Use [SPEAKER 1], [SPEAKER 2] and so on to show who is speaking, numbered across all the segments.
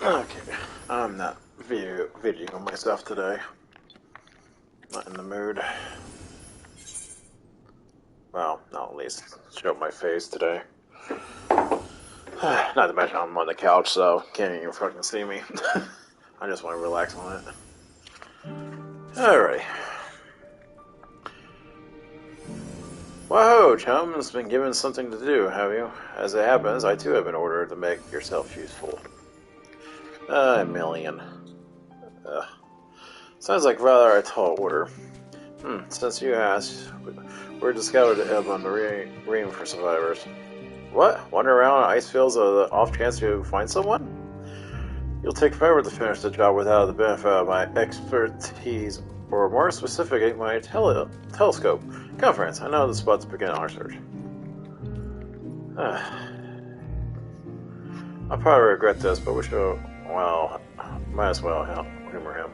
[SPEAKER 1] Okay, I'm not videoing myself today. Not in the mood. Well, not at least show my face today. Not to mention I'm on the couch, so can't even fucking see me. I just want to relax on it. Alright. Whoa, chum has been given something to do, have you? As it happens, I too have been ordered to make yourself useful. A million. Sounds like rather a tall order. Since you asked, we're to scout the ebb on the ream for survivors. What? Wander around ice fields on the off chance you find someone? You'll take forever to finish the job without the benefit of my expertise, or more specifically, my telescope. Conference. I know the spot to begin our search. I'll probably regret this, but we should, well, might as well humor him.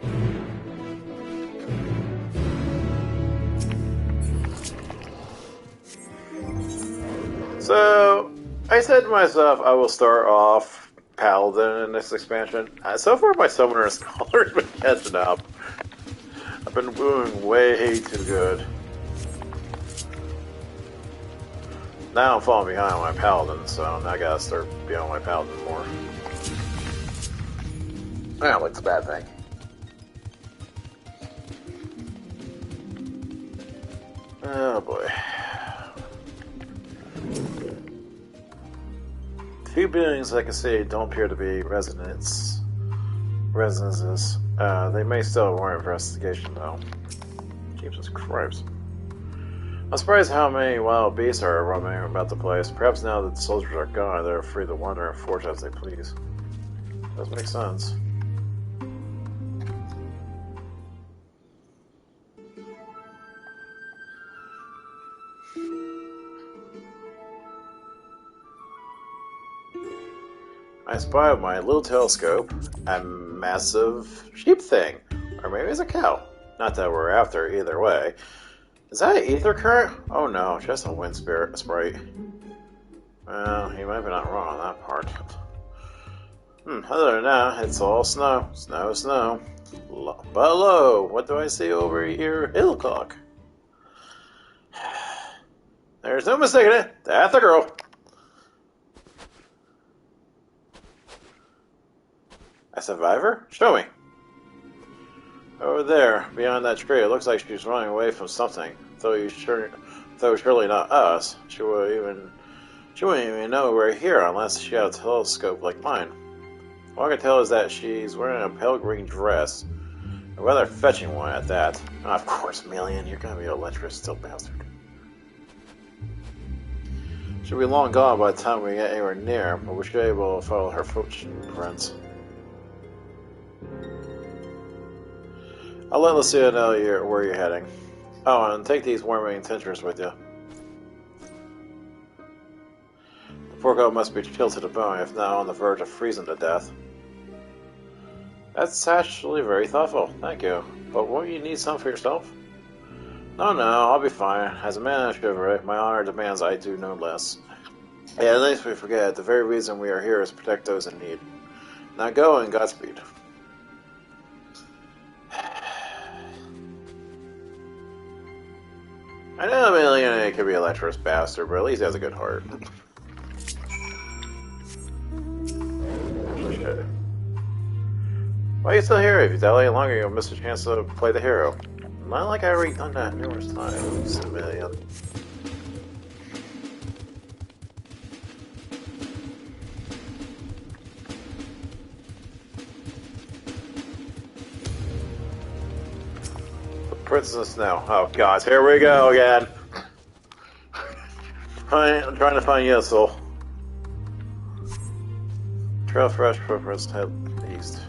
[SPEAKER 1] So, I said to myself, I will start off Paladin in this expansion. So far, my Summoner and Scholar has been catching up. I've been doing way too good. Now I'm falling behind on my Paladin, so I gotta start being on my Paladin more. I don't like it's a bad thing. Oh boy. Few buildings I can see don't appear to be residences. They may still warrant investigation though. Jesus Christ. I'm surprised how many wild beasts are roaming about the place. Perhaps now that the soldiers are gone, they're free to wander and forage as they please. Does make sense. I spy with my little telescope a massive sheep thing. Or maybe it's a cow. Not that we're after either way. Is that an ether current? Oh no, just a wind sprite. Well, he might be not wrong on that part. Other than that, it's all snow. Snow, snow. But hello, what do I see over here? Hillcock. There's no mistaking it. That's the girl. A survivor? Show me. Over there, beyond that tree, it looks like she's running away from something. Though surely not us. She wouldn't even know we're here unless she had a telescope like mine. All I can tell is that she's wearing a pale green dress. A rather fetching one at that. Of course, Million, you're gonna be a lecherous still bastard. She'll be long gone by the time we get anywhere near, but we should be able to follow her footprints. I'll let Lucia know where you're heading. Oh, and take these warming tinctures with you. The poor girl must be chilled to the bone, if not on the verge of freezing to death. That's actually very thoughtful, thank you. But won't you need some for yourself? No, I'll be fine. As a man of chivalry, my honor demands I do no less. Yeah, at least we forget, the very reason we are here is to protect those in need. Now go and Godspeed. I know Million could be a lecherous bastard, but at least he has a good heart. Shit. Why are you still here? If you delay longer, you'll miss a chance to play the hero. Not like I've already done that numerous times, Million. Princess now. Oh gosh, here we go again. I'm trying to find Yesel. Trail fresh footprints head east.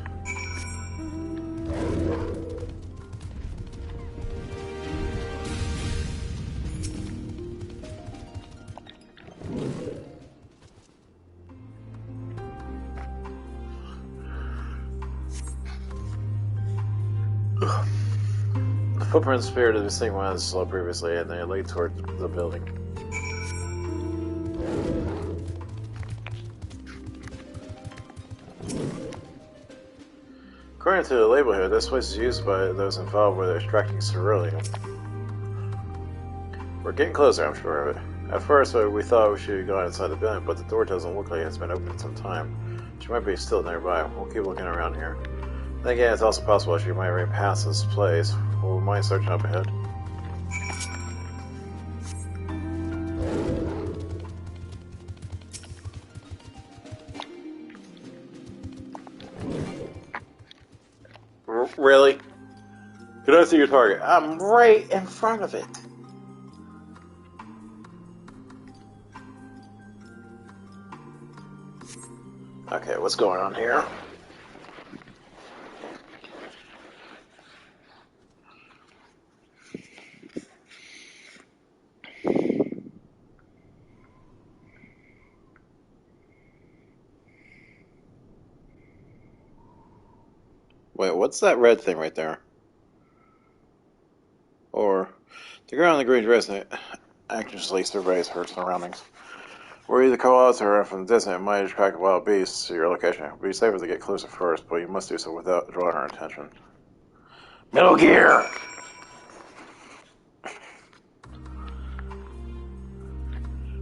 [SPEAKER 1] Footprints appear to be the same one as saw previously, and they lead toward the building. According to the label here, this place is used by those involved with extracting ceruleum. We're getting closer, I'm sure of it. At first, we thought we should go inside the building, but the door doesn't look like it's been open in some time. She might be still nearby. We'll keep looking around here. Then again, it's also possible she might already pass this place. We'll mind searching up ahead. Really? You don't see your target. I'm right in front of it. Okay, what's going on here? Wait, what's that red thing right there? Or the girl in the green dress anxiously surveys her surroundings. Were you the co-author or from the distance, it might attract wild beasts to your location. It would be safer to get closer first, but you must do so without drawing her attention. Metal Gear!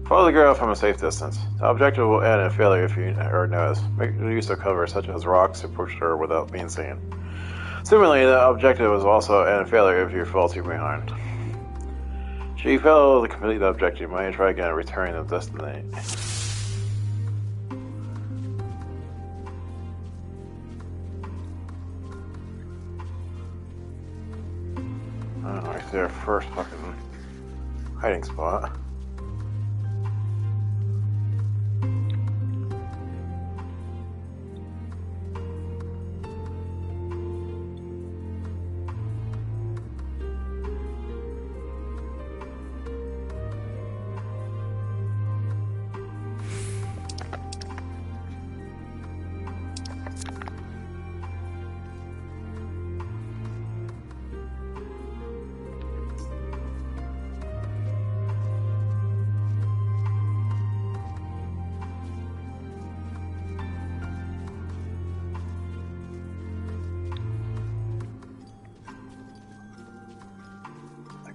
[SPEAKER 1] Follow the girl from a safe distance. The objective will end in failure if you are noticed. Make use of cover such as rocks to push her without being seen. Similarly, the objective is also end in failure if you fall too behind. Should you fail to complete the objective, you might try again returning to the destination. Oh, right there, first fucking hiding spot.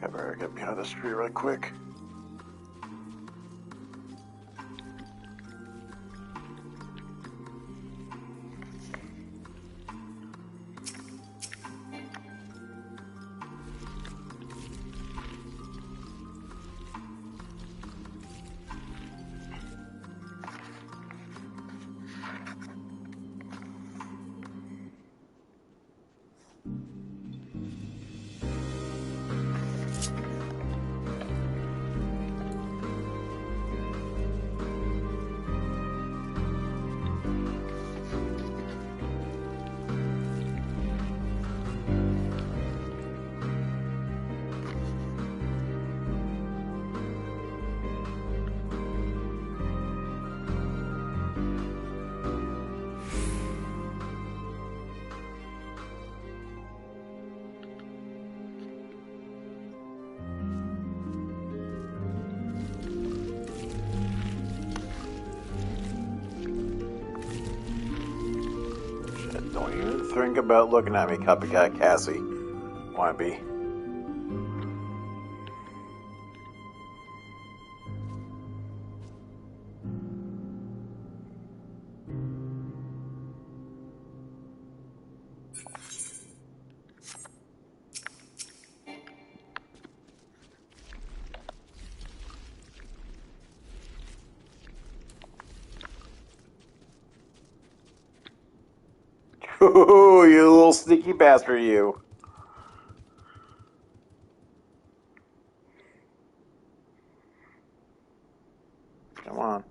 [SPEAKER 1] I better get behind this tree right quick. Don't even think about looking at me, copycat Cassie. Wanna be? Ooh, you little sneaky bastard, you. Come on.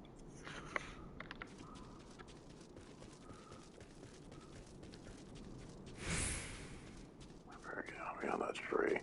[SPEAKER 1] I better get behind that tree.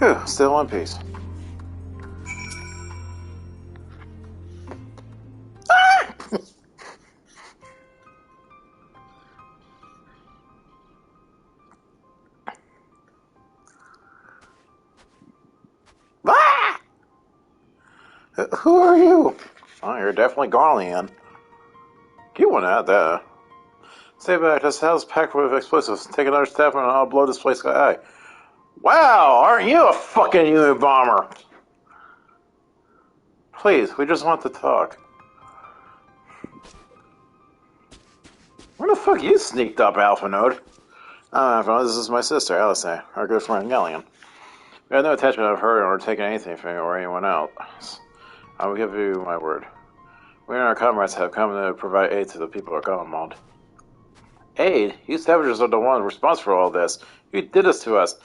[SPEAKER 1] Whew, still in peace. Ah! Who are you? Oh, you're definitely Garlemald. You went out there. Stay back, this house is packed with explosives. Take another step and I'll blow this place sky high. Wow, aren't you a fucking unit bomber? Please, we just want to talk. Where the fuck you sneaked up, Alpha Node? Alpha Node, this is my sister, Alice, our good friend Gallion. We have no attachment of her or taken anything from you or anyone else. I will give you my word. We and our comrades have come to provide aid to the people of Garlemald. Aid? You savages are the ones responsible for all this. You did this to us.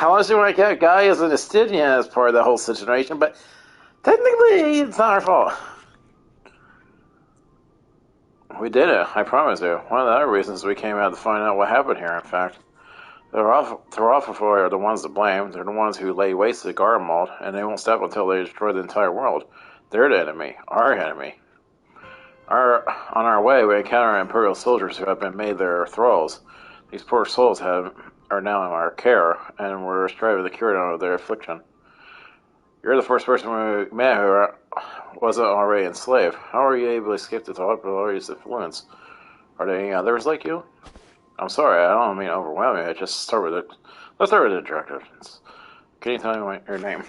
[SPEAKER 1] Honestly, when I get Guy as an Estidian as part of the whole situation, but technically it's not our fault. We did it, I promise you. One of the other reasons we came out to find out what happened here, in fact. The Rothafoi are the ones to blame. They're the ones who lay waste to Garlemald, and they won't stop until they destroy the entire world. They're the enemy. Our enemy. On our way, we encounter Imperial soldiers who have been made their thralls. These poor souls are now in our care, and we're striving to cure them of their affliction. You're the first person we met who wasn't already enslaved. How are you able to escape the Authorities' influence? Are there any others like you? I'm sorry, I don't mean to overwhelm you. Let's start with the introductions. Can you tell me your name?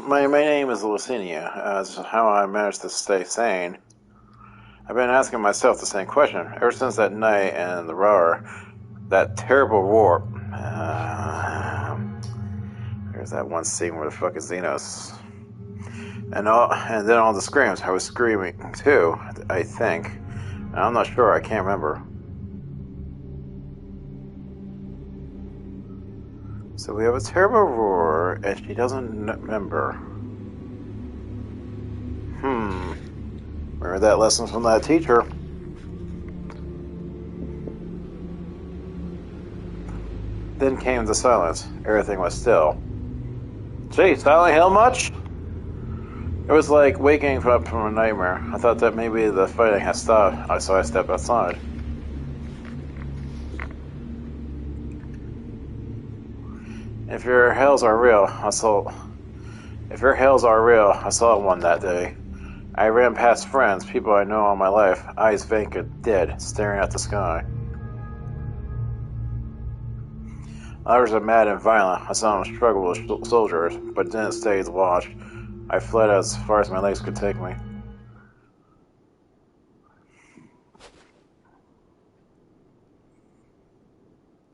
[SPEAKER 1] My name is Lucinia. That's how I managed to stay sane. I've been asking myself the same question ever since that night in the roar, that terrible roar. There's that one scene where the fucking Xenos, and then all the screams. I was screaming too, I think. I'm not sure. I can't remember. So we have a terrible roar, and she doesn't remember. Remember that lesson from that teacher. Then came the silence. Everything was still. Gee, Silent Hill much? It was like waking up from a nightmare. I thought that maybe the fighting had stopped, so I stepped outside. If your hails are real, I saw one that day. I ran past friends, people I know all my life, eyes vacant, dead, staring at the sky. Others are mad and violent. I saw them struggle with soldiers, but didn't stay to watch. I fled as far as my legs could take me.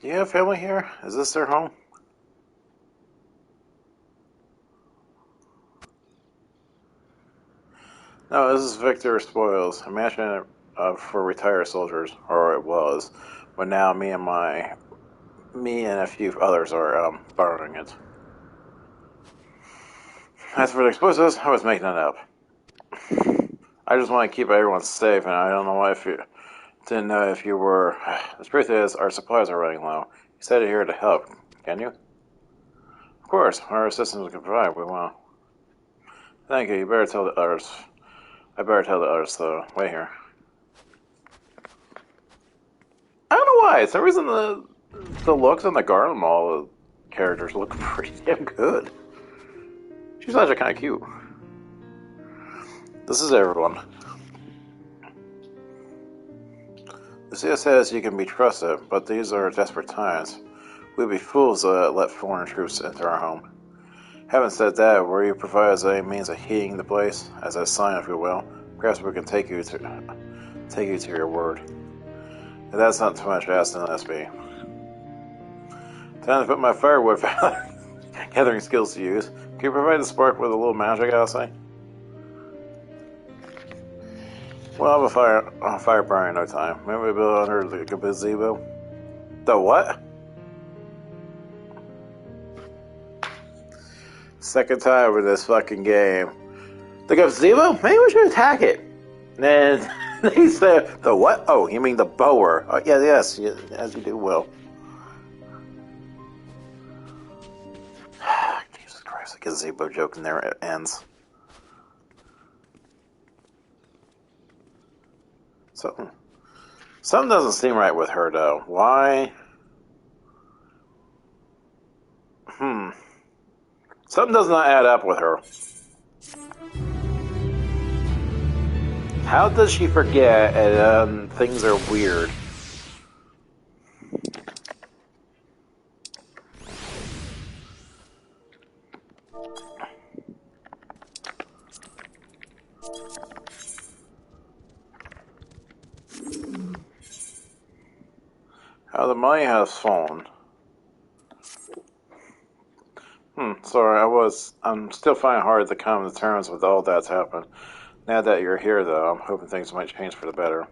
[SPEAKER 1] Do you have family here? Is this their home? No, this is Victor Spoils. A mansion for retired soldiers, or it was, but now me and a few others are borrowing it. As for the explosives, I was making it up. I just want to keep everyone safe, and I don't know if you didn't know if you were. The truth is, our supplies are running low. You said you're here to help. Can you? Of course, our assistance can provide. We will. Thank you. You better tell the others. I better tell the others, though. Wait here. I don't know why. For some reason, the looks on the Garlemald characters look pretty damn good. She's actually kind of cute. This is everyone. Lucia says you can be trusted, but these are desperate times. We'd be fools to let foreign troops into our home. Having said that, will you provide us a means of heating the place, as a sign, if you will? Perhaps we can take you to your word. If that's not too much to ask, then let's be. Time to put my firewood gathering skills to use. Can you provide the spark with a little magic, I'll say? We'll have a fire burning in no time. Maybe we'll build under the gazebo. The what? Second time with this fucking game. The gazebo? Maybe we should attack it. And then they said, the what? Oh, you mean the bower. Oh, yeah, yes, as you do, Will. Jesus Christ, the gazebo joke and there it ends. Something doesn't seem right with her, though. Why? Something does not add up with her. How does she forget and things are weird? How the money has fallen. Sorry, I'm still finding it hard to come to terms with all that's happened. Now that you're here, though, I'm hoping things might change for the better.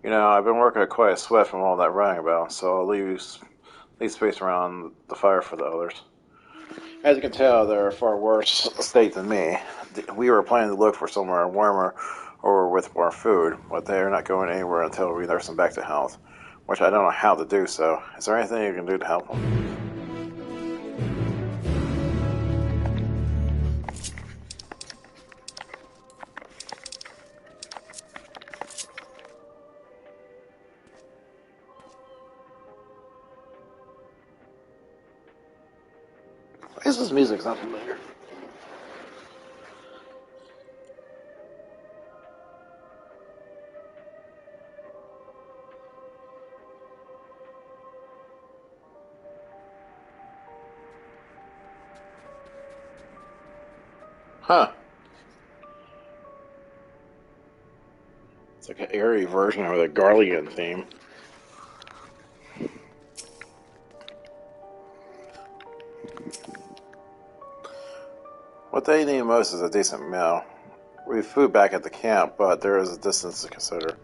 [SPEAKER 1] You know, I've been working at quite a sweat from all that running about, so I'll leave space around the fire for the others. As you can tell, they're a far worse state than me. We were planning to look for somewhere warmer or with more food, but they're not going anywhere until we nurse them back to health, which I don't know how to do so. Is there anything you can do to help them? Why is this music not familiar? Huh. It's like an airy version of the Garlemald theme. What they need most is a decent meal. We have food back at the camp, but there is a distance to consider.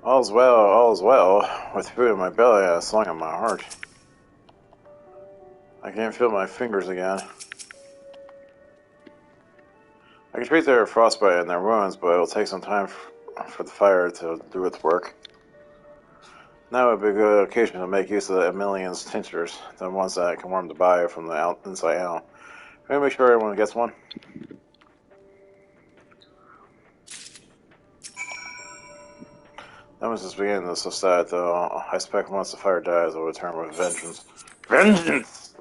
[SPEAKER 1] All's well, with food in my belly and a song in my heart. I can't feel my fingers again. I can treat their frostbite and their wounds, but it'll take some time for the fire to do its work. Now would be a good occasion to make use of the Emilian's tinctures, the ones that can warm the body from the inside out. Can we make sure everyone gets one? That was just beginning to subside, though. I expect once the fire dies, it will return with vengeance. Vengeance!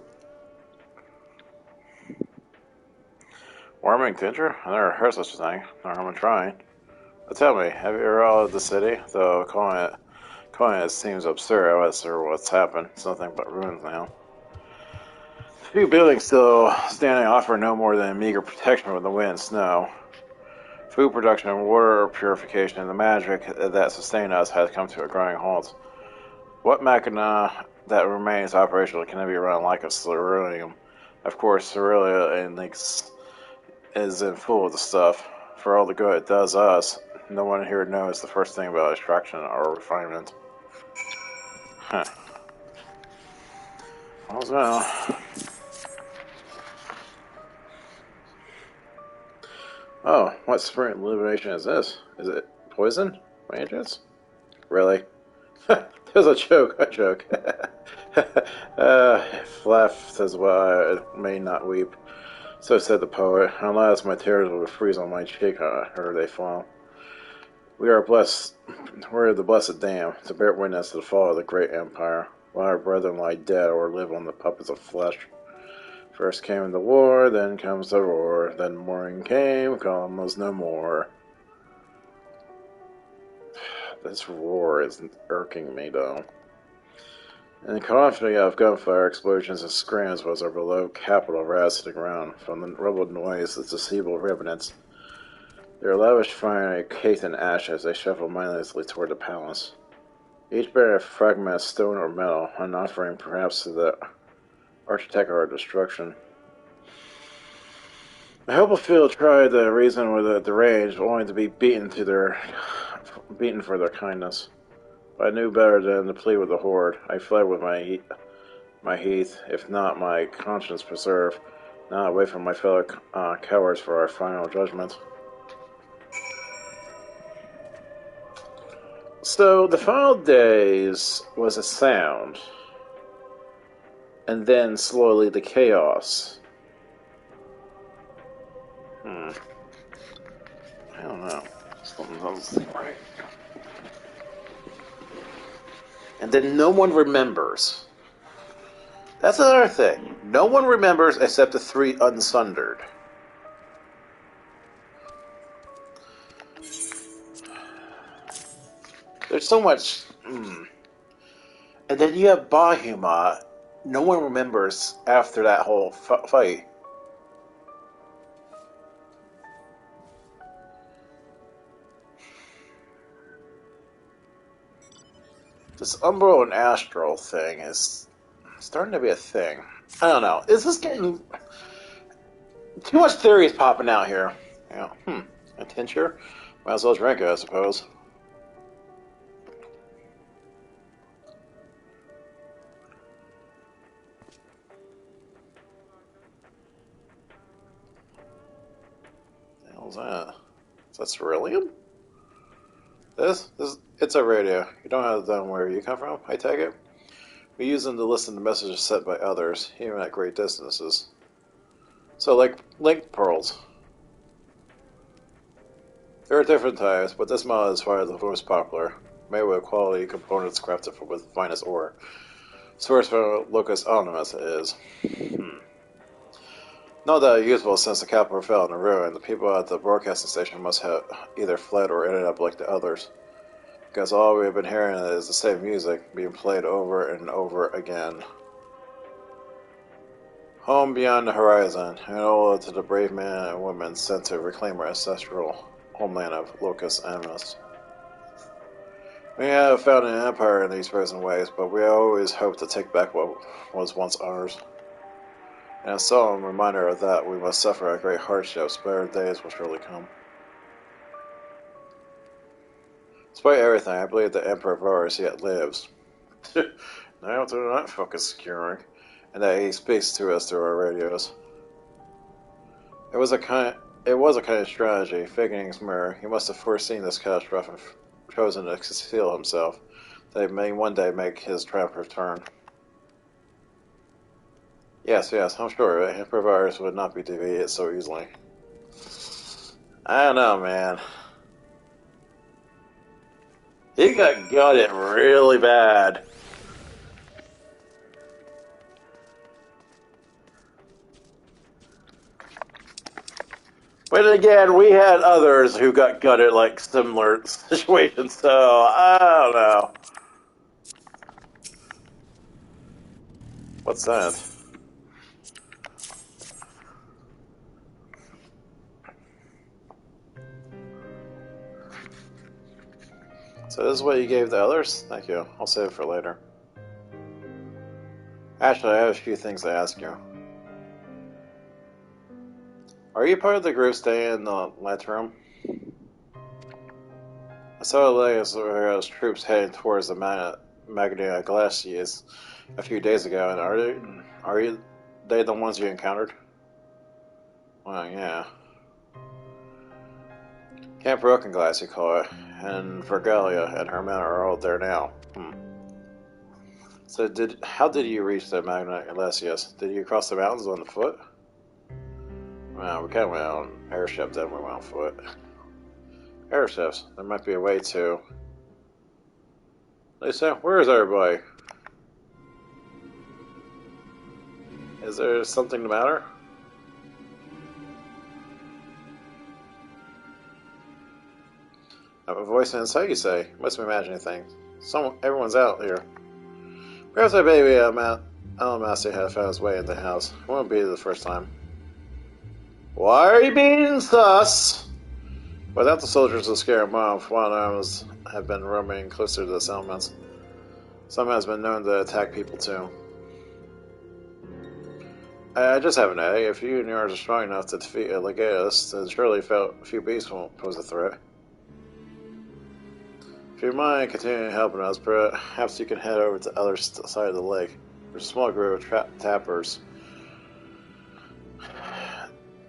[SPEAKER 1] Warming tincture? I never heard such a thing. Nor am I trying. But tell me, have you ever out of the city? Though calling it seems absurd. I'm not sure what's happened. It's nothing but ruins now. Few buildings still standing offer no more than meager protection from the wind and snow. Food production and water purification and the magic that sustained us has come to a grinding halt. What machina that remains operational can be run like a ceruleum? Of course, ceruleum is in full of the stuff. For all the good it does us, no one here knows the first thing about extraction or refinement. Huh. Well. Oh, what spring elimination is this? Is it poison? By any chance? Really? There's a joke. If laugh says why I may not weep. So said the poet. Unless my tears will freeze on my cheek, I heard they fall. We're the blessed damned, to bear witness to the fall of the great empire, while our brethren lie dead or live on the puppets of flesh. First came the war, then comes the roar, then morning came, calm was no more. This roar is irking me, though. In the cacophony of gunfire, explosions, and screams was our beloved capital razed to the ground. From the rubbled noise, the deceitful remnants. Their lavish finery caked in ash as they shuffled mindlessly toward the palace. Each bearing a fragment of stone or metal, an offering perhaps to the architect of our destruction. I hope a field tried to reason with the deranged, only to be beaten for their kindness. But I knew better than to plead with the horde. I fled with my my heath, if not my conscience preserved, not away from my fellow cowards for our final judgment. So, the final days was a sound, and then slowly the chaos. I don't know. Something doesn't seem right. And then no one remembers. That's another thing. No one remembers except the three unsundered. There's so much. And then you have Bahuma. No one remembers after that whole fight. This Umbral and Astral thing is starting to be a thing. I don't know. Is this getting... Too much theory is popping out here. Yeah. A tincture? Might as well drink it, I suppose. What the hell's that? Is that cerulean? This? It's a radio. You don't have to know where you come from, I take it? We use them to listen to messages sent by others, even at great distances. So, like link pearls. There are different types, but this model is far the most popular, made with quality components crafted from with finest ore. Source from Locus Omnimus it is. No doubt useful since the capital fell in a ruin. The people at the broadcasting station must have either fled or ended up like the others. Because all we have been hearing is the same music being played over and over again. Home beyond the horizon, and ode to the brave men and women sent to reclaim our ancestral homeland of Locus Omnimus. We have found an empire in these present ways, but we always hope to take back what was once ours. And a solemn reminder of that, we must suffer a great hardships, better days will surely come. Despite everything, I believe the Emperor of ours yet lives. Now do not focus securing, and that he speaks to us through our radios. It was a kind of strategy, faking his mirror. He must have foreseen this catastrophe and chosen to conceal himself, that he may one day make his triumph return. Yes, I'm sure the Emperor of ours would not be defeated so easily. I don't know, man. He got gutted really bad. But again, we had others who got gutted like similar situations, so I don't know. What's that? So this is what you gave the others? Thank you. I'll save it for later. Actually, I have a few things to ask you. Are you part of the group staying in the ledge room? I saw the Lega's troops heading towards the Magna Glaciers a few days ago, and are they the ones you encountered? Well, yeah. Camp Broken Glass, you call it, and Vergalia and her men are all there now. So how did you reach the Magna Glaciers? Did you cross the mountains on foot? Well, we kind of went on airship, then we went on foot. Airships. There might be a way to... Lisa, where is everybody? Is there something the matter? I have a voice inside, you say. Must be imagining things. Everyone's out here. Perhaps our baby Alamaster had found his way into the house. It won't be the first time. Why are you being sus? Without the soldiers to scare him off, wild animals have been roaming closer to the settlements. Some has been known to attack people too. I just have an egg. If you and yours are strong enough to defeat a Legatus, then surely a few beasts won't pose a threat. If you mind continuing helping us, perhaps you can head over to the other side of the lake. There's a small group of tappers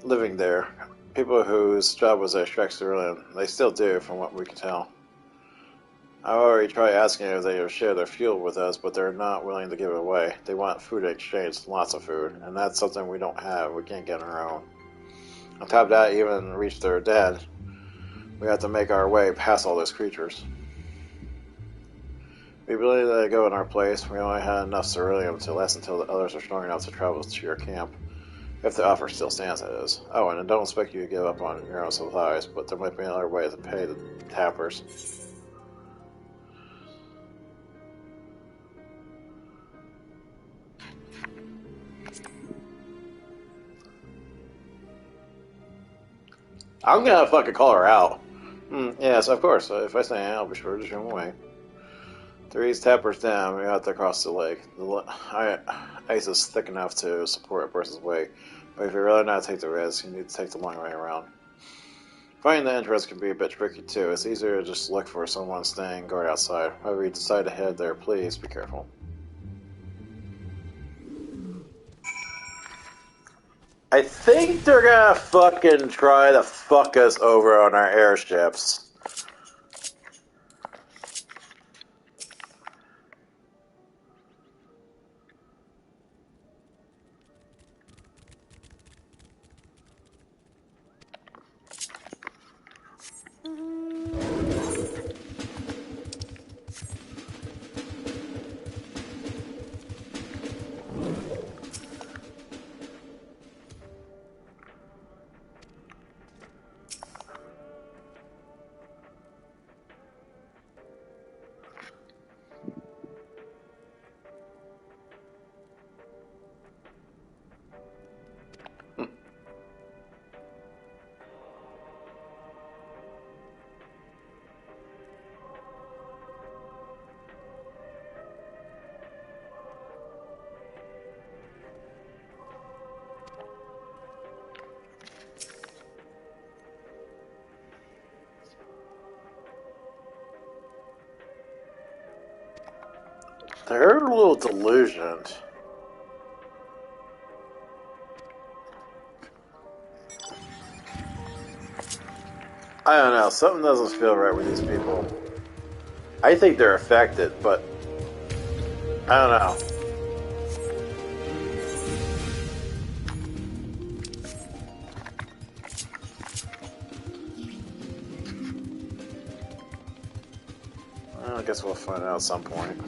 [SPEAKER 1] living there. People whose job was to extract cerulean. They still do, from what we can tell. I already tried asking if they would share their fuel with us, but they're not willing to give it away. They want food in exchange, lots of food, and that's something we don't have. We can't get on our own. On top of that, even to reach their dead, we have to make our way past all those creatures. We really let it go in our place. We only had enough ceruleum to last until the others are strong enough to travel to your camp. If the offer still stands, that is. Oh, and I don't expect you to give up on your own supplies, but there might be another way to pay the tappers. I'm gonna fucking call her out. Yes, of course. If I say I'll be sure to show him away. 3 tappers down, we have to cross the lake. The ice is thick enough to support a person's weight, but if you're really not to take the risk, you need to take the long way around. Finding the entrance can be a bit tricky too. It's easier to just look for someone staying guard outside. However you decide to head there, please be careful. I think they're gonna fucking try to fuck us over on our airships. They're a little delusioned. I don't know, something doesn't feel right with these people. I think they're affected, but I don't know. Well, I guess we'll find out at some point.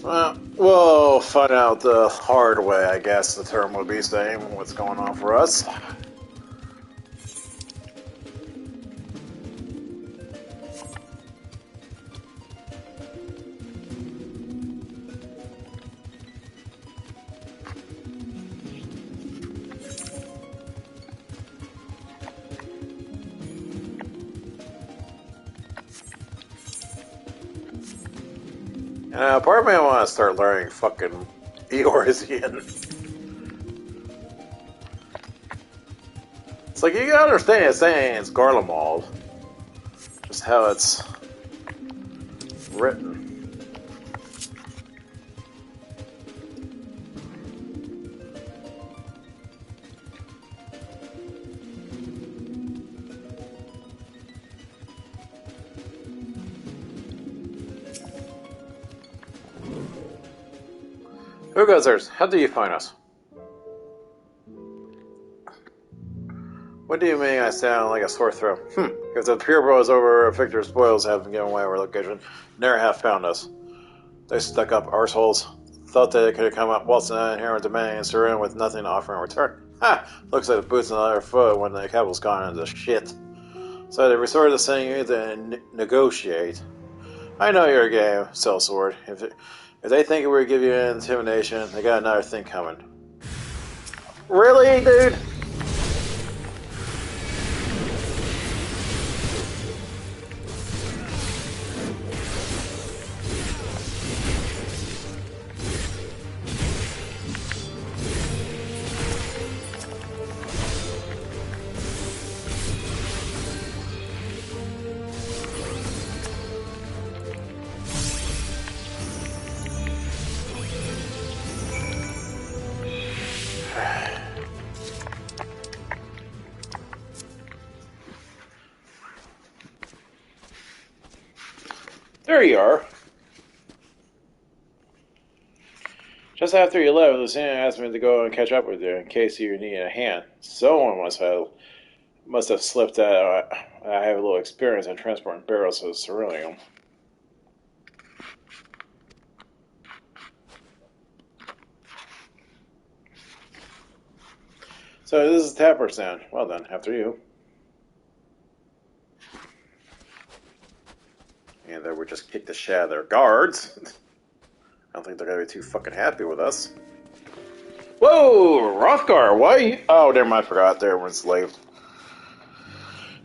[SPEAKER 1] Well, we'll find out the hard way, I guess the term would be saying what's going on for us. Part of me want to start learning fucking Eorzean. It's like, you gotta understand it's saying it's Garlemald. Just how it's written. Who goes there? How do you find us? What do you mean I sound like a sore throat? If the purebro is over, Victor's spoils have been given away our location. Never have found us. They stuck up arseholes. Thought they could have come up waltzing in here and demanding cerulean with nothing to offer in return. Ha! Looks like the boots on the other foot when the capital's gone into shit. So they resorted to saying you need to negotiate. I know you're a game, sellsword. If they think we're giving you intimidation, they got another thing coming. Really, dude? There you are. Just after you left, Luciana asked me to go and catch up with you in case you needed a hand. Someone must have slipped that I have a little experience in transporting barrels of ceruleum. So this is Tapper sound. Well done, after you. And we just kicked the shit out of their guards. I don't think they're gonna be too fucking happy with us. Whoa, Rothgar, why are you? Oh, never mind, I forgot. They were enslaved.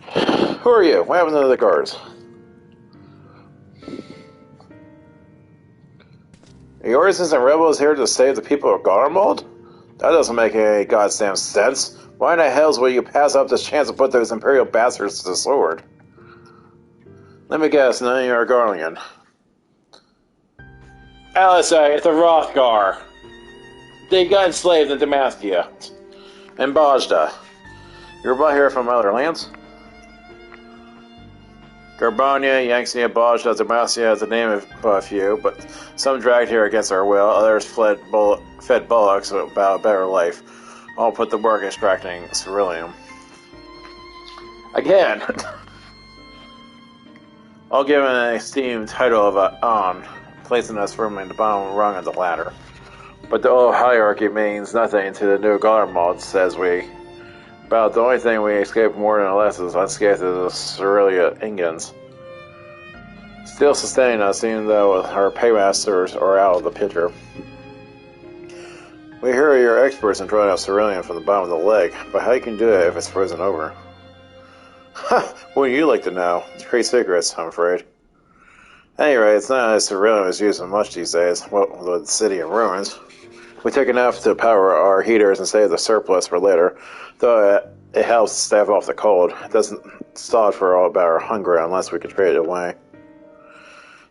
[SPEAKER 1] Who are you? What happened to the guards? The Orisons and rebels here to save the people of Garlemald? That doesn't make any goddamn sense. Why in the hells will you pass up this chance to put those Imperial bastards to the sword? Let me guess, none of you are Garlean. Alisai, it's a Rothgar. They got enslaved in Damaskia and Bajda. You're about here from other lands? Garbonia, Yanxia, Bajda, Damaskia is the name of a few, but some dragged here against our will, others fed bullocks about a better life. All put to work extracting ceruleum. Again! All given an esteemed title of An, placing us firmly in the bottom rung of the ladder. But the old hierarchy means nothing to the new Garlemald, says we. About the only thing we escape more than less is unscathed of the Cerelia Ingans. Still sustaining us even though our paymasters are out of the picture. We hear you're experts in drawing out ceruleum from the bottom of the lake, but how you can do it if it's frozen over? Ha! Wouldn't you like to know? It's trade secrets, I'm afraid. Anyway, it's not as ceruleum is used much these days, well, with the city in ruins. We took enough to power our heaters and save the surplus for later, though it helps stave off the cold. It doesn't stop for all about our hunger unless we can trade it away.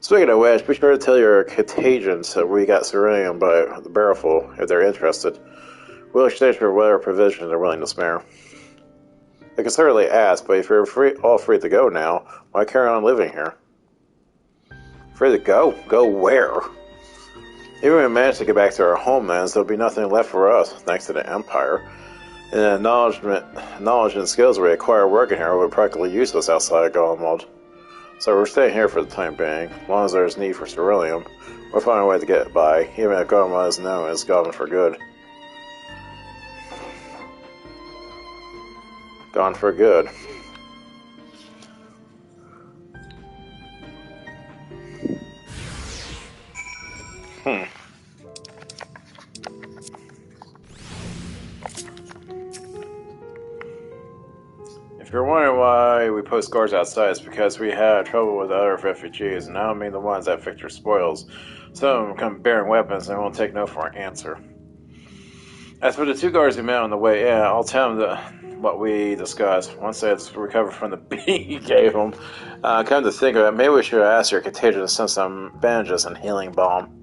[SPEAKER 1] Speaking of which, be sure to tell your contagions that we got ceruleum by the barrelful if they're interested. We'll exchange for whatever provisions they're willing to spare. They can certainly ask, but if you're all free to go now, why carry on living here? Free to go? Go where? Even if we manage to get back to our homelands, there'll be nothing left for us, thanks to the Empire. And the knowledge and skills we acquire working here will be practically useless outside of Garlemald. So we're staying here for the time being. As long as there's need for ceruleum, we'll find a way to get by, even if Garlemald is known as gone for good. Gone for good. If you're wondering why we post guards outside, it's because we had trouble with other refugees, and I don't mean the ones that Victor spoils. Some of them come bearing weapons and won't take no for an answer. As for the two guards we met on the way in, I'll tell them what we discussed. Once they had recovered from the beating you gave them, come to think of it, maybe we should ask your contagion to send some bandages and healing balm.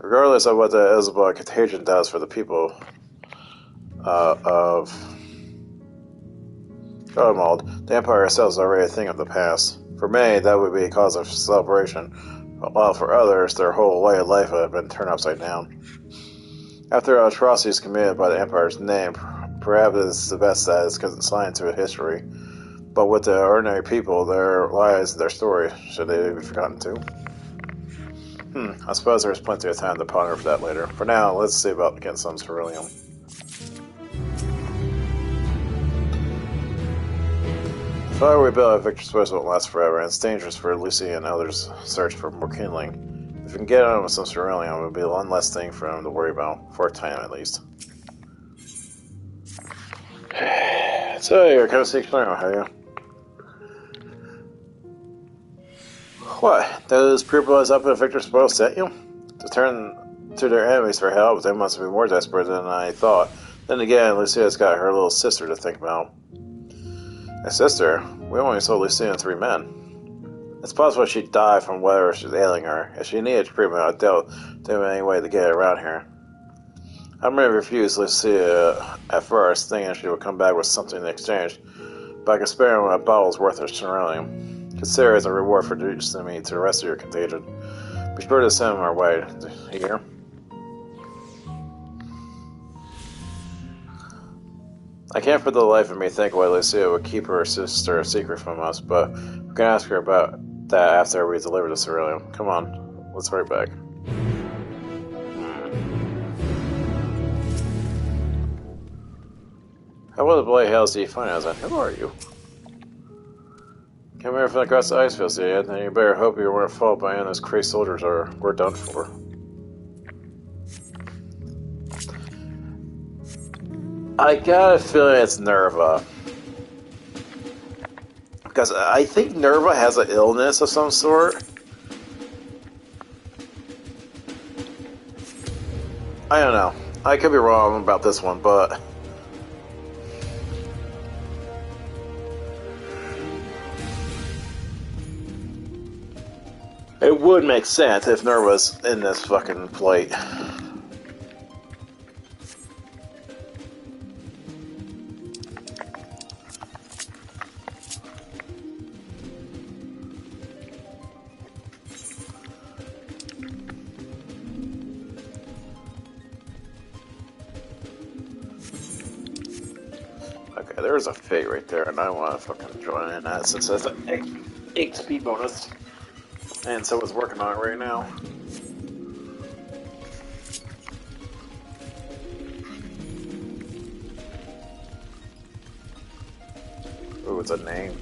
[SPEAKER 1] Regardless of what the Isabel contagion does for the people of Garlemald, the Empire itself is already a thing of the past. For many, that would be a cause of celebration, while for others, their whole way of life would have been turned upside down. After atrocities committed by the Empire's name, perhaps it's the best that it's consigned to history. But with the ordinary people, their lives and their story, should they be forgotten too? I suppose there's plenty of time to ponder for that later. For now, let's see about getting some ceruleum. The fire we built at Victor's West won't last forever, and it's dangerous for Lucy and others to search for more kindling. If we can get on with some ceruleum, it will be one less thing for them to worry about, for a time at least. So, you're kind of sick now, are you? What? Those purebloods up at Victor's Spoil sent you? To turn to their enemies for help, they must be more desperate than I thought. Then again, Lucia's got her little sister to think about. A sister? We only saw Lucia and 3 men. It's possible she died from whatever she's ailing her. If she needed treatment, I doubt there was any way to get her around here. I may refuse Lucia at first, thinking she would come back with something in exchange, but I could spare him a bottle's worth of ceruleum. Consider it as a reward for introducing me to the rest of your contagion. Be sure to send him our way. Here. I can't for the life of me think why Lucia would keep her sister a secret from us, but we can ask her about that after we deliver the cerealium. Come on, let's hurry back. How the bloody hell do you find us? Who are you? Come here from across the ice field, idiot, and you better hope you weren't followed by any of those crazy soldiers or we're done for. I got a feeling it's Nerva. Because I think Nerva has an illness of some sort. I don't know. I could be wrong about this one, but... it would make sense if Nerva's in this fucking plight. Okay, there's a fate right there, and I want to fucking join in that since that's an XP bonus. And someone's working on it right now. Ooh, it's a name.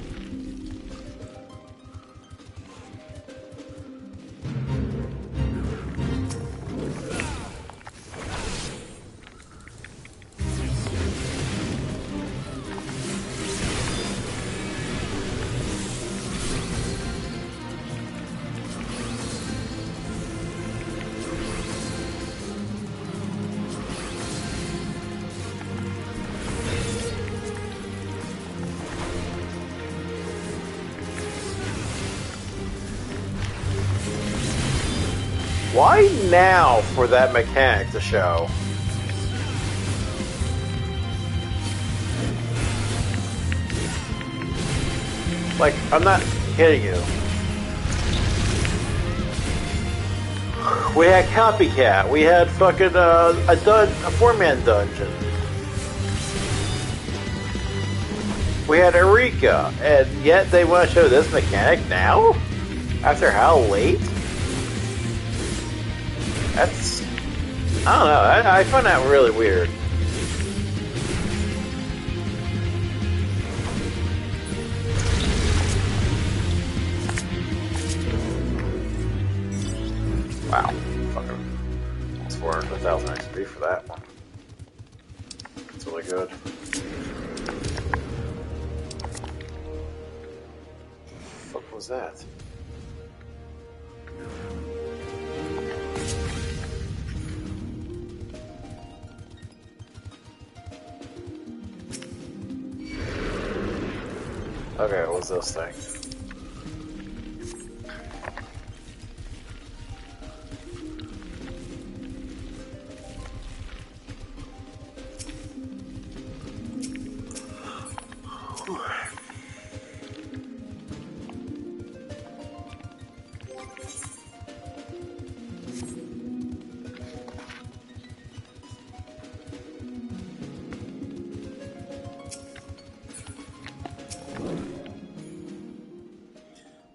[SPEAKER 1] Why now for that mechanic to show? Like, I'm not kidding you. We had Copycat. We had fucking a four-man dungeon. We had Eureka, and yet they want to show this mechanic now? After how late? That's... I don't know, I find that really weird. Wow, fucking almost 400,000 XP for that one. That's really good. What the fuck was that? Okay, what was this thing?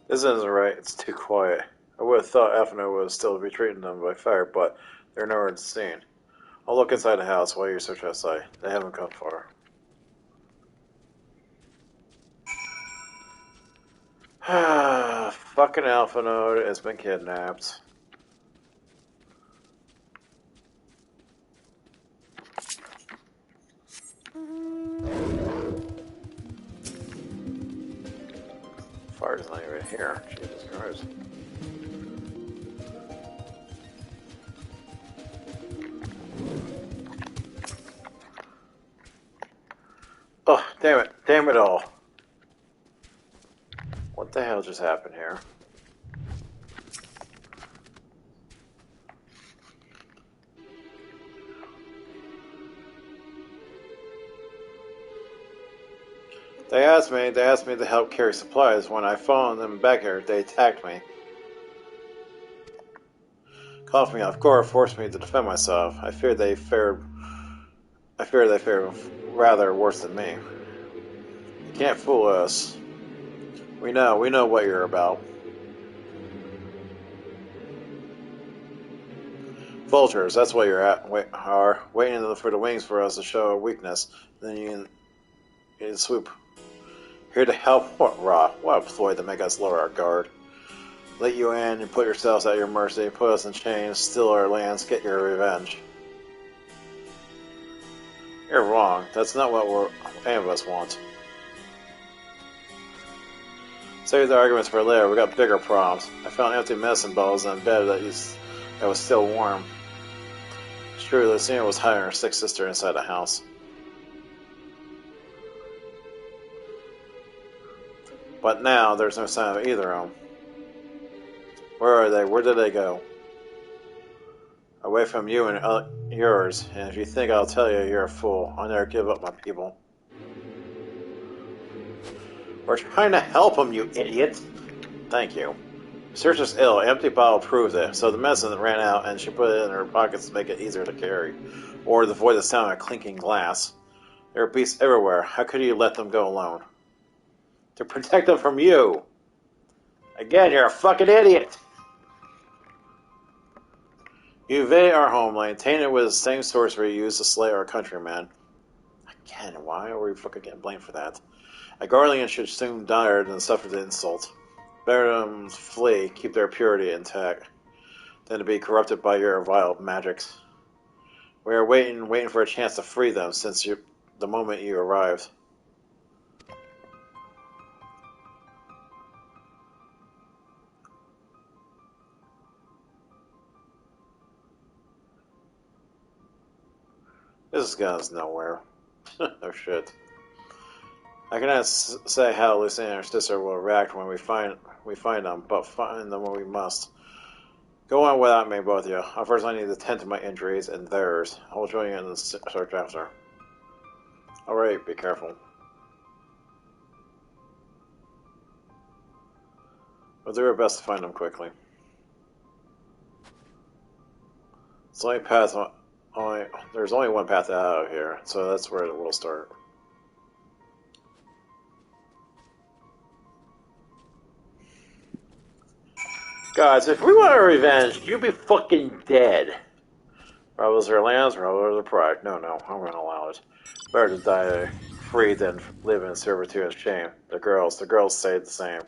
[SPEAKER 1] This isn't right, it's too quiet. I would have thought Alphino would still be treating them by fire, but they're nowhere to be seen. I'll look inside the house while you search outside. They haven't come far. Fucking Alphino has been kidnapped. Fire's not even here. Jesus Christ. Oh, damn it. Damn it all. What the hell just happened here? They asked me to help carry supplies. When I followed them back here, they attacked me. Coughed me off guard, forced me to defend myself. I fear they fared rather worse than me. You can't fool us. We know what you're about. Vultures, that's what you're at. Waiting for the wings for us to show a weakness. Then you can swoop. Here to help? What rot? What a ploy to make us lower our guard. Let you in and put yourselves at your mercy, put us in chains, steal our lands, get your revenge. You're wrong. That's not what any of us want. Save the arguments for later. We got bigger problems. I found empty medicine bottles in a bed that was still warm. It's true, Lucina was hiding her sick sister inside the house. But now, there's no sign of either of them. Where are they? Where did they go? Away from you and yours, and if you think I'll tell you, you're a fool. I'll never give up my people. We're trying to help them, you idiot! Thank you. Search is ill. Empty bottle proves it. So the medicine ran out, and she put it in her pockets to make it easier to carry, or to avoid the sound of clinking glass. There are beasts everywhere. How could you let them go alone? To protect them from you. Again, you're a fucking idiot. You invaded our homeland, tainted it with the same sorcery you used to slay our countrymen. Again, why are we fucking getting blamed for that? A Garlemald should soon die than suffer the insult. Better them flee, keep their purity intact, than to be corrupted by your vile magics. We are waiting for a chance to free them since the moment you arrived. This is going nowhere. Oh shit. I cannot say how Lucina and her sister will react when we find them, but find them when we must. Go on without me, both of you. First, I need to tend to my injuries and theirs. I will join you in the search after. Alright, be careful. We'll do our best to find them quickly. It's there's only one path out of here, so that's where it will start. Guys, if we want our revenge, you'd be fucking dead. Rebels their lands, rebels their pride. No, I'm gonna allow it. Better to die free than live in servitude and shame. The girls say the same.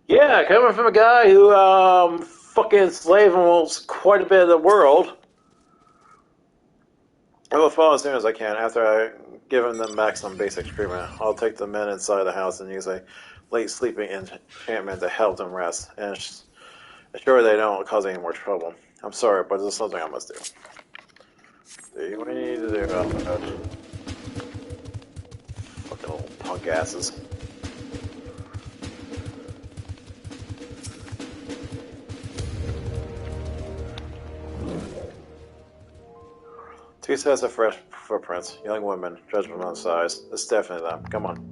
[SPEAKER 1] Yeah, coming from a guy who fucking enslaved almost quite a bit of the world. I will follow as soon as I can. After I give them back some basic treatment, I'll take the men inside the house and use a late sleeping enchantment to help them rest, and assure they don't cause any more trouble. I'm sorry, but this is something I must do. See what we need to do about that. Fucking little punk asses. Two sets of fresh footprints. Young women, judgment on size. This is definitely them. Come on.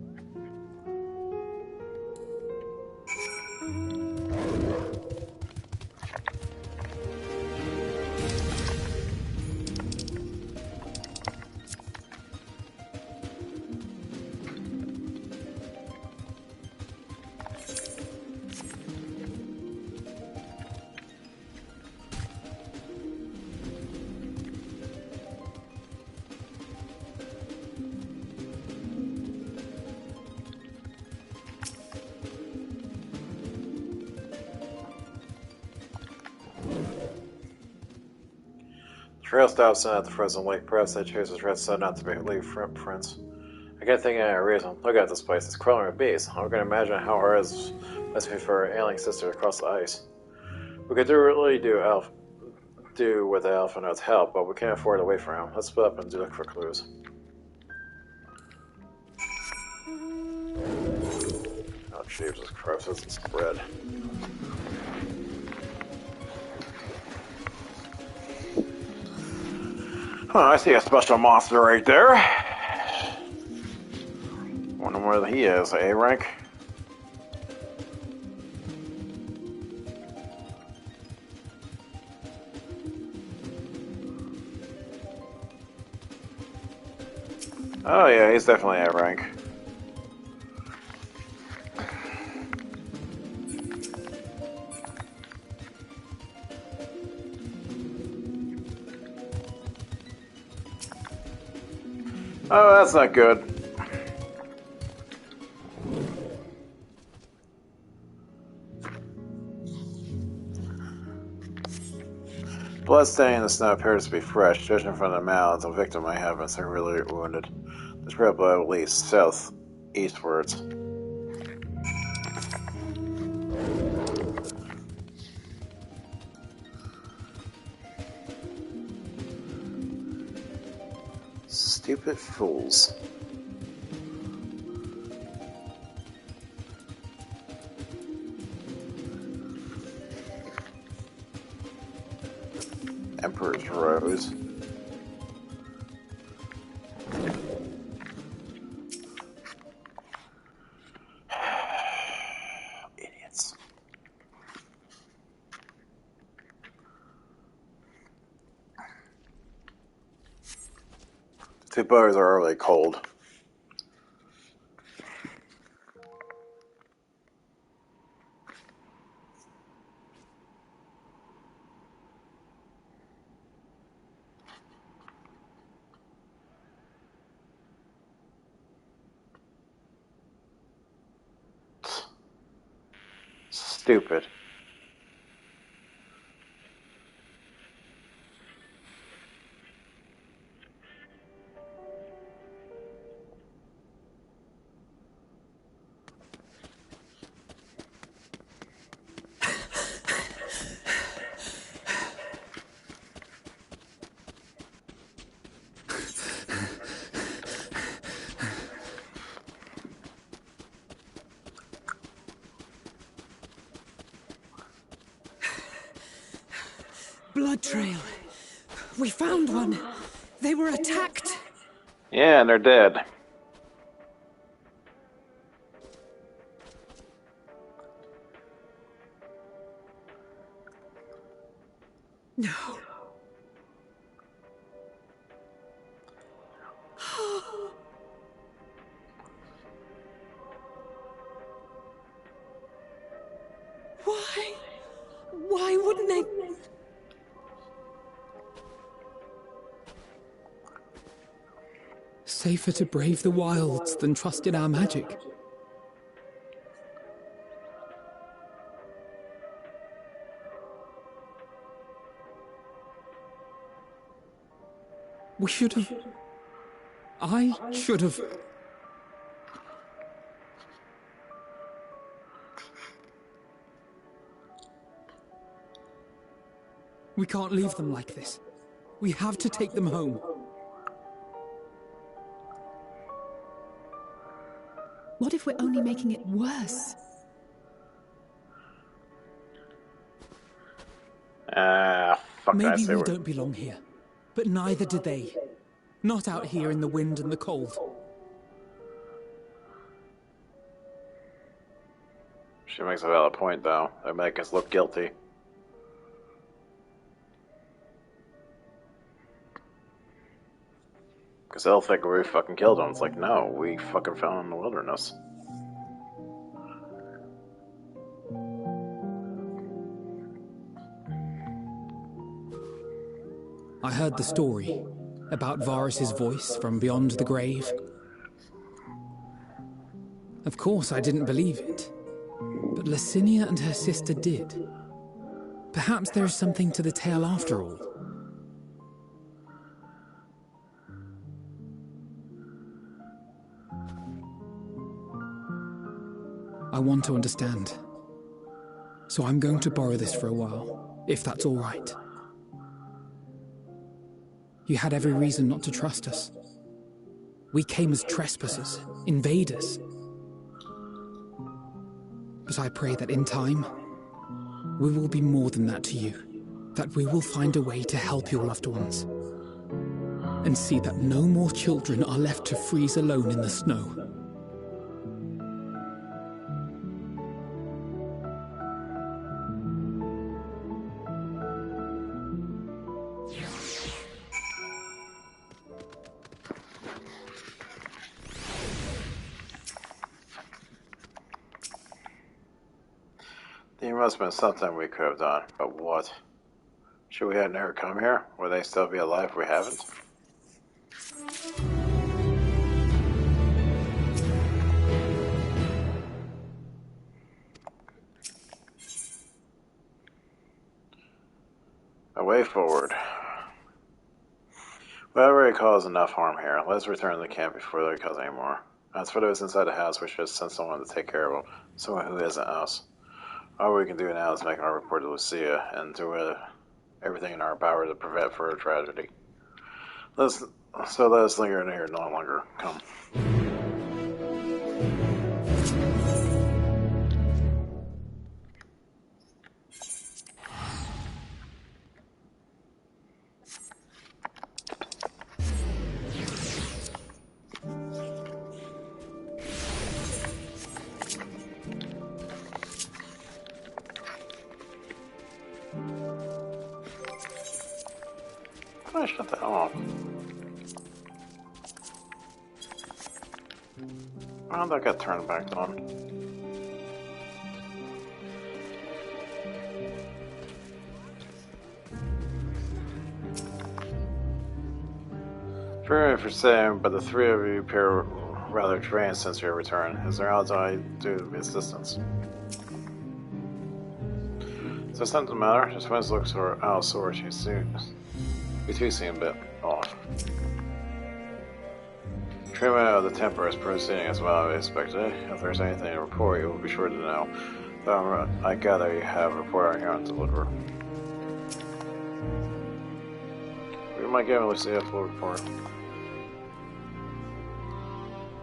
[SPEAKER 1] Trail stops in at the frozen lake. Perhaps they chose his red sun not to leave footprints. I can't think of any reason. Look at this place. It's crawling with bees. I'm going to imagine how hard it must be for an ailing sister to cross the ice. We could really do with the elf and its help, but we can't afford to wait for him. Let's split up and look for clues. Oh, Jesus Christ, this is spread. Oh, I see a special monster right there. where he is, A rank. Oh yeah, he's definitely A rank. Oh, that's not good. Blood stain in the snow appears to be fresh. Judging from the mouth, the victim may have been severely wounded. The spread blood leads south-eastwards. Stupid fools. Emperor's Rose. Idiots. The two bows are really cold. Stupid.
[SPEAKER 2] Blood trail. We found one. They were attacked.
[SPEAKER 1] Yeah, and they're dead.
[SPEAKER 2] No. Why? Why wouldn't they? Safer to brave the wilds than trust in our magic. We should have... I should have... We can't leave them like this. We have to take them home. What if we're only making it worse?
[SPEAKER 1] Fuck
[SPEAKER 2] Maybe
[SPEAKER 1] that.
[SPEAKER 2] we don't belong here, but neither do they. Not out here in the wind and the cold.
[SPEAKER 1] She makes a valid point, though. They make us look guilty. Because they'll think we fucking killed them. It's like, no, we fucking found them in the wilderness.
[SPEAKER 2] I heard the story about Varus's voice from beyond the grave. Of course, I didn't believe it. But Licinia and her sister did. Perhaps there is something to the tale after all. I want to understand. So I'm going to borrow this for a while, if that's all right. You had every reason not to trust us. We came as trespassers, invaders. But I pray that in time, we will be more than that to you. That we will find a way to help your loved ones. And see that no more children are left to freeze alone in the snow.
[SPEAKER 1] There must have been something we could have done, but what? Should we have never come here? Will they still be alive if we haven't? A way forward. Whatever it caused enough harm here. Let's return to the camp before they cause any more. As for those inside the house, we should send someone to take care of them. Someone who isn't us. All we can do now is make our report to Lucia and do everything in our power to prevent further tragedy. Let us linger in here no longer. Come. I shut that off. Well, that got turned back on. Forgive me for saying, but the three of you appear rather drained since your return. Is there odds I do assistance? Does that something matter? Just when it looks out of sorts, you two seem a bit off. Treatment of the temper is proceeding as well as expected. If there's anything to report, you will be sure to know. I gather you have a report on here to deliver. We might give Lucia a full report.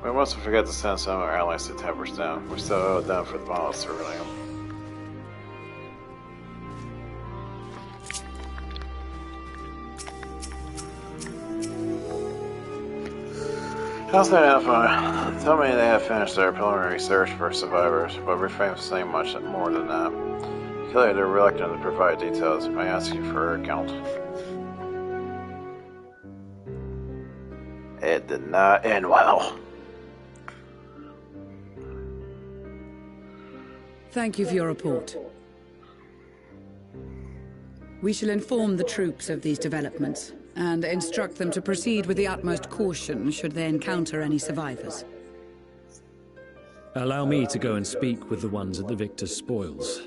[SPEAKER 1] We mustn't forget to send some of our allies to Tempers down. We still owe them for the violence surrounding them. How's that identify? Tell me they have finished their preliminary search for survivors, but refrain from saying much more than that. Clearly they're reluctant to provide details if I ask you for an account. It did not end well.
[SPEAKER 3] Thank you for your report. We shall inform the troops of these developments and instruct them to proceed with the utmost caution should they encounter any survivors.
[SPEAKER 4] Allow me to go and speak with the ones at the victor's spoils.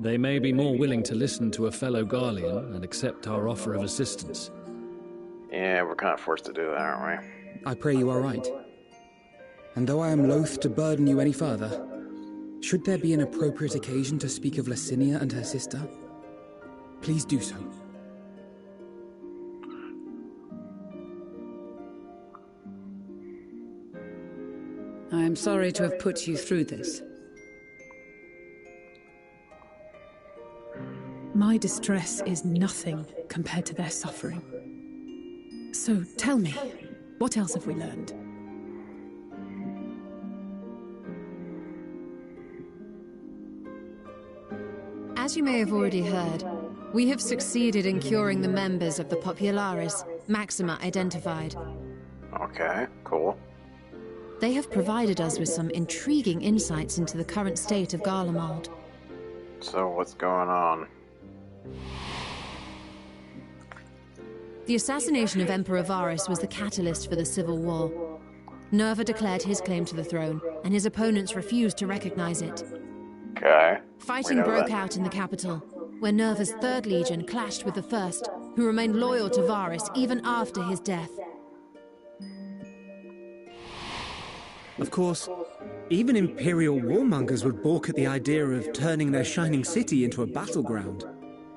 [SPEAKER 4] They may be more willing to listen to a fellow Garlean and accept our offer of assistance.
[SPEAKER 1] Yeah, we're kind of forced to do that, aren't we?
[SPEAKER 2] I pray you are right. And though I am loath to burden you any further, should there be an appropriate occasion to speak of Licinia and her sister, please do so.
[SPEAKER 3] I am sorry to have put you through this.
[SPEAKER 5] My distress is nothing compared to their suffering. So tell me, what else have we learned?
[SPEAKER 6] As you may have already heard, we have succeeded in curing the members of the Popularis, Maxima identified.
[SPEAKER 1] Okay, cool.
[SPEAKER 6] They have provided us with some intriguing insights into the current state of Garlemald.
[SPEAKER 1] So what's going on?
[SPEAKER 6] The assassination of Emperor Varus was the catalyst for the civil war. Nerva declared his claim to the throne, and his opponents refused to recognize it.
[SPEAKER 1] Okay.
[SPEAKER 6] Fighting broke out in the capital, where Nerva's 3rd Legion clashed with the 1st, who remained loyal to Varus even after his death.
[SPEAKER 7] Of course, even Imperial warmongers would balk at the idea of turning their shining city into a battleground.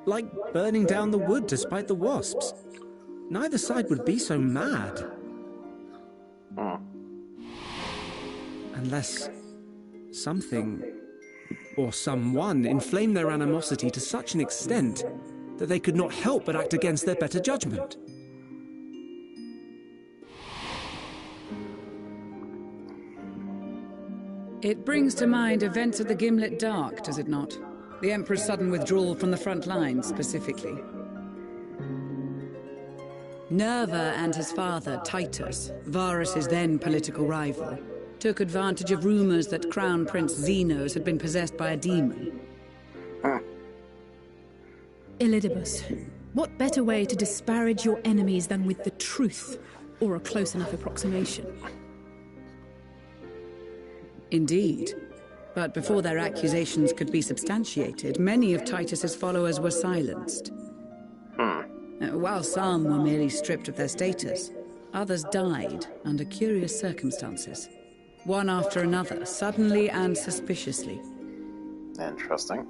[SPEAKER 7] Like burning down the wood to spite the wasps. Neither side would be so mad. Unless something or someone inflamed their animosity to such an extent that they could not help but act against their better judgment.
[SPEAKER 3] It brings to mind events at the Gimlet Dark, does it not? The Emperor's sudden withdrawal from the front lines, specifically. Nerva and his father, Titus, Varus's then political rival, took advantage of rumors that Crown Prince Zenos had been possessed by a demon.
[SPEAKER 5] Elidibus, what better way to disparage your enemies than with the truth, or a close enough approximation?
[SPEAKER 3] Indeed. But before their accusations could be substantiated, many of Titus's followers were silenced. While some were merely stripped of their status, others died under curious circumstances. One after another, suddenly and suspiciously.
[SPEAKER 1] Interesting.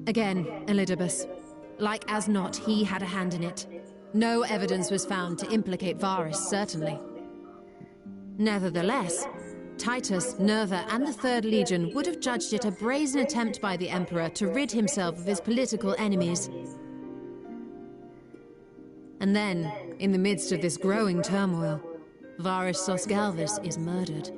[SPEAKER 6] Again, Elidibus. Like as not, he had a hand in it. No evidence was found to implicate Varus, certainly. Nevertheless, Titus, Nerva, and the Third Legion would have judged it a brazen attempt by the Emperor to rid himself of his political enemies. And then, in the midst of this growing turmoil, Varus Sosgalvis is murdered.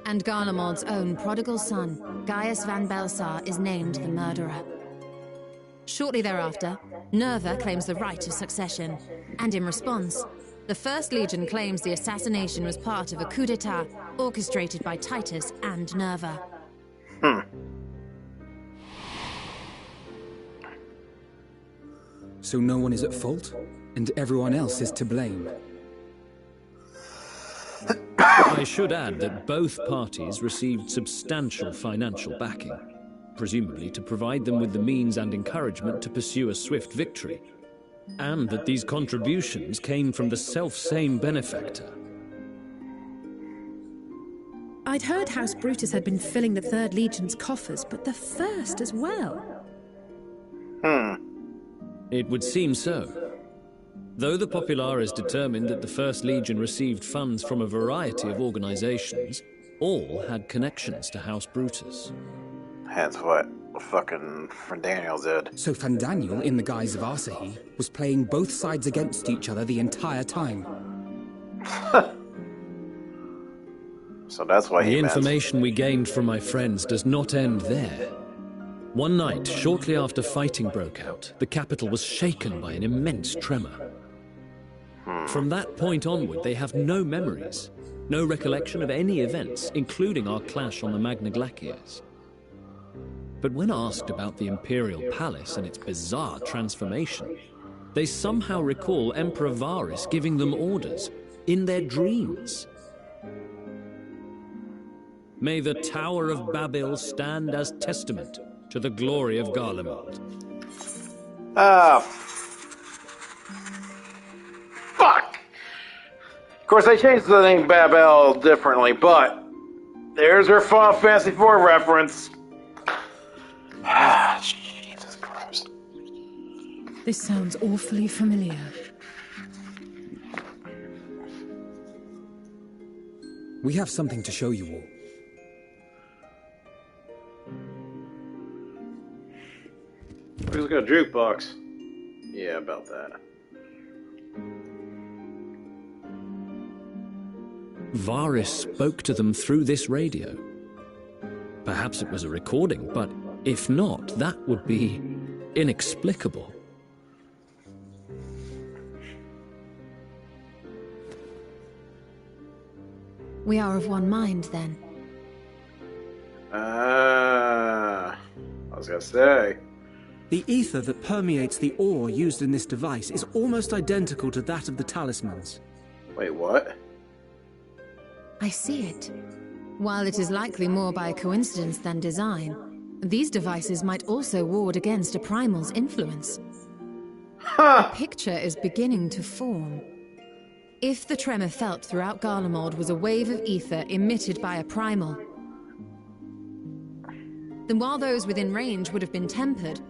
[SPEAKER 6] And Garlemald's own prodigal son, Gaius van Belsar, is named the murderer. Shortly thereafter, Nerva claims the right of succession, and in response, the First Legion claims the assassination was part of a coup d'etat orchestrated by Titus and Nerva.
[SPEAKER 2] So no one is at fault, and everyone else is to blame.
[SPEAKER 4] I should add that both parties received substantial financial backing, presumably to provide them with the means and encouragement to pursue a swift victory, and that these contributions came from the self-same benefactor.
[SPEAKER 5] I'd heard House Brutus had been filling the Third Legion's coffers, but the First as well.
[SPEAKER 4] It would seem so. Though the Populares determined that the First Legion received funds from a variety of organizations, all had connections to House Brutus.
[SPEAKER 1] That's what fucking Daniel did.
[SPEAKER 2] So Fandaniel, in the guise of Asahi, was playing both sides against each other the entire time.
[SPEAKER 1] So that's why he
[SPEAKER 4] The information we gained from my friends does not end there. One night, shortly after fighting broke out, the capital was shaken by an immense tremor. From that point onward, they have no memories, no recollection of any events, including our clash on the Magna Glaciers. But when asked about the Imperial Palace and its bizarre transformation, they somehow recall Emperor Varus giving them orders in their dreams. May the Tower of Babel stand as testament to the glory of Garlemald.
[SPEAKER 1] Fuck! Of course, they changed the name Babel differently, but there's her Final Fantasy IV reference. Jesus Christ.
[SPEAKER 5] This sounds awfully familiar.
[SPEAKER 2] We have something to show you all.
[SPEAKER 1] Who's got a jukebox? Yeah, about that.
[SPEAKER 4] Varus spoke to them through this radio. Perhaps it was a recording, but if not, that would be inexplicable.
[SPEAKER 6] We are of one mind, then.
[SPEAKER 1] I was gonna say.
[SPEAKER 7] The ether that permeates the ore used in this device is almost identical to that of the talismans.
[SPEAKER 1] Wait, what?
[SPEAKER 6] I see it. While it is likely more by coincidence than design, these devices might also ward against a primal's influence.
[SPEAKER 1] Ha!
[SPEAKER 6] A picture is beginning to form. If the tremor felt throughout Garlemald was a wave of ether emitted by a primal, then while those within range would have been tempered,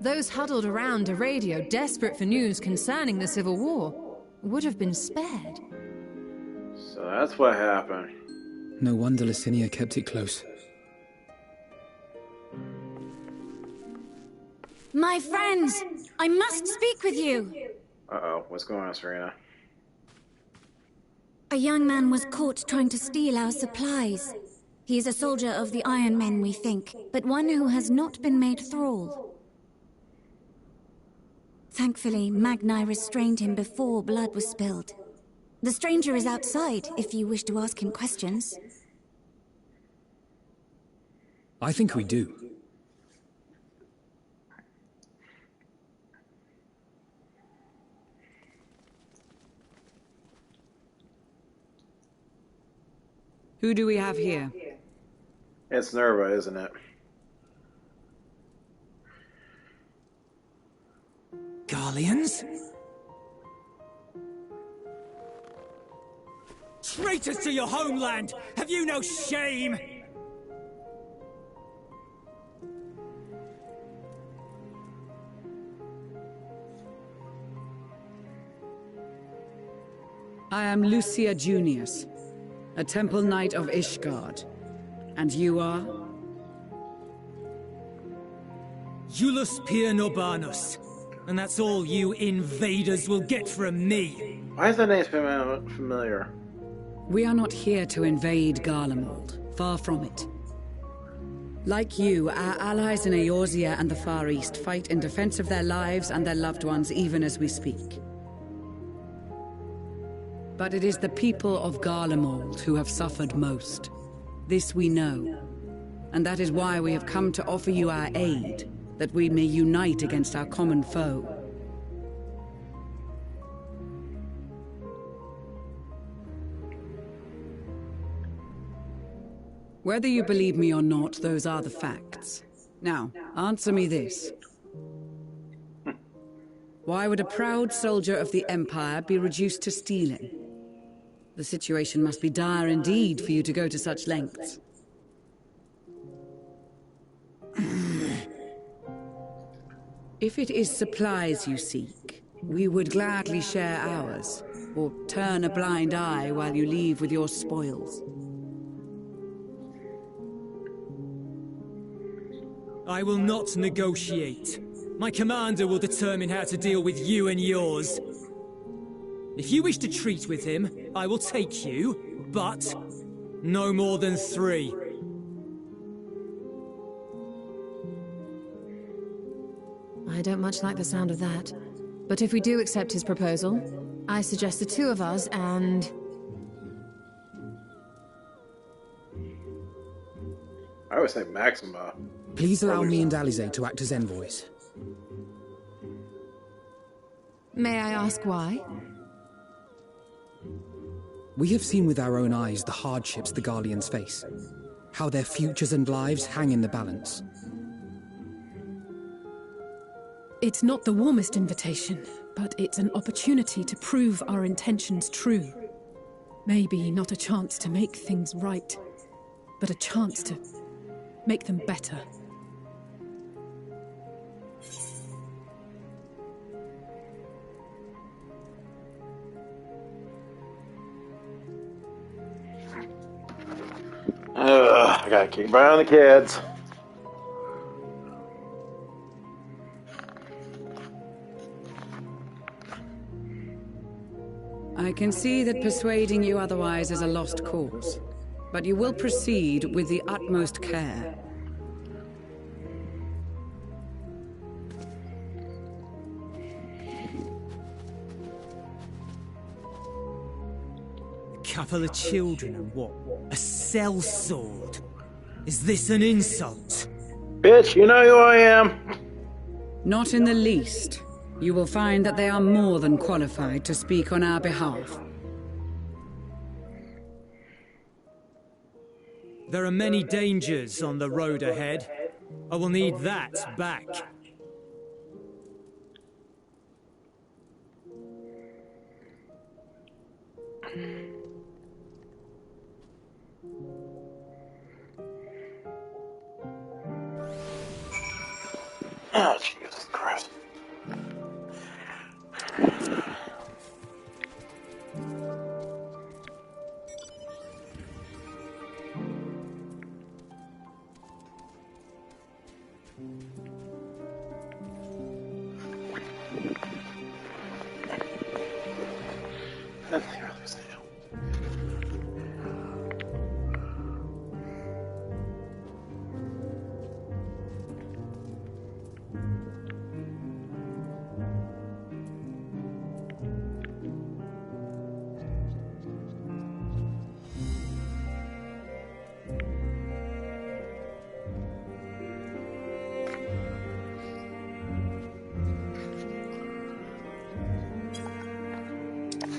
[SPEAKER 6] those huddled around a radio desperate for news concerning the Civil War would have been spared.
[SPEAKER 1] So that's what happened.
[SPEAKER 2] No wonder Licinia kept it close.
[SPEAKER 8] My friends, I must speak with you.
[SPEAKER 1] Uh-oh, what's going on, Serena?
[SPEAKER 8] A young man was caught trying to steal our supplies. He is a soldier of the Iron Men, we think, but one who has not been made thrall. Thankfully, Magni restrained him before blood was spilled. The stranger is outside, if you wish to ask him questions.
[SPEAKER 2] I think we do.
[SPEAKER 3] Who do we have here?
[SPEAKER 1] It's Nerva, isn't it?
[SPEAKER 7] Garleans? Traitors to your homeland! Have you no shame?
[SPEAKER 3] I am Lucia Junius, a Temple Knight of Ishgard. And you are?
[SPEAKER 7] Iulus Pier Norbanus. And that's all you invaders will get from me.
[SPEAKER 1] Why is that name familiar?
[SPEAKER 3] We are not here to invade Garlemald. Far from it. Like you, our allies in Eorzea and the Far East fight in defense of their lives and their loved ones even as we speak. But it is the people of Garlemald who have suffered most. This we know. And that is why we have come to offer you our aid, that we may unite against our common foe. Whether you believe me or not, those are the facts. Now, answer me this. Why would a proud soldier of the Empire be reduced to stealing? The situation must be dire indeed for you to go to such lengths. If it is supplies you seek, we would gladly share ours, or turn a blind eye while you leave with your spoils.
[SPEAKER 7] I will not negotiate. My commander will determine how to deal with you and yours. If you wish to treat with him, I will take you, but no more than 3.
[SPEAKER 6] I don't much like the sound of that. But if we do accept his proposal, I suggest the 2 of us and...
[SPEAKER 1] I would say Maxima.
[SPEAKER 2] Please allow me and Alize to act as envoys.
[SPEAKER 6] May I ask why?
[SPEAKER 2] We have seen with our own eyes the hardships the Garleans face. How their futures and lives hang in the balance.
[SPEAKER 5] It's not the warmest invitation, but it's an opportunity to prove our intentions true. Maybe not a chance to make things right, but a chance to make them better.
[SPEAKER 1] I gotta keep an eye on the kids.
[SPEAKER 3] I can see that persuading you otherwise is a lost cause, but you will proceed with the utmost care.
[SPEAKER 7] A couple of children and what? A sellsword? Is this an insult?
[SPEAKER 1] Bitch, you know who I am.
[SPEAKER 3] Not in the least. You will find that they are more than qualified to speak on our behalf.
[SPEAKER 7] There are many dangers on the road ahead. I will need that back.
[SPEAKER 1] Oh, Jesus Christ.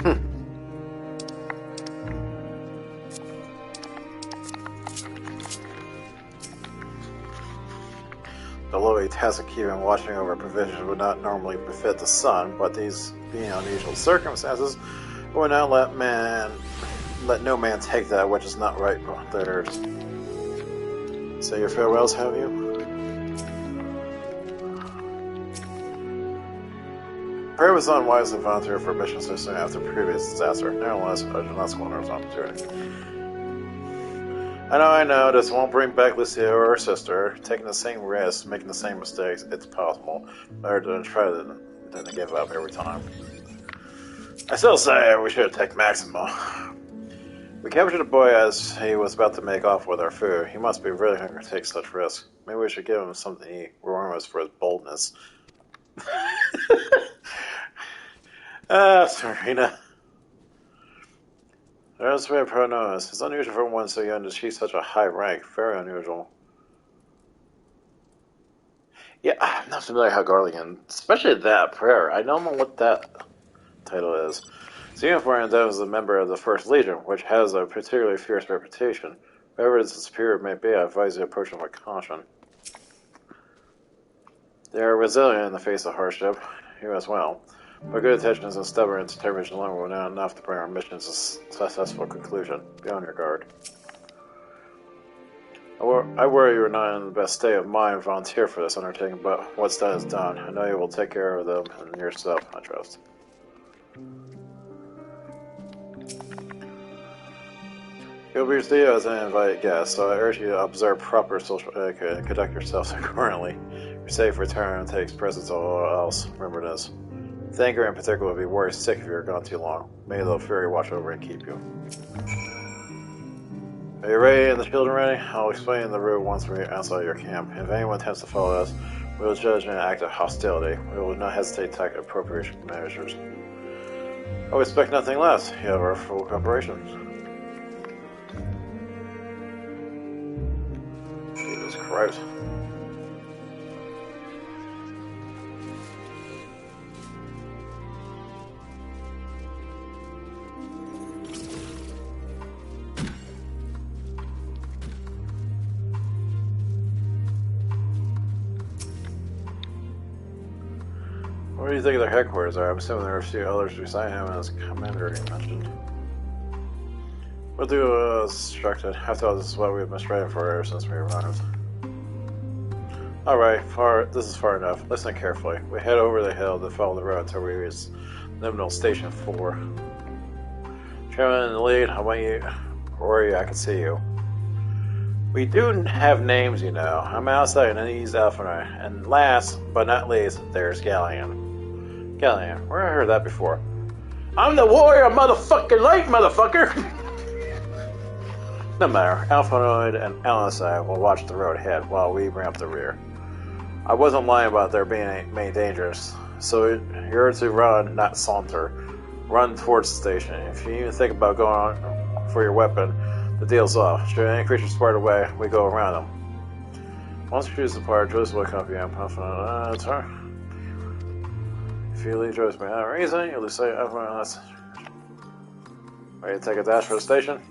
[SPEAKER 1] The lowly task of keeping watching over provisions would not normally befit the son, but these being unusual circumstances would not let no man take that which is not right by theirs. Say your farewells, have you? Prayer was unwise to volunteer for mission so soon after previous disaster. Nevertheless, I do not squander his opportunity. I know, this won't bring back Lucia or her sister. Taking the same risks, making the same mistakes, it's possible. Better to try than to give up every time. I still say we should have taken Maximo. We captured the boy as he was about to make off with our food. He must be really hungry to take such risks. Maybe we should give him something to eat, reward us for his boldness. Serena. That's what I knows. It's unusual for one so young to achieve such a high rank. Very unusual. Yeah, I'm not familiar how Garlemald, especially that prayer. I don't know what that title is. Seeing foreign that was a member of the First Legion, which has a particularly fierce reputation. Whoever the superior may be, I advise you to approach them with caution. They are resilient in the face of hardship. You as well. But good intentions and stubborn determination alone were not enough to bring our mission to a successful conclusion. Be on your guard. I worry you are not in the best state of mind to volunteer for this undertaking, but what's done is done. I know you will take care of them and yourself, I trust. You'll be received as an invited guest, so I urge you to observe proper social etiquette and conduct yourselves accordingly. Your safe return takes precedence of all else. Remember this. Thanger in particular will be worried sick if you're gone too long. May the Fury watch over and keep you. Are you ready and the children ready? I'll explain the route once we're outside your camp. If anyone attempts to follow us, we will judge an act of hostility. We will not hesitate to take appropriate measures. I would expect nothing less. You have our full cooperation. Jesus Christ. What do you think of their headquarters are? I'm assuming there are a few others beside him as commander he mentioned. We'll do as instructed. After all, this is what we've been striving for ever since we arrived. Alright, this is far enough. Listen carefully. We head over the hill to follow the road until we reach Liminal Station 4. Chairman in the lead, I want you, or I can see you. We do have names, you know. I'm outside and he's Alpha. And last, but not least, there's Galleon. Galleon, where have I heard that before? I'm the warrior motherfucking light, motherfucker! No matter, Alphanoid and LSI will watch the road ahead while we bring up the rear. I wasn't lying about there being many dangers, so you're to run, not saunter. Run towards the station. If you even think about going on for your weapon, the deal's off. Should any creature spread away, we go around them. Once you choose the part, Joyce will accompany him. It's her. If you leave Joyce for any reason, you'll lose sight of us. Ready to take a dash for the station?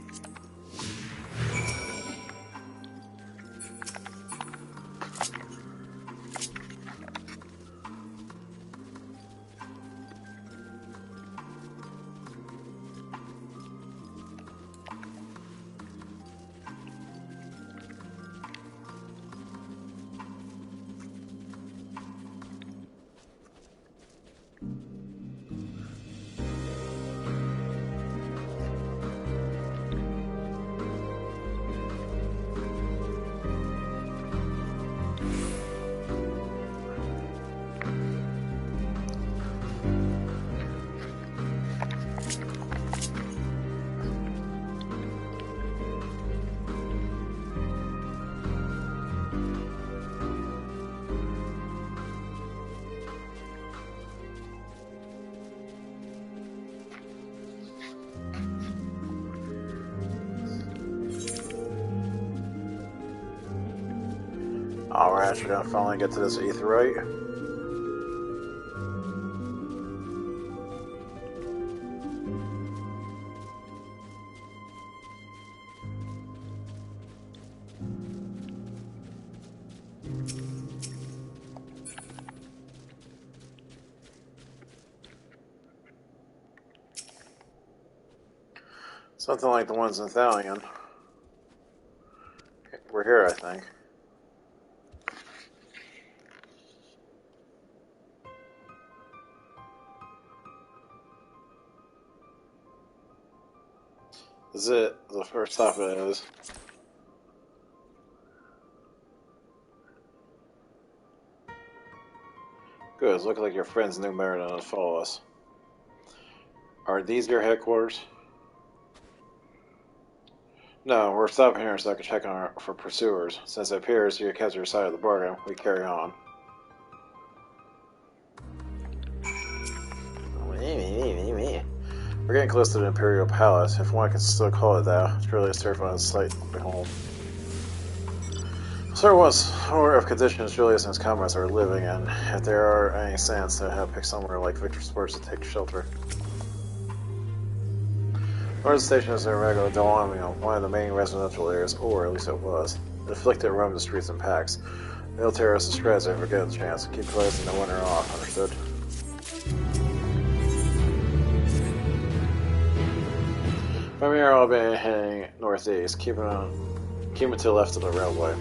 [SPEAKER 1] Alright, we're gonna finally get to this Aetheryte. Something like the ones in Thalion. We're here, I think. This is it. The first stop it is. Good. It's looking like your friends knew Meriden to follow us. Are these your headquarters? No, we're stopping here so I can check on for pursuers. Since it appears you kept your side of the bargain, we carry on. We're getting close to the Imperial Palace, if one can still call it that. It's really a terrifying sight to behold. Sir was aware of conditions Julius and his comrades are living in, if there are any sense to have picked somewhere like Victor Sports to take shelter. Northern Station is a regular Delamium, one of the main residential areas, or at least it was. The afflicted roam the streets in packs. They'll tear us to shreds if we get a chance. Keep closing the winter off, understood? From here I'll be heading northeast, keeping to the left of the railway.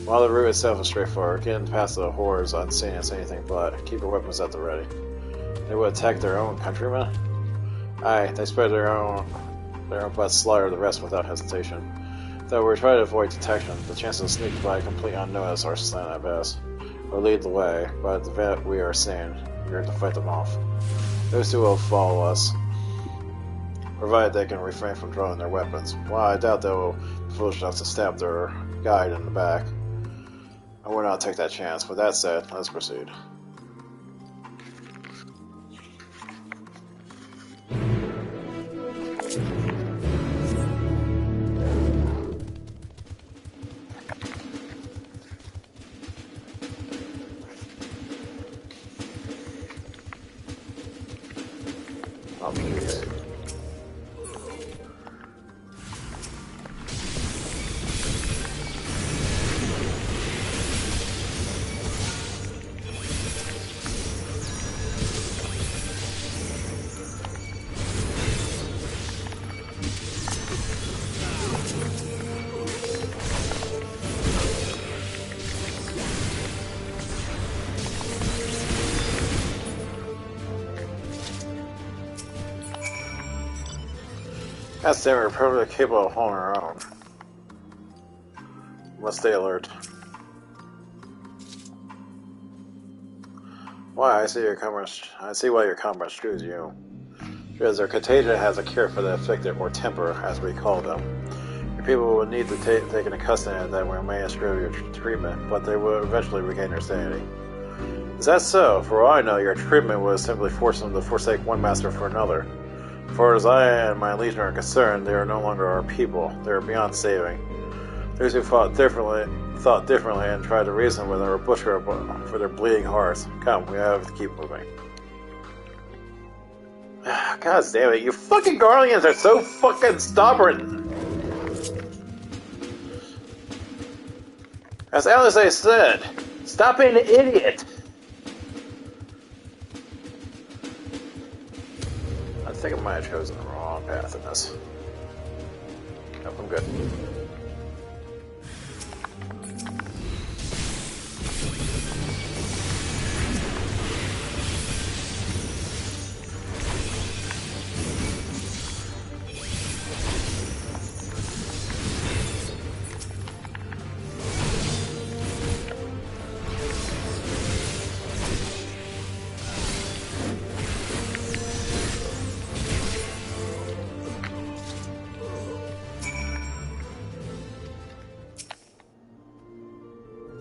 [SPEAKER 1] While the route itself is straightforward, getting past the hordes unseen is anything but. Keep your weapons at the ready. They will attack their own countrymen? Aye, they spread their own butts slaughter the rest without hesitation. Though we're trying to avoid detection, the chances of sneaking by complete unnoticed are slim at best. Or lead the way, but at the event we are seeing, we are to fight them off. Those who will follow us, provided they can refrain from drawing their weapons. While I doubt they will be foolish enough to stab their guide in the back, I will not take that chance. With that said, let's proceed. God damn it, we're perfectly capable of holding our own. Let's stay alert. Why, I see why your comrades choose you. Because their contagion has a cure for the afflicted, or temper, as we call them. Your people will need to take an custody that we may screw your treatment, but they will eventually regain their sanity. Is that so? For all I know, your treatment was simply forcing them to forsake one master for another. As far as I and my legion are concerned, they are no longer our people. They are beyond saving. Those who thought differently and tried to reason with them were butchered for their bleeding hearts. Come, we have to keep moving. God damn it, you fucking Garleans are so fucking stubborn! As Alice said, stop being an idiot! I think I might have chosen the wrong path in this. Nope, I'm good.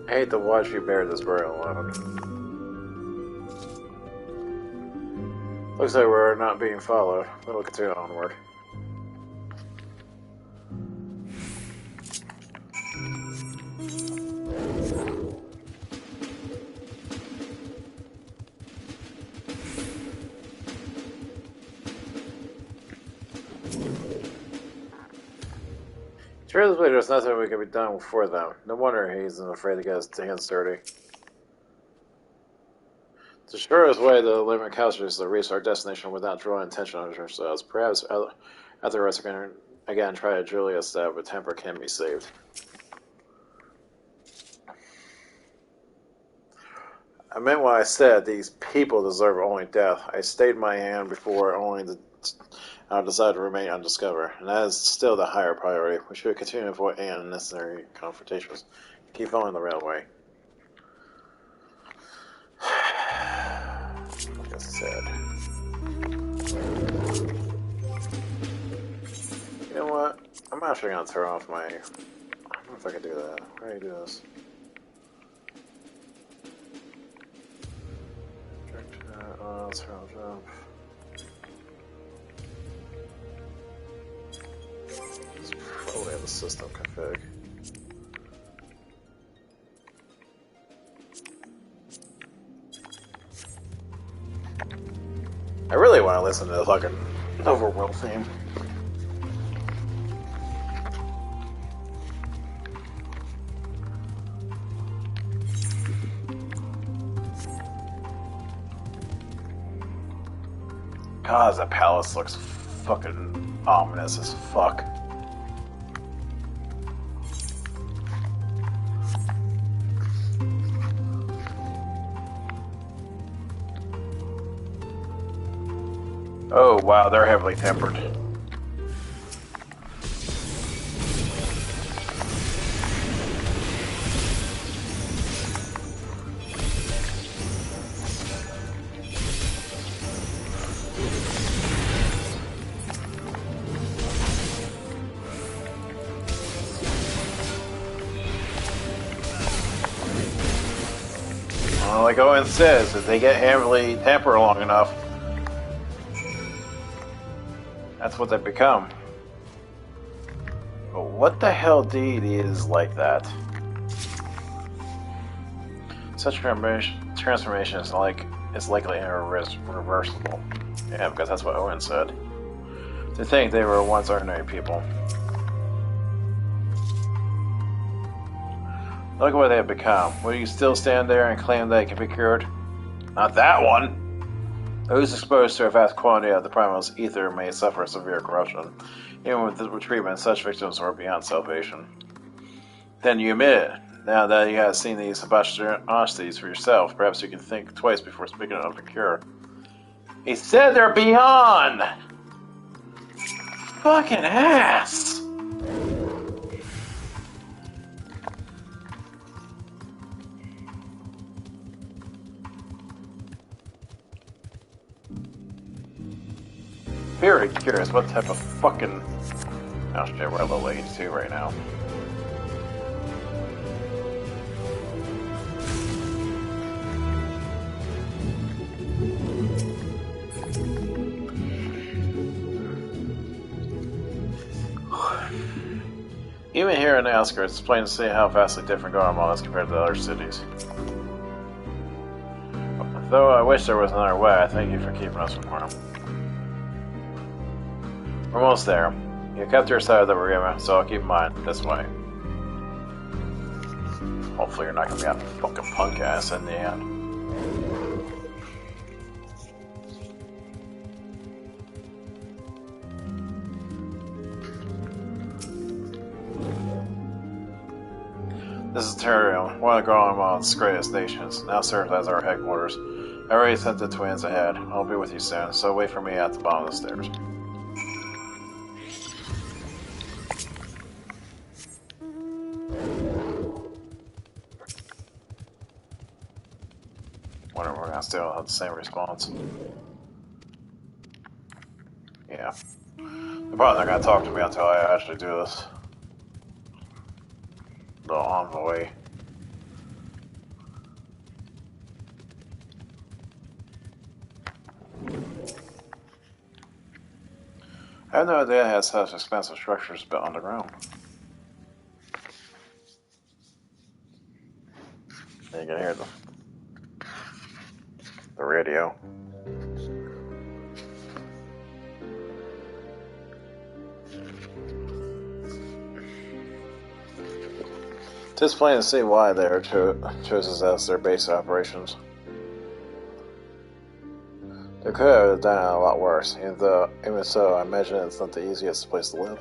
[SPEAKER 1] I hate to watch you bear this burden alone. Looks like we're not being followed. We'll continue onward. Truthfully, there's nothing we can be done for them. No wonder he's afraid to get his hands dirty. The surest way to limit casualties is to reach our destination without drawing attention on ourselves. Perhaps after us can again try to Julius that but temper can be saved. I meant what I said. These people deserve only death. I stayed my hand before only I decided to remain undiscovered, and that is still the higher priority. We should continue to avoid any unnecessary confrontations. Keep following the railway. Like I said. You know what? I'm actually going to turn off my... I don't know if I can do that. How do you do this? Let's turn off jump. Let's probably have a system config. I really want to listen to the fucking Overworld theme. God, that palace looks fucking ominous as fuck. Oh wow, they're heavily tempered. Like Owen says, if they get heavily tempered long enough, that's what they become. But what the hell deity is like that? Such transformation is likely irreversible. Yeah, because that's what Owen said. To think they were once ordinary people. Look at what they have become. Will you still stand there and claim that it can be cured? Not that one! Those exposed to a vast quantity of the primal ether may suffer severe corruption. Even with the treatment, such victims are beyond salvation. Then you admit it. Now that you have seen these atrocities for yourself, perhaps you can think twice before speaking of a cure. He said they're beyond! Fucking ass! Very curious what type of fucking... Oh shit, we're at level 82 right now. Even here in the outskirts, it's plain to see how vastly different Garlemald is compared to the other cities. Though I wish there was another way, I thank you for keeping us from harm. We're almost there. You kept your side of the river, so I'll keep mine this way. Hopefully you're not gonna be a fucking punk ass in the end. This is Terrio, one of Garlemald's greatest nations, now serves as our headquarters. I already sent the twins ahead. I'll be with you soon, so wait for me at the bottom of the stairs. Wonder if we're gonna still have the same response. Yeah. They're probably not gonna talk to me until I actually do this. But on the way. I have no idea it has such expensive structures built underground. You can hear the radio. Just plain to see why they are chosen as their base of operations. They could have done it a lot worse, even so I imagine it's not the easiest place to live.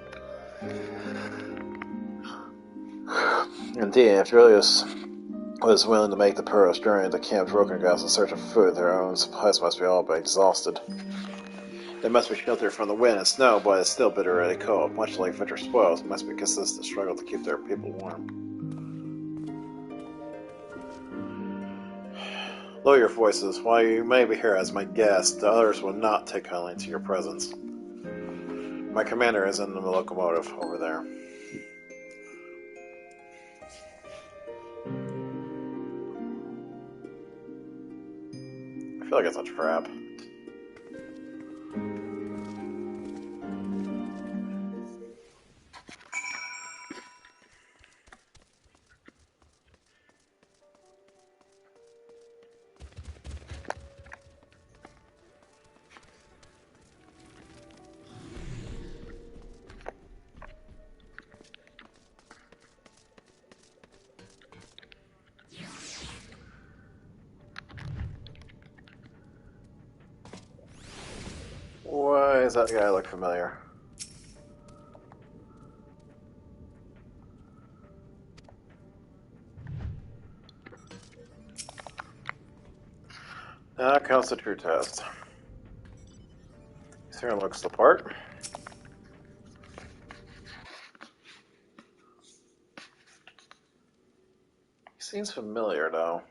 [SPEAKER 1] Indeed, if Julius was willing to make the perilous journey to Camp Rokengas in search of food, their own supplies must be all but exhausted. They must be sheltered from the wind and snow, but it's still bitterly cold. Much like winter spoils, it must be a consistent struggle to keep their people warm. Lower your voices. While you may be here as my guest, the others will not take kindly to your presence. My commander is in the locomotive over there. I feel like it's a trap. Why does that guy look familiar? Now comes the true test. This here looks the part. He seems familiar, though.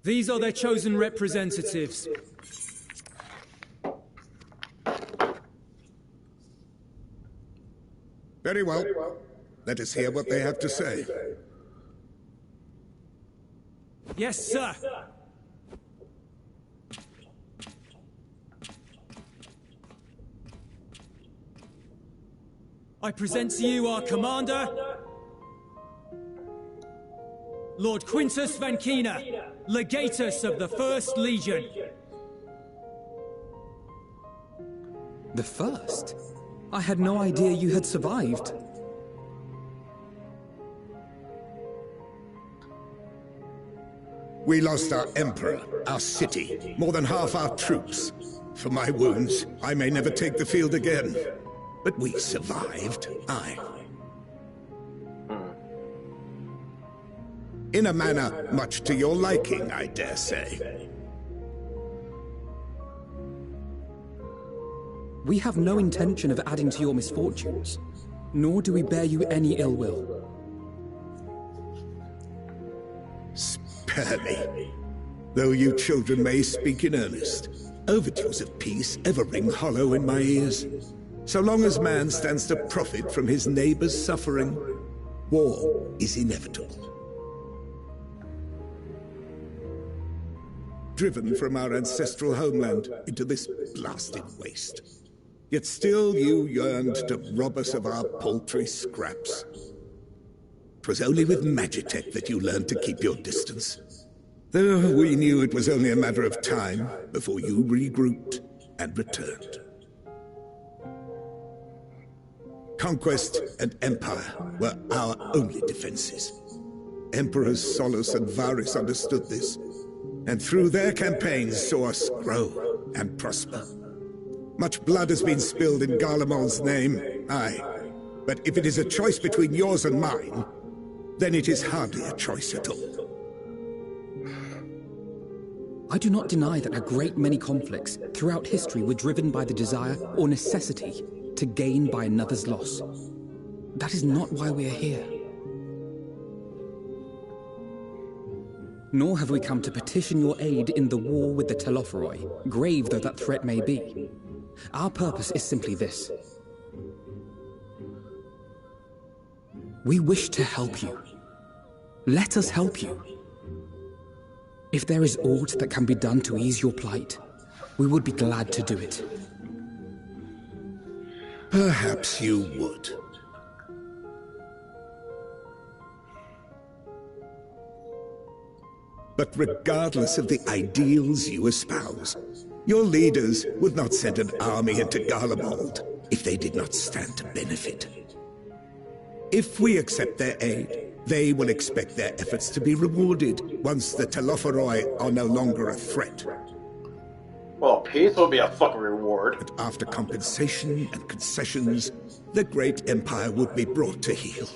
[SPEAKER 9] These are their chosen representatives.
[SPEAKER 10] Very well. Let us hear what they have to say.
[SPEAKER 9] Yes, sir. I present to you our commander, Lord Quintus Vankina, Legatus of the 1st Legion.
[SPEAKER 2] The first? I had no idea you had survived.
[SPEAKER 10] We lost our emperor, our city, more than half our troops. For my wounds, I may never take the field again. But we survived, aye. In a manner much to your liking, I dare say.
[SPEAKER 2] We have no intention of adding to your misfortunes, nor do we bear you any ill will.
[SPEAKER 10] Spare me. Though you children may speak in earnest, overtures of peace ever ring hollow in my ears. So long as man stands to profit from his neighbor's suffering, war is inevitable. Driven from our ancestral homeland into this blasted waste. Yet still you yearned to rob us of our paltry scraps. 'Twas only with Magitech that you learned to keep your distance. Though we knew it was only a matter of time before you regrouped and returned. Conquest and empire were our only defenses. Emperors Solus and Varus understood this, and through their campaigns saw us grow and prosper. Much blood has been spilled in Garlemald's name, aye. But if it is a choice between yours and mine, then it is hardly a choice at all.
[SPEAKER 2] I do not deny that a great many conflicts throughout history were driven by the desire or necessity to gain by another's loss. That is not why we are here. Nor have we come to petition your aid in the war with the Telophoroi, grave though that threat may be. Our purpose is simply this. We wish to help you. Let us help you. If there is aught that can be done to ease your plight, we would be glad to do it.
[SPEAKER 10] Perhaps you would. But regardless of the ideals you espouse, your leaders would not send an army into Garlemald if they did not stand to benefit. If we accept their aid, they will expect their efforts to be rewarded once the Telophoroi are no longer a threat.
[SPEAKER 1] Well, peace will be a fucking reward.
[SPEAKER 10] But after compensation and concessions, the great empire would be brought to heel.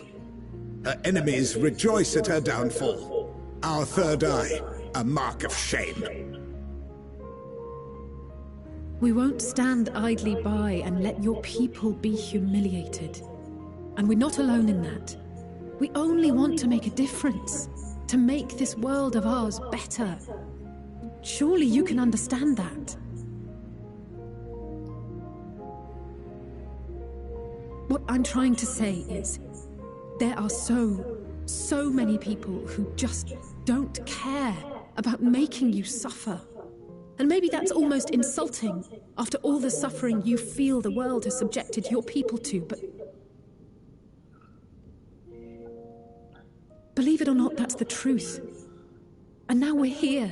[SPEAKER 10] Her enemies rejoice at her downfall. Our third eye, a mark of shame.
[SPEAKER 5] We won't stand idly by and let your people be humiliated. And we're not alone in that. We only want to make a difference, to make this world of ours better. Surely you can understand that. What I'm trying to say is, there are so many people who just don't care about making you suffer. And maybe that's almost insulting after all the suffering you feel the world has subjected your people to, but believe it or not, that's the truth. And now we're here,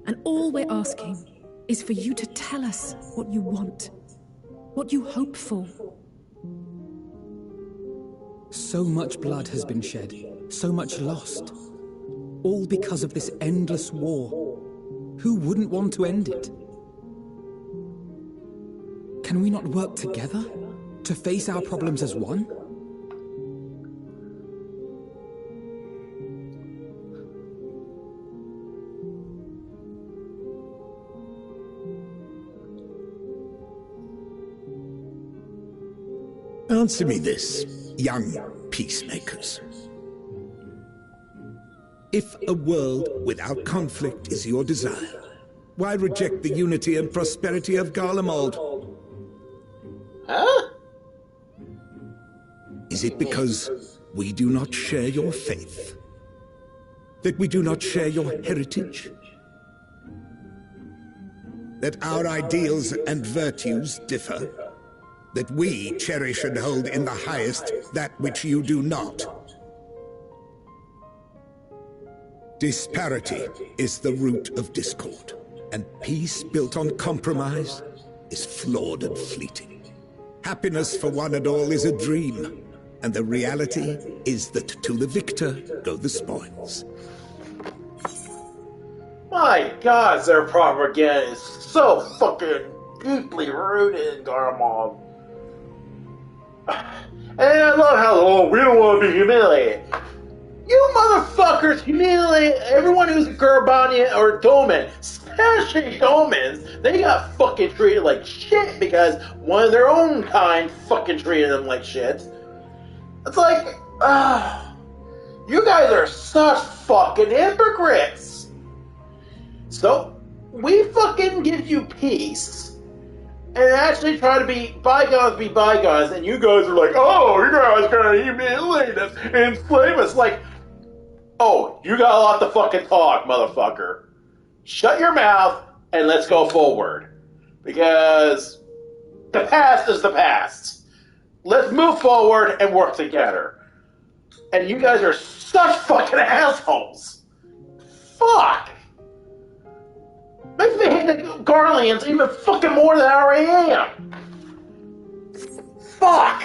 [SPEAKER 5] and all we're asking is for you to tell us what you want, what you hope for.
[SPEAKER 2] So much blood has been shed, so much lost. All because of this endless war. Who wouldn't want to end it? Can we not work together to face our problems as one?
[SPEAKER 10] Answer me this, young peacemakers. If a world without conflict is your desire, why reject the unity and prosperity of Garlemald?
[SPEAKER 1] Huh?
[SPEAKER 10] Is it because we do not share your faith? That we do not share your heritage? That our ideals and virtues differ? That we cherish and hold in the highest that which you do not? Disparity is the root of discord, and peace built on compromise is flawed and fleeting. Happiness for one and all is a dream, and the reality is that to the victor go the spoils.
[SPEAKER 1] My God, their propaganda is so fucking deeply rooted in Garlemald. And I love how, we don't want to be humiliated. You motherfuckers humiliate everyone who's a Gurbanian or Doman, especially Domans. They got fucking treated like shit because one of their own kind fucking treated them like shit. It's like, you guys are such fucking hypocrites. So, we fucking give you peace and actually try to be bygones, and you guys are like, oh, you guys gotta humiliate us and enslave us. Like, oh, you got a lot to fucking talk, motherfucker. Shut your mouth and let's go forward. Because the past is the past. Let's move forward and work together. And you guys are such fucking assholes. Fuck. Makes me hate the Garleans even fucking more than I already am. Fuck.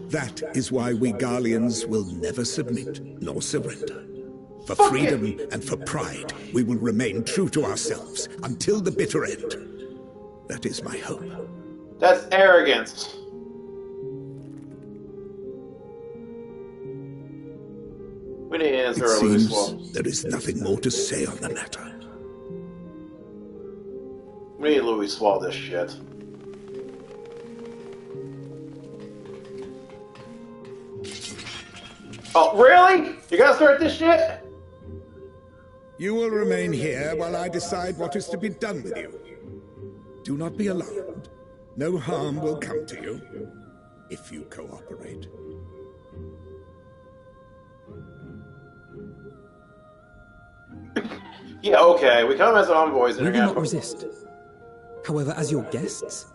[SPEAKER 10] That is why we Garleans will never submit nor surrender. For
[SPEAKER 1] Fuck
[SPEAKER 10] freedom
[SPEAKER 1] it.
[SPEAKER 10] and for pride, we will remain true to ourselves until the bitter end. That is my hope.
[SPEAKER 1] That's arrogance. We need to answer
[SPEAKER 10] It
[SPEAKER 1] a Louis
[SPEAKER 10] seems
[SPEAKER 1] Swall.
[SPEAKER 10] there is nothing more to say on the matter.
[SPEAKER 1] We need to Louis Swall this shit. Oh, really? You gotta start this shit?
[SPEAKER 10] You will remain here while I decide what is to be done with you. Do not be alarmed. No harm will come to you if you cooperate.
[SPEAKER 1] Yeah, okay. We come as envoys
[SPEAKER 2] We will not
[SPEAKER 1] international.
[SPEAKER 2] resist. However, as your guests,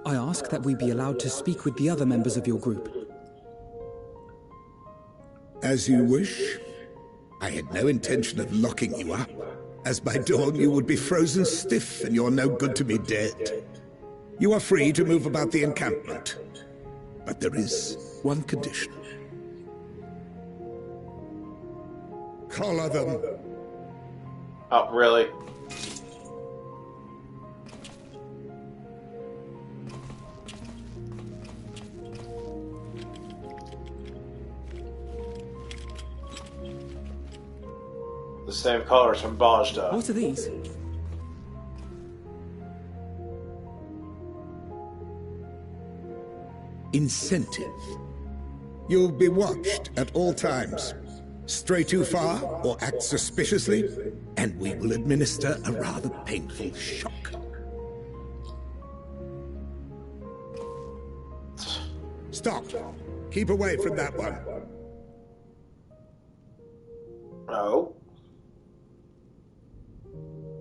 [SPEAKER 2] I ask that we be allowed to speak with the other members of your group.
[SPEAKER 10] As you wish. I had no intention of locking you up, as by dawn you would be frozen stiff and you're no good to me dead. You are free to move about the encampment, but there is one condition. Collar them.
[SPEAKER 1] Oh, really? same color as from Bajda.
[SPEAKER 2] What are these?
[SPEAKER 10] Incentive. You'll be watched at all times. Stray too far or act suspiciously, and we will administer a rather painful shock. Stop. Keep away from that one.
[SPEAKER 1] Oh.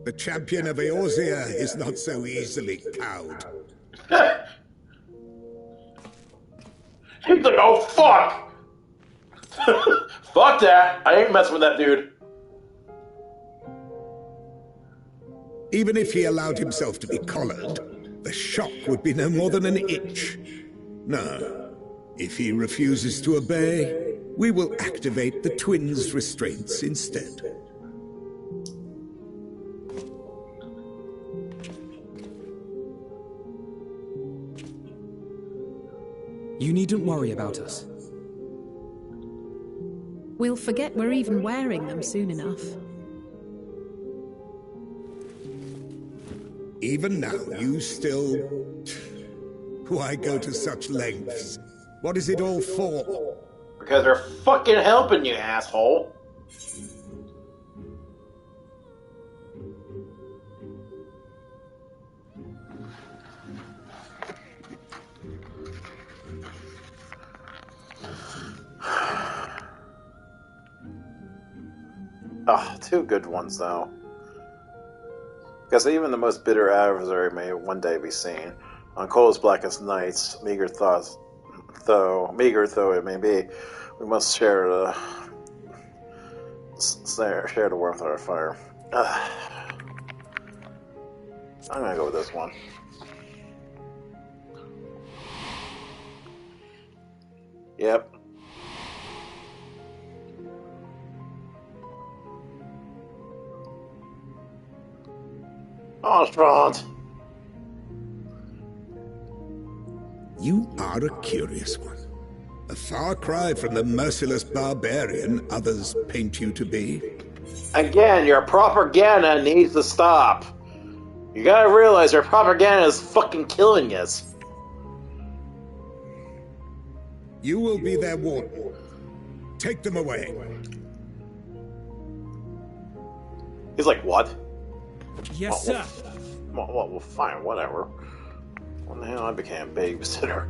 [SPEAKER 10] The champion of Eorzea is not so easily cowed.
[SPEAKER 1] He's like, oh fuck! Fuck that! I ain't messing with that dude.
[SPEAKER 10] Even if he allowed himself to be collared, the shock would be no more than an itch. No. If he refuses to obey, we will activate the twins' restraints instead.
[SPEAKER 2] You needn't worry about us.
[SPEAKER 5] We'll forget we're even wearing them soon enough.
[SPEAKER 10] Even now, you still... Why go to such lengths? What is it all for?
[SPEAKER 1] Because they're fucking helping you, asshole. Oh, two good ones, though. Because even the most bitter adversary may one day be seen. On Cole's blackest nights, meager though it may be, we must share the warmth of our fire. I'm gonna go with this one. Yep. Ostrand.
[SPEAKER 10] You are a curious one. A far cry from the merciless barbarian others paint you to be.
[SPEAKER 1] Again, your propaganda needs to stop. You gotta realize your propaganda is fucking killing us.
[SPEAKER 10] You will be their warden. Take them away.
[SPEAKER 1] He's like, what?
[SPEAKER 9] Yes, sir.
[SPEAKER 1] Well, fine, whatever. When the hell I became a babysitter?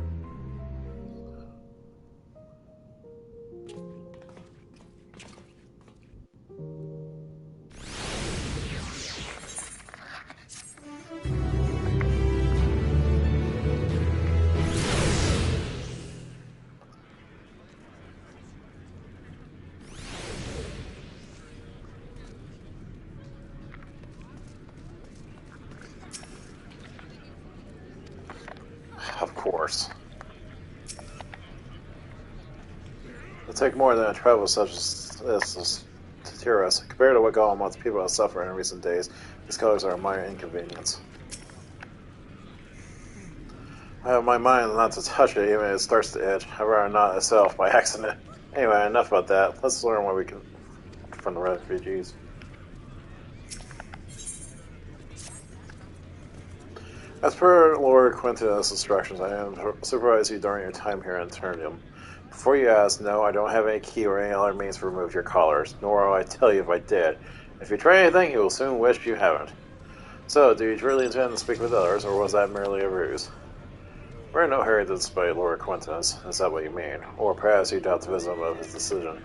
[SPEAKER 1] Of course. It'll take more than a travel such as this to tear us. Compared to what Garlemald's people have suffered in recent days, these colors are a minor inconvenience. I have my mind not to touch it even if it starts to itch. I'd rather not itself by accident. Anyway, enough about that. Let's learn what we can from the refugees. As per Lord Quintus' instructions, I am to supervise you during your time here in Eternium. Before you ask, no, I don't have any key or any other means to remove your collars, nor will I tell you if I did. If you try anything, you will soon wish you haven't. So, do you really intend to speak with others, or was that merely a ruse? We're in no hurry to despite Lord Quintus, is that what you mean? Or perhaps you doubt the wisdom of his decision.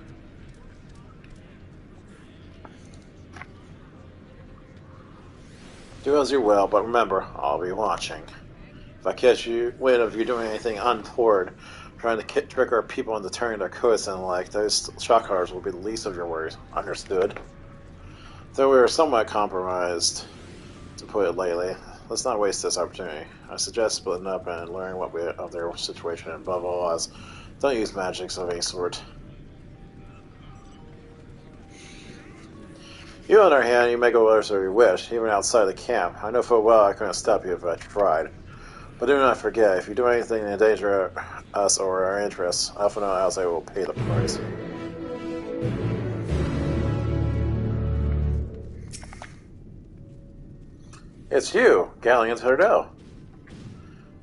[SPEAKER 1] Do as you will, but remember, I'll be watching. If I catch you wind of you doing anything untoward, trying to trick our people into turning their coats and like, those shock collars will be the least of your worries. Understood? Though we are somewhat compromised, to put it lightly, let's not waste this opportunity. I suggest splitting up and learning what we of their situation, and above all else, don't use magics of any sort. You, on the other hand, you may go wherever you wish, even outside the camp. I know full well I couldn't stop you if I tried. But do not forget, if you do anything to endanger us or our interests, often or else I will pay the price. It's you, Galleon Tardell.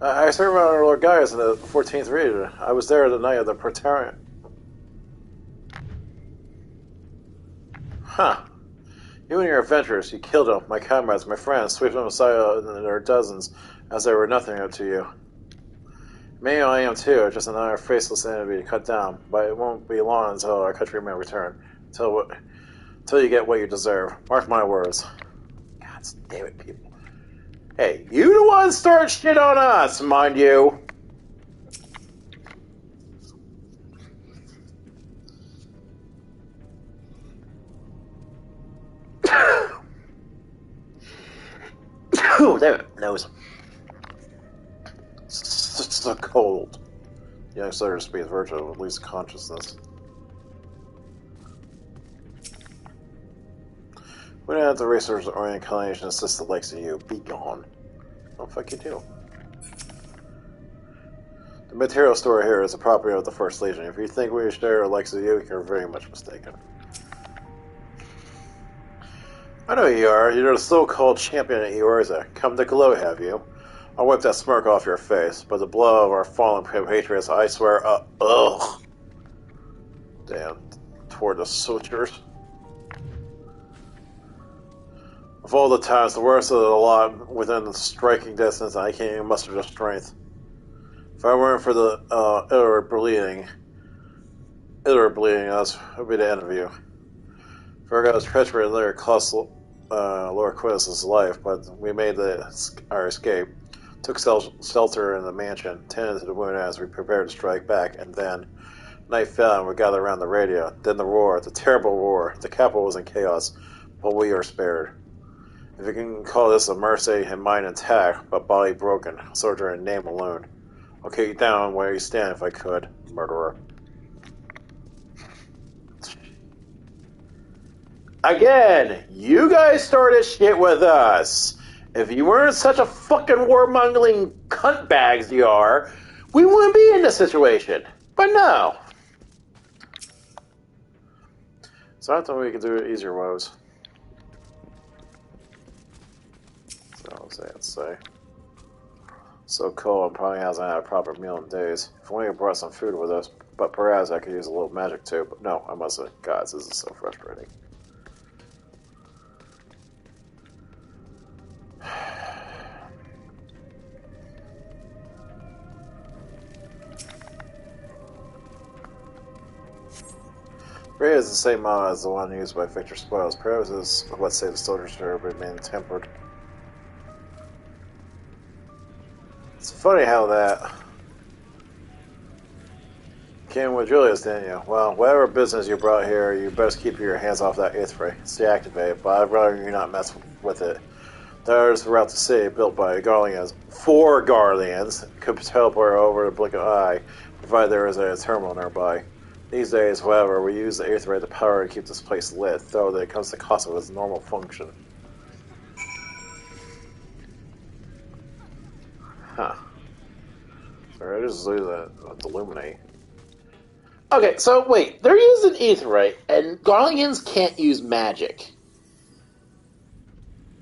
[SPEAKER 1] I served under Lord Gaius in the 14th region. I was there the night of the Praetorian. Huh. You and your adventurers, you killed them, my comrades, my friends, swept them aside in their dozens, as they were nothing to you. Maybe I am too, just another faceless enemy to cut down, but it won't be long until our country may return. Until you get what you deserve. Mark my words. God damn it, people. Hey, you the one start shit on us, mind you. Oh, damn it, nose. It's so cold. The outsider speaks virtual, at least consciousness. We don't have the resources or inclination to assist the likes of you. Be gone. What the fuck you do? The material store here is the property of the First Legion. If you think we share the likes of you, you're very much mistaken. I know you are. You're the so-called champion at Eorza. Come to glow, have you? I'll wipe that smirk off your face, but the blood of our fallen patriots, I swear, ugh. Damn, toward the soldiers. Of all the times, the worst of the lot within striking distance, I can't even muster the strength. If I weren't for the Illiter bleeding us, it would be the end of you. Virgo's treachery later cost Lord Quintus' life, but we made our escape. Took shelter in the mansion, tended to the wound as we prepared to strike back, and then night fell and we gathered around the radio. Then the roar, the terrible roar. The capital was in chaos, but we are spared. If you can call this a mercy and mind intact, but body broken, soldier in name alone. I'll kick you down where you stand if I could, murderer. Again, you guys started shit with us. If you weren't such a fucking warmongering cuntbags you are, we wouldn't be in this situation. But no. So I thought we could do it easier woes. So let's say. So cold, and probably hasn't had a proper meal in days. If only we brought some food with us, but perhaps I could use a little magic too. But no, I mustn't. Guys, this is so frustrating. Ray is the same mod as the one used by Victor Spoils. Perhaps is what saved the soldiers should remain tempered. It's funny how that came with Julius, didn't you? Well, whatever business you brought here, you best keep your hands off that Aethra. It's deactivated, but I'd rather you not mess with it. There's throughout the city built by Garleans. 4 Garleans could teleport over the blink of an eye, provided there is a terminal nearby. These days, however, we use the Aethra to power to keep this place lit, though it comes to the cost of its normal function. Huh. Sorry, I just lose that illuminate.
[SPEAKER 11] Okay, so wait, they're using Aetherite, and Garleans can't use magic.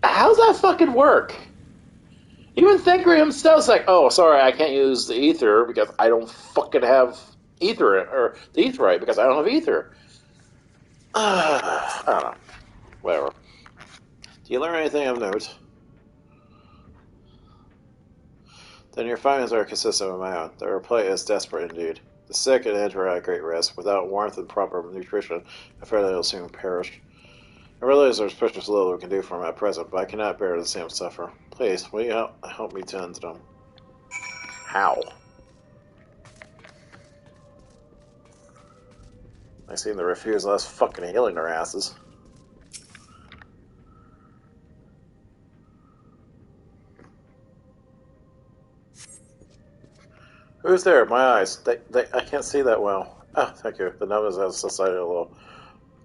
[SPEAKER 11] How's that fucking work? Even Thackeray himself's like, oh, sorry, I can't use the ether because I don't fucking have ether, or the Aetherite because I don't have ether. I don't know. Whatever.
[SPEAKER 1] Do you learn anything of note? Then your findings are consistent with my own. The reply is desperate indeed. The sick and injured are at great risk. Without warmth and proper nutrition, I fear they will soon perish. I realize there's precious little we can do for them at present, but I cannot bear to see them suffer. Please, will you help me tend to them? How? I seem to refuse less fucking healing their asses. Who's there? My eyes. I can't see that well. Oh, thank you. The numbness has subsided a little.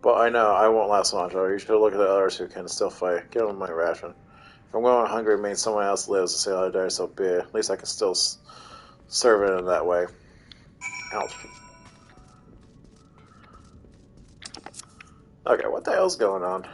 [SPEAKER 1] But I know I won't last long, Joe. You should look at the others who can still fight. Give them my ration. If I'm going hungry, it means someone else lives to see how I die, so be it. At least I can still serve it in that way. Ouch. Okay, what the hell's going on?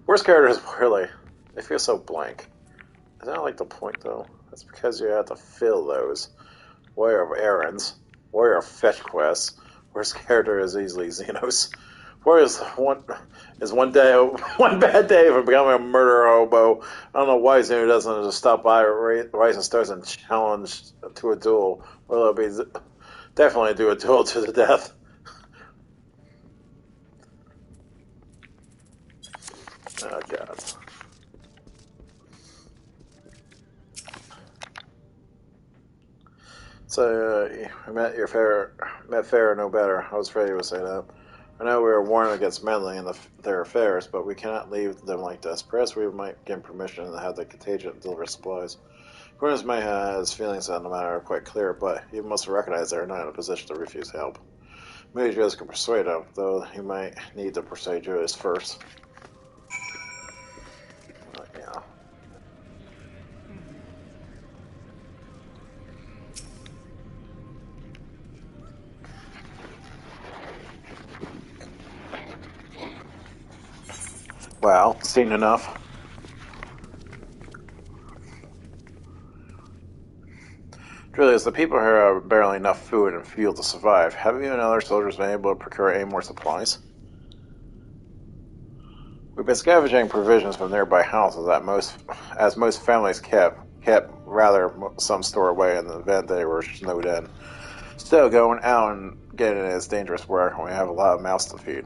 [SPEAKER 1] Worst characters, really. They feel so blank. Is that like the point, though? That's because you have to fill those. Warrior of errands. Warrior of fetch quests. Worst character is easily Xenos. Warrior is one bad day of becoming a murderer hobo. I don't know why Xeno doesn't just stop by Rising Stars and challenge to a duel. Well, it'll be definitely do a duel to the death. Oh god. So met Farah no better. I was afraid he would say that. I know we were warned against meddling in their affairs, but we cannot leave them like this. Perhaps we might give permission to have the contagion deliver supplies. Corners may have his feelings on the matter are quite clear, but he must recognize they are not in a position to refuse help. Maybe Julius can persuade him, though he might need to persuade Julius first. But, yeah. Well, seen enough. Julius, the people here have barely enough food and fuel to survive. Have you and other soldiers been able to procure any more supplies? We've been scavenging provisions from nearby houses as most families kept rather some store away in the event they were snowed in. Still, going out and getting it is dangerous work when we have a lot of mouths to feed.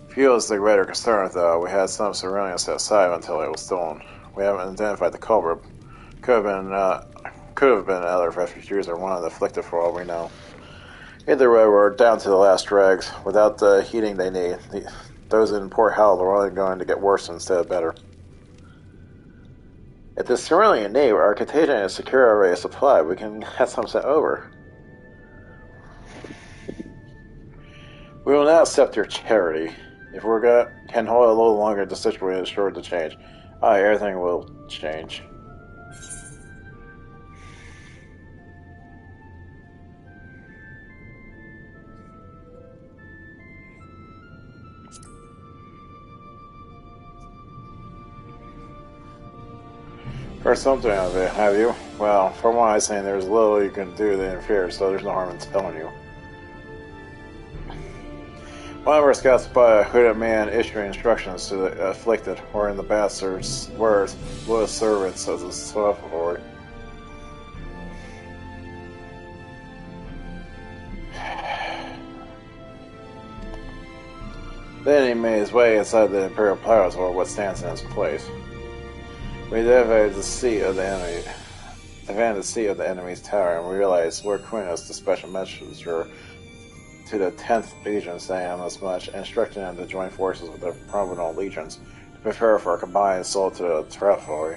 [SPEAKER 1] Fuel is the greater concern, though. We had some surroundings set aside until it was stolen. We haven't identified the culprit. Could have been other refugees or one of the afflicted for all we know. Either way, we're down to the last dregs. Without the heating they need, those in poor health are only going to get worse instead of better. If the surrounding in need, our contagion is secure already supplied. We can have some sent over. We will not accept your charity. If can hold a little longer, the situation is sure to change. Everything will change. Or something of it, have you? Well, from what I'm saying, there's little you can do to interfere, so there's no harm in telling you. One of our scouts spotted a hooded man issuing instructions to the afflicted, or in the bastard's words, loyal servants of the Sword. Then he made his way inside the Imperial Palace, or what stands in its place. We elevated the seat of the enemy. Advanced the seat of the enemy's tower, and we realized Lord Quintus, the special messenger to the 10th Legion, saying as much, instructing them to join forces with the prominent legions to prepare for a combined assault to the territory.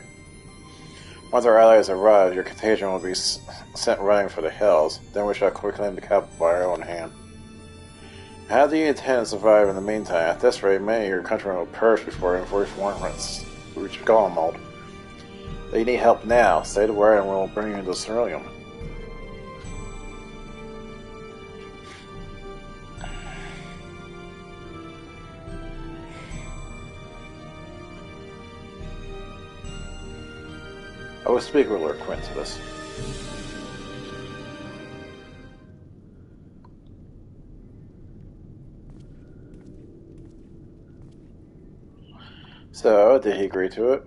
[SPEAKER 1] Once our allies arrive, your contagion will be sent running for the hills. Then we shall quickly claim the capital by our own hand. How do you intend to survive in the meantime? At this rate, many of your countrymen will perish before reinforcements reach Garlemald. They need help now. Stay the word and we'll bring you into Cerulean. I will speak with Lord Quintus. So, did he agree to it?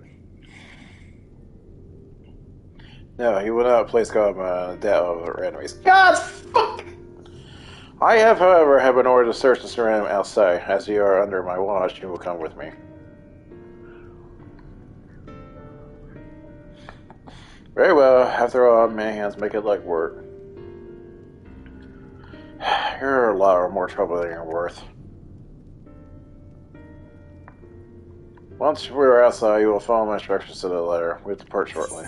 [SPEAKER 1] No, he will not place Garlemald in the debt of our enemies. God fuck! I have, however, been ordered to search the surrounding outside. As you are under my watch, you will come with me. Very well. After all, many hands make it like work. You're a lot more trouble than you're worth. Once we're outside, you will follow my instructions to the letter. We'll depart shortly.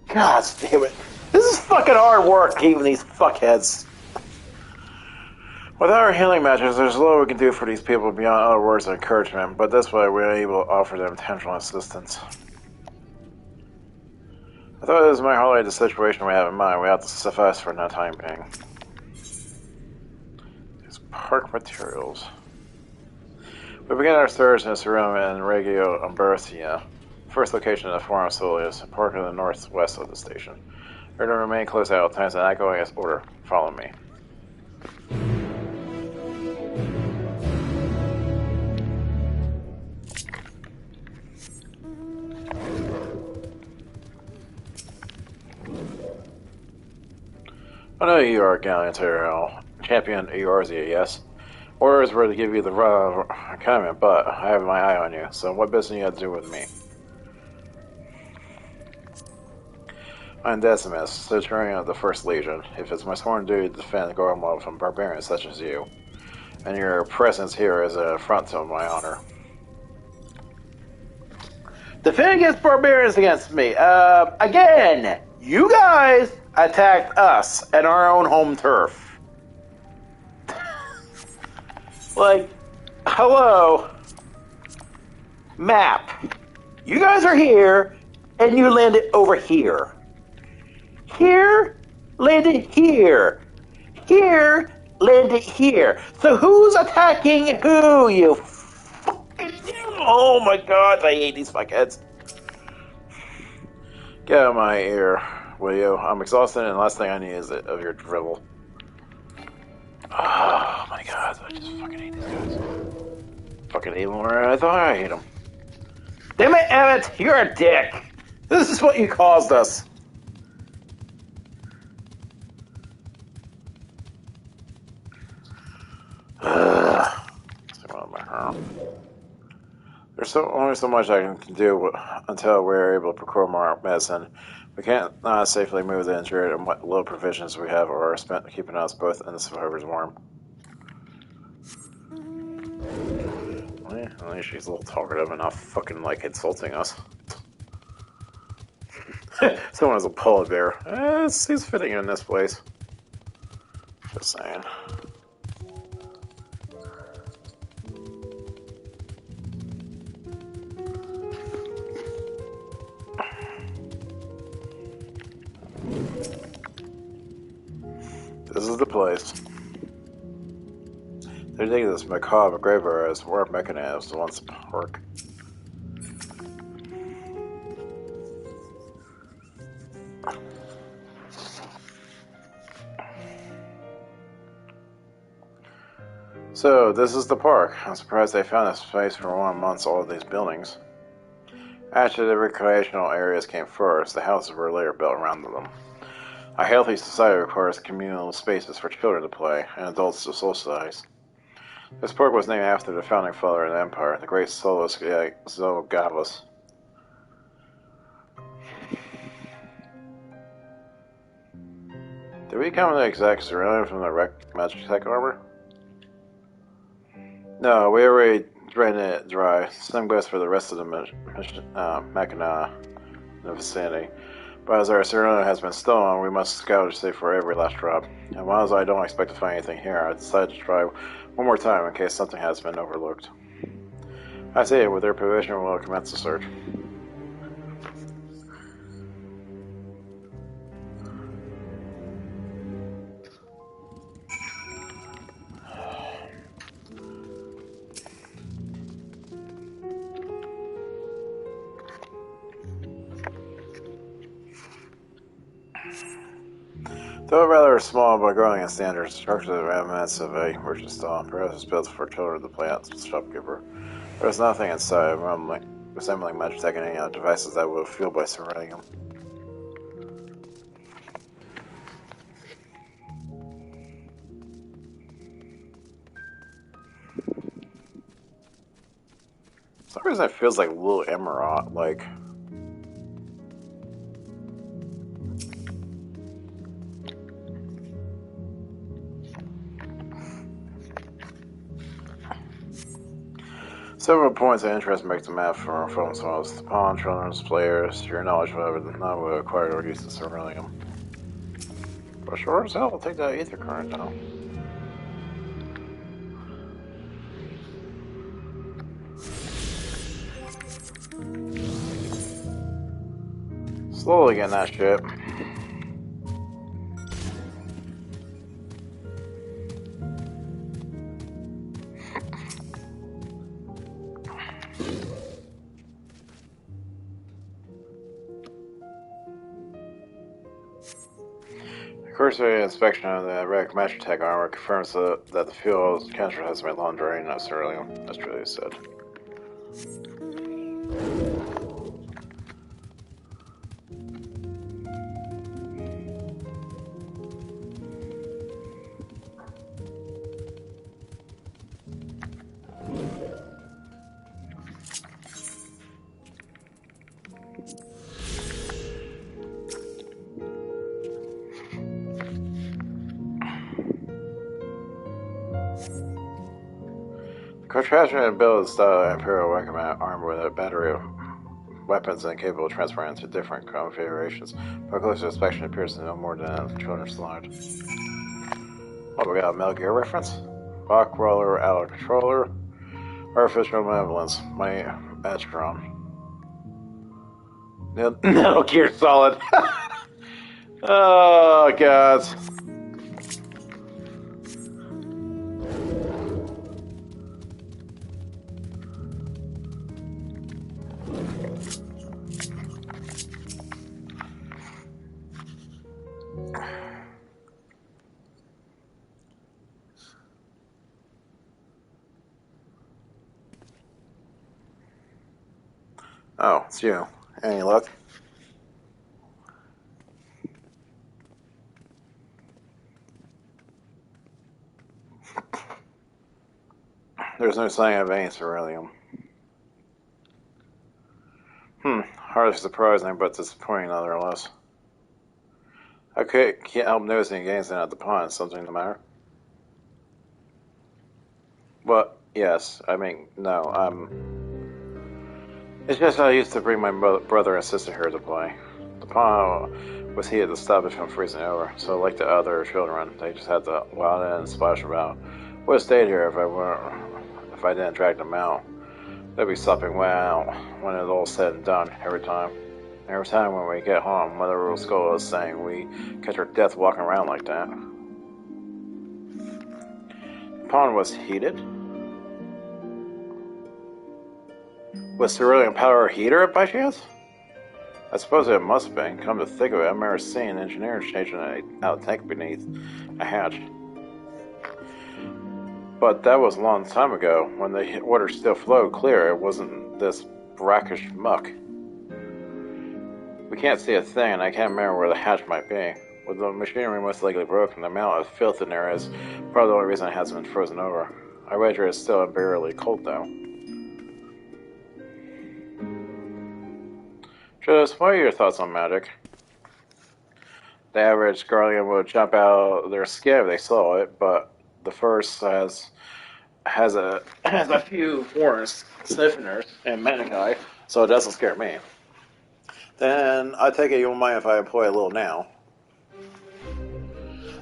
[SPEAKER 1] God damn it. This is fucking hard work keeping these fuckheads. Without our healing measures, there's little we can do for these people beyond other words of encouragement, but this way we're able to offer them tangible assistance. thought this might highlight the situation we have in mind. We have to suffice for no time being. These park materials. We begin our search in Ceroma and Reggio Umbertia. First location in the Forum Solius, a park in the northwest of the station. We're to remain close at all times and not going as order. Follow me. I know you are Galliantero, champion Eorzea, yes? Orders were to give you the comment, but I have my eye on you, so what business do you have to do with me? I'm Decimus, Centurion of the First Legion. If it's my sworn duty to defend Garlemald from barbarians such as you, and your presence here is an affront to my honor. Defend against barbarians against me. Again, you guys attacked us at our own home turf. Like, hello. Map. You guys are here, and you landed over here. Here, landed here. Here, landed here. So who's attacking who, you fucking... Oh my god, I hate these fuckheads. Get out of my ear, will you? I'm exhausted, and the last thing I need is of your drivel. Oh my god, I just fucking hate these guys. Fucking hate them more than I thought I hate them. Damn it, Emmett, you're a dick. This is what you caused us. There's only so much I can do until we're able to procure more medicine. We can't safely move the injured, and what little provisions we have are spent keeping us both and the survivors warm. At least she's a little talkative and not fucking like insulting us. Someone has a polar bear. He's fitting in this place. Just saying. This is the place. They dig this macabre graveyard as warp mechanisms once work. So, this is the park. I'm surprised they found a space for one amongst all of these buildings. Actually, the recreational areas came first. The houses were later built around them. A healthy society requires communal spaces for children to play and adults to socialize. This park was named after the founding father of the empire, the great Solus Zoogavus. Did we come to the exact surrounding from the wrecked magic tech armor? No, we already drained it dry. Same goes for the rest of the machina in the vicinity. But as our Serena has been stolen, we must scour to see for every last drop. And while I don't expect to find anything here, I decided to try one more time in case something has been overlooked. I say, with their permission, we'll commence the search. Though rather small by growing in standards, the structure of the remnants of a merchant stall, perhaps was built for children to play at shopkeeper. There was nothing inside, resembling Magitech and any other devices that would fuel by surrounding them. For some reason it feels like a little emerald, like... Several points of interest make the map for phones as the pawn, children's players, your knowledge whatever not will acquire or use to surrounding them. But sure as hell, I'll take that ether current now. Slowly getting that shit. Cursory inspection of the Red Master armor confirms that the fuel cancer has been long drained us earlier. That's what they said. Contrastion builds the Imperial Recommend armor with a battery of weapons and capable of transferring into different configurations. But closer inspection appears no more than a children's slide. Oh, we got a Metal Gear reference? Rock roller, out of controller, artificial malevolence, my Astron. Metal Gear Solid. Oh, God. Oh, it's you. Any luck? There's no sign of any ceruleum. Hardly surprising, but disappointing nonetheless. I can't help noticing gazing at the pond. Something the matter? Well, yes. I mean, no. It's just I used to bring my brother and sister here to play. The pond was heated to stop it from freezing over, so like the other children, they just had to wild in and splash about. Would have stayed here if I didn't drag them out. They'd be sopping wet out when it's all said and done every time. Every time when we get home, Mother will scold us saying we catch our death walking around like that. The pond was heated? Was cerulean powder a heater by chance? I suppose it must have been. Come to think of it, I remember seeing engineers changing out a tank beneath a hatch. But that was a long time ago, when the water still flowed clear. It wasn't this brackish muck. We can't see a thing, and I can't remember where the hatch might be. With the machinery most likely broken, the amount of filth in there is probably the only reason it hasn't been frozen over. I wager it's still unbearably cold, though. Just what are your thoughts on magic? The average Guardian would jump out of their skin if they saw it, but the first has a few warrants, sniffers, and manic, so it doesn't scare me. Then I take it you won't mind if I employ a little now.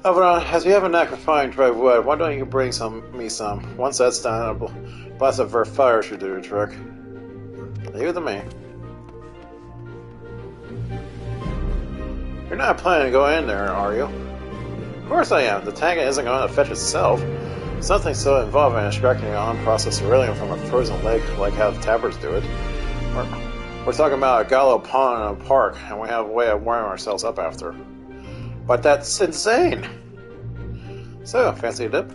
[SPEAKER 1] Avron, as you have a knack for finding dry wood, why don't you bring me some? Once that's done, a blast of ver fire should do the trick. Leave it to me. You're not planning to go in there, are you? Of course I am. The tank isn't going to fetch itself. Something so involved in extracting unprocessed ceruleum from a frozen lake like how the tappers do it. We're talking about a gallo pond in a park, and we have a way of warming ourselves up after. But that's insane! So, fancy a dip?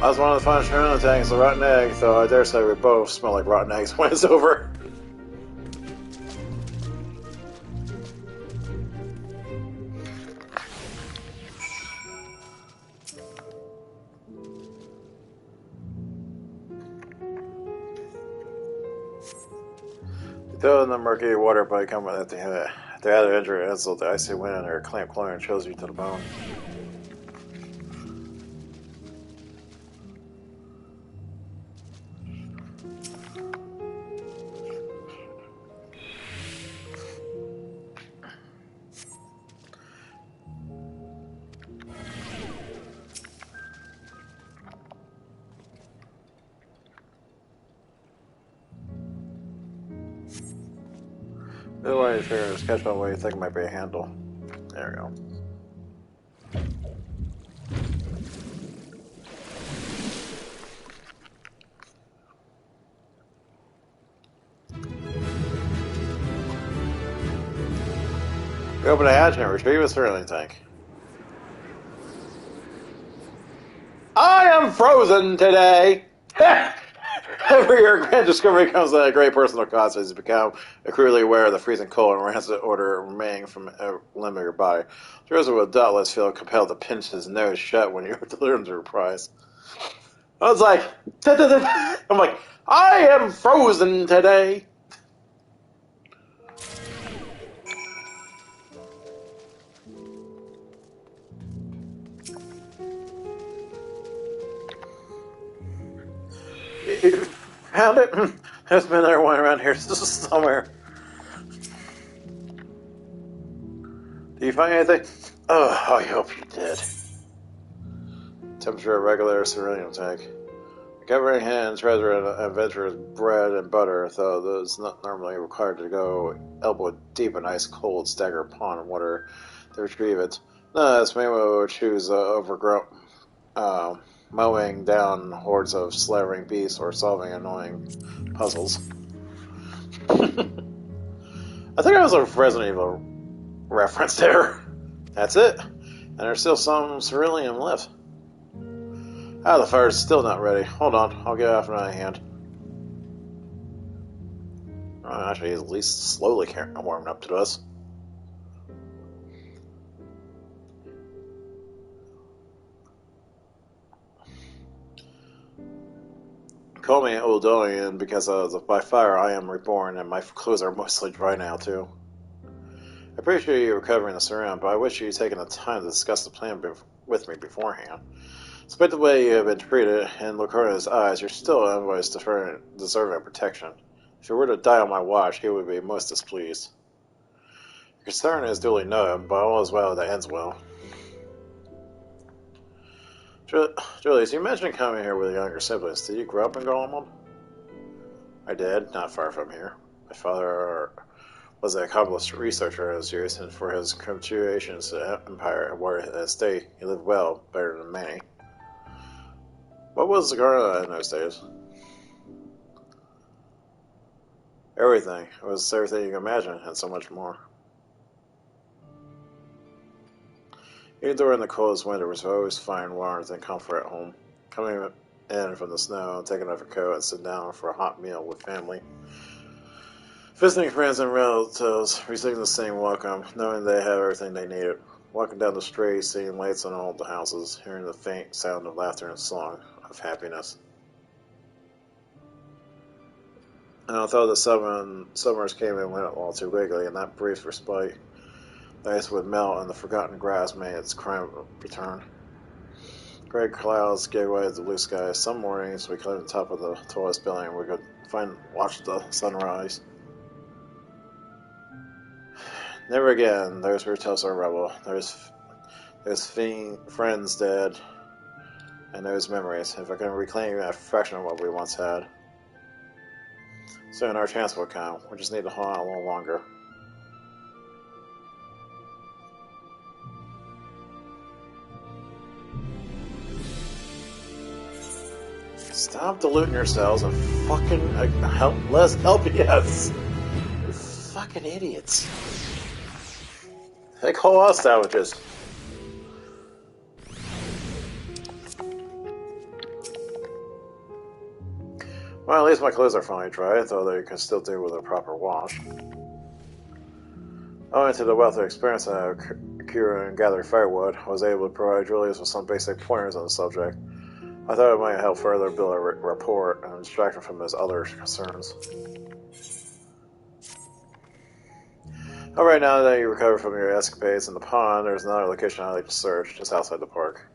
[SPEAKER 1] I was one of the finest ceruleum tanks, a rotten egg, though I dare say we both smell like rotten eggs when it's over. Throw in the murky water by coming at the other injury insult, the icy wind and her clamp cloying chills you to the bone. Either way, figure sketch out what you think might be a handle. There we go. You open a hatch and retrieve a Sterling tank. I am frozen today! Every year, grand discovery comes at a great personal cost as you become acutely aware of the freezing cold and rancid odor remaining from a limb of your body. Joseph will doubtless feel compelled to pinch his nose shut when you learn the reprise. I was like, I'm like, I am frozen today! You found it? There's been another one around here somewhere. Do you find anything? Oh, I hope you did. Temperature of regular cerulean tank. Covering hands, treasure, and adventurous bread and butter, though it's not normally required to go elbow deep in ice cold stagger pond water to retrieve it. Nonetheless, maybe we'll choose overgrown. Mowing down hordes of slavering beasts or solving annoying puzzles. I think that was a Resident Evil reference there. That's it. And there's still some cerulean left. Ah, the fire's still not ready. Hold on, I'll get off another hand. Oh, actually, he's at least slowly warming up to us. Call me Oldonian because by fire I am reborn and my clothes are mostly dry now too. I appreciate you recovering the surround, but I wish you'd taken the time to discuss the plan with me beforehand. Despite the way you have been treated in Lucarna's eyes, you're still otherwise deserving of protection. If you were to die on my watch, he would be most displeased. Your concern is duly noted, but all is well that ends well. Julius, you mentioned coming here with younger siblings. Did you grow up in Garlemald? I did, not far from here. My father was an accomplished researcher in his youth, and for his contributions to the Empire and War Estate, he lived well, better than many. What was Garlemald in those days? Everything. It was everything you can imagine, and so much more. Even during the coldest winter, was always find warmth and comfort at home. Coming in from the snow, taking off your coat, and sitting down for a hot meal with family. Visiting friends and relatives, receiving the same welcome, knowing they have everything they needed. Walking down the street, seeing lights on all the houses, hearing the faint sound of laughter and song of happiness. And although the summers came and went all too regularly, and that brief respite, the ice would melt and the forgotten grass made its crime return. Gray clouds gave way to the blue sky. Some mornings we climbed the top of the tallest building and we could watch the sunrise. Never again. Those hotels are rebel. There's friends dead, and those memories. If I can reclaim a fraction of what we once had, soon our chance will come. We just need to hold on a little longer. Stop diluting yourselves and fucking let's help us. You fucking idiots. Take whole house sandwiches. Well, at least my clothes are finally dry, though they can still do with a proper wash. Owing to the wealth of experience I have curing and gathering firewood, I was able to provide Julius with some basic pointers on the subject. I thought it might help further build a rapport and distract him from his other concerns. Alright, now that you recover from your escapades in the pond, there's another location I'd like to search, just outside the park.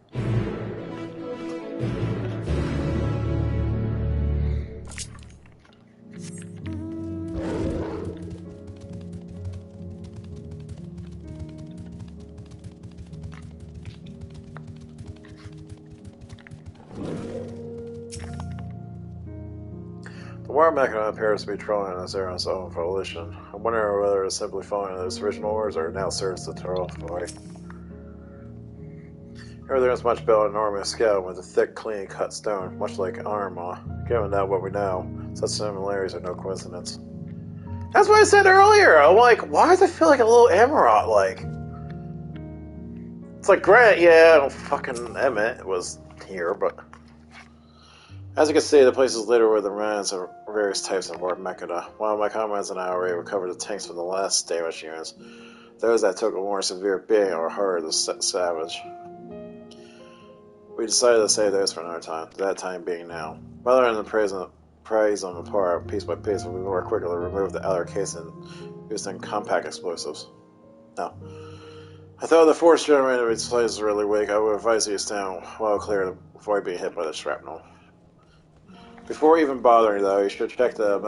[SPEAKER 1] The war mechanic appears to be trolling in this area on its own volition. I wonder whether it's simply following its original orders or now serves the troll fight. Everything is much better on normal scale with a thick, clean cut stone, much like armor. Given that what we know, such similarities are no coincidence. That's what I said earlier! I'm like, why does it feel like a little Emerald, like? It's like, Grant, yeah, fucking Emmett was here, but... As you can see, the place is littered with the remnants of various types of war mechana. One of my comrades and I already recovered the tanks from the last damaged units. Those that took a more severe beating or harder the savage. We decided to save those for another time, that time being now. Rather than praise them apart piece by piece, we more quickly remove the outer casing using compact explosives. Now, I thought the force generator of its place is really weak. I would advise you to stand well clear to avoid being hit by the shrapnel. Before even bothering, though, you should check the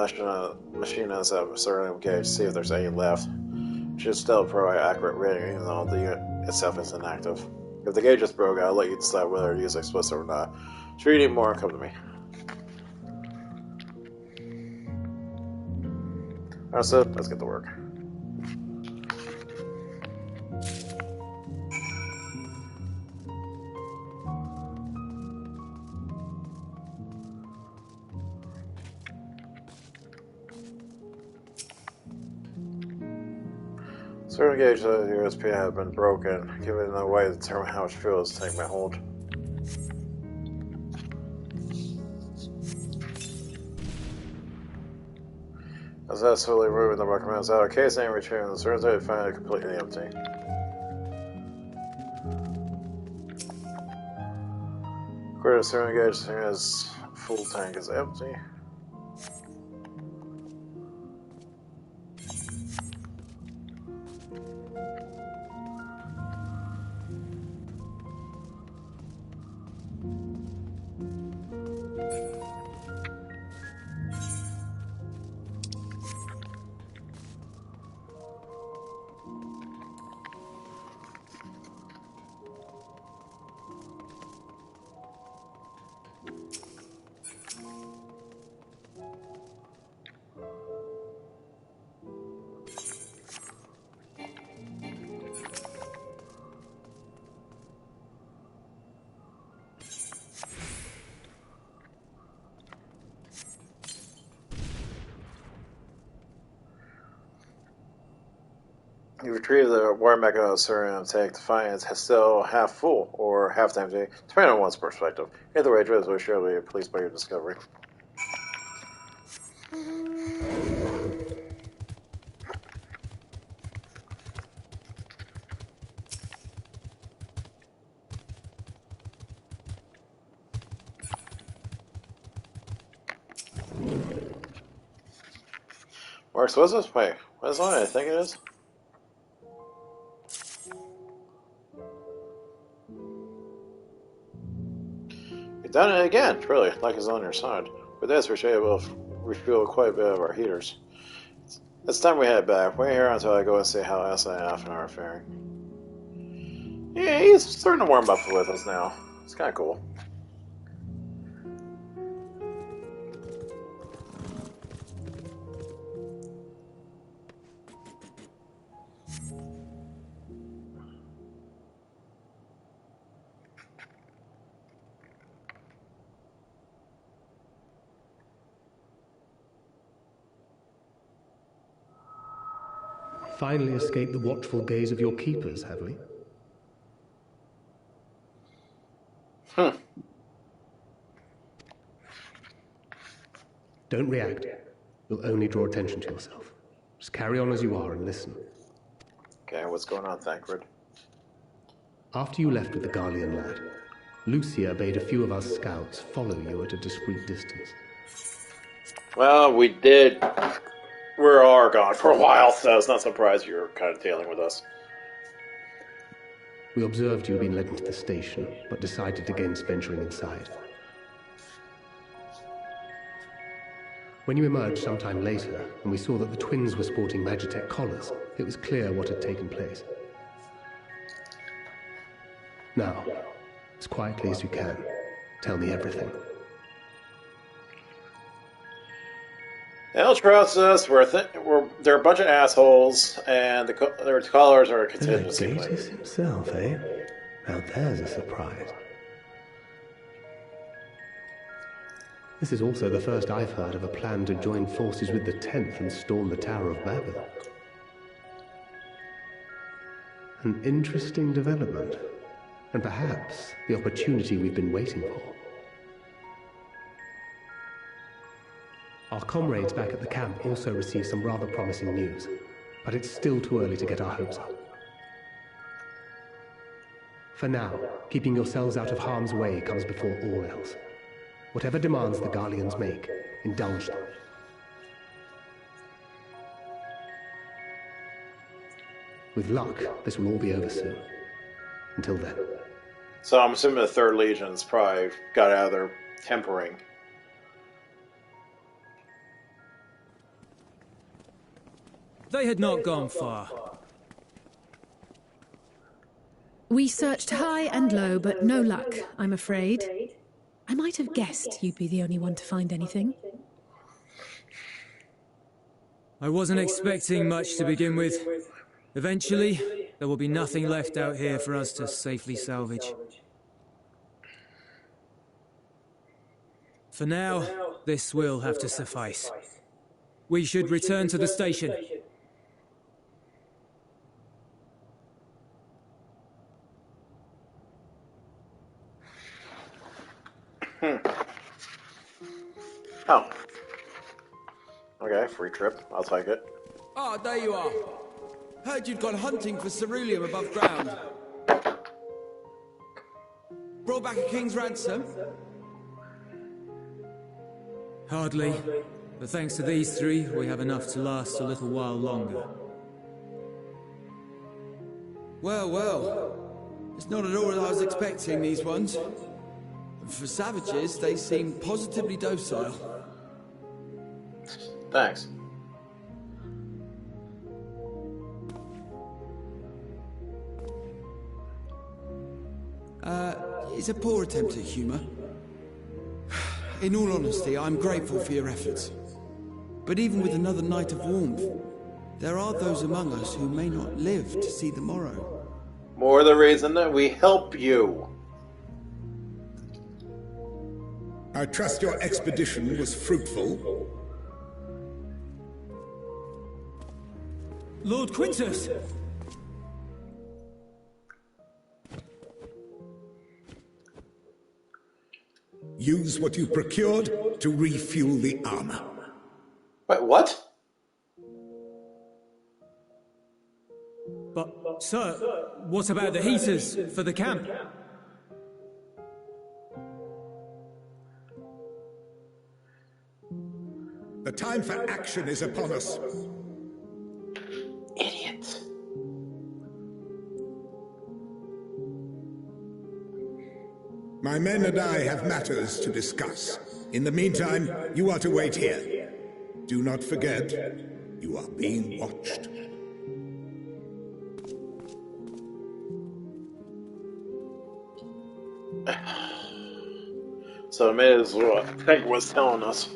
[SPEAKER 1] machines surrounding the gauge, see if there's any left. You should still provide accurate reading, even though the unit itself is inactive. If the gauge is broke, I'll let you decide whether to use explosive or not. Should you need more, come to me. That's it. Let's get to work. Certain gauges of the USP have been broken, giving no way to determine how much fuel is taking my hold. As that's fully removing the recommends out of casing and retrieving the surge, I find it completely empty. According to certain gauges, his full tank is empty. You retrieve the war mechanism tank to find it's still half full or half empty, depending on one's perspective. Either way, Drizzt will surely be pleased by your discovery. Marks, what's this? Wait, what is on it? I think it is. You've done it again, really, like it's on your side. With this, we're able to refuel quite a bit of our heaters. It's time we head back. Wait here until I go and see how SNF and are faring. Yeah, he's starting to warm up with us now. It's kind of cool.
[SPEAKER 12] Finally escaped the watchful gaze of your keepers, have we? Don't react. You'll only draw attention to yourself. Just carry on as you are and listen.
[SPEAKER 1] Okay, what's going on, Thancred?
[SPEAKER 12] After you left with the Garlean lad, Lucia bade a few of us scouts follow you at a discreet distance.
[SPEAKER 11] Well, we did. We are gone for a while, so it's not surprised you're kind of dealing with us.
[SPEAKER 12] We observed you had been led into the station, but decided against venturing inside. When you emerged sometime later, and we saw that the twins were sporting Magitech collars, it was clear what had taken place. Now, as quietly as you can, tell me everything.
[SPEAKER 1] They'll trust us. They're a bunch of assholes, and their callers are a contingency plan.
[SPEAKER 12] Legatus himself, eh? Now there's a surprise. This is also the first I've heard of a plan to join forces with the 10th and storm the Tower of Babel. An interesting development, and perhaps the opportunity we've been waiting for. Our comrades back at the camp also received some rather promising news, but it's still too early to get our hopes up. For now, keeping yourselves out of harm's way comes before all else. Whatever demands the Garleans make, indulge them. With luck, this will all be over soon. Until then.
[SPEAKER 1] So I'm assuming the 3rd Legion's probably got out of their tempering.
[SPEAKER 9] They had not gone far.
[SPEAKER 5] We searched high and low, but no luck, I'm afraid. I might have guessed you'd be the only one to find anything.
[SPEAKER 9] I wasn't expecting much to begin with. Eventually, there will be nothing left out here for us to safely salvage. For now, this will have to suffice. We should return to the station.
[SPEAKER 1] Oh. Okay, free trip. I'll take it.
[SPEAKER 13] Ah, there you are. Heard you'd gone hunting for ceruleum above ground. Brought back a king's ransom?
[SPEAKER 9] Hardly. But thanks to these 3, we have enough to last a little while longer.
[SPEAKER 13] Well, well. It's not at all as I was expecting, these ones. For savages, they seem positively docile.
[SPEAKER 1] Thanks.
[SPEAKER 13] It's a poor attempt at humour. In all honesty, I'm grateful for your efforts. But even with another night of warmth, there are those among us who may not live to see the morrow.
[SPEAKER 1] More the reason that we help you.
[SPEAKER 10] I trust your expedition was fruitful.
[SPEAKER 9] Lord Quintus!
[SPEAKER 10] Use what you procured to refuel the armor.
[SPEAKER 1] Wait, what?
[SPEAKER 9] But, sir, what about the heaters for the camp?
[SPEAKER 10] The time for action is upon us.
[SPEAKER 1] Idiot.
[SPEAKER 10] My men and I have matters to discuss. In the meantime, you are to wait here. Do not forget, you are being watched.
[SPEAKER 1] So it is what Peg was telling us.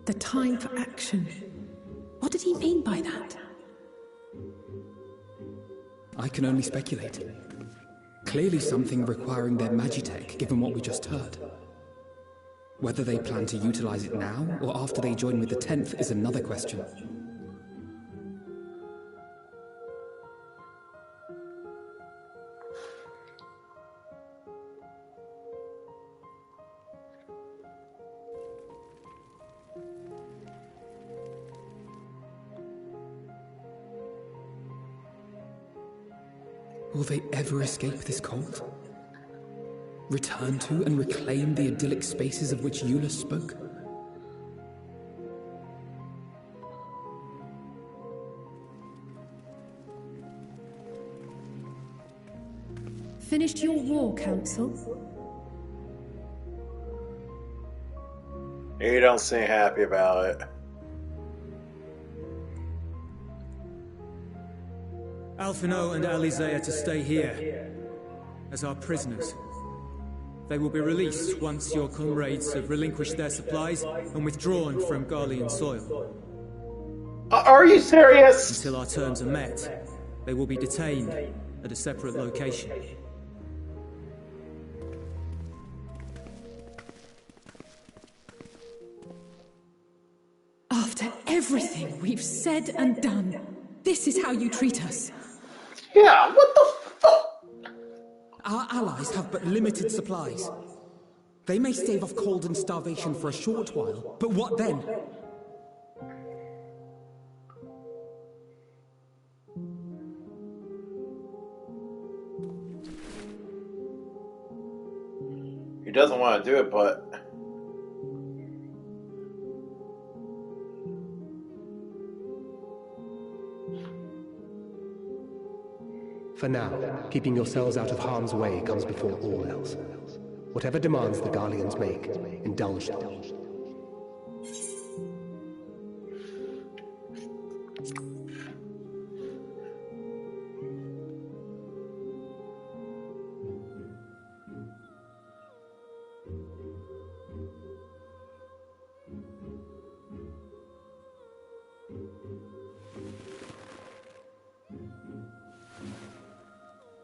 [SPEAKER 5] The time for action. What did he mean by that?
[SPEAKER 2] I can only speculate. Clearly something requiring their magitech, given what we just heard. Whether they plan to utilize it now, or after they join with the 10th, is another question. Will they ever escape this cult? Return to and reclaim the idyllic spaces of which Eula spoke?
[SPEAKER 5] Finished your war, Council?
[SPEAKER 1] You don't seem happy about it.
[SPEAKER 9] Alphino and Alizé are to stay here. as our prisoners. They will be released once your comrades have relinquished their supplies and withdrawn from Garlean soil.
[SPEAKER 11] Are you serious?
[SPEAKER 9] Until our terms are met, they will be detained at a separate location.
[SPEAKER 5] After everything we've said and done, this is how you treat us.
[SPEAKER 11] Yeah, what the fuck?
[SPEAKER 2] Our allies have but limited supplies. They may stave off cold and starvation for a short while, but what then?
[SPEAKER 1] He doesn't want to do it, but...
[SPEAKER 12] For now, keeping yourselves out of harm's way comes before all else. Whatever demands the Garleans make, indulge them.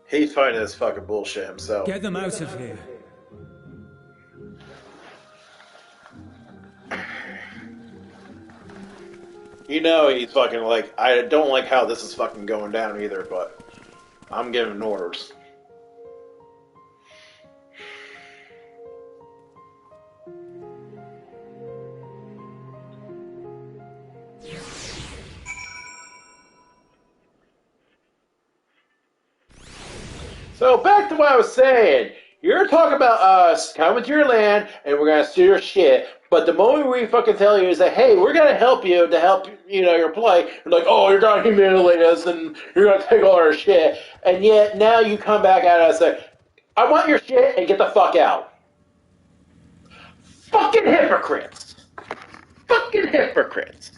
[SPEAKER 1] He's finding this fucking bullshit himself.
[SPEAKER 9] Get them out of here.
[SPEAKER 1] You know he's fucking like, I don't like how this is fucking going down either, but I'm giving orders. So back to what I was saying. You're talking about us coming to your land and we're gonna steal your shit. But the moment we fucking tell you is that, hey, we're gonna help you to help your plight, you're like, oh, you're gonna humiliate us and you're gonna take all our shit. And yet now you come back at us and say, I want your shit and get the fuck out. Fucking hypocrites. Fucking hypocrites.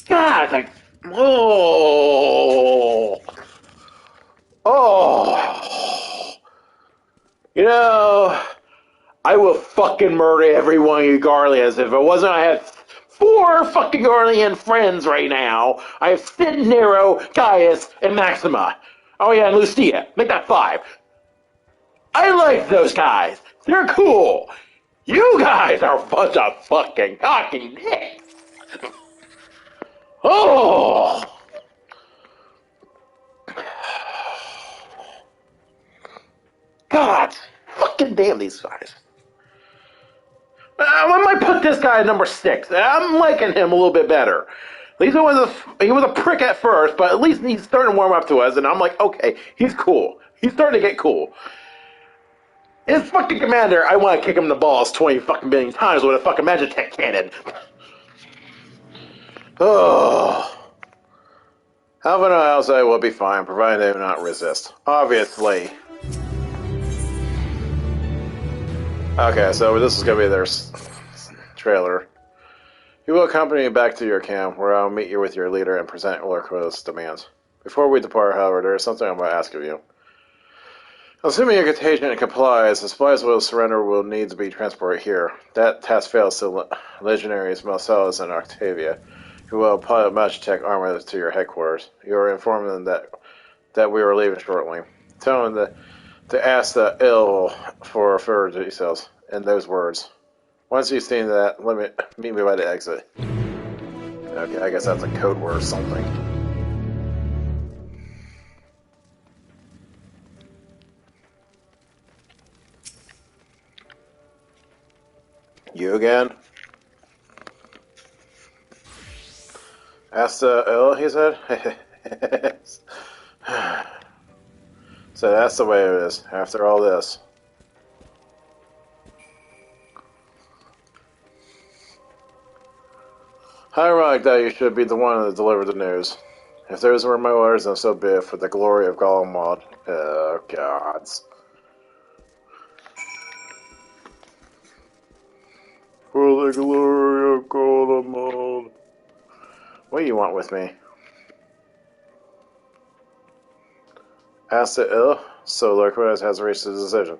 [SPEAKER 1] God, like, oh. I will fucking murder every one of you Garleans. If it wasn't, I have 4 fucking Garlean friends right now. I have Sid, Nero, Gaius, and Maxima. Oh yeah, and Lucia. Make that 5. I like those guys. They're cool. You guys are a bunch of fucking cocky dicks. Oh! God, fucking damn these guys. I might put this guy at number 6. I'm liking him a little bit better. At least he was a prick at first, but at least he's starting to warm up to us, and I'm like, okay, he's cool. He's starting to get cool. His fucking commander, I want to kick him in the balls 20 fucking million times with a fucking Magitech cannon. Oh. Half outside will be fine, provided they do not resist. Obviously. Okay, so this is going to be their trailer. You will accompany me back to your camp, where I'll meet you with your leader and present Lorco's demands. Before we depart, however, there is something I'm going to ask of you. Assuming your contagion complies, the supplies will surrender will need to be transported here. That task fails to legionaries Marcellus and Octavia, who will pilot Magitech armor to your headquarters. You are informing them that we are leaving shortly. Tell them to ask the ill for further details in those words. Once you've seen that, meet me by the exit. Okay, I guess that's a code word or something. You again? Ask the ill, he said? So that's the way it is, after all this. How ironic that you should be the one to deliver the news. If those were my orders, then so be it, for the glory of Garlemald. Oh, gods. For the glory of Garlemald. What do you want with me? Ask the ill? So Lord Quinnus has reached a decision.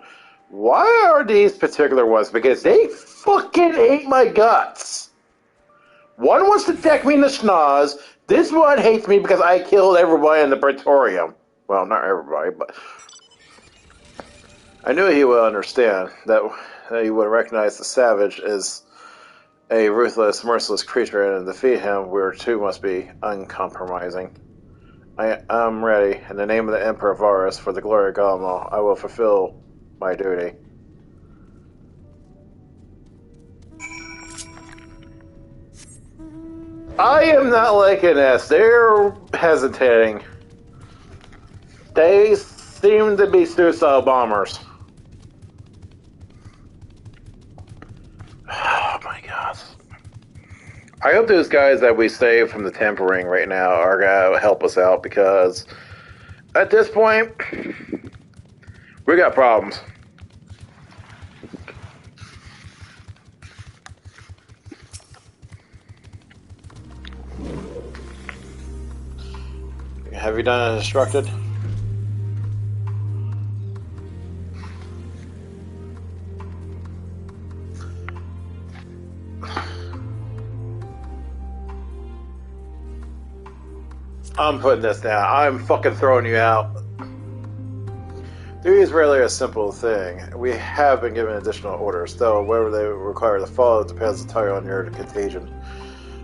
[SPEAKER 1] Why are these particular ones? Because they fucking hate my guts. One wants to deck me in the schnoz. This one hates me because I killed everybody in the Praetorium. Well, not everybody, but I knew he would understand that he would recognize the savage as a ruthless, merciless creature, and to defeat him, we too must be uncompromising. I am ready. In the name of the Emperor Varus, for the glory of Garlemald, I will fulfill my duty. I am not liking this. They're hesitating. They seem to be suicide bombers. Oh my god. I hope those guys that we saved from the tempering right now are gonna help us out, because at this point, we got problems. Have you done as instructed? I'm putting this down. I'm fucking throwing you out. Duty is rarely a simple thing. We have been given additional orders, though whether they require to follow depends entirely on your contagion.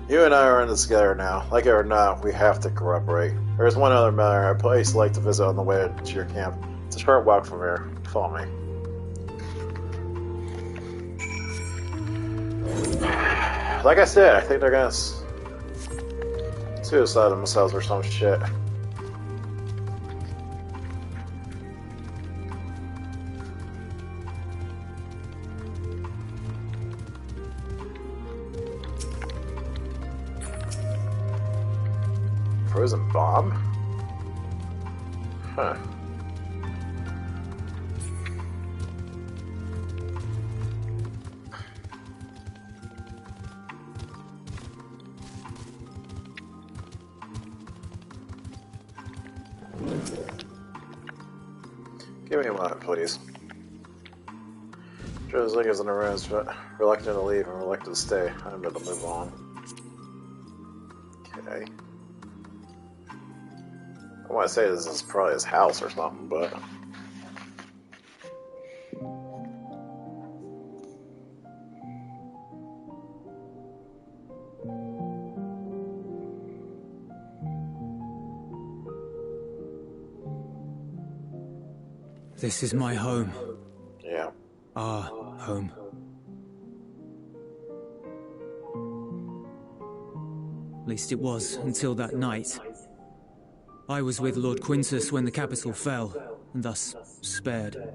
[SPEAKER 1] You and I are in this together now. Like it or not, we have to cooperate. There's one other matter, a place I'd like to visit on the way to your camp. It's a short walk from here. Follow me. Like I said, I think they're gonna suicide themselves or some shit. Frozen bomb? Huh. Give me a moment, please. Joe's leg is in the rooms, but reluctant to leave and reluctant to stay. I'm going to move on. Okay. I want to say this is probably his house or something, but...
[SPEAKER 9] This is my home.
[SPEAKER 1] Yeah.
[SPEAKER 9] Our home. At least it was until that night. I was with Lord Quintus when the capital fell, and thus spared.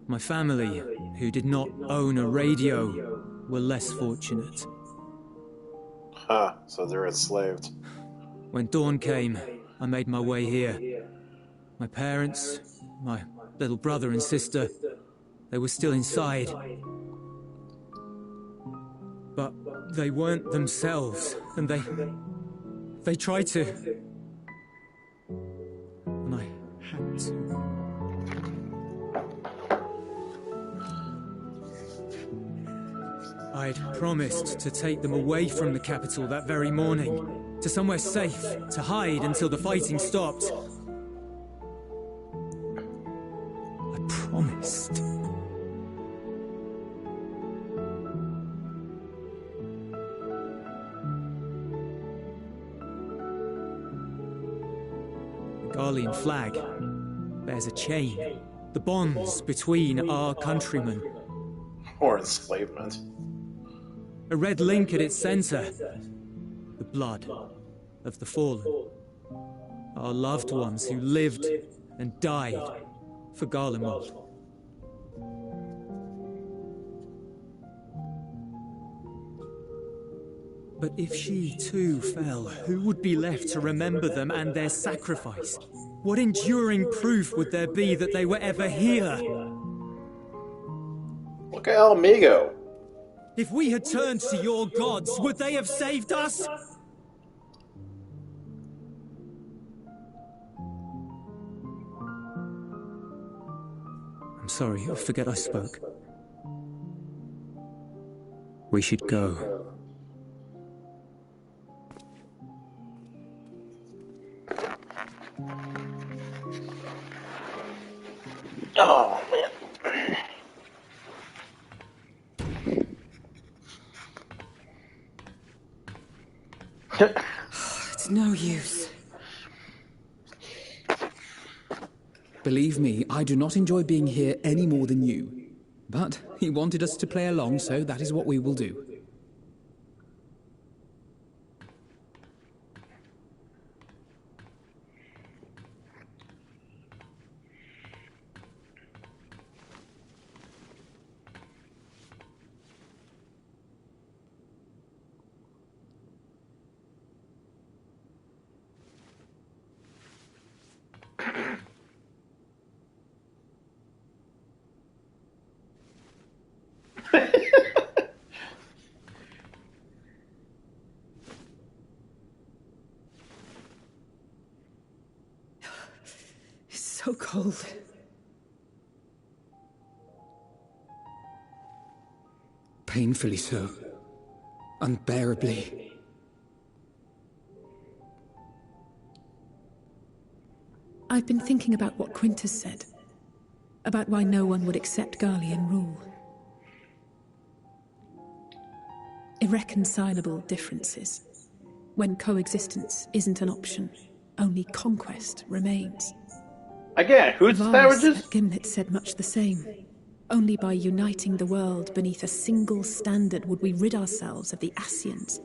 [SPEAKER 9] My family, who did not own a radio, were less fortunate.
[SPEAKER 1] Huh, so they're enslaved.
[SPEAKER 9] When dawn came, I made my way here. My parents, my little brother and sister, they were still inside. But they weren't themselves, and they tried to. And I had to. I'd promised to take them away from the capital that very morning, to somewhere safe, to hide until the fighting stopped. I promised. The Garlean flag bears a chain, the bonds between our countrymen.
[SPEAKER 1] Or enslavement.
[SPEAKER 9] A red link at its center. The blood of the fallen. Our loved ones who lived and died for Garlemald. But if she too fell, who would be left to remember them and their sacrifice? What enduring proof would there be that they were ever here?
[SPEAKER 1] Look at Almigo.
[SPEAKER 9] If we had turned to your gods, would they have saved us? I'm sorry, I forget I spoke. We should go.
[SPEAKER 11] Oh, man.
[SPEAKER 3] It's no use.
[SPEAKER 2] Believe me, I do not enjoy being here any more than you. But he wanted us to play along, so that is what we will do.
[SPEAKER 3] It's so cold.
[SPEAKER 2] Painfully so. Unbearably.
[SPEAKER 5] I've been thinking about what Quintus said. About why no one would accept Garlean rule. Irreconcilable differences. When coexistence isn't an option, only conquest remains.
[SPEAKER 11] Again, who's the
[SPEAKER 5] Varus
[SPEAKER 11] savages?
[SPEAKER 5] at Gimlet said much the same. Only by uniting the world beneath a single standard would we rid ourselves of the Ascians.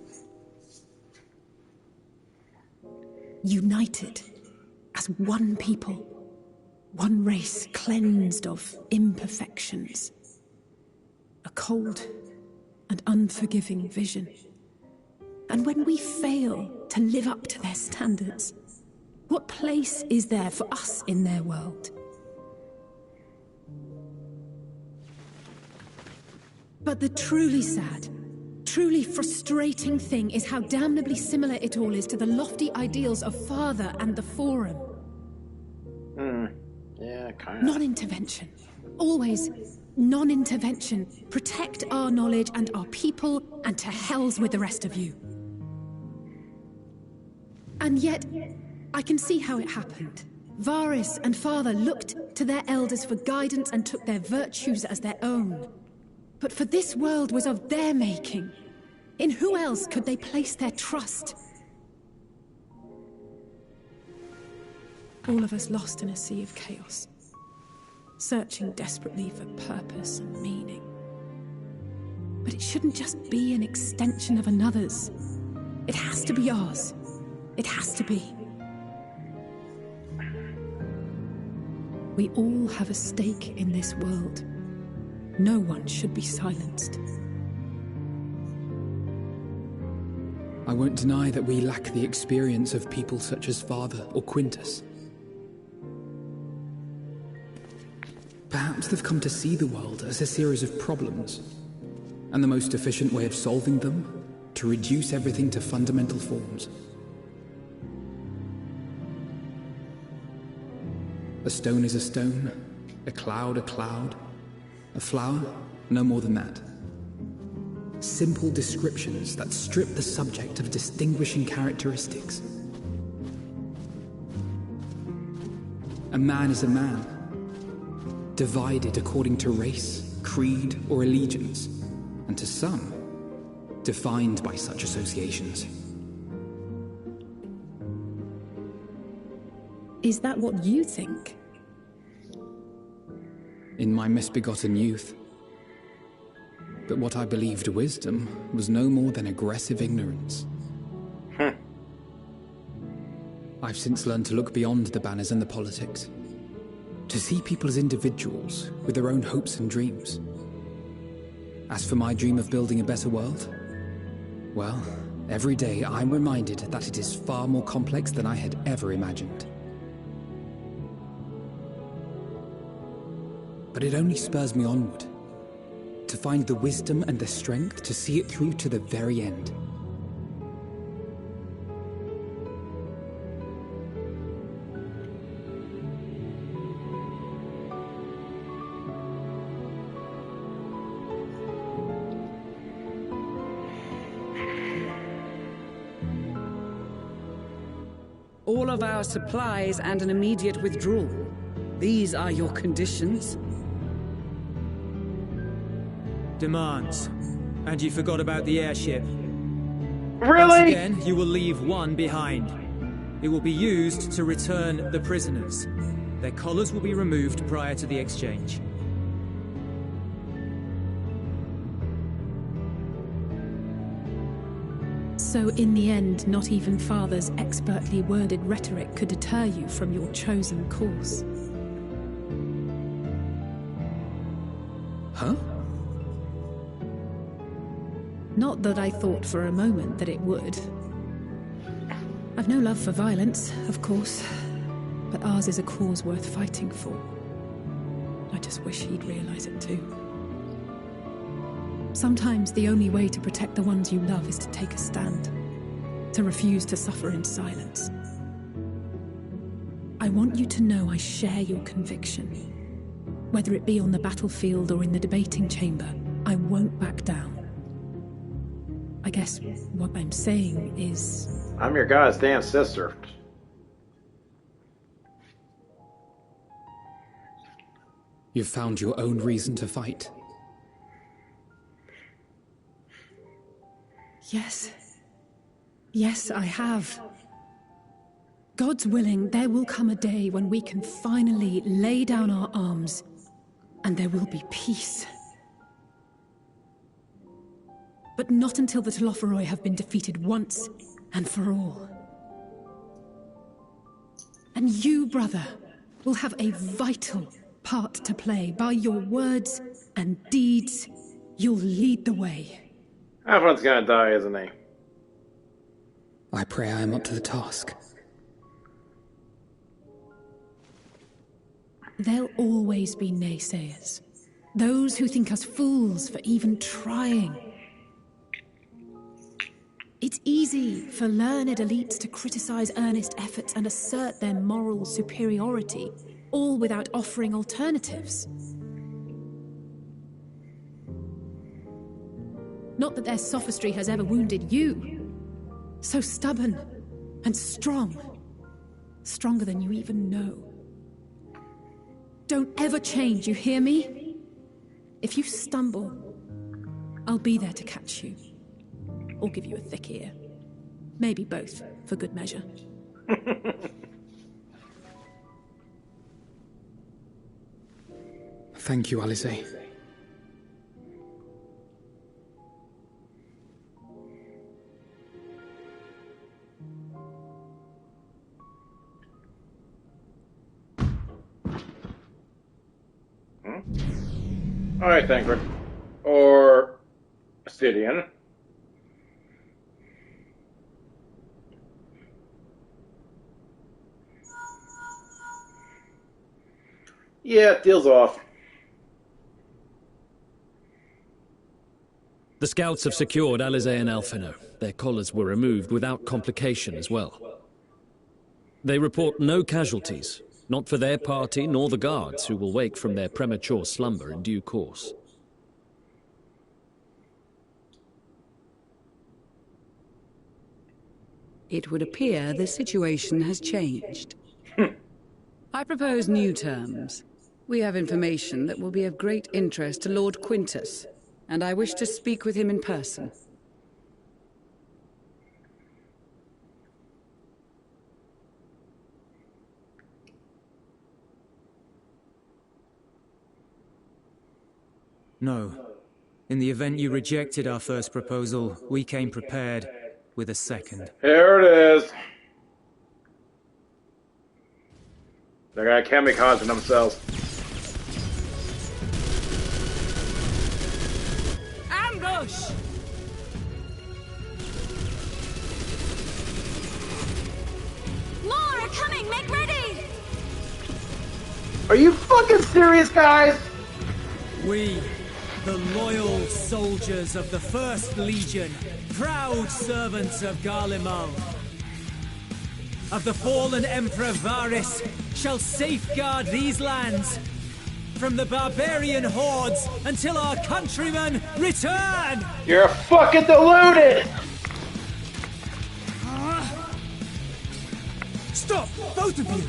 [SPEAKER 5] United as one people, one race cleansed of imperfections. A cold and unforgiving vision. And when we fail to live up to their standards, what place is there for us in their world? But the truly sad, truly frustrating thing is how damnably similar it all is to the lofty ideals of Father and the Forum.
[SPEAKER 11] Yeah, kind of.
[SPEAKER 5] Non-intervention. Always non-intervention. Protect our knowledge and our people, and to hells with the rest of you. And yet, I can see how it happened. Varus and Father looked to their elders for guidance and took their virtues as their own. But for this world was of their making. In who else could they place their trust? All of us lost in a sea of chaos. Searching desperately for purpose and meaning. But it shouldn't just be an extension of another's. It has to be ours. It has to be. We all have a stake in this world. No one should be silenced.
[SPEAKER 2] I won't deny that we lack the experience of people such as Father or Quintus. Perhaps they've come to see the world as a series of problems, and the most efficient way of solving them, to reduce everything to fundamental forms. A stone is a stone, a cloud, a flower, no more than that. Simple descriptions that strip the subject of distinguishing characteristics. A man is a man, divided according to race, creed, or allegiance, and to some, defined by such associations.
[SPEAKER 5] Is that what you think?
[SPEAKER 2] In my misbegotten youth. But what I believed wisdom was no more than aggressive ignorance. I've since learned to look beyond the banners and the politics. To see people as individuals with their own hopes and dreams. As for my dream of building a better world, well, every day I'm reminded that it is far more complex than I had ever imagined. But it only spurs me onward, to find the wisdom and the strength to see it through to the very end.
[SPEAKER 3] all of our supplies and an immediate withdrawal. These are your conditions.
[SPEAKER 9] Demands. And you forgot about the airship.
[SPEAKER 11] Really?
[SPEAKER 9] Once again, you will leave one behind. It will be used to return the prisoners. Their collars will be removed prior to the exchange.
[SPEAKER 5] So in the end, not even Father's expertly worded rhetoric could deter you from your chosen course.
[SPEAKER 2] Huh?
[SPEAKER 5] Not that I thought for a moment that it would. I've no love for violence, of course, but ours is a cause worth fighting for. I just wish he'd realize it too. Sometimes the only way to protect the ones you love is to take a stand, to refuse to suffer in silence. I want you to know I share your conviction. Whether it be on the battlefield or in the debating chamber, I won't back down. I guess what I'm saying is...
[SPEAKER 1] I'm your goddamn sister.
[SPEAKER 2] You've found your own reason to fight.
[SPEAKER 5] Yes. Yes, I have. God's willing, there will come a day when we can finally lay down our arms, and there will be peace. But not until the Telophoroi have been defeated once and for all. And you, brother, will have a vital part to play. By your words and deeds, you'll lead the way.
[SPEAKER 1] Everyone's gonna die, isn't he?
[SPEAKER 2] I pray I am up to the task.
[SPEAKER 5] There'll always be naysayers. Those who think us fools for even trying. It's easy for learned elites to criticize earnest efforts and assert their moral superiority, all without offering alternatives. Not that their sophistry has ever wounded you. So stubborn and strong. Stronger than you even know. Don't ever change, you hear me? If you stumble, I'll be there to catch you. Or give you a thick ear. Maybe both, for good measure.
[SPEAKER 2] Thank you, Alize.
[SPEAKER 1] Alright, Thancred. Or... Stydian. Yeah, deal's off.
[SPEAKER 4] The scouts have secured Alize and Alphino. Their collars were removed without complication as well. They report no casualties, not for their party nor the guards, who will wake from their premature slumber in due course.
[SPEAKER 3] It would appear the situation has changed. I propose new terms. We have information that will be of great interest to Lord Quintus, and I wish to speak with him in person.
[SPEAKER 9] No. In the event you rejected our first proposal, we came prepared with a second.
[SPEAKER 1] Here it is. They're gonna kamikaze themselves.
[SPEAKER 3] Ambush!
[SPEAKER 8] More are coming! Make ready!
[SPEAKER 11] Are you fucking serious, guys?
[SPEAKER 9] We, the loyal soldiers of the First Legion, proud servants of Garlemald, of the fallen Emperor Varys, shall safeguard these lands from the barbarian hordes until our countrymen return!
[SPEAKER 11] You're fucking deluded!
[SPEAKER 7] Stop! Both of you!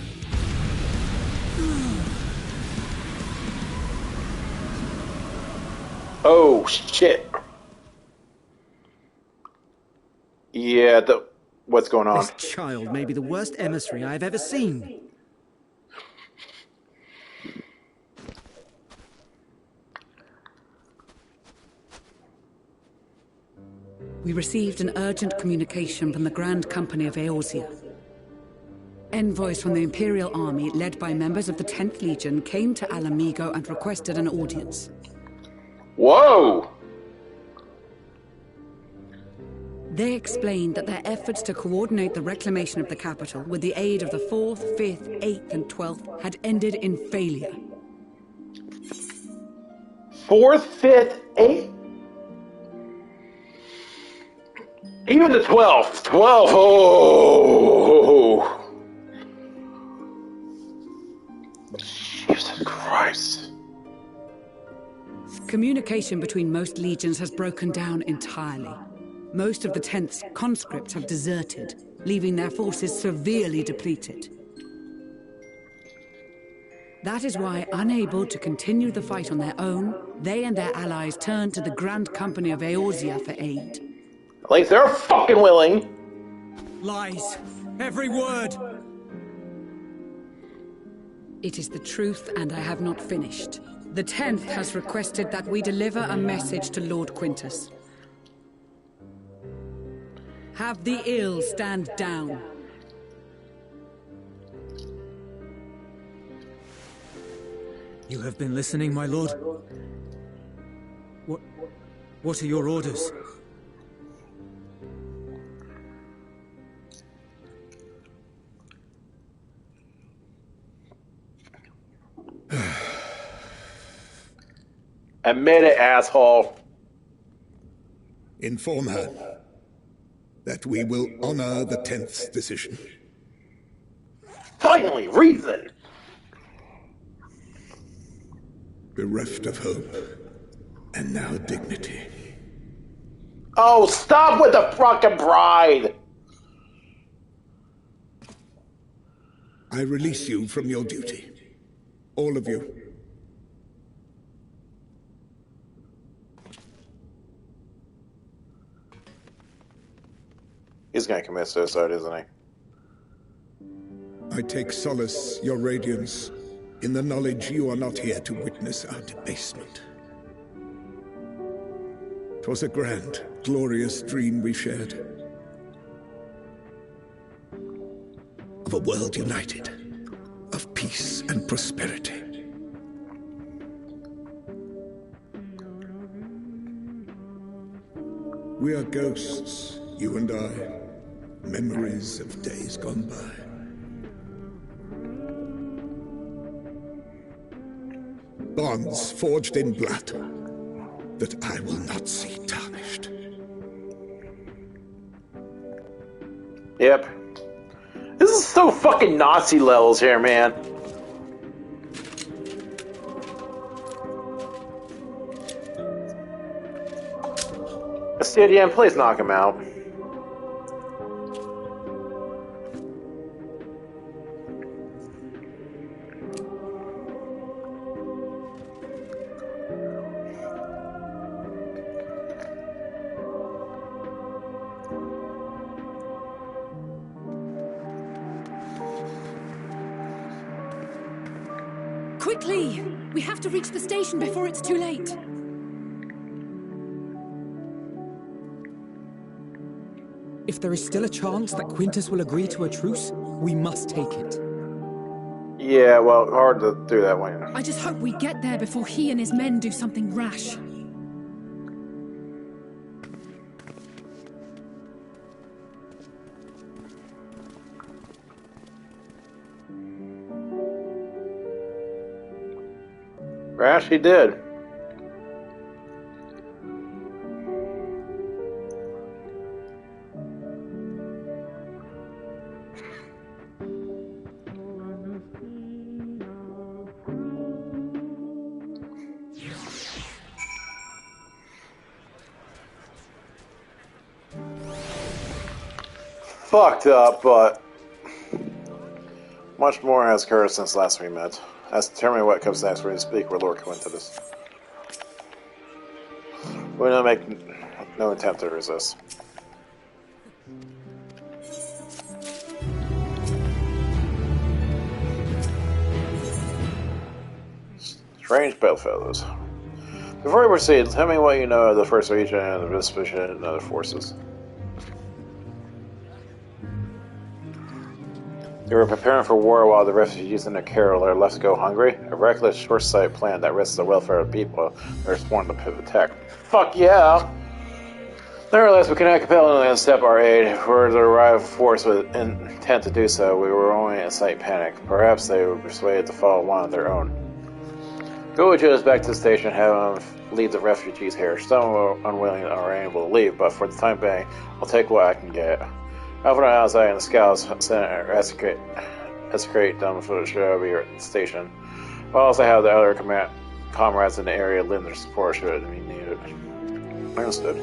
[SPEAKER 11] Oh, shit. Yeah, what's going on?
[SPEAKER 7] This child may be the worst emissary I've ever seen.
[SPEAKER 3] We received an urgent communication from the Grand Company of Eorzea. Envoys from the Imperial Army, led by members of the 10th Legion, came to Alamigo and requested an audience.
[SPEAKER 11] Whoa!
[SPEAKER 3] They explained that their efforts to coordinate the reclamation of the capital with the aid of the 4th, 5th, 8th, and 12th had ended in failure.
[SPEAKER 11] 4th, 5th, 8th? Even the 12th. 12, oh! Jesus Christ.
[SPEAKER 3] Communication between most legions has broken down entirely. Most of the 10th's conscripts have deserted, leaving their forces severely depleted. That is why, unable to continue the fight on their own, they and their allies turned to the Grand Company of Eorzea for aid.
[SPEAKER 11] At least they're fucking willing.
[SPEAKER 7] Lies. Every word.
[SPEAKER 3] It is the truth, and I have not finished. The 10th has requested that we deliver a message to Lord Quintus. Have the ill stand down.
[SPEAKER 9] You have been listening, my lord? What are your orders?
[SPEAKER 11] Admit it, asshole.
[SPEAKER 10] Inform her that we will honor the 10th's decision.
[SPEAKER 11] Finally, reason!
[SPEAKER 10] Bereft of hope, and now dignity.
[SPEAKER 11] Oh, stop with the fucking pride!
[SPEAKER 10] I release you from your duty. All of you.
[SPEAKER 1] He's gonna commit suicide, isn't he?
[SPEAKER 10] I take solace, your radiance, in the knowledge you are not here to witness our debasement. 'Twas a grand, glorious dream we shared. Of a world united, of peace and prosperity. We are ghosts, you and I, memories of days gone by. Bonds forged in blood that I will not see tarnished.
[SPEAKER 11] Yep. This is so fucking Nazi levels here, man. Astidian, please knock him out.
[SPEAKER 5] Quickly! We have to reach the station before it's too late.
[SPEAKER 2] If there is still a chance that Quintus will agree to a truce, we must take it.
[SPEAKER 1] Yeah, well, hard to do that when...
[SPEAKER 5] I just hope we get there before he and his men do something rash.
[SPEAKER 1] Rash, he did. Fucked up, but Much more has occurred since last we met. As to determine what comes next, we speak with Lord Quintus. We will not make no attempt to resist. Strange bedfellows. Before we proceed, tell me what you know of the First Legion and the Vespuccian and other forces. They were preparing for war while the refugees in the Carol are left to go hungry. A reckless, short-sighted plan that risks the welfare of people that are sworn to protect. Fuck yeah! Nevertheless, we cannot compel them to step our aid. If we were to arrive force with intent to do so, we were only in slight panic. Perhaps they were persuaded to follow one of their own. Go with us back to the station, have them lead the refugees here. Some are unwilling or unable to leave, but for the time being, I'll take what I can get. Alpha and outside and the scouts execrate them for the show of your station. I'll also have the other comrades in the area lend their support should it be needed. Understood.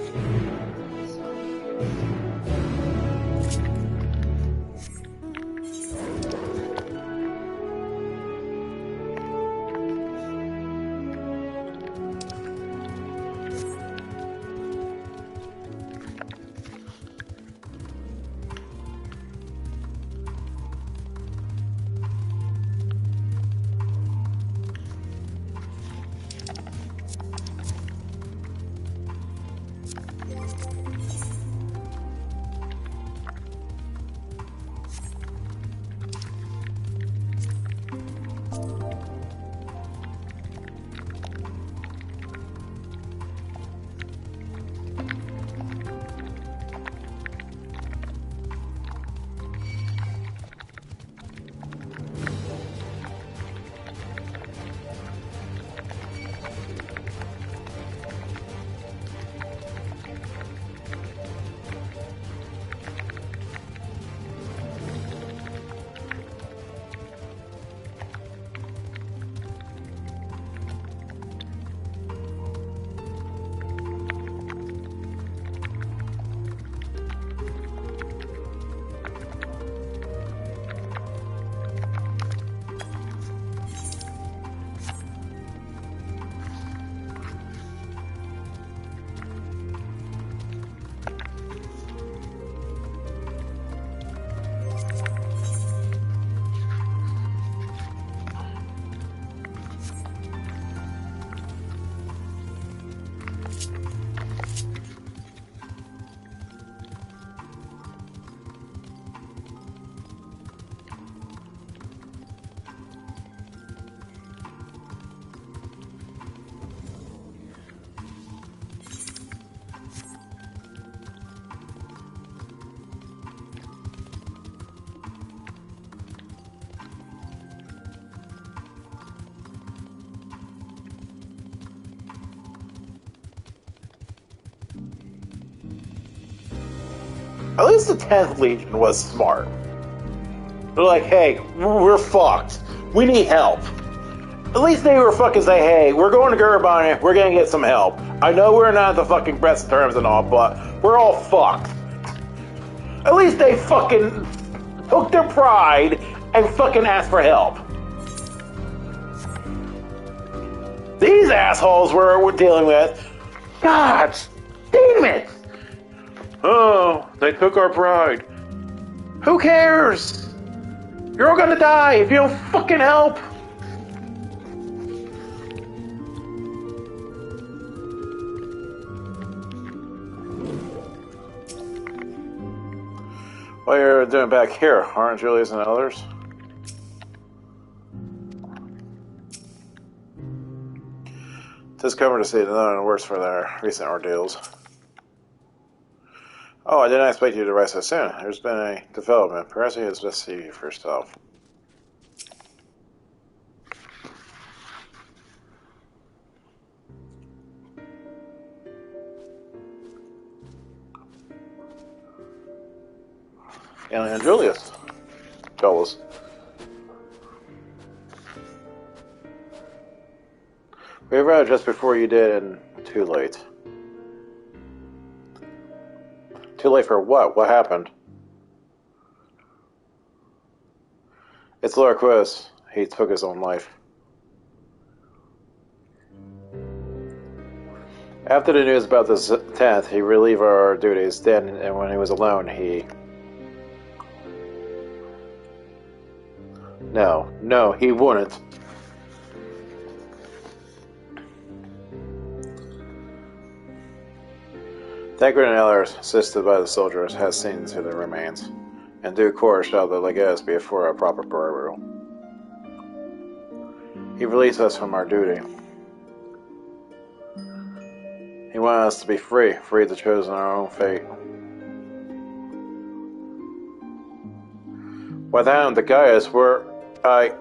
[SPEAKER 1] At least the 10th Legion was smart. They're like, hey, we're fucked. We need help. At least they were fucking say, hey, we're going to Gurubani, we're gonna get some help. I know we're not the fucking best terms and all, but we're all fucked. At least they fucking took their pride and fucking asked for help. These assholes we're dealing with, God damn it! Oh, they took our pride. Who cares? You're all gonna die if you don't fucking help. What you're doing back here, aren't Julius and others? Tis covered to see none worse for their recent ordeals. Oh, I did not expect you to arrive so soon. There's been a development. Perhaps you just best see you for yourself. And Julius. Fellas. We arrived just before you did and too late. Too late for what? What happened? It's Lord Quist. He took his own life. After the news about the 10th, he relieved our duties. Then, and when he was alone, he... No, he wouldn't. Tancred and others, assisted by the soldiers, has seen to the remains. In due course shall the legatus be for a proper burial. He released us from our duty. He wanted us to be free to choose our own fate. Without him, the Gaius were... I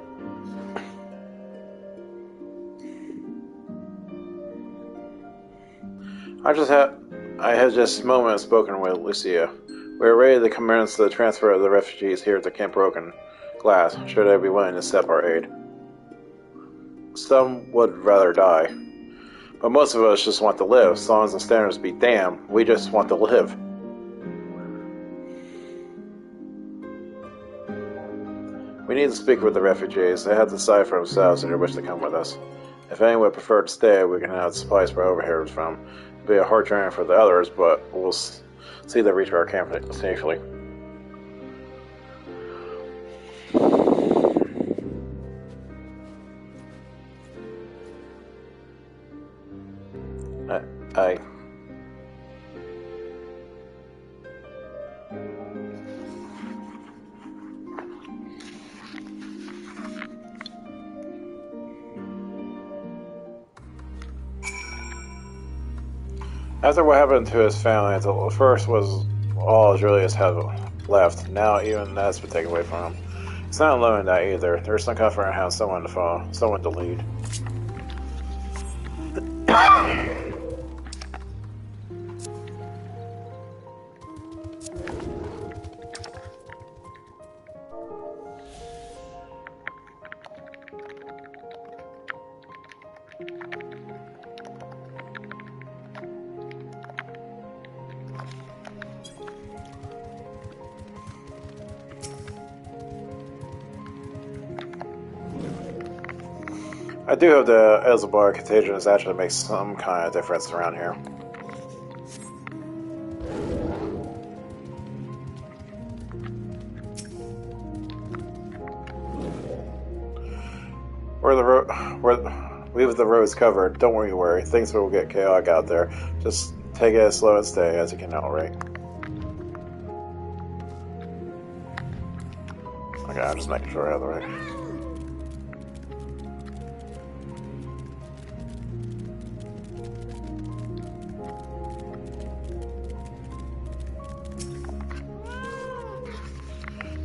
[SPEAKER 1] had just a moment spoken with Lucia. We are ready to commence the transfer of the refugees here to Camp Broken Glass, should they be willing to accept our aid. Some would rather die, but most of us just want to live. As long as the standards be damned, we just want to live. We need to speak with the refugees. They have to decide for themselves if they wish to come with us. If anyone would prefer to stay, we can have supplies for overheads from. It'll be a hard journey for the others, but we'll see they reach our camp safely. After what happened to his family, the first was all Julius had left. Now even that's been taken away from him. He's not alone in that either. There's some comfort in having someone to follow, someone to lead. I do hope the Elzebor contagion is actually makes some kind of difference around here. Leave the roads covered. Don't worry. Things will get chaotic out there. Just take it as slow and steady as you can, alright? Okay, I'm just making sure I have the right.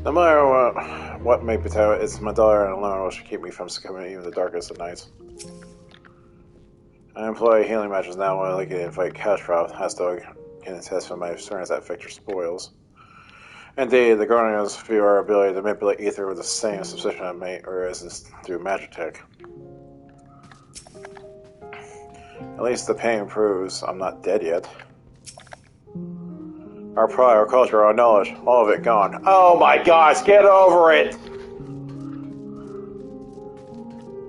[SPEAKER 1] No matter what may betray, it's my daughter alone which should keep me from succumbing even the darkest of nights. I employ healing matches now when I like to fight Cashcroft, as though I can attest from my experience at Victor Spoils. Indeed, the Guardians view our ability to manipulate ether with the same suspicion of mate, or is this through Magitech. At least the pain proves I'm not dead yet. Our pride, our culture, our knowledge, all of it gone. Oh my gosh, get over it!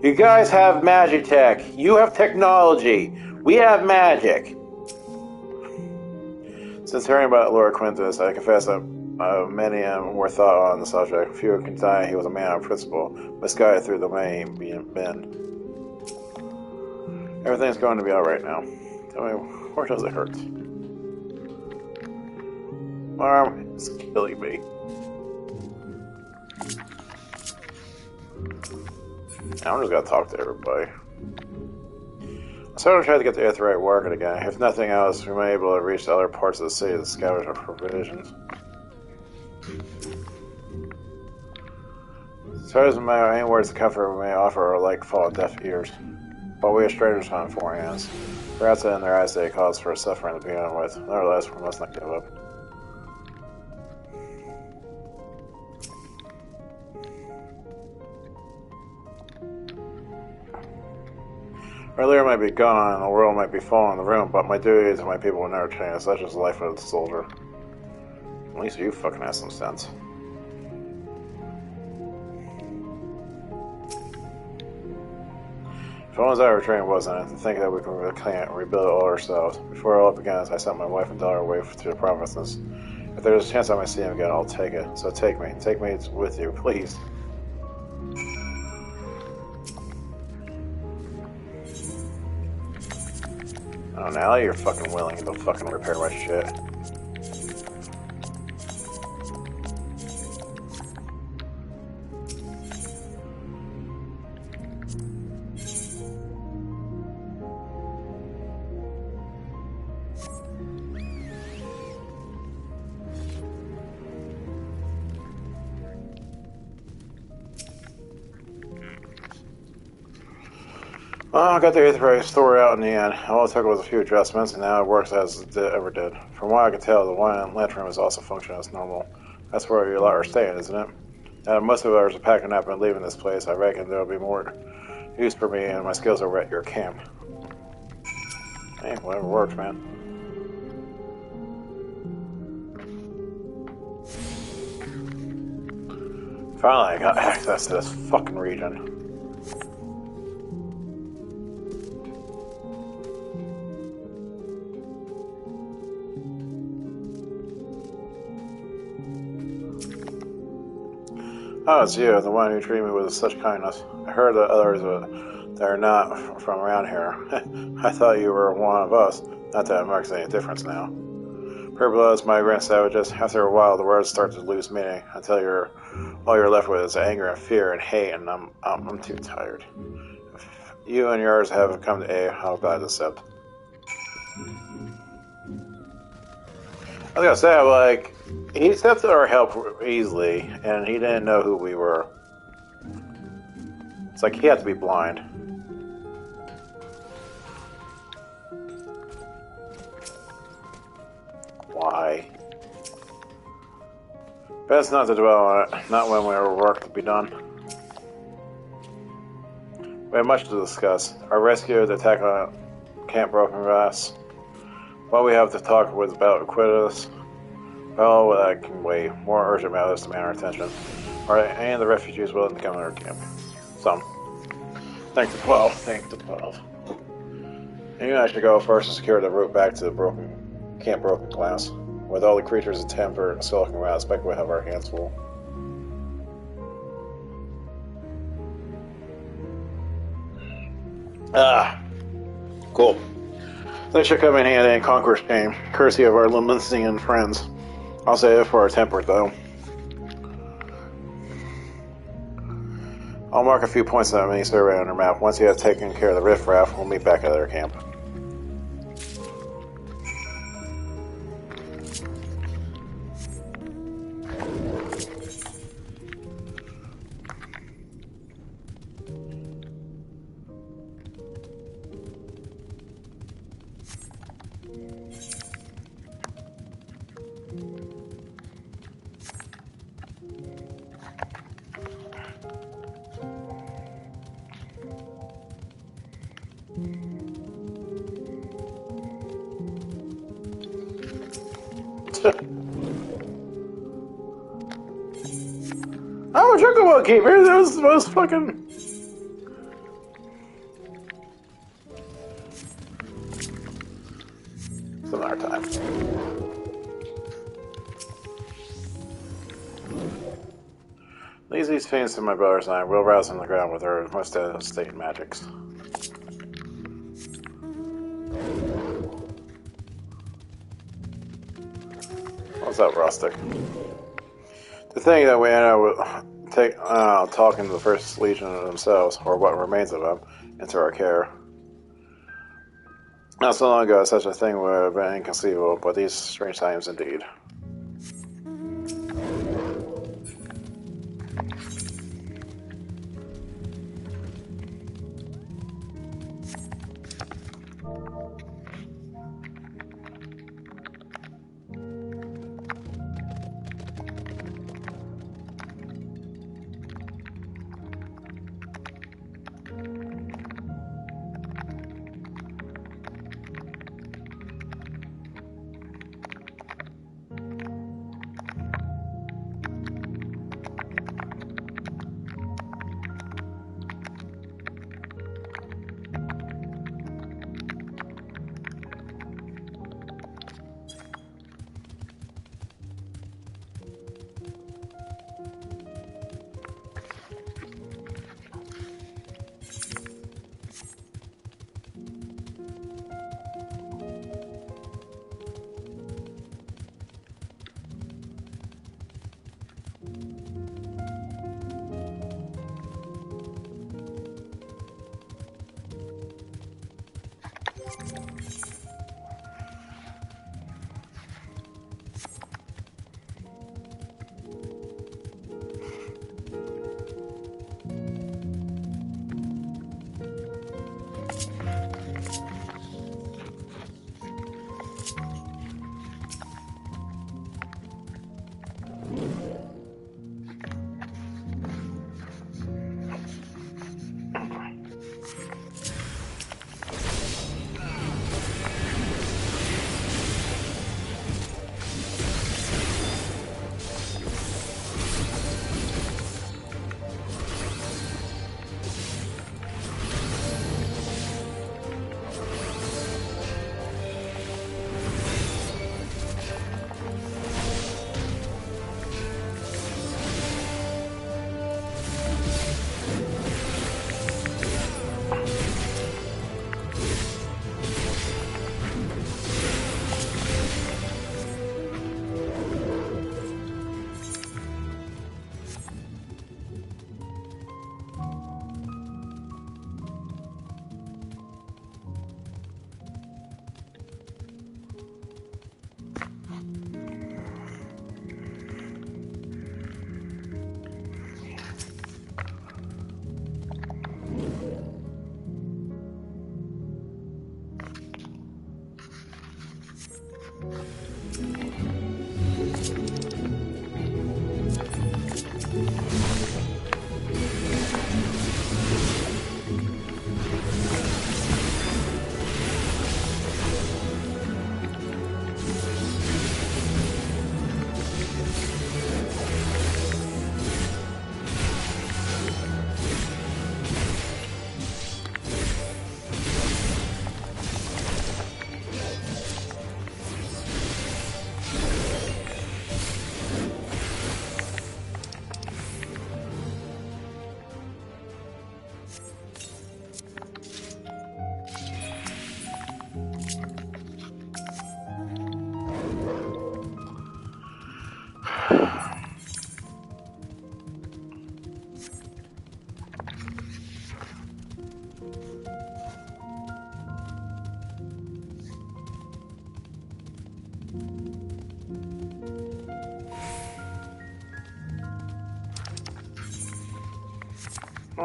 [SPEAKER 1] You guys have Magitech. You have technology. We have magic. Since hearing about Lord Quintus, I confess that many more thought on the subject. Few can deny he was a man of principle, misguided through the way he been. Everything's going to be alright now. Tell me, where does it hurt? My arm is killing me. I'm just gonna talk to everybody. I'm starting to try to get the Aetheryte working again. If nothing else, we may be able to reach the other parts of the city to scavenge our provisions. As far as any words of comfort we may offer are like fall on deaf ears. But we are strangers on foreign hands. Perhaps in their eyes they cause for suffering to begin with. Nevertheless, we must not give up. Our leader might be gone and the world might be falling in the room, but my duties and my people will never change. That's just the life of a soldier. At least you fucking have some sense. If only our dream wasn't it, to think that we can't rebuild it all ourselves. Before all begins, I sent my wife and daughter away to the provinces. If there's a chance I might see him again, I'll take it. So take me with you, please. Oh, now you're fucking willing to fucking repair my shit. I got the Aetheryte story out in the end. All it took was a few adjustments, and now it works as it ever did. From what I can tell, the one lantern room is also functioning as normal. That's where you lot are staying, isn't it? Now, most of us are packing up and leaving this place. I reckon there'll be more use for me, and my skills are at your camp. Hey, whatever works, man. Finally, I got access to this fucking region. Oh, it's you, the one who treated me with such kindness. I heard that others that are not from around here. I thought you were one of us. Not that it makes any difference now. Pure bloods, migrant savages. After a while, the words start to lose meaning until all you're left with is anger and fear and hate, and I'm too tired. If you and yours haven't come to aid, I'll gladly accept. I was gonna say, like, he accepted our help easily, and he didn't know who we were. It's like he had to be blind. Why? Best not to dwell on it, not when we have work to be done. We have much to discuss. Our rescue, the attack on Camp Broken Glass. What we have to talk with about Equitas. Well, that can wait. More urgent matters demand our attention. Alright, and the refugees willing to come to our camp. Some. Thank the 12. Thank the 12. And you actually go first and secure the route back to the Camp Broken Glass. With all the creatures of temper skulking around, I expect we'll have our hands full. Ah. Cool. That should come in handy in Conqueror's Chain, courtesy of our Limousin friends. I'll save it for our temper, though. I'll mark a few points on a mini survey on our map. Once you have taken care of the riffraff, we'll meet back at their camp. I'm a Chocobo Keeper. That was the most fucking. Some other time. Leave these fiends to my brothers and I. We'll rouse them on the ground with our most devastating magics. What's up, Rustic? To think that we end up with talking to the First Legion themselves, or what remains of them, into our care. Not so long ago, such a thing would have been inconceivable, but these strange times indeed.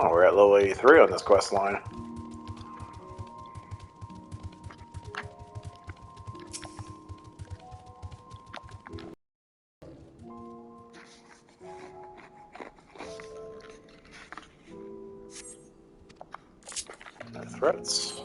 [SPEAKER 11] Oh, we're at level 83 on this quest line. No threats.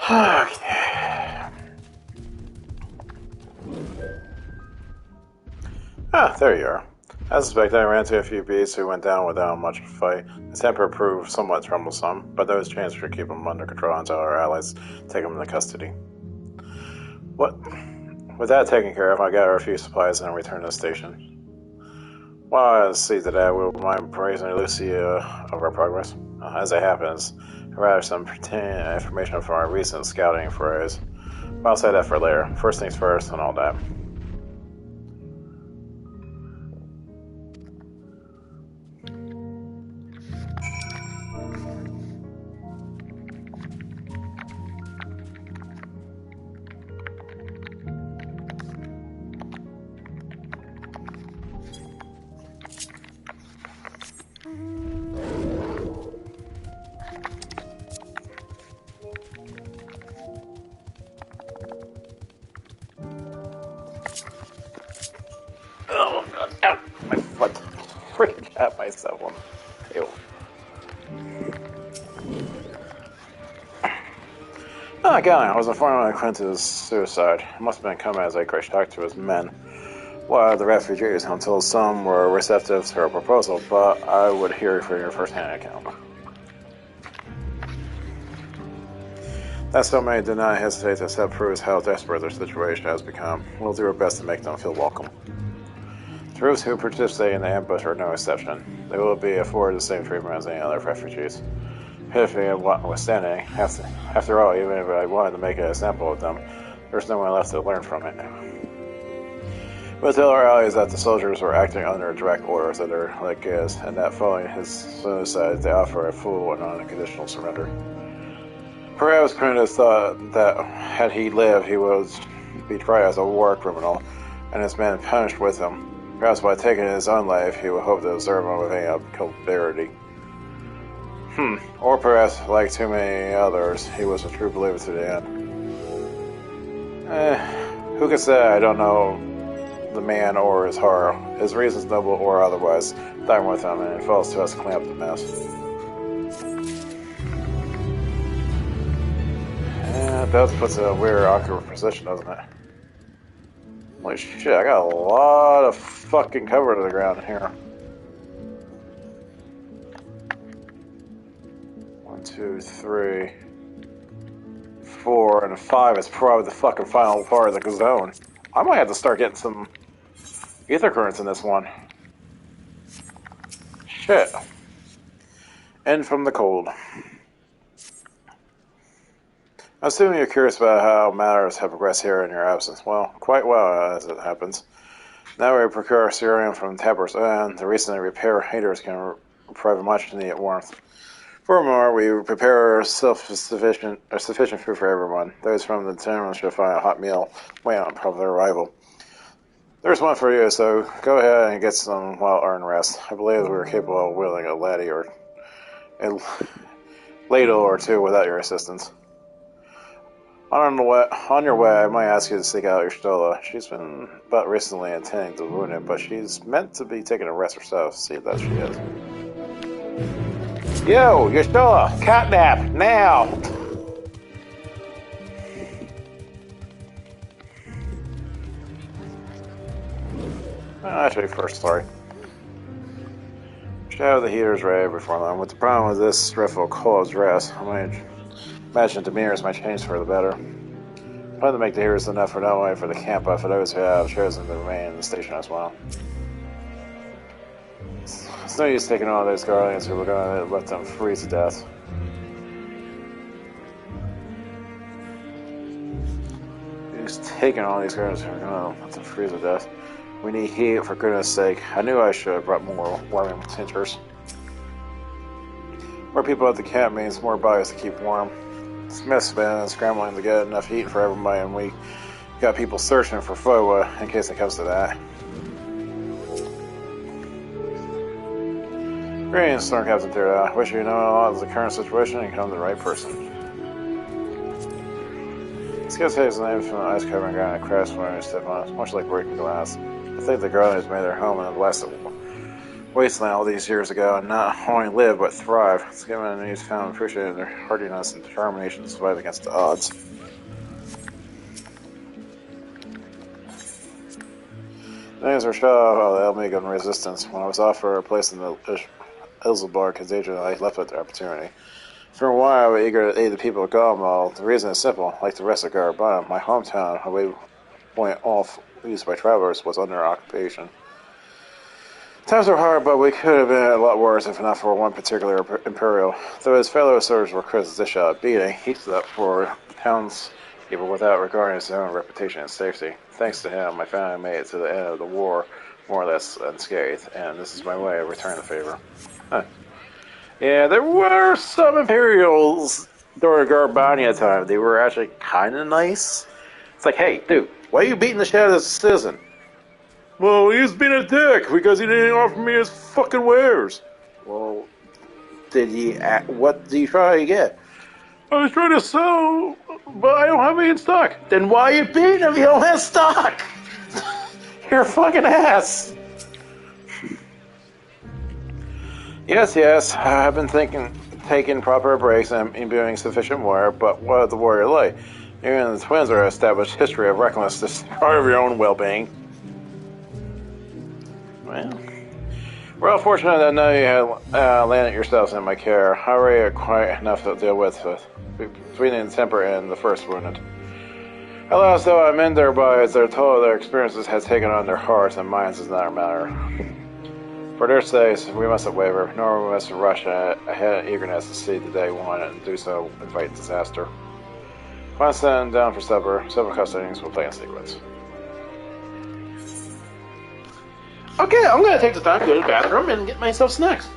[SPEAKER 1] Okay. Ah, there you are. I suspect I ran into a few beasts who went down without much of a fight. His temper proved somewhat troublesome, but those chains should keep him under control until our allies take him into custody. What? With that taken care of, I gather a few supplies and return to the station. While I see to that, we'll mind praising Lucia of our progress. As it happens, I rather some information from our recent scouting forays. But I'll save that for later. First things first and all that. Oh, God. Ow, my foot. Freaking got myself on the tail. Oh, God, I was informed of Quintus' suicide. It must have been coming as I crashed talk to his men. While the refugees, until some were receptive to her proposal, but I would hear from your first-hand account. That so many did not hesitate to accept proves how desperate their situation has become. We'll do our best to make them feel welcome. Troops who participate in the ambush are no exception. They will be afforded the same treatment as any other refugees. Pitifying and notwithstanding, after all, even if I wanted to make an example of them, there's no one left to learn from it. We'll tell our allies that the soldiers were acting under direct orders of their late Gaius, and that following his suicide, they offer a full and unconditional surrender. Perhaps Quintus thought that had he lived, he would be tried as a war criminal, and his men punished with him. Perhaps by taking his own life, he would hope to observe him with any culpability. Or perhaps, like too many others, he was a true believer to the end. Who can say? I don't know the man or his horror. His reasons, noble or otherwise, dine with him, and it falls to us to clean up the mess. That puts it in a weird, awkward position, doesn't it? Holy shit, I got a lot of fucking cover to the ground here. 1, 2, 3, 4, and 5 is probably the fucking final part of the zone. I might have to start getting some ether currents in this one. Shit. End from the cold. I assume you're curious about how matters have progressed here in your absence. Well, quite well, as it happens. Now we procure Syrian from Tabors, and the recently repaired heaters can provide much needed warmth. Furthermore, we prepare sufficient food for everyone. Those from the tenement should find a hot meal waiting upon their arrival. There's one for you, so go ahead and get some well-earned rest. I believe we're capable of wielding a laddie or a ladle or two without your assistance. On your way, I might ask you to seek out Stola. She's been but recently attending to the wounded, but she's meant to be taking a rest herself. See that she is. Yo, Stola, catnap now! Actually, first, sorry. Should have the heaters ready before long. With the problem with this dreadful cold dress, I might imagine demeanors might change for the better. I plan to make the heaters enough for not only for the camp, but for those who have chosen to remain in the station as well. It's no use taking all those guardians who were going to let them freeze to death. Who's taking all these guardians who are going to let them freeze to death? We need heat, for goodness sake. I knew I should have brought more warming tinctures. More people at the camp means more bodies to keep warm. Smith's been scrambling to get enough heat for everybody, and we got people searching for Fowa in case it comes to that. Greetings, Storm Captain Tyrda. I wish you know a lot of the current situation and come to the right person. This guy takes his name from the ice covering ground and crashed when he stepped on it. It's much like breaking glass. I think the girl has made their home in the blast wasteland all these years ago and not only live but thrive. It's given a newfound appreciating their hardiness and determination to survive against the odds. Names were shot of the Elmegan resistance. When I was offered a place in the Ilzelborg contagion, I left with the opportunity. For a while, I was eager to aid the people of Garlemald. The reason is simple. Like the rest of Garlemald, my hometown, a waypoint off used by travelers, was under occupation. Times were hard, but we could have been a lot worse if not for one particular Imperial. Though his fellow soldiers were critics dish out beating, he stood up for the townspeople without regarding his own reputation and safety. Thanks to him, my family made it to the end of the war more or less unscathed, and this is my way of returning the favor. Huh. Yeah, there were some Imperials during Garbania time. They were actually kind of nice. It's like, hey, dude, why are you beating the shit out of this citizen? Well, he was being a dick because he didn't offer me his fucking wares. Well, what did you try to get? I was trying to sell, but I don't have any in stock. Then why are you beating him if you don't have stock? You're a fucking ass. Yes, I've been taking proper breaks and imbuing sufficient water, but what of the warrior like? Even the twins are an established history of recklessness, part of your own well-being. Well, we're all fortunate that none of you had landed yourselves in my care. I already had quite enough to deal with between the temper and the first wounded. Alas, though I'm in their bodies, they're told their experiences has taken on their hearts and minds as not a matter. For their sakes, we mustn't waver, nor we must rush ahead in eagerness to see the day one and do so invite disaster. Once sitting down for supper, several customs will play in sequence. Okay, I'm gonna take the time to go to the bathroom and get myself snacks.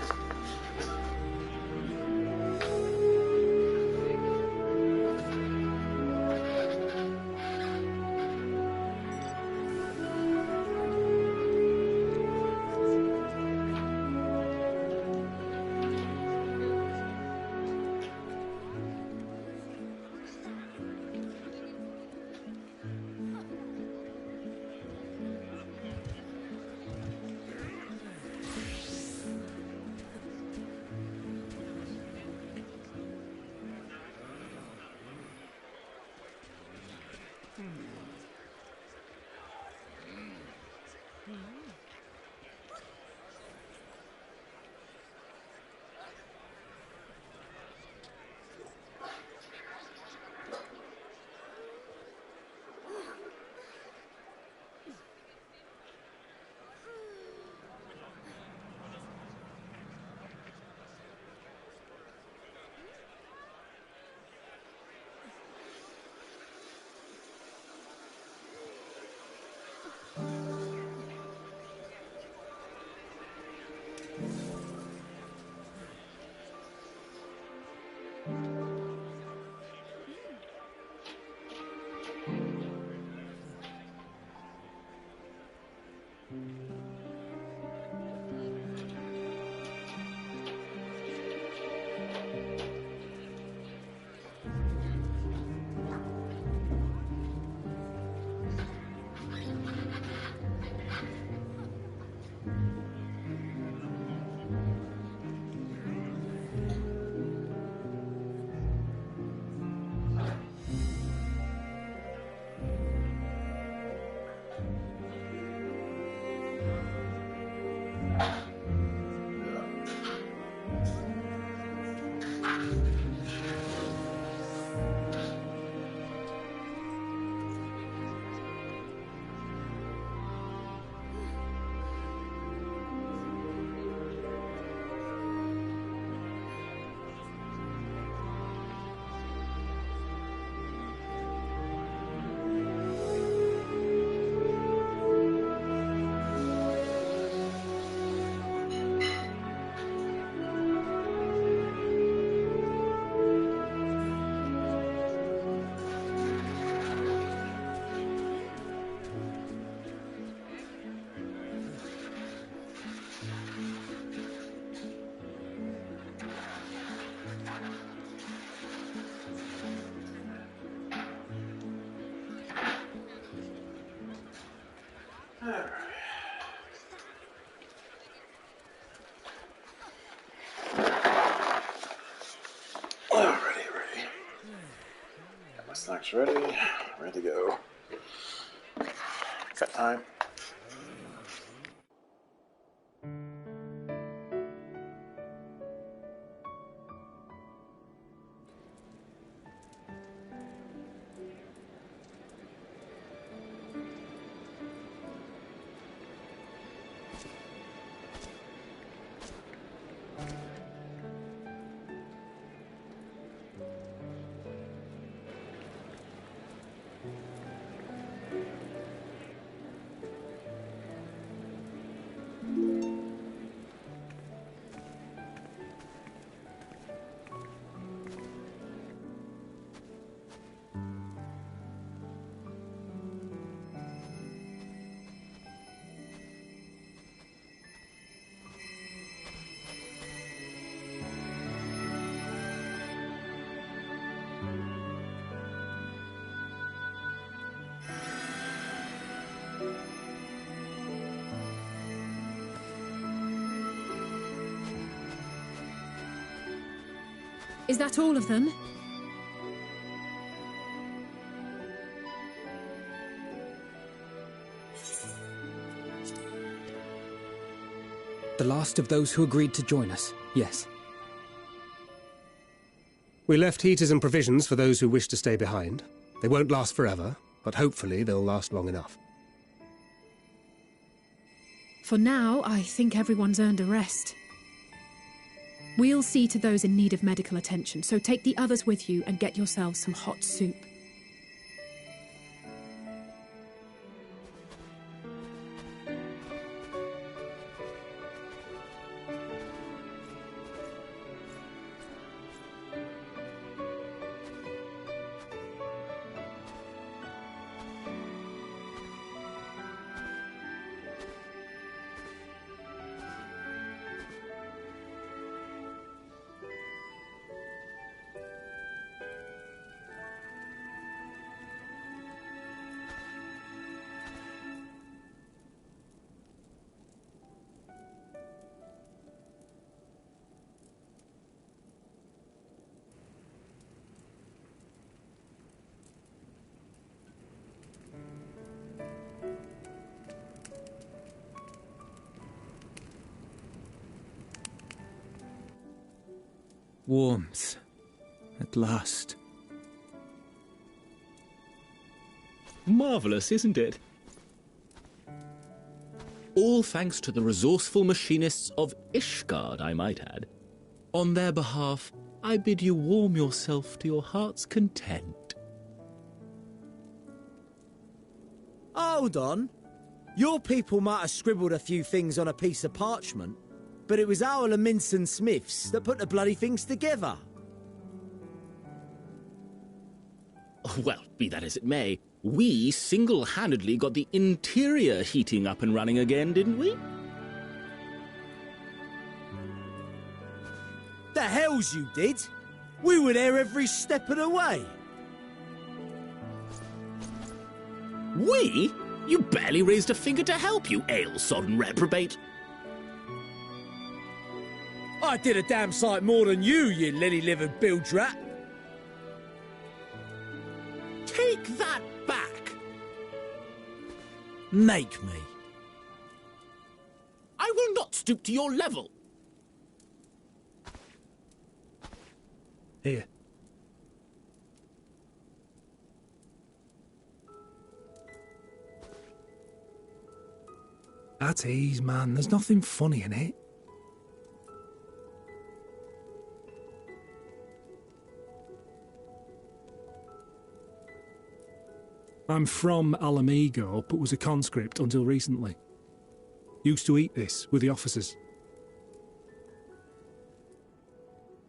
[SPEAKER 1] Drinks ready. Ready to go. Set time.
[SPEAKER 5] Is that all of them?
[SPEAKER 2] The last of those who agreed to join us, yes.
[SPEAKER 12] We left heaters and provisions for those who wish to stay behind. They won't last forever, but hopefully they'll last long enough.
[SPEAKER 5] For now, I think everyone's earned a rest. We'll see to those in need of medical attention, so take the others with you and get yourselves some hot soup.
[SPEAKER 9] Warmth. At last.
[SPEAKER 14] Marvellous, isn't it? All thanks to the resourceful machinists of Ishgard, I might add. On their behalf, I bid you warm yourself to your heart's content.
[SPEAKER 15] Hold on. Your people might have scribbled a few things on a piece of parchment, but it was our Leminson Smiths that put the bloody things together.
[SPEAKER 14] Well, be that as it may, we single-handedly got the interior heating up and running again, didn't we?
[SPEAKER 15] The hells you did! We were there every step of the way.
[SPEAKER 14] We? You barely raised a finger to help, you ale-sodden reprobate.
[SPEAKER 15] I did a damn sight more than you, you lily-livered bilge rat.
[SPEAKER 14] Take that back!
[SPEAKER 15] Make me.
[SPEAKER 14] I will not stoop to your level.
[SPEAKER 12] Here. At ease, man. There's nothing funny in it. I'm from Alamigo, but was a conscript until recently. Used to eat this with the officers.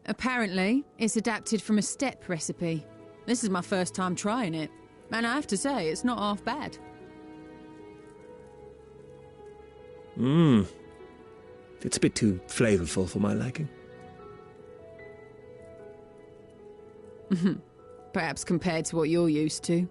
[SPEAKER 16] Apparently, it's adapted from a steppe recipe. This is my first time trying it, and I have to say, it's not half bad.
[SPEAKER 17] It's a bit too flavourful for my liking.
[SPEAKER 16] Perhaps compared to what you're used to.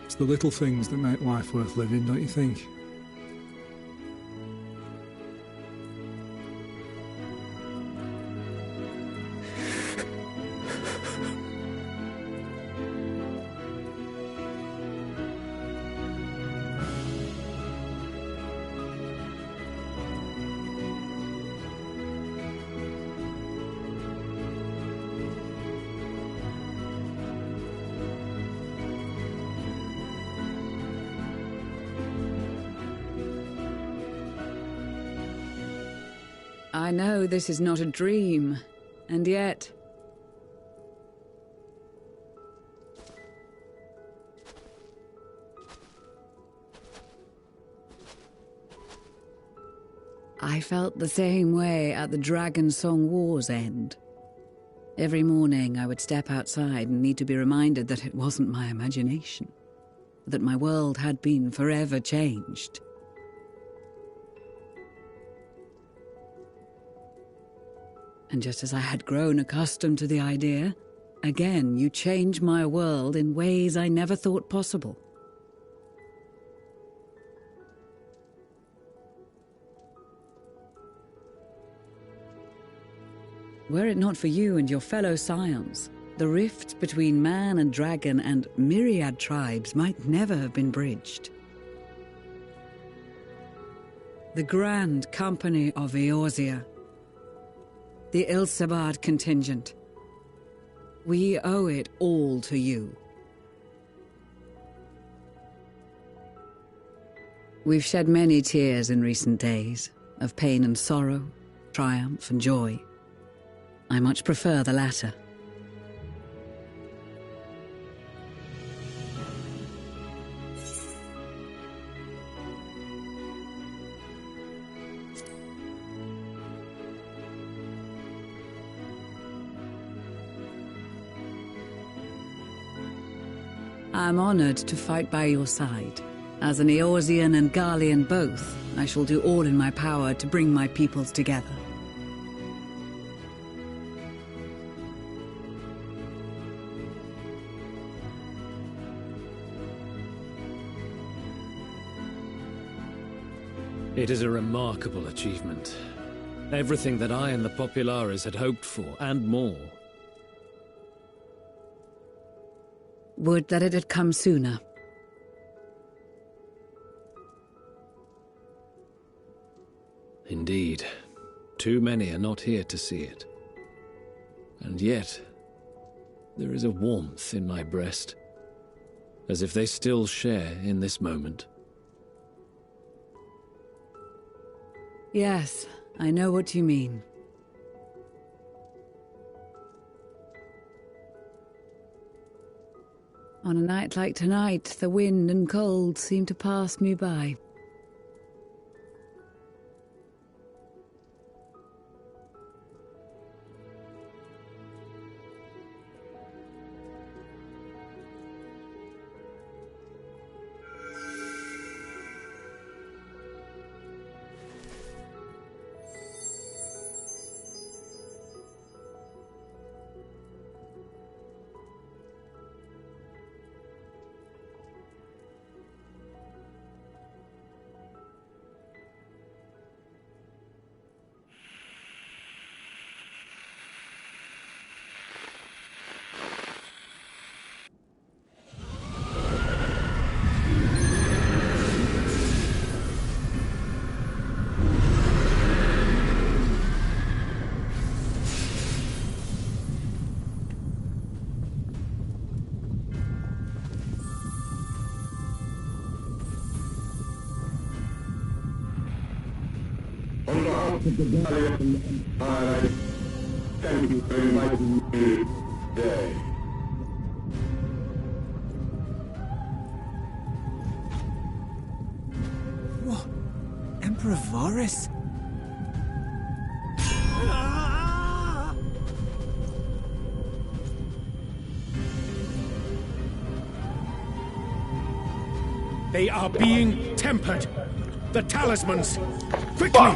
[SPEAKER 18] It's the little things that make life worth living, don't you think?
[SPEAKER 3] I know this is not a dream, and yet... I felt the same way at the Dragon Song War's end. Every morning I would step outside and need to be reminded that it wasn't my imagination, that my world had been forever changed. And just as I had grown accustomed to the idea, again you change my world in ways I never thought possible. Were it not for you and your fellow scions, the rift between man and dragon and myriad tribes might never have been bridged. The Grand Company of Eorzea, the Ilsabard contingent. We owe it all to you. We've shed many tears in recent days, of pain and sorrow, triumph and joy. I much prefer the latter. I'm honored to fight by your side. As an Eorzean and Garlean both, I shall do all in my power to bring my peoples together.
[SPEAKER 4] It is a remarkable achievement. Everything that I and the Populares had hoped for, and more.
[SPEAKER 3] Would that it had come sooner.
[SPEAKER 4] Indeed. Too many are not here to see it. And yet, there is a warmth in my breast, as if they still share in this moment.
[SPEAKER 3] Yes, I know what you mean. On a night like tonight, the wind and cold seem to pass me by.
[SPEAKER 19] On behalf of the Garlean Empire, thank you for inviting me today.
[SPEAKER 15] What? Emperor Varys?
[SPEAKER 20] They are being tempered. The talismans! Quickly!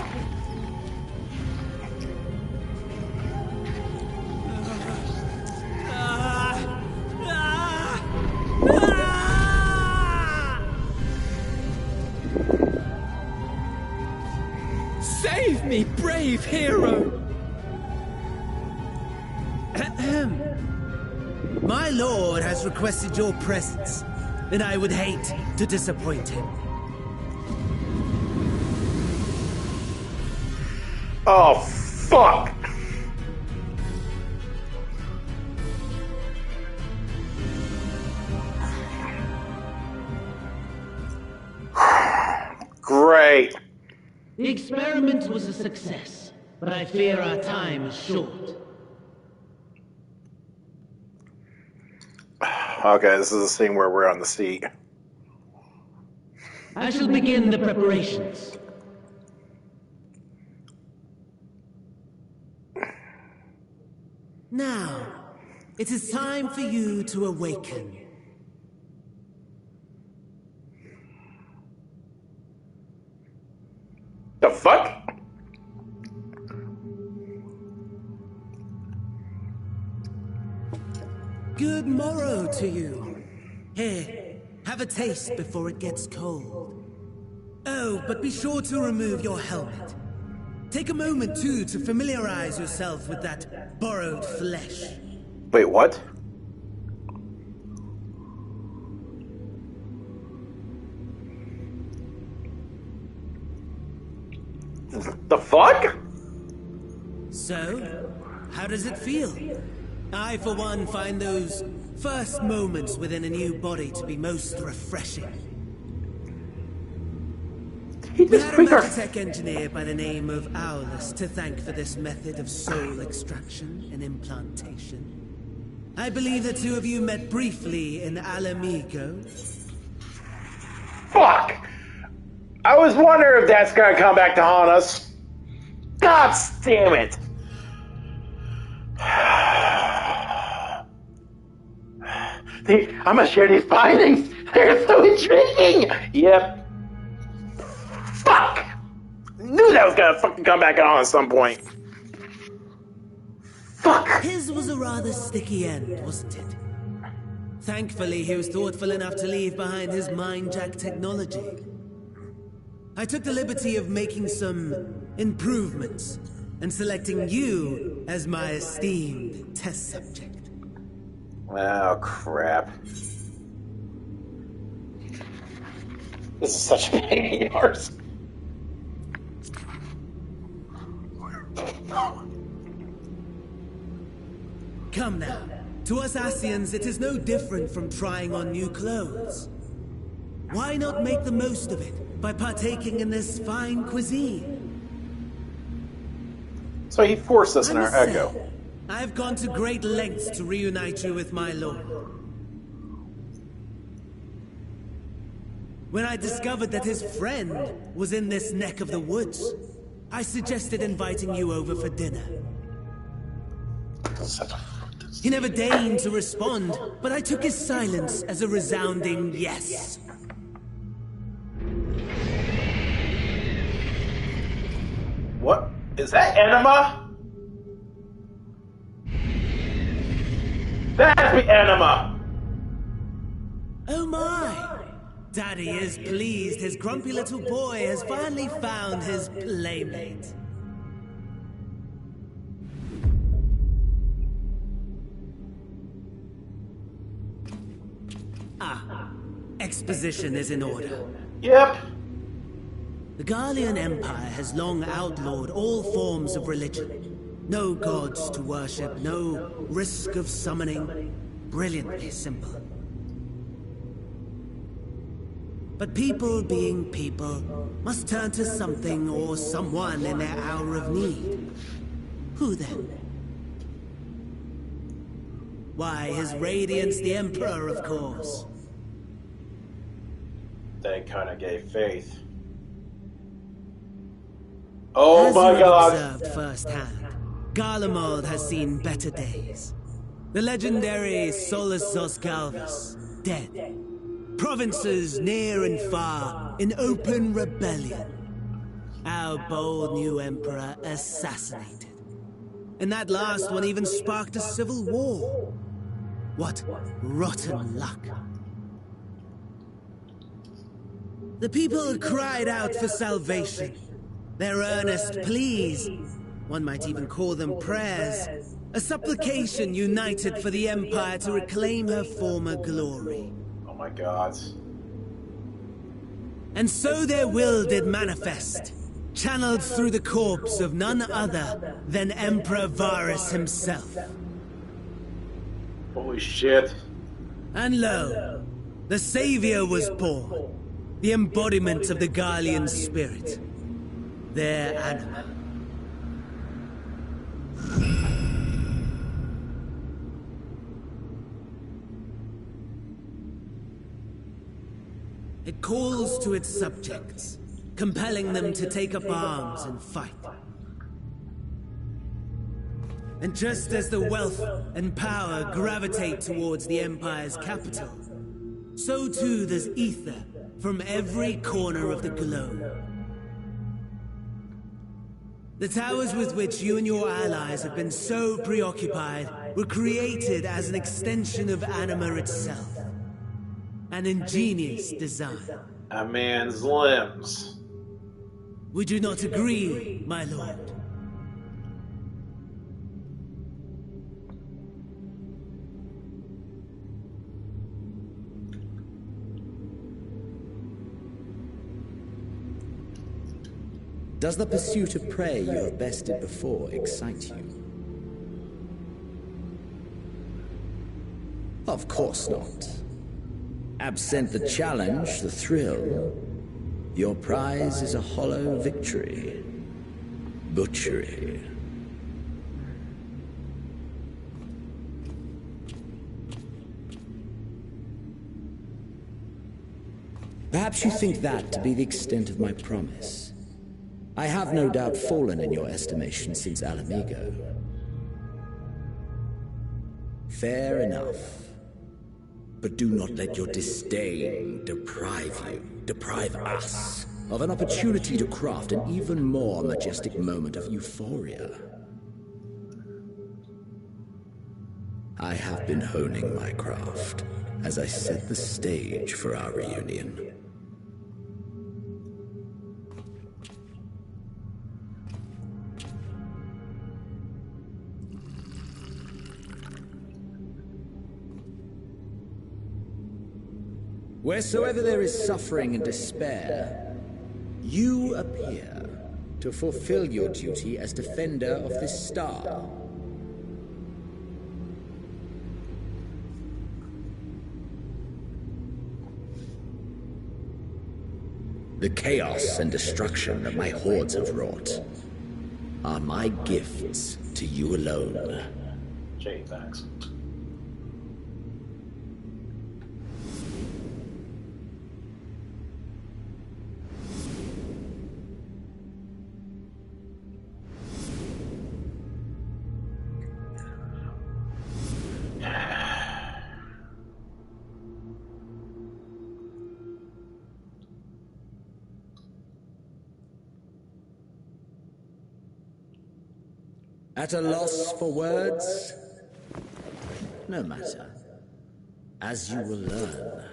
[SPEAKER 7] Save me, brave hero! My lord has requested your presence, and I would hate to disappoint him.
[SPEAKER 11] Oh, fuck! Great.
[SPEAKER 21] The experiment was a success, but I fear our time is short.
[SPEAKER 11] Okay, this is the scene where we're on the seat.
[SPEAKER 21] I shall begin the preparations.
[SPEAKER 7] Now, it is time for you to awaken.
[SPEAKER 11] The fuck?
[SPEAKER 7] Good morrow to you. Here, have a taste before it gets cold. Oh, but be sure to remove your helmet. Take a moment, too, to familiarize yourself with that borrowed flesh.
[SPEAKER 11] Wait, what? The fuck?
[SPEAKER 7] So, how does it feel? I, for one, find those first moments within a new body to be most refreshing. We had a Magitech engineer by the name of Owlus to thank for this method of soul extraction and implantation. I believe the two of you met briefly in Alamigo.
[SPEAKER 11] Fuck! I was wondering if that's gonna come back to haunt us. God damn it! I'm gonna share these findings. They're so intriguing. Yep. Fuck! Knew that was gonna fucking come back on at some point. Fuck!
[SPEAKER 7] His was a rather sticky end, wasn't it? Thankfully, he was thoughtful enough to leave behind his mind-jack technology. I took the liberty of making some improvements and selecting you as my esteemed test subject.
[SPEAKER 11] Oh, crap. This is such a pain in the arse.
[SPEAKER 7] Come now. To us Asians, it is no different from trying on new clothes. Why not make the most of it by partaking in this fine cuisine?
[SPEAKER 11] So he forced us in our echo.
[SPEAKER 7] I've gone to great lengths to reunite you with my lord. When I discovered that his friend was in this neck of the woods, I suggested inviting you over for dinner. He never deigned to respond, but I took his silence as a resounding yes.
[SPEAKER 11] What? Is that enema? That's the enema!
[SPEAKER 7] Oh my! Daddy is pleased his grumpy little boy has finally found his playmate. Exposition is in order.
[SPEAKER 11] Yep.
[SPEAKER 7] The Garlean Empire has long outlawed all forms of religion. No gods to worship, no risk of summoning. Brilliantly simple. But people being people must turn to something or someone in their hour of need. Who then? Why, His Radiance the Emperor, of course.
[SPEAKER 1] They kind of gave faith. Oh
[SPEAKER 7] As
[SPEAKER 1] my
[SPEAKER 7] you
[SPEAKER 1] god!
[SPEAKER 7] have observed firsthand, Garlemald has seen better days. The legendary Solus Galvus, dead. Provinces near and far in open rebellion. Our bold new emperor assassinated. And that last one even sparked a civil war. What rotten luck.
[SPEAKER 15] The people cried out for salvation. Their earnest pleas, one might even call them prayers, a supplication united for the Empire to reclaim her former glory.
[SPEAKER 11] Oh my god.
[SPEAKER 15] And so their will did manifest, channeled through the corpse of none other than Emperor Varus himself.
[SPEAKER 11] Holy shit.
[SPEAKER 15] And lo, the Savior was born, the embodiment of the Garlean spirit, their anima. It calls to its subjects, compelling them to take up arms and fight. And just as the wealth and power gravitate towards the Empire's capital, so too does ether from every corner of the globe. The towers with which you and your allies have been so preoccupied were created as an extension of Anima itself. An ingenious design.
[SPEAKER 11] A man's limbs.
[SPEAKER 15] Would you not agree, my lord?
[SPEAKER 6] Does the pursuit of prey you have bested before excite you? Of course not. Absent the challenge, the thrill, your prize is a hollow victory. Butchery. Perhaps you think that to be the extent of my promise. I have no doubt fallen in your estimation since Alamigo. Fair enough. But do not let your disdain deprive us, of an opportunity to craft an even more majestic moment of euphoria. I have been honing my craft as I set the stage for our reunion. Wheresoever there is suffering and despair, you appear to fulfill your duty as defender of this star. The chaos and destruction that my hordes have wrought are my gifts to you alone.
[SPEAKER 11] Gee, thanks.
[SPEAKER 6] At a loss for words? No matter. As you will learn,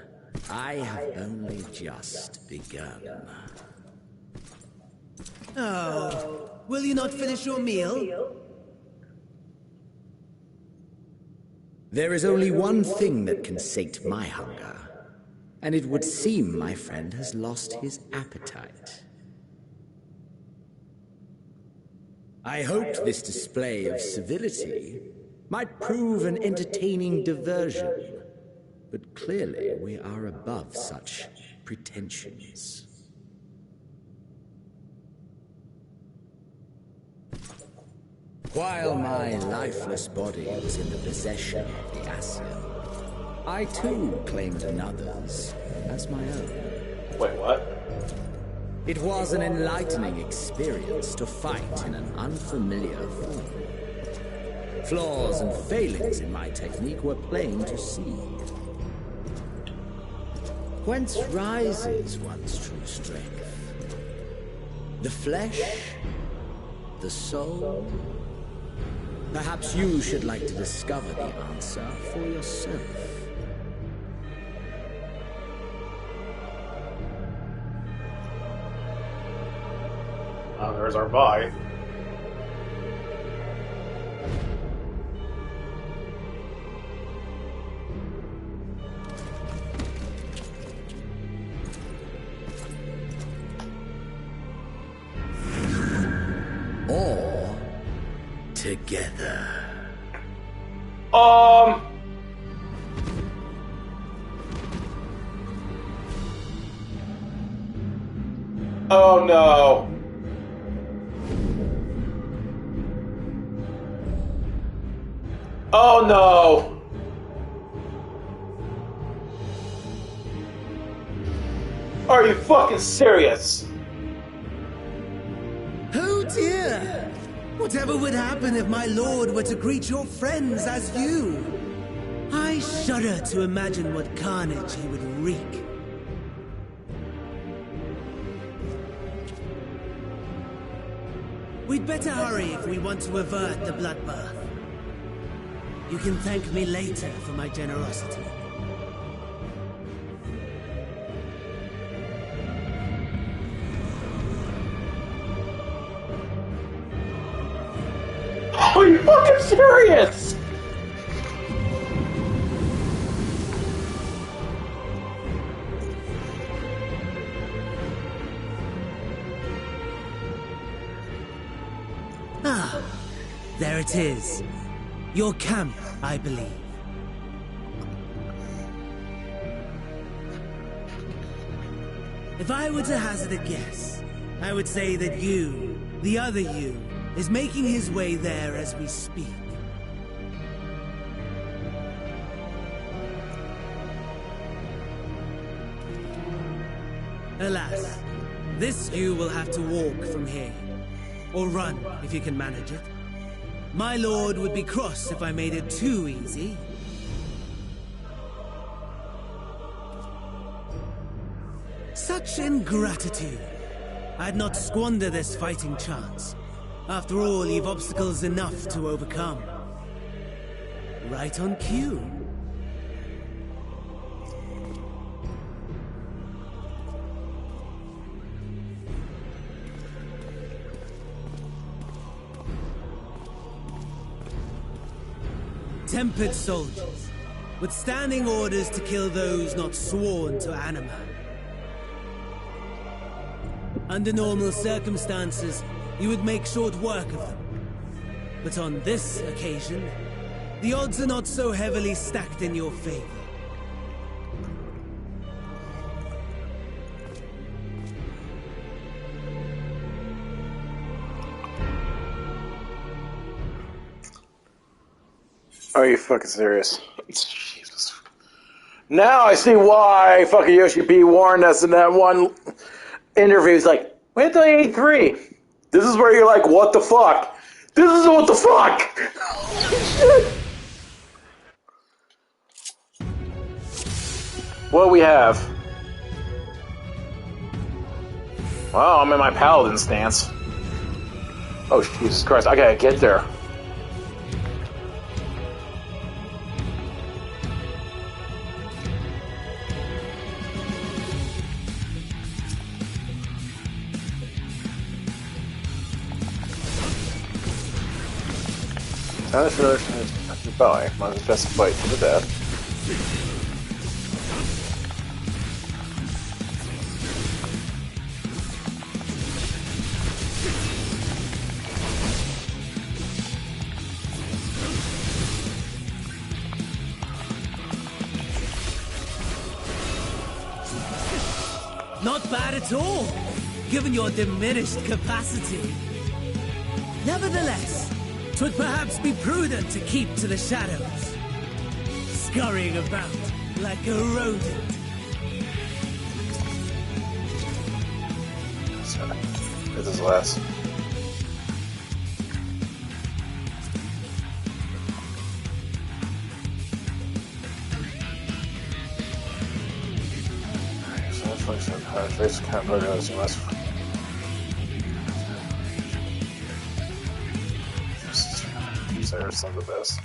[SPEAKER 6] I have only just begun.
[SPEAKER 15] Oh, will you not finish your meal?
[SPEAKER 6] There is only one thing that can sate my hunger, and it would seem my friend has lost his appetite. I hoped this display of civility might prove an entertaining diversion, but clearly we are above such pretensions. While my lifeless body was in the possession of the Asir, I too claimed another's as my own.
[SPEAKER 11] Wait, what?
[SPEAKER 6] It was an enlightening experience to fight in an unfamiliar form. Flaws and failings in my technique were plain to see. Whence rises one's true strength? The flesh? The soul? Perhaps you should like to discover the answer for yourself.
[SPEAKER 11] Oh, there's our buy.
[SPEAKER 6] All together.
[SPEAKER 11] Oh no. Oh no. Are you fucking serious?
[SPEAKER 15] Oh dear! Whatever would happen if my lord were to greet your friends as you? I shudder to imagine what carnage he would wreak. We'd better hurry if we want to avert the bloodbath. You can thank me later for my generosity.
[SPEAKER 11] Are you fucking serious?
[SPEAKER 15] Ah, there it is. Your camp, I believe. If I were to hazard a guess, I would say that you, the other you, is making his way there as we speak. Alas, this you will have to walk from here. Or run, if you can manage it. My lord would be cross if I made it too easy. Such ingratitude. I'd not squander this fighting chance. After all, you've obstacles enough to overcome. Right on cue. Tempered soldiers, with standing orders to kill those not sworn to anima. Under normal circumstances, you would make short work of them. But on this occasion, the odds are not so heavily stacked in your favor.
[SPEAKER 11] Are you fucking serious? Jesus. Now I see why fucking Yoshi P warned us in that one interview. He's like, wait till E3. This is where you're like, what the fuck? This is what the fuck! Shit. What do we have? Well, I'm in my paladin stance. Oh, Jesus Christ, I gotta get there. Not as really buy. Might as well just fight to the death.
[SPEAKER 15] Not bad at all, given your diminished capacity. Nevertheless, 'twould perhaps be prudent to keep to the shadows, scurrying about like a rodent.
[SPEAKER 11] Sorry. This is last. Face can't put as much. Sarah's some of the best.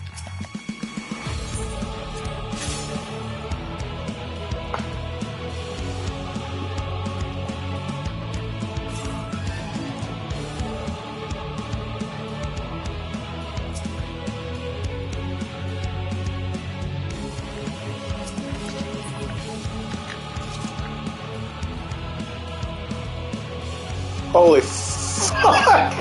[SPEAKER 11] Holy fuck!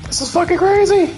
[SPEAKER 11] This is fucking crazy!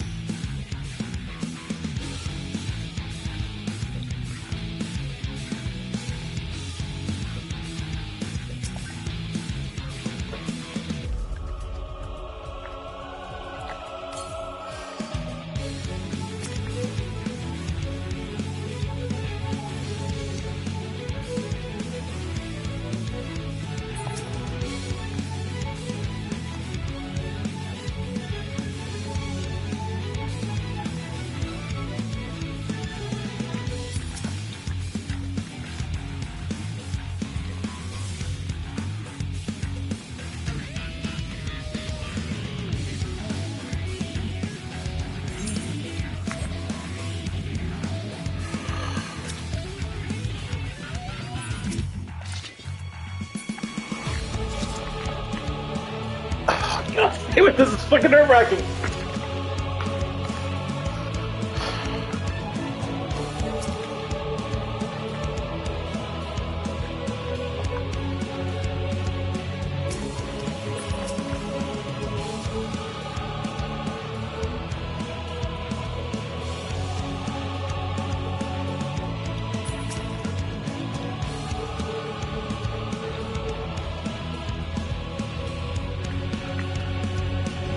[SPEAKER 11] God damn it, this is fucking nerve-wracking!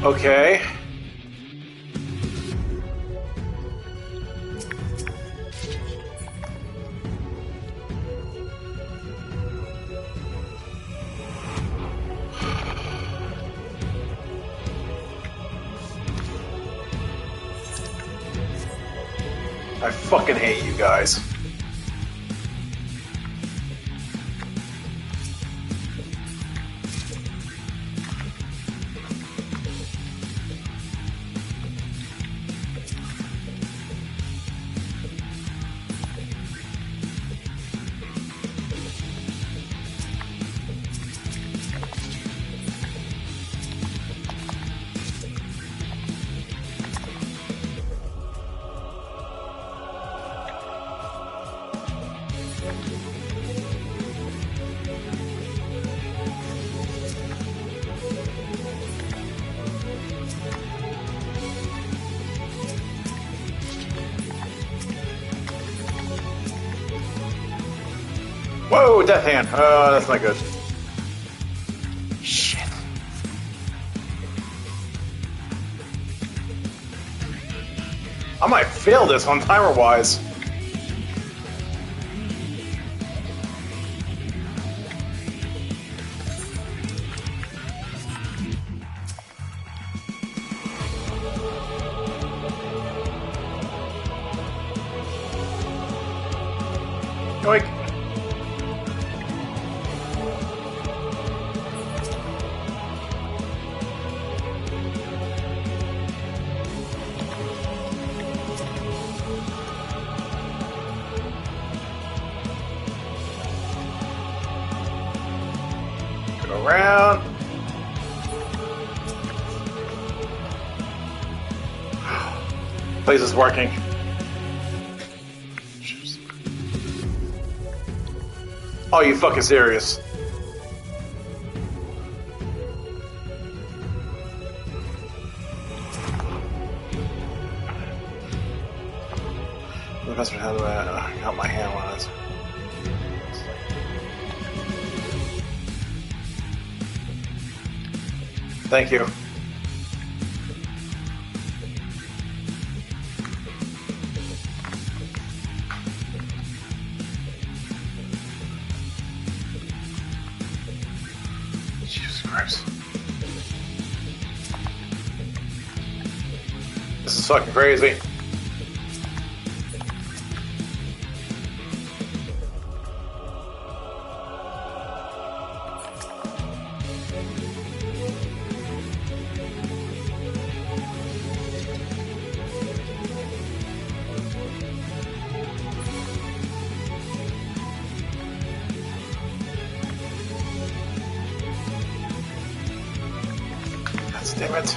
[SPEAKER 11] Okay. I fucking hate you guys. Whoa, death hand. Oh, that's not good. Shit. I might fail this one timer-wise. Yoink. Around. Place is working. Oh, you fucking serious? The best how do I got my hand on it? Thank you. Jesus Christ.
[SPEAKER 1] This is fucking crazy. Damn it.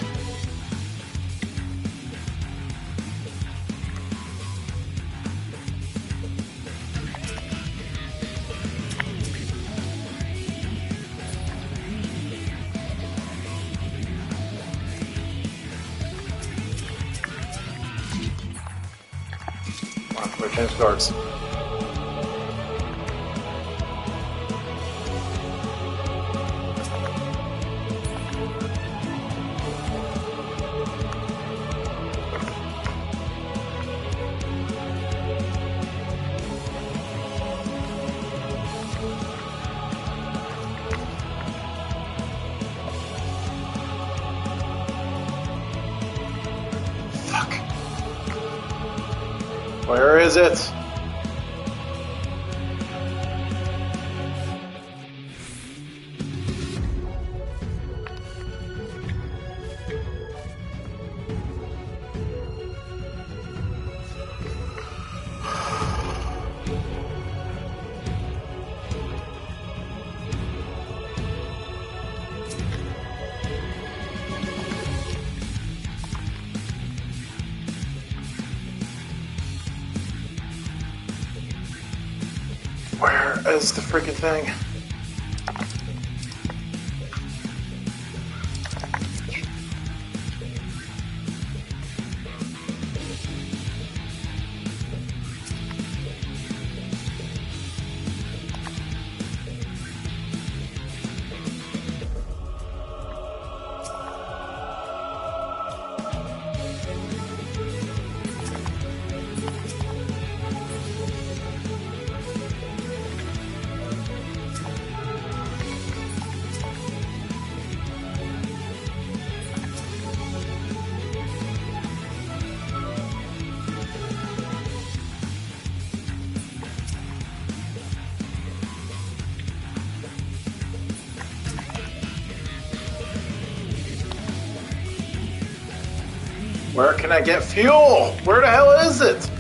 [SPEAKER 1] Come on, we're change guards. Where is it? Where is the freaking thing? Where can I get fuel? Where the hell is it?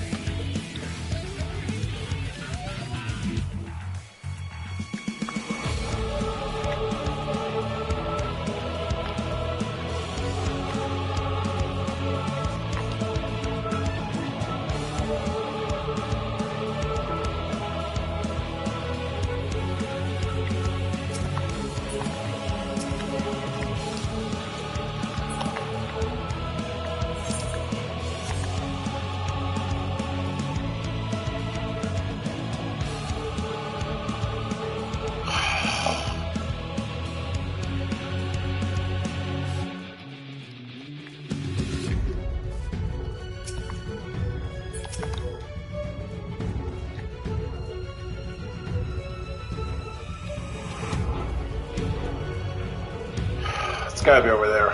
[SPEAKER 1] It's gotta be over there.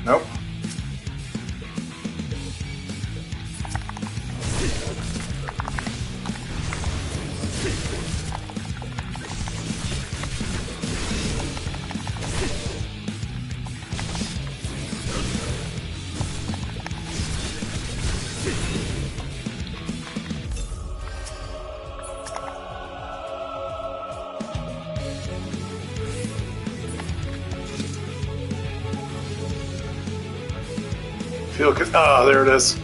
[SPEAKER 1] Nope. Oh, there it is.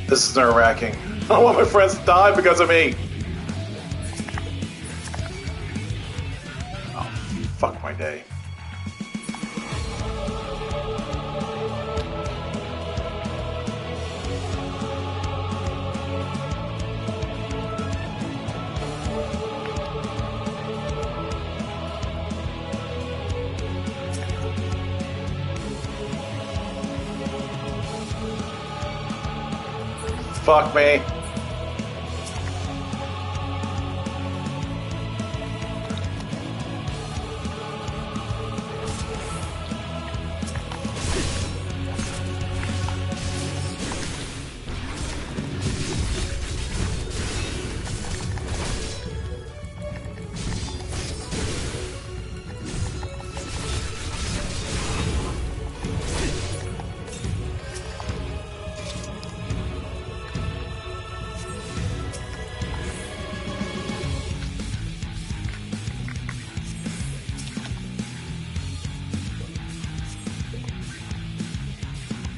[SPEAKER 1] This is nerve-wracking. I don't want my friends to die because of me. Oh, fuck my day. Fuck me.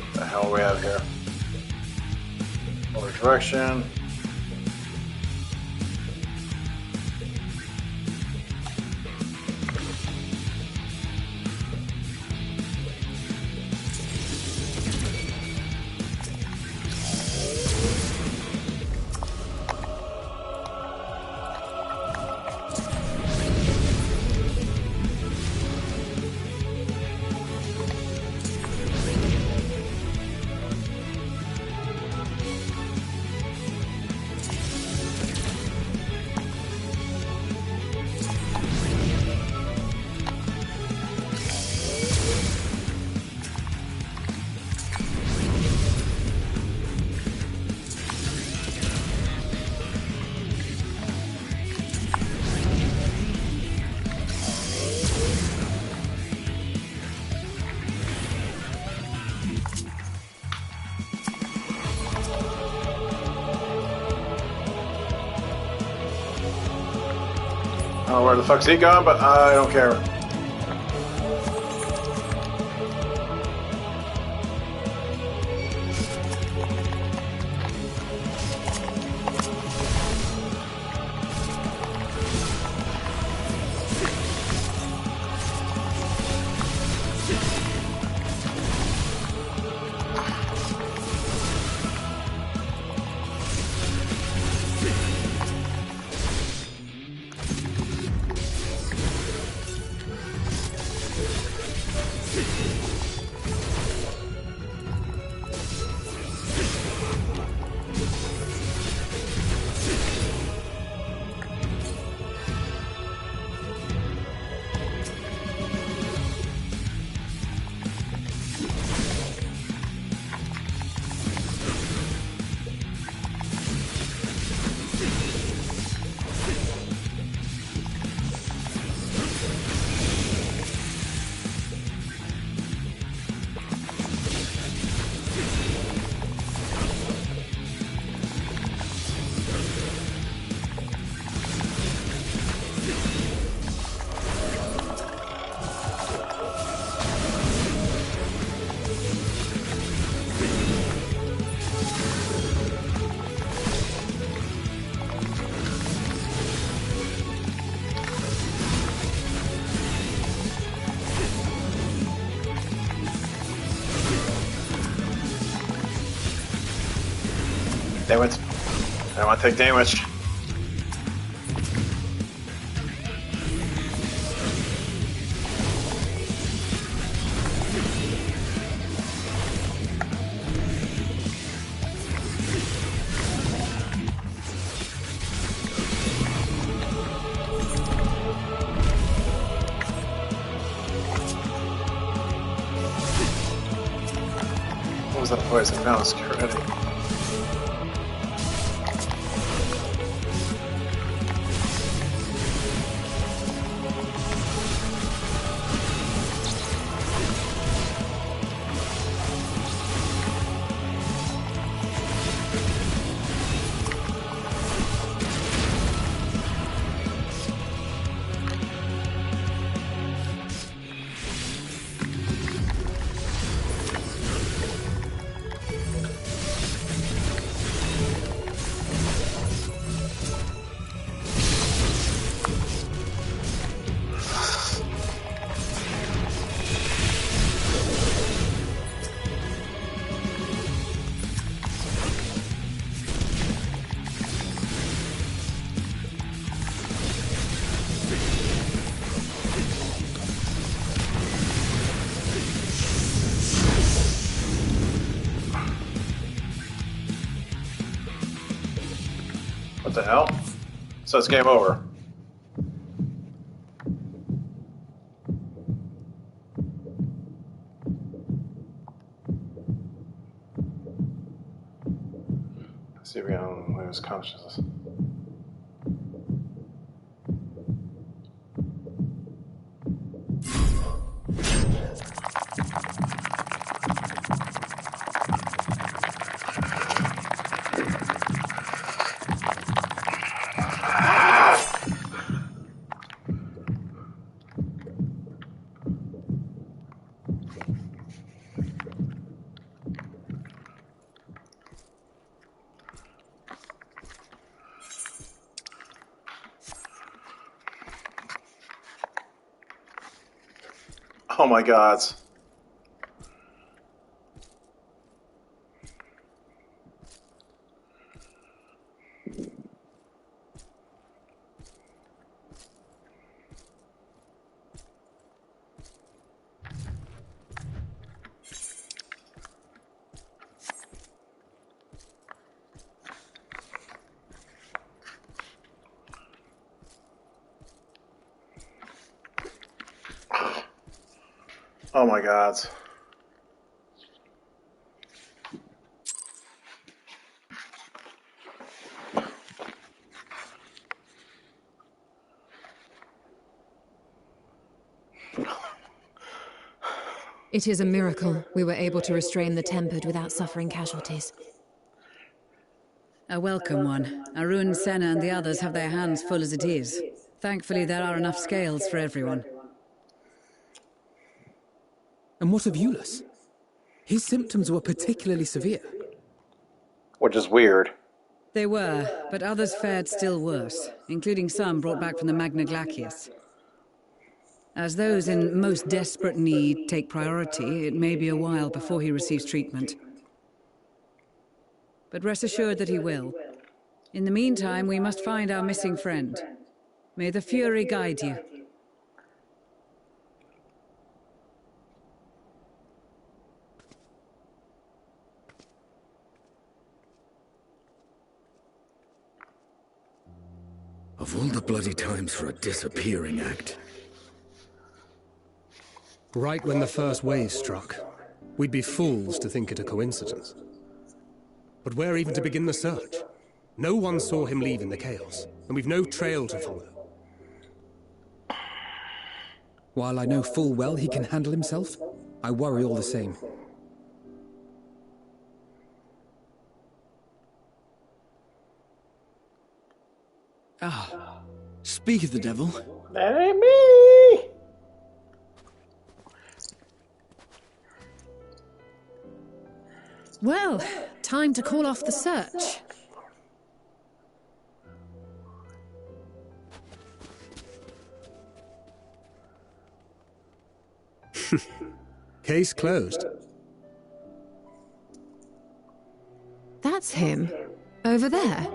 [SPEAKER 1] What the hell we have here? Over direction. I don't know where the fuck's he gone, but I don't care. Damn it. I don't want to take damage. What was that voice? I found security. What the hell? So it's game over. Let's see if we can lose consciousness. Oh my god. Oh my god.
[SPEAKER 13] It is a miracle we were able to restrain the Tempered without suffering casualties.
[SPEAKER 3] A welcome one. Arun, Senna and the others have their hands full as it is. Thankfully, there are enough scales for everyone.
[SPEAKER 2] And what of Euless? His symptoms were particularly severe.
[SPEAKER 1] Which is weird.
[SPEAKER 3] They were, but others fared still worse, including some brought back from the Magna Glacius. As those in most desperate need take priority, it may be a while before he receives treatment. But rest assured that he will. In the meantime, we must find our missing friend. May the Fury guide you.
[SPEAKER 6] Of all the bloody times for a disappearing act.
[SPEAKER 12] Right when the first wave struck, we'd be fools to think it a coincidence. But where even to begin the search? No one saw him leave in the chaos, and we've no trail to follow.
[SPEAKER 2] While I know full well he can handle himself, I worry all the same.
[SPEAKER 4] Ah, speak of the devil.
[SPEAKER 11] That ain't me!
[SPEAKER 5] Well, time to call off the search.
[SPEAKER 12] Case closed.
[SPEAKER 13] That's him. Over there.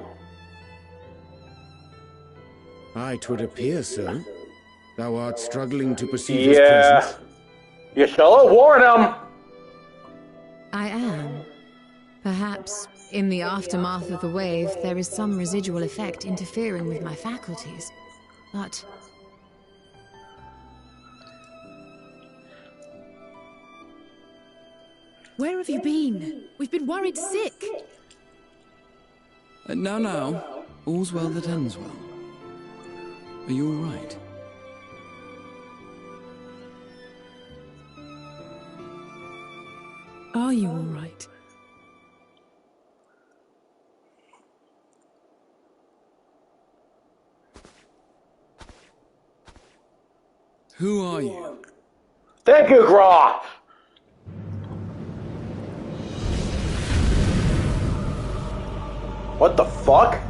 [SPEAKER 6] Aye, 'twould appear so. Thou art struggling to perceive his presence.
[SPEAKER 11] You shall warn him!
[SPEAKER 13] I am. Perhaps, in the aftermath of the wave, there is some residual effect interfering with my faculties. But...
[SPEAKER 5] Where have you been? We've been worried sick.
[SPEAKER 4] Now, all's well that ends well. Are you all right?
[SPEAKER 5] Are you all right?
[SPEAKER 4] Who are you?
[SPEAKER 11] Thank you, Graw! What the fuck?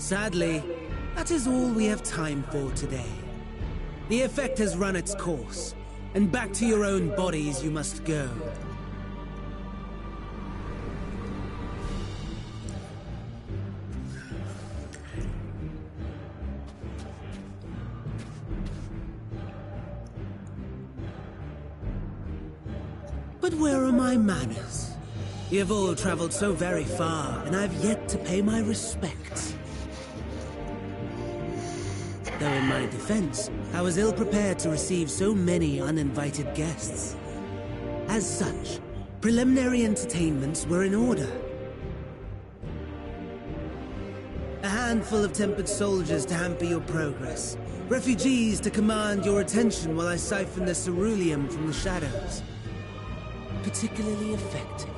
[SPEAKER 15] Sadly, that is all we have time for today. The effect has run its course, and back to your own bodies you must go. But where are my manners? You have all traveled so very far, and I've yet to pay my respects. Though in my defense, I was ill-prepared to receive so many uninvited guests. As such, preliminary entertainments were in order. A handful of tempered soldiers to hamper your progress. Refugees to command your attention while I siphon the ceruleum from the shadows. Particularly effective,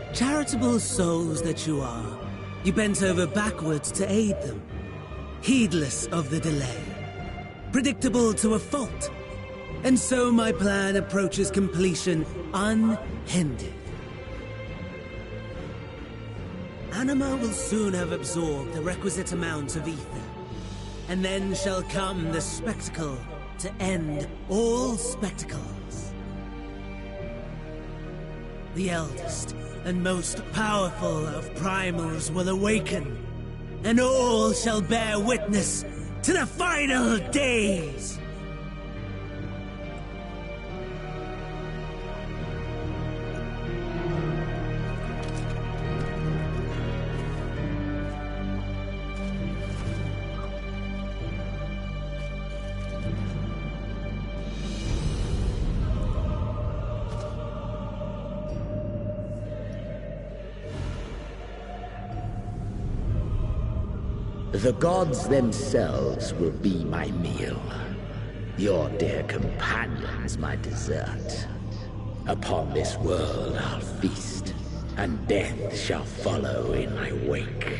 [SPEAKER 15] that. Charitable souls that you are, you bent over backwards to aid them, heedless of the delay, predictable to a fault. And so my plan approaches completion unhindered. Anima will soon have absorbed the requisite amount of ether, and then shall come the spectacle to end all spectacles. The eldest and most powerful of primals will awaken, and all shall bear witness to the final days.
[SPEAKER 6] The gods themselves will be my meal. Your dear companions my dessert. Upon this world I'll feast, and death shall follow in my wake.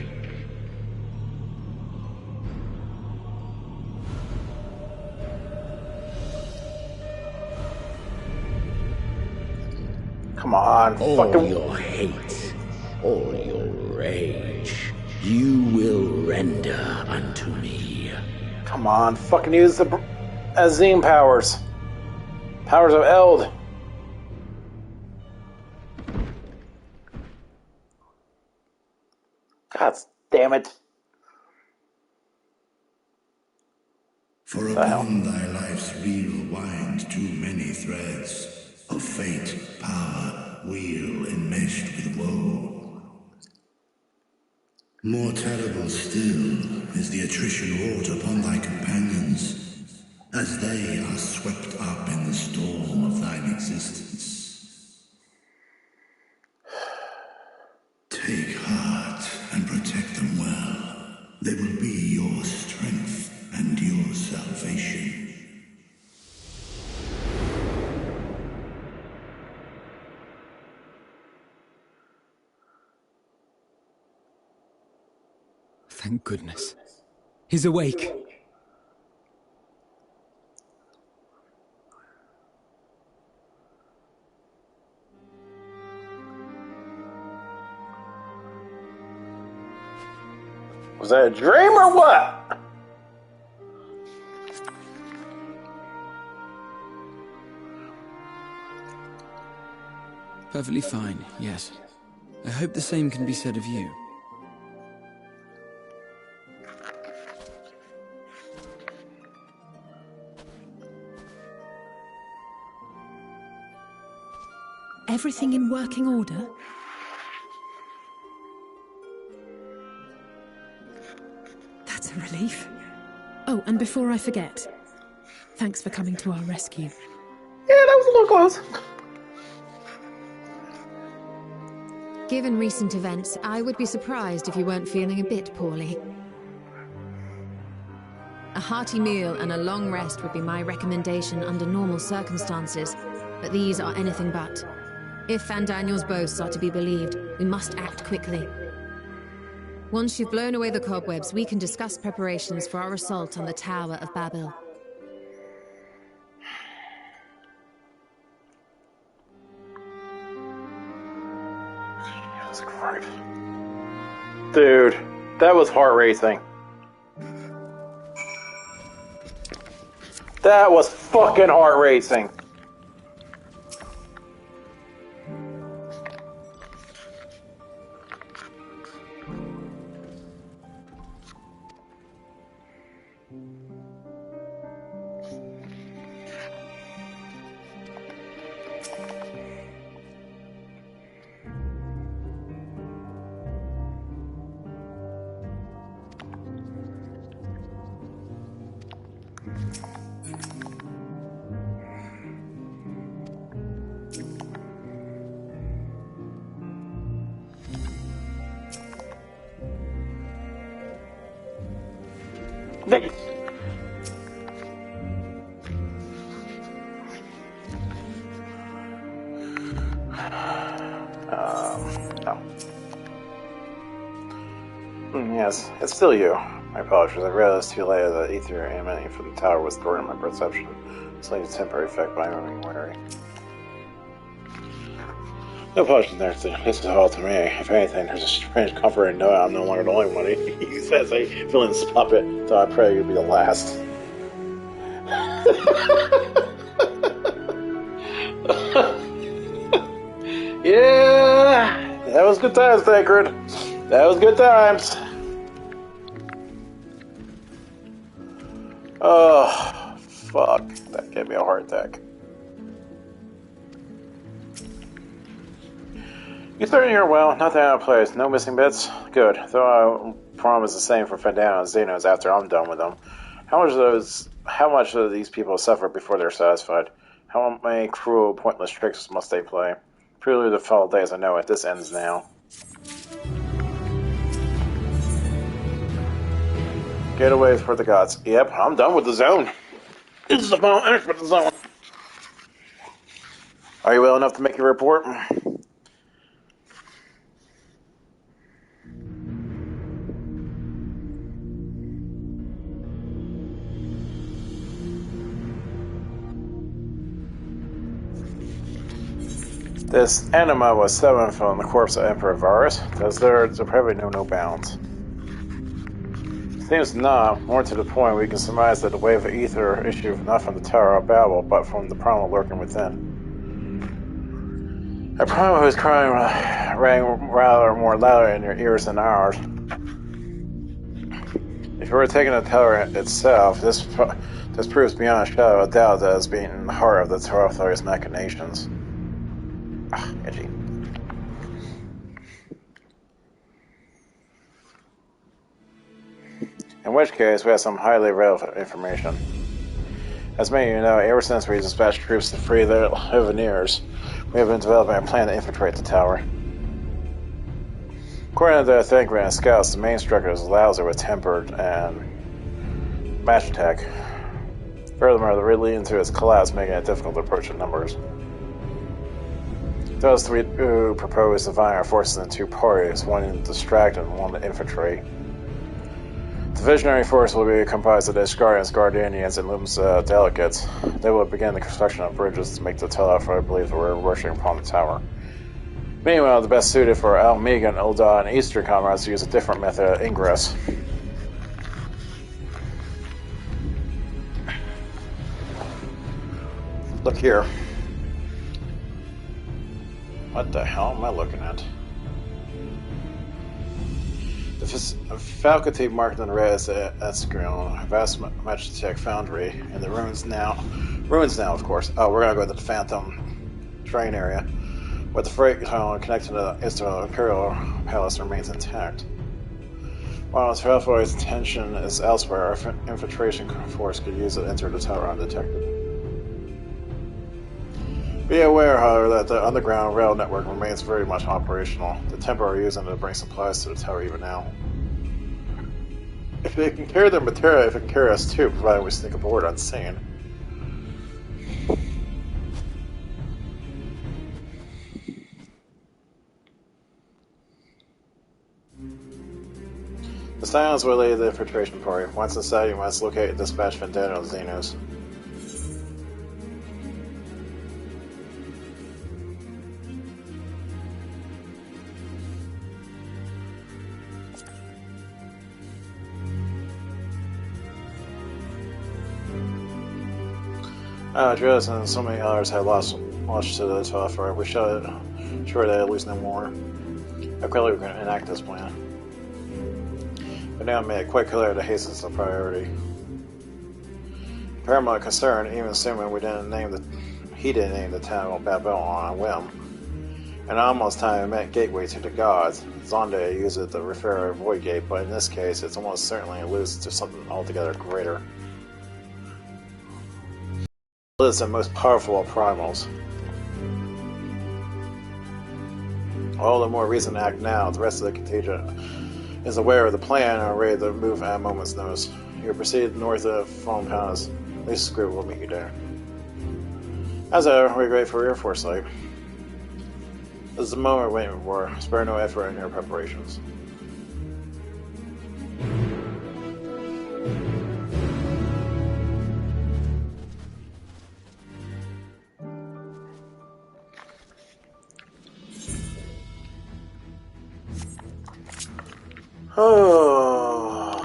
[SPEAKER 11] Come on,
[SPEAKER 6] all
[SPEAKER 11] fucking...
[SPEAKER 6] your hate, all your rage, you will render unto me.
[SPEAKER 11] Come on, fucking use the Azim powers. Powers of Eld. God damn it.
[SPEAKER 10] For upon thy life's reel wind too many threads of fate, power, wheel enmeshed with woe. More terrible still is the attrition wrought upon thy companions, as they are swept up in the storm of thine existence. Take heart and protect them well. They will be your strength and your salvation.
[SPEAKER 2] Thank goodness. He's awake.
[SPEAKER 11] Was that a dream or what?
[SPEAKER 2] Perfectly fine, yes. I hope the same can be said of you.
[SPEAKER 5] Everything in working order? That's a relief. Oh, and before I forget, thanks for coming to our rescue.
[SPEAKER 11] Yeah, that was a little close.
[SPEAKER 13] Given recent events, I would be surprised if you weren't feeling a bit poorly. A hearty meal and a long rest would be my recommendation under normal circumstances, but these are anything but. If Van Daniel's boasts are to be believed, we must act quickly. Once you've blown away the cobwebs, we can discuss preparations for our assault on the Tower of Babel.
[SPEAKER 11] Jesus Christ. Dude, that was heart racing. That was fucking heart racing. Nice. No. Yes, it's still you. My apologies. I realized too late that ether emanating from the tower was thwarting my perception. It's like a temporary effect by being wary. No apologies there, this is all to me. If anything, there's a strange comfort in knowing I'm no longer the only one. He says, I feel in this puppet, so I pray you'll be the last. Yeah! That was good times, Sacred. That was good times. Oh, fuck. That gave me a heart attack. You started here well, nothing out of place, no missing bits? Good, though I promise the same for Fandano and Xenos after I'm done with them. How much do these people suffer before they're satisfied? How many cruel, pointless tricks must they play? Prelude to foul days, I know it, this ends now. Getaways for the gods. Yep, I'm done with the zone. This is the final finish for the zone. Are you well enough to make your report? This enema was seven from the corpse of Emperor Varus. Does there probably know no bounds? Seems not. More to the point, we can surmise that the wave of ether issued not from the Tower of Babel, but from the primal lurking within. A primal whose crying rang rather more louder in your ears than ours. If you were taking the tower itself, this proves beyond a shadow of doubt that it's being in the heart of the Tower machinations. Edgy. In which case, we have some highly relevant information. As many of you know, ever since we dispatched troops to free the Liveneers, we have been developing a plan to infiltrate the tower. According to the Thankman and scouts, the main structure is lousy with tempered and match attack. Furthermore, the route leading to its collapse making it difficult to approach in numbers. Those three who propose dividing our forces into two parties, one to distract and one to infiltrate. The visionary force will be comprised of the Ishgarians, Guardians, and Lum's delegates. They will begin the construction of bridges to make the tell-off for I believe we're rushing upon the tower. Meanwhile, the best suited for Almegan, Ulda, and Eastern comrades use a different method of ingress. Look here. What the hell am I looking at? The faculty marked in red is Escrion, a vast Magitech foundry, and the ruins now, of course. Oh, we're gonna go to the Phantom train area, but the freight tunnel connected to the Imperial Palace remains intact. While its Trailboy's attention is elsewhere, our infiltration force could use it to enter the tower undetected. Be aware, however, that the underground rail network remains very much operational. The Tempo are using it to bring supplies to the tower even now. If they can carry their material, it can carry us too, provided we sneak aboard unseen. The silence will lead the infiltration party. Once inside, you must locate and dispatch Vendetta and Xenos.
[SPEAKER 1] Drills and so many others had lost to the tough, right? We should sure they lose no more. I quickly we can enact this plan. But now I made it quite clear that haste is the priority. Paramount concern, even assuming he didn't name the town of Babel on a whim. And almost time meant gateway to the gods. Zonde used it to refer to a void gate, but in this case, it's almost certainly alludes to something altogether greater. It is the most powerful of primals. All the more reason to act now. The rest of the contingent is aware of the plan and are ready to move at a moment's notice. You proceed north of Foam Palace. Lisa's group will meet you there. As ever, we're grateful for your foresight. This is the moment we're waiting for. Spare no effort in your preparations. Oh.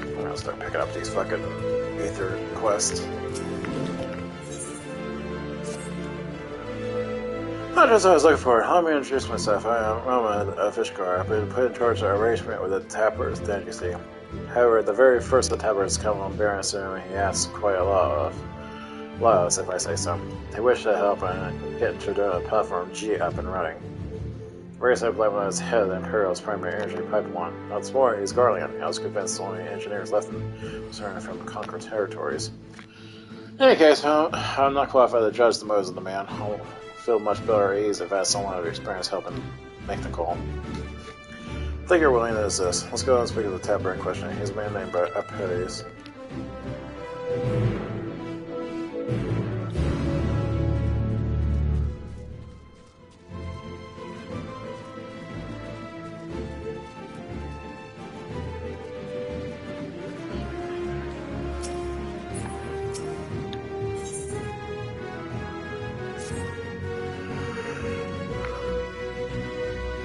[SPEAKER 1] I'm gonna start picking up these fucking Aether quests. Not just what I was looking for. Let me introduce myself. I am Roman Fishgar. I've been put in charge of the arrangement with the tappers, then you see. However, the very first the tappers come on Baron soon, he asks quite a lot of us, if I say so. They wish to help and get to the platform G up and running. Race up level is head of the Imperial's primary energy pipeline. What's more, he's Garlemald. I was convinced the only engineers left concerned from conquered territories. In any case, I'm not qualified to judge the motives of the man. I'll feel much better at ease if I had someone of experience helping make the call. I think you're willing to assist. Let's go and speak to the tapper in question. He's a man named Apelles.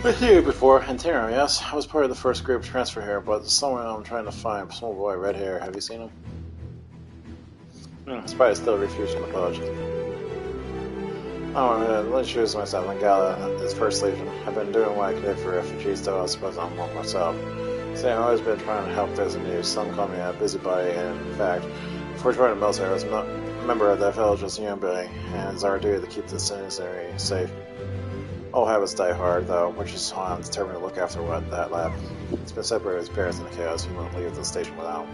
[SPEAKER 1] I see you before, Antero, yes. I was part of the first group transfer here, but someone I'm trying to find, small boy, red hair. Have you seen him? Spy still refused to apologize. Oh, let me introduce myself. I'm Gala, his first legion. I've been doing what I could for refugees, though I suppose I'm one myself. See, I've always been trying to help those in need. Some call me a busybody, and in fact, before joining the military, I was a member of that village's Yumbi, and it's our duty to keep the citizenry safe. All habits die hard, though, which is why I'm determined to look after that lab. It's been separated with his parents in the chaos. He won't leave the station without.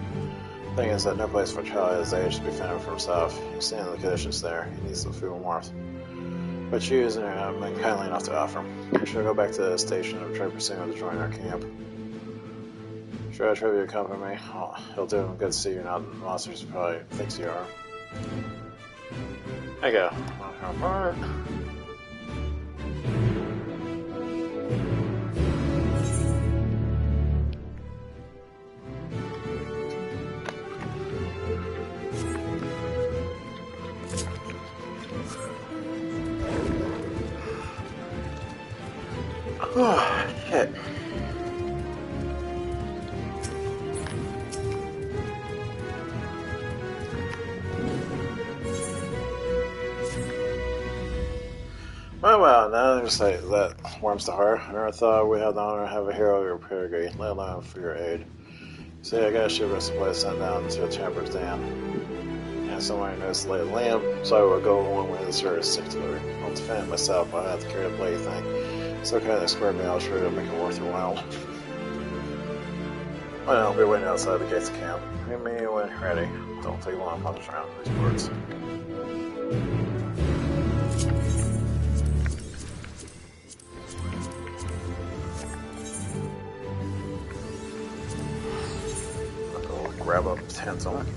[SPEAKER 1] The thing is that no place for a child at his age to be fending for himself. He's seeing the conditions there. He needs some food and warmth. But you have been kindly enough to offer. You should go back to the station and try pursuing him to join our camp. Should I try to accompany me? Oh, he'll do him good to see you now. The monsters probably thinks you are. There you go. Oh, shit. Well, now there's that warms the heart. I never thought we'd have the honor to have a hero of your pedigree, let alone for your aid. See, I got a ship of supplies sent down to a Chamber's Dam. And someone knows the lay of the land, so I will go along with the service to delivery. I'll defend it myself, I have to carry the bloody thing. So kind of square me, I'll sure to make it worth your while. Well, I'll be waiting outside the gates of camp. Meet me when ready. Don't take long, I'll just round these words. I'll go grab up his hands on it.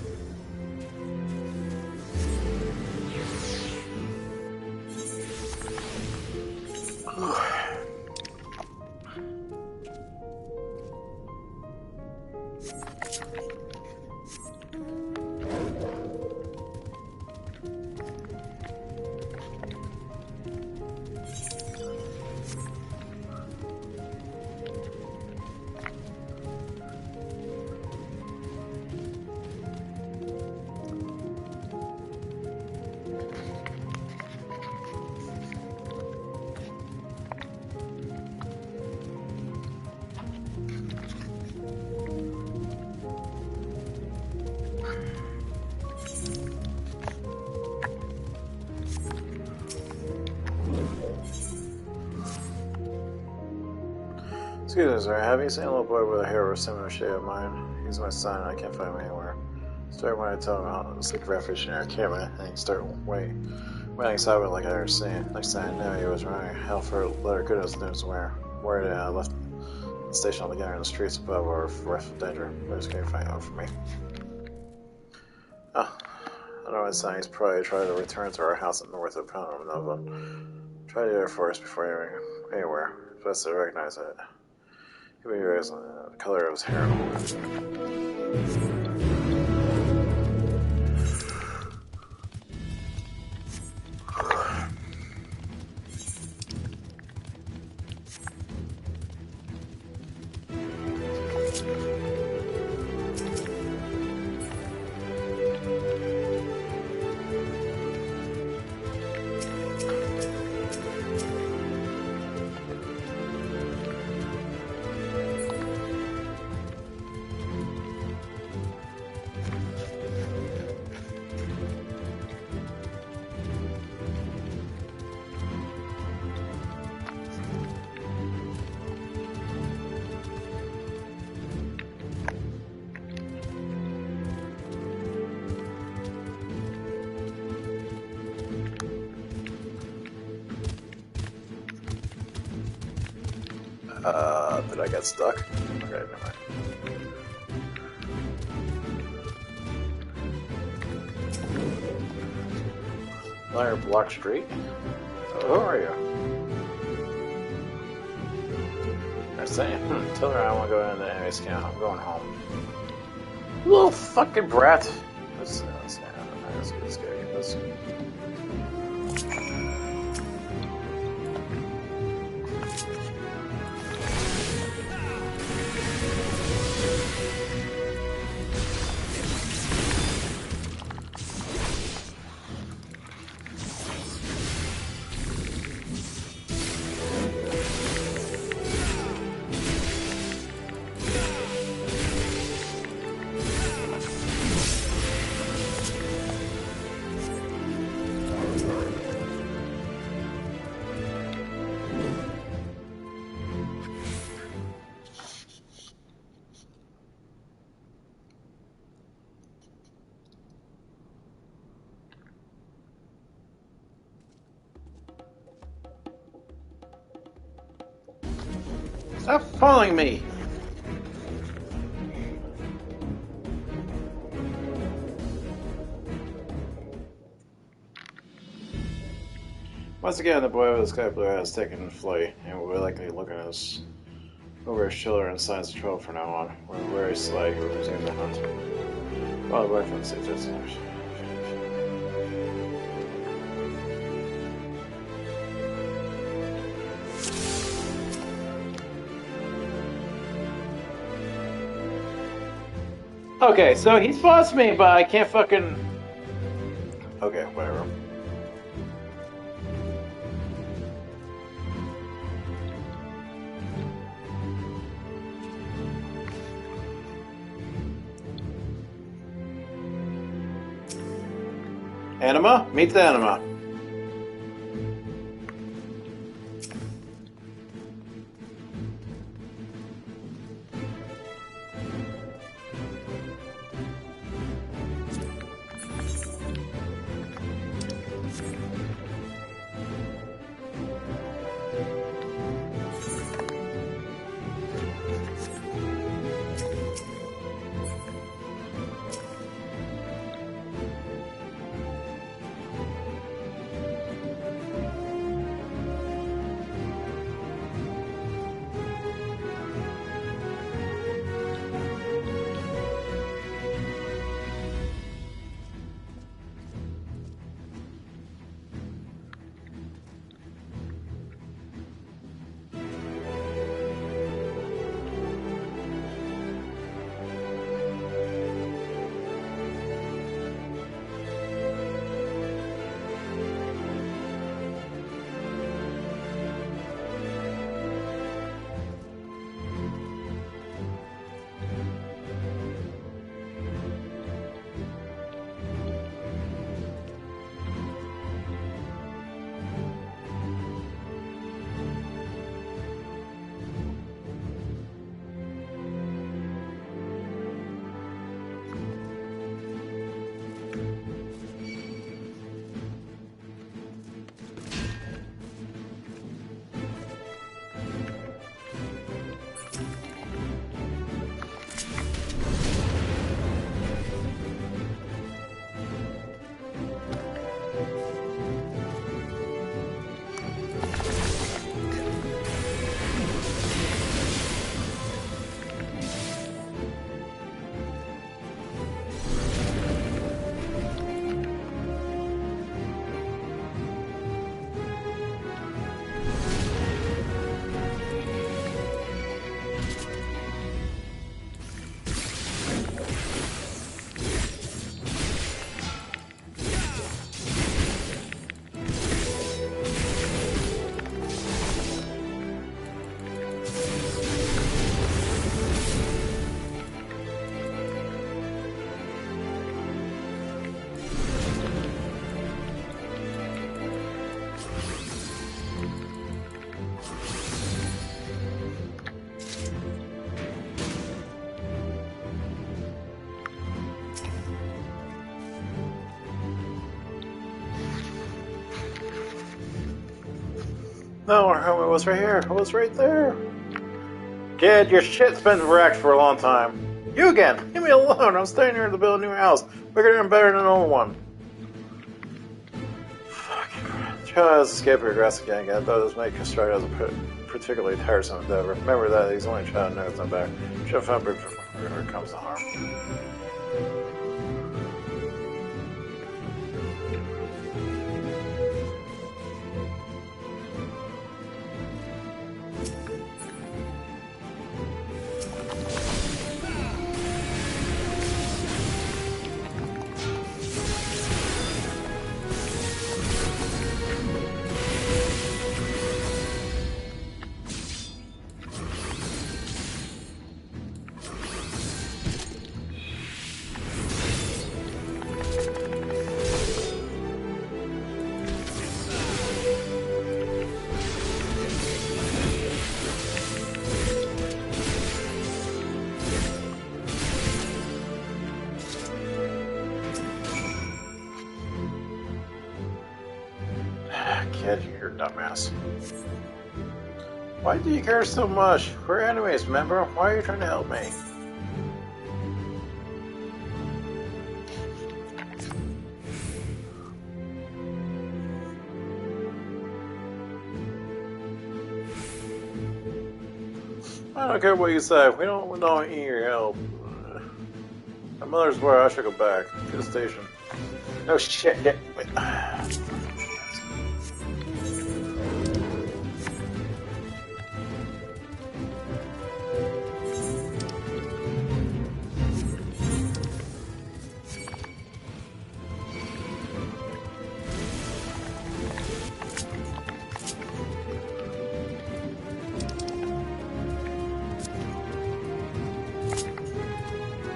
[SPEAKER 1] Excuse me, sir. Have you seen a little boy with a hair of a similar shade of mine? He's my son, and I can't find him anywhere. Start when I tell him how to seek refuge in our cabin, and he start waiting silent like I ever seen. Next time I knew he was running hell for a letter goodness news where I left the station altogether in the streets above or rest of danger. But just can't find out for me. Oh, I know it's saying he's probably trying to return to our house in north of Nova. Try to do it first before anywhere. Best to recognize it. Give me your eyes on the color of his hair. Did I get stuck? Okay, never mind. Liar Block Street? Oh, who are you? They're saying, tell her I want to go into the enemy's camp. I'm going home. You little fucking brat! Let's get scary. Stop following me! Once again, the boy with the sky blue has taken flight, and will likely look at us over his shoulder and signs of trouble from now on. We're very sly who resume the hunt. Well, the boy from the city. Okay, so he spots me, but I can't fucking... Okay, whatever. Anima? Meet the anima. No, our helmet was right here. It was right there. Kid, your shit's been wrecked for a long time. You again! Leave me alone! I'm staying here to build a new house. Bigger and better than an old one. Fuck. Try to escape your grass again, though this may construct as a particularly tiresome endeavor. Remember that he's only trying to know it's not back. Should have found before it comes to harm. Kid, you're a dumbass. Why do you care so much? We're enemies, remember? Why are you trying to help me? I don't care what you say. We don't need your help. My mother's where I should go back to the station. No shit. Wait.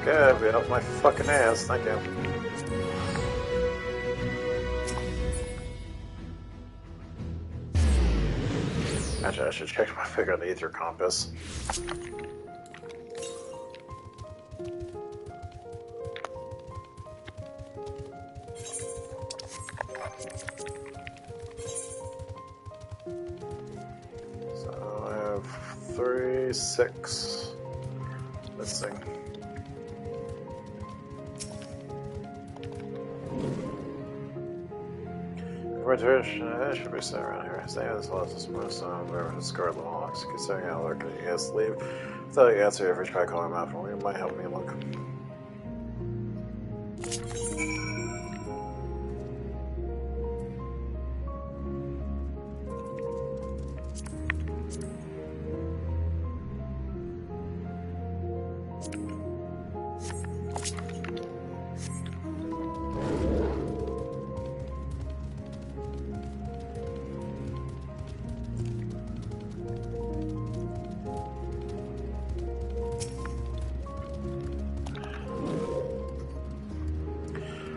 [SPEAKER 1] Okay, be off my fucking ass, thank you. Actually, I should check my figure on the ether compass. So I have 36 missing. It should be set around here. Stay this lost this most wherever the scarred logs. Considering how look you guys leave. I thought you answered if we try calling him out for me. It might help me look.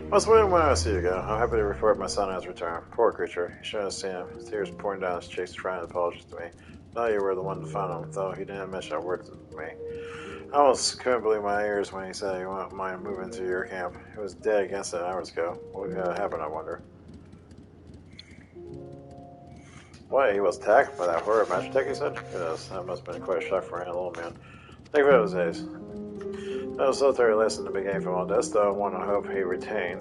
[SPEAKER 1] I was waiting when I see you go. I'm happy to report my son has returned. Poor creature. You should have seen him. Tears pouring down his cheeks, trying to apologize to me. Thought you were the one to find him, though he didn't mention a word to me. I almost couldn't believe my ears when he said he wouldn't mind moving to your camp. He was dead against it hours ago. What happened, I wonder? What? He was attacked by that horrid magic, he said? Yes, that must have been quite a shock for an little man. Think of those days. I was so thoroughly listened to the beginning from all this, though I want to hope he retained.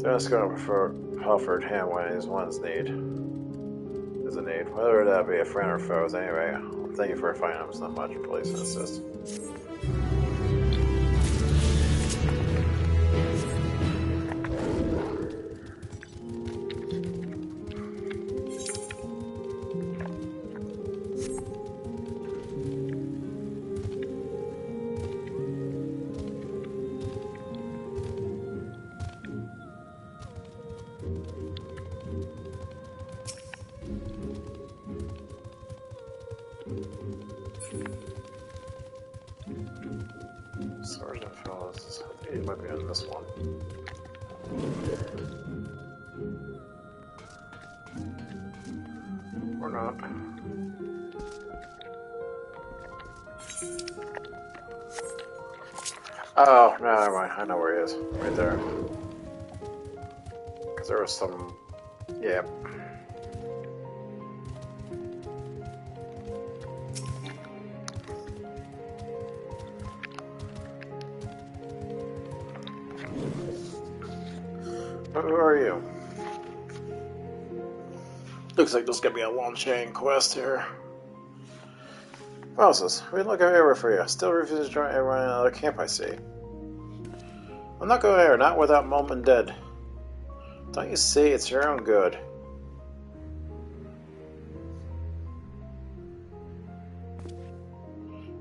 [SPEAKER 1] Dennis going to prefer offered him when his one's need. Is a need. Whether that be a friend or foes, anyway. Thank you for finding him so much, please insist. Sergeant Fellows, I think he might be on this one. Or not. Oh, no, never mind. I know where he is. Right there. Because there was some... Yeah. Who are you? Looks like there's gonna be a long chain quest here. Moses, we look everywhere for you. Still refuses to join everyone in another camp, I see. I'm not going there, not without Mom and Dad. Don't you see? It's your own good.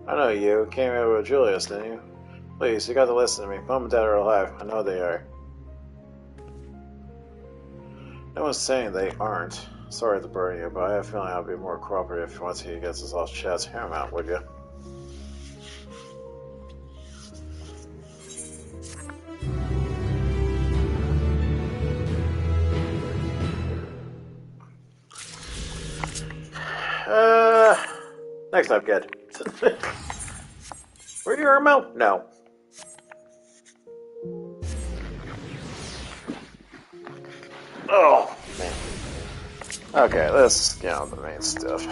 [SPEAKER 1] I know you. Came here with Julius, didn't you? Please, you got to listen to me. Mom and Dad are alive. I know they are. No one's saying they aren't. Sorry to burden you, but I have a feeling I'll be more cooperative once he gets his lost chats. Hear him out, would you? Next up, kid. Were you remote? No. Oh, man. Okay, let's get on the main stuff.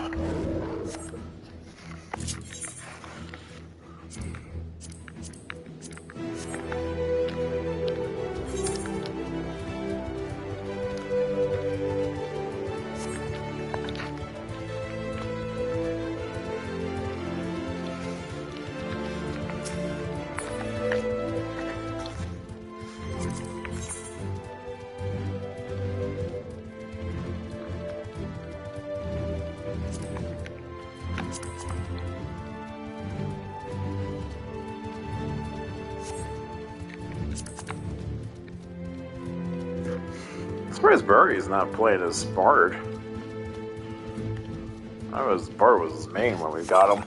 [SPEAKER 1] Surprised Barry's not playing as Bard. Bard was his main when we got him.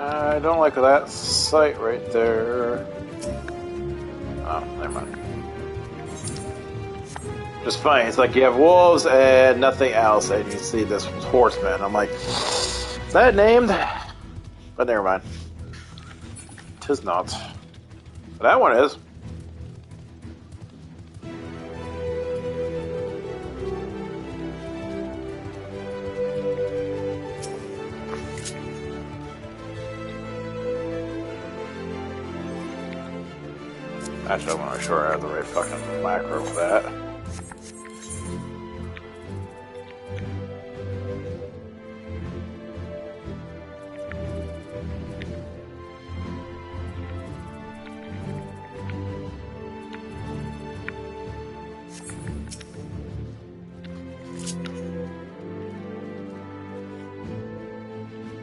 [SPEAKER 1] I don't like that sight right there. Oh, never mind. Just funny, it's like you have wolves and nothing else, and you see this horseman. I'm like, is that named? But never mind. Tis not. But that one is. Actually, I'm not sure I have the right fucking macro for that.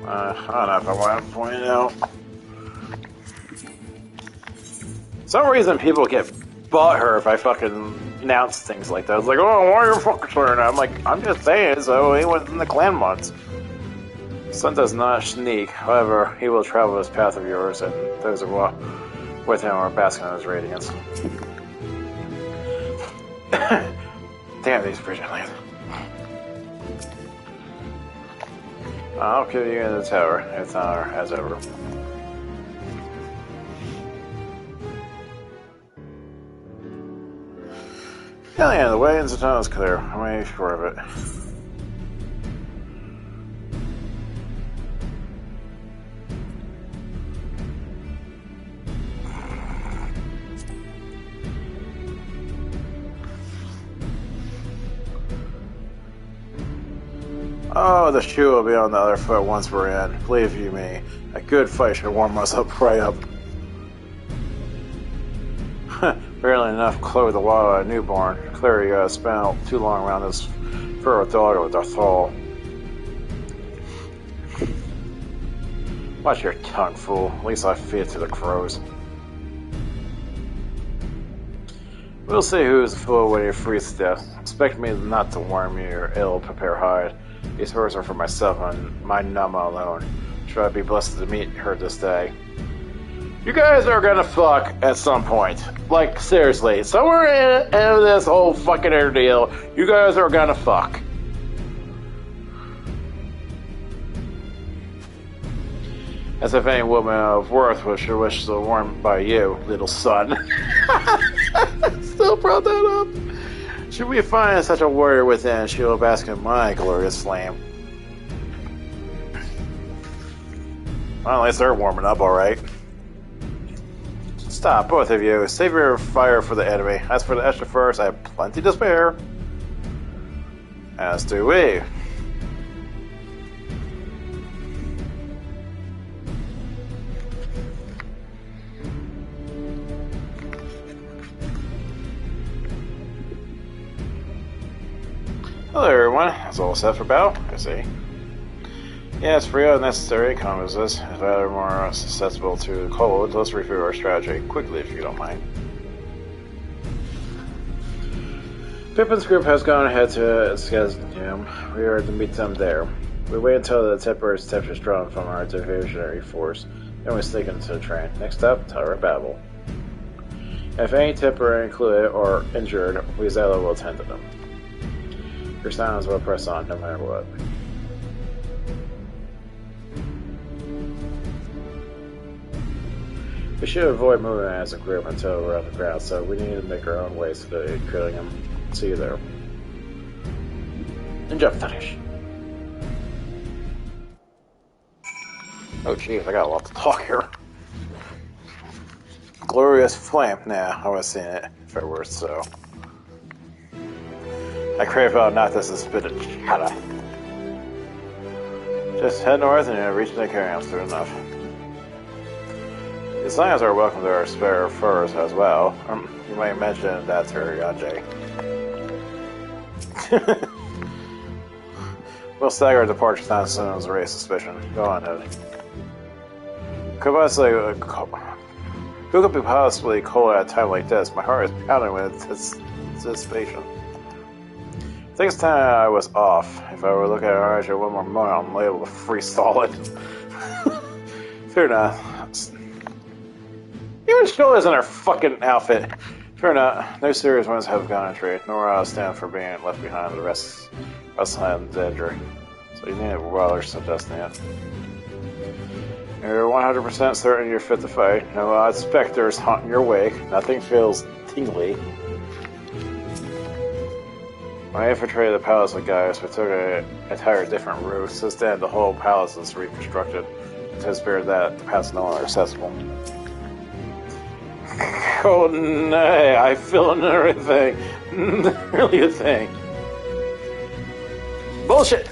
[SPEAKER 1] I don't know if I want to point it out. For some reason, people get butthurt if I fucking announce things like that. It's like, oh, why are you fucking swearing? I'm like, I'm just saying, so he was in the clan mods. Sun does not sneak. However, he will travel this path of yours, and those who are with him are basking on his radiance. Damn these Bridgerlands. I'll kill you in the tower. It's honor as ever. Yeah, the way into the tunnel is clear. I'm sure of it. Oh, the shoe will be on the other foot once we're in. Believe you me, a good fight should warm us up right up. Barely enough clothe the wild a newborn. Clearly, you gotta spend out too long around this furrow dog with our thaw. Watch your tongue, fool. At least I feed it to the crows. We'll see who's the fool when you freeze to death. Expect me not to warm you or ill-prepared hide. These words are for myself and my Nama alone. Should I be blessed to meet her this day. You guys are gonna fuck at some point. Like, seriously. Somewhere in this whole fucking ordeal, you guys are gonna fuck. As if any woman of worth should wish to warm by you, little son. Still brought that up. Should we find such a warrior within, she will bask in my glorious flame. Well, at least they're warming up, alright. Stop, both of you. Save your fire for the enemy. As for the extra first, I have plenty to spare. As do we. Hello everyone, it's all set for battle, I see. Yes, for your unnecessary economies, if either more susceptible to cold, let's review our strategy quickly if you don't mind. Pippin's group has gone ahead to Skaznium. We are to meet them there. We wait until the Temper's temperature is drawn from our diversionary force, then we sneak into the train. Next up, Tower of Babel. If any Temper are included or injured, we Zella will attend to them. Your silence will press on no matter what. We should avoid moving as a group until we're on the ground, so we need to make our own ways to the Grillingham. See you there. Ninja finish. Oh jeez, I got a lot to talk here. Glorious flame. Nah, I would have seen it if it were so. I crave out not this is bit of chata. Just head north and you'll reach the carrion soon enough. The lions are welcome to our spare furs as well. You might mention that to Yajay. We'll stagger our departure time as soon as we raise suspicion. Go on, Ed. Who could be possibly cold at a time like this? My heart is pounding with anticipation. I think it's time I was off. If I were to look at our eyes one more moment, I'm able to freestyle it. Fair enough. Even Shoulders in her fucking outfit. Fair enough. No serious ones have gone entry, nor I'll stand for being left behind the rest of the injury. So you need a while suggesting it. You're 100% certain you're fit to fight. No odd specters haunting your wake. Nothing feels tingly. When I infiltrated the palace with Gaius, we took an entire different route. Since then, the whole palace is reconstructed. Anticipated that the paths no longer accessible. Oh no, I feel another thing. Really a thing. Bullshit!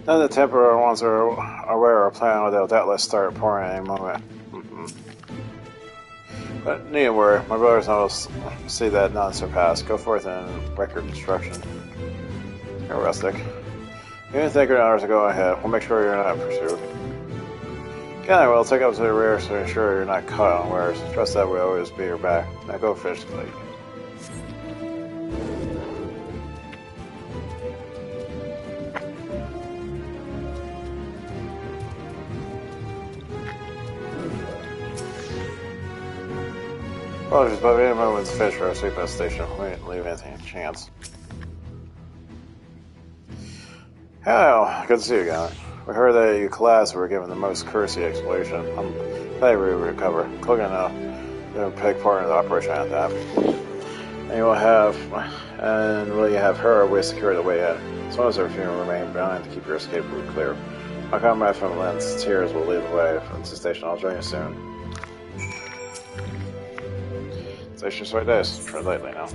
[SPEAKER 1] Now the temporary ones are aware of our plan, they'll doubtless start pouring at any moment. But need to worry, my brothers will see that none surpass. Go forth and record destruction. You're rustic. You didn't think others to go ahead. We'll make sure you're not pursued. Again, I will take up to the rear to ensure you're not caught unawares. Trust that we'll always be your back. Now go physically. Apologies, but any moment's fish for our sleep station. We didn't leave anything to chance. Hello, good to see you again. We heard that you collapsed and were given the most cursy explosion. I'm glad we recover. Cooking a big part of the operation at that. And will you have her, we secure the way in. As long as our few remain behind to keep your escape route clear. My comrade from Lens, Tears will lead the way from the station. I'll join you soon. Station's right there. Tread lightly now.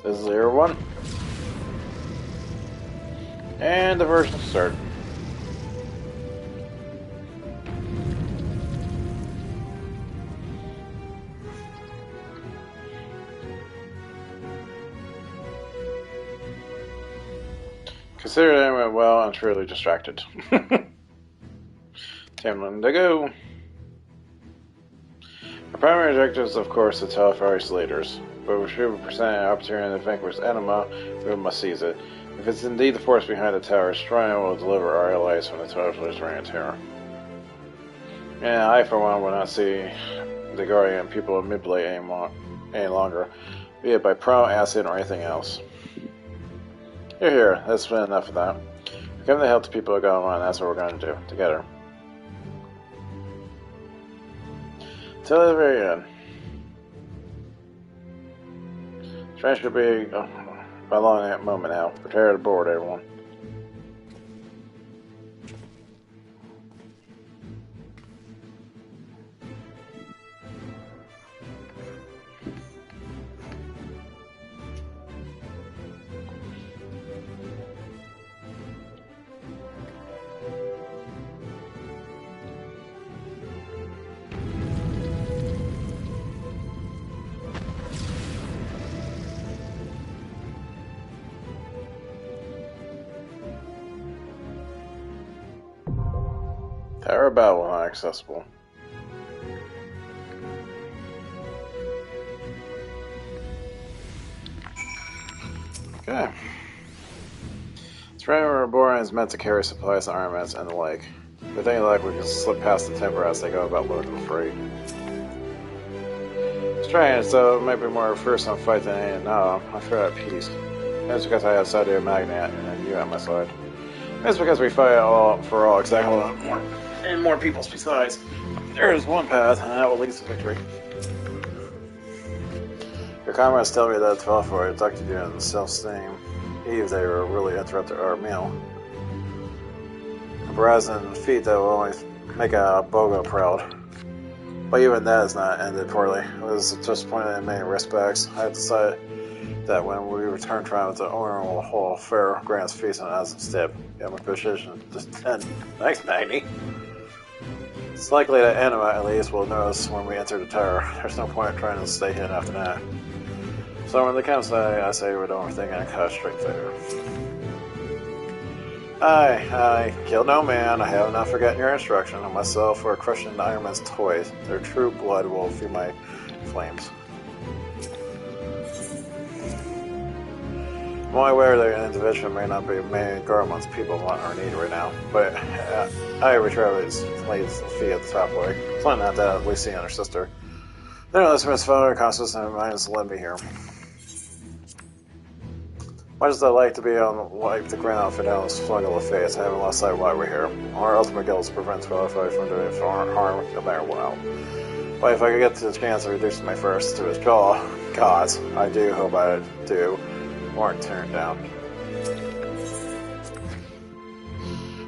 [SPEAKER 1] 01. And the version start. Consider that I went well. I'm truly distracted. Time to go. Our primary objective is, of course, to tell Fari's leaders, but we should present an opportunity to vanquish Enema. We must seize it. If it's indeed the force behind the tower's shrine, it will deliver our allies from the tower's reign of terror. And I, for one, will not see the Guardian people of Midblade any longer, be it by Pro, Acid, or anything else. Here, that's been enough of that. We're coming to help the people of Garlemald, and that's what we're going to do, together. Till the very end. Strange should be a long moment now. Prepare to board, everyone. Tower Battle not accessible. Okay. This railroad board is meant to carry supplies, armaments, and the like. With any luck, we can slip past the timber as they go about loading the freight. Strange, though it might be more a fearsome fight than any. No, I feel at peace. That's because I have Saudi Magnet and you at my side. It's because we fight for all exactly more. And more peoples besides. There is one path, and that will lead to victory. Your comrades tell me that 12 for abducted you in the self-same eve they were really interrupted our meal. A brazen feat that will only make a Bogo proud. But even that has not ended poorly. It was disappointing in many respects. I decided that when we return from the owner will hold fair grand feast on as step. Yeah, my position just 10. Thanks, Magni. It's likely that Anima, at least, will notice when we enter the tower. There's no point in trying to stay hidden after that. So when the comes I say we don't overthink and cut straight through. I kill no man. I have not forgotten your instruction on myself for crushing the Iron Man's toys. Their true blood will fuel my flames. I'm only aware that an individual may not be many Garlemald's people want or need right now, but I retrace lays the feet at the top way. Planning not that Lucy and her sister. They're not listening to father, conscious, and minds led me here. Much as I like to be on the ground for now sluggle of face, I haven't lost sight of why we're here. Our ultimate goal is to prevent 12 from doing harm no matter what. But if I could get to the chance of reducing my first to his jaw, gods, I do hope I do. Weren't turned down.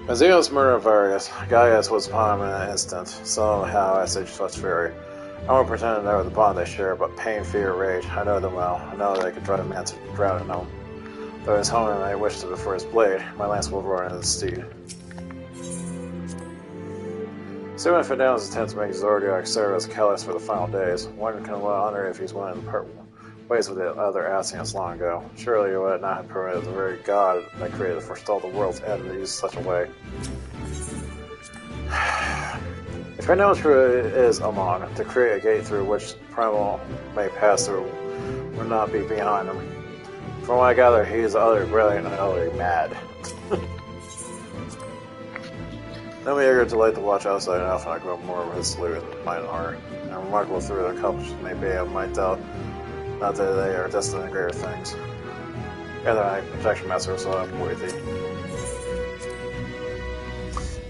[SPEAKER 1] Mazzio's murder of Varius, Gaius was upon him in an instant. Somehow, as such fury. I won't pretend to know the bond they share, but pain, fear, rage, I know them well. I know they could drive a man to drown in them. Though his home may wish to defer his blade, my lance will roar in his steed. Soon when Fidelis intends to make Zordiak serve as Callus for the final days, one can well honor if he's willing to part ways with the other Asians long ago. Surely you would not have permitted the very god that created forestall the world's end to use such a way. If I know true is Amon, to create a gate through which Primal may pass through would not be beyond him. From what I gather, he is utterly brilliant and utterly mad. Then we eager delight to watch outside enough, and I grow more of his salute in mine heart. And remarkable through their accomplishments may be, I might doubt not that they are destined to greater things. Gather my protection master so I'm worthy.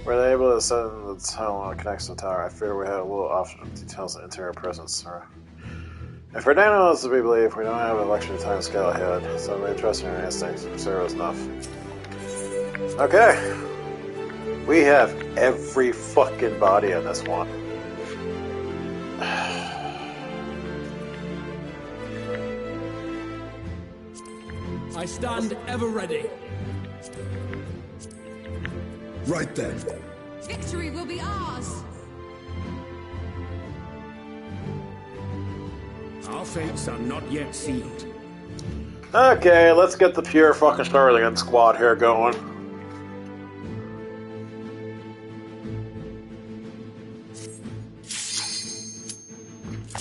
[SPEAKER 1] Were they able to set in the tunnel that connects to the tower? I fear we had a little option details of interior presence. If Ferdinand is to be believed, we don't have a lecture time scale ahead, so may trust in your instincts. Serve us enough. Okay. We have every fucking body in this one.
[SPEAKER 8] I stand ever ready.
[SPEAKER 10] Right then.
[SPEAKER 13] Victory will be ours!
[SPEAKER 20] Our fates are not yet sealed.
[SPEAKER 1] Okay, let's get the pure fucking Starlight squad here going.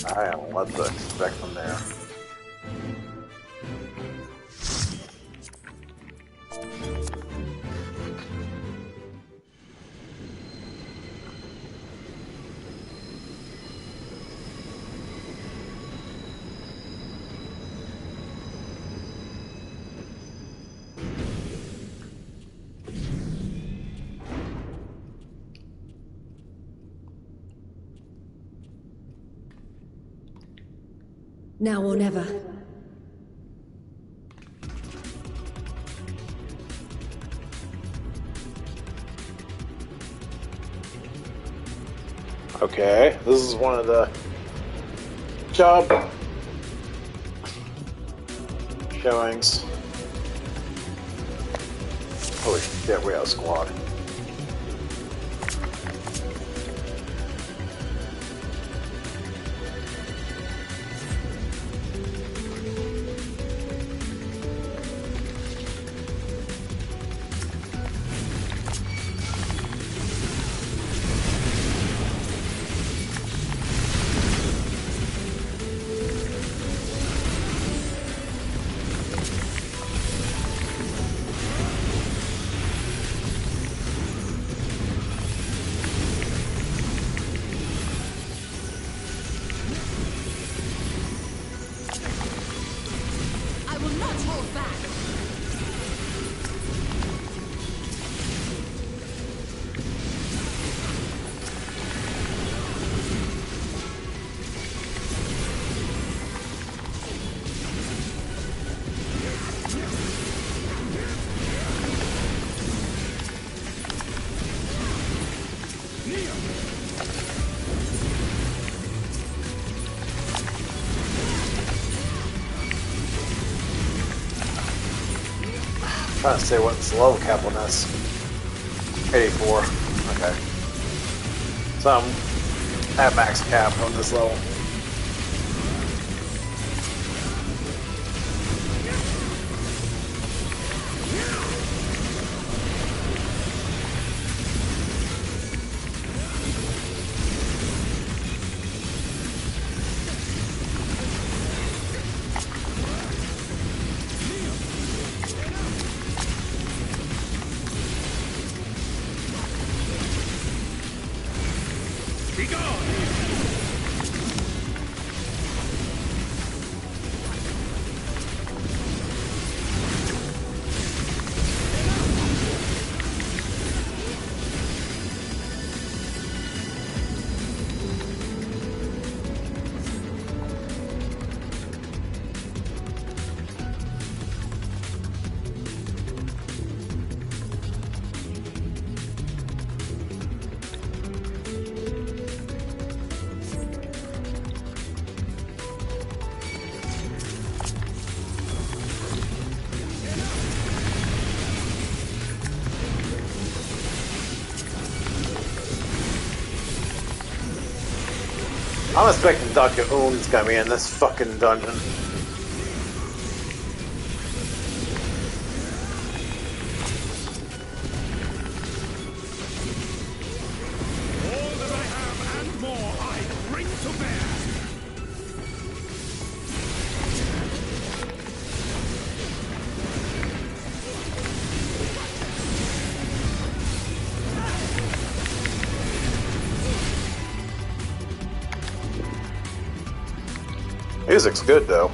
[SPEAKER 1] I don't know what to expect from there.
[SPEAKER 22] Now or never.
[SPEAKER 1] Okay, this is one of the job showings. Holy shit, we have a squad. Trying to say what's the level cap on this. 84. Okay. So I'm at max cap on this level. I'm expecting Dr. Oon's gonna be in this fucking dungeon.
[SPEAKER 20] All that I have and more I bring to bear.
[SPEAKER 1] Music's good though.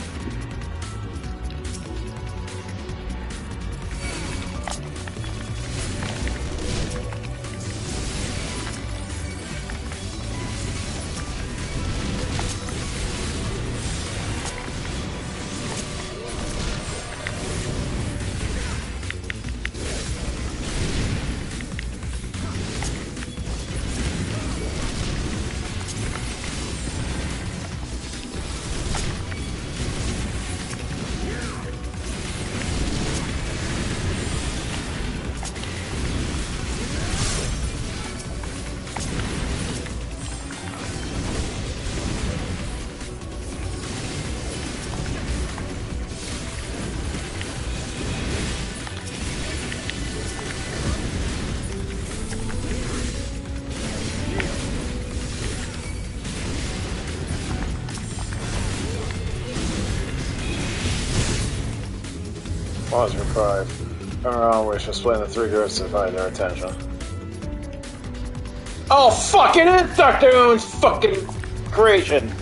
[SPEAKER 1] Pause for 5. Turn around, we shall split into 3 groups to divide their attention. Oh, fucking it's Dr. Owen's fucking creation!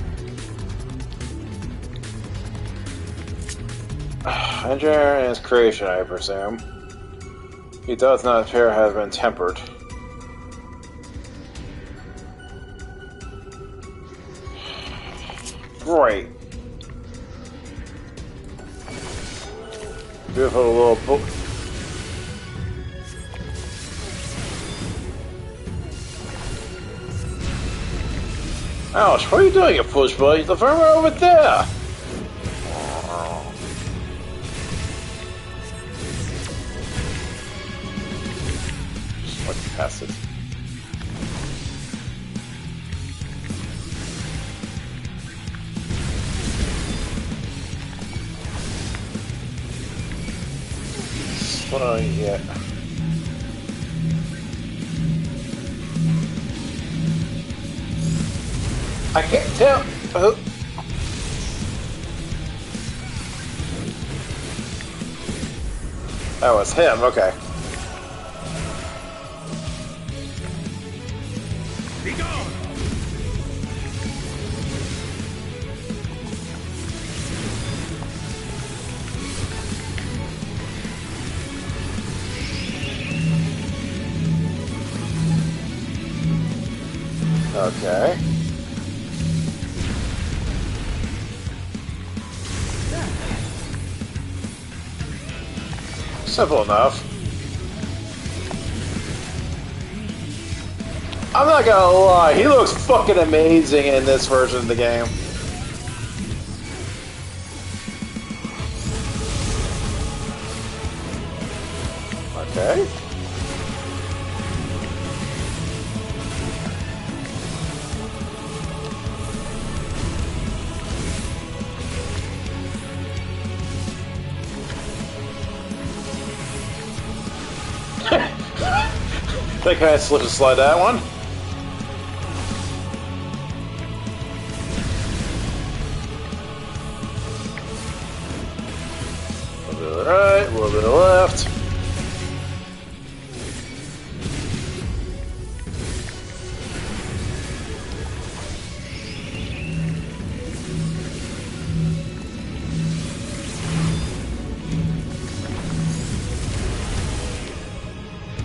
[SPEAKER 1] Engineer and his creation, I presume. He does not appear to have been tempered. Great. Beautiful little book. Ouch, what are you doing, you push buddy? The firmer over there! Just look past it. What do I get? I can't tell. That was him, okay.
[SPEAKER 20] Be gone!
[SPEAKER 1] Okay. Simple enough. I'm not gonna lie, he looks fucking amazing in this version of the game. Okay. Think I slip and slide that one. A little bit of the right, a little bit of the left.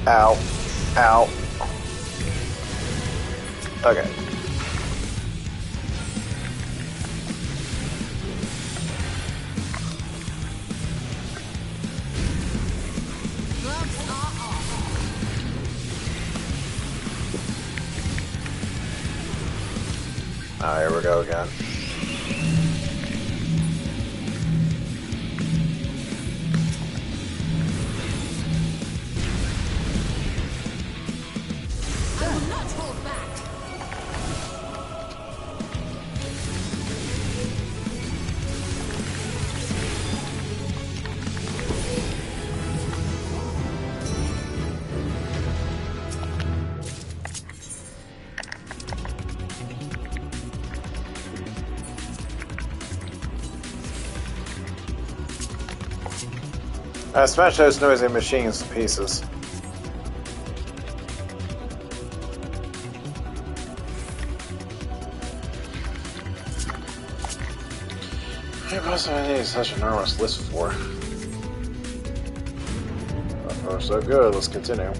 [SPEAKER 1] Ow. Ow. Okay. Ah, here we go again. Smash those noisy machines to pieces. What must I need such an enormous list for? So far so good, let's continue.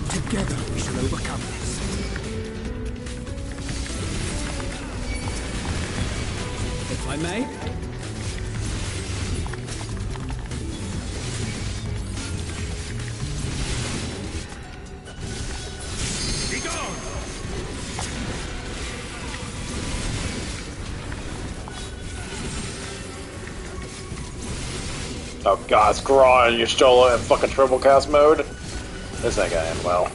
[SPEAKER 2] Together we shall overcome this. If I may?
[SPEAKER 20] Be gone!
[SPEAKER 1] Oh god, Scraw, and you're still in fucking triple cast mode? This ain't gonna end well.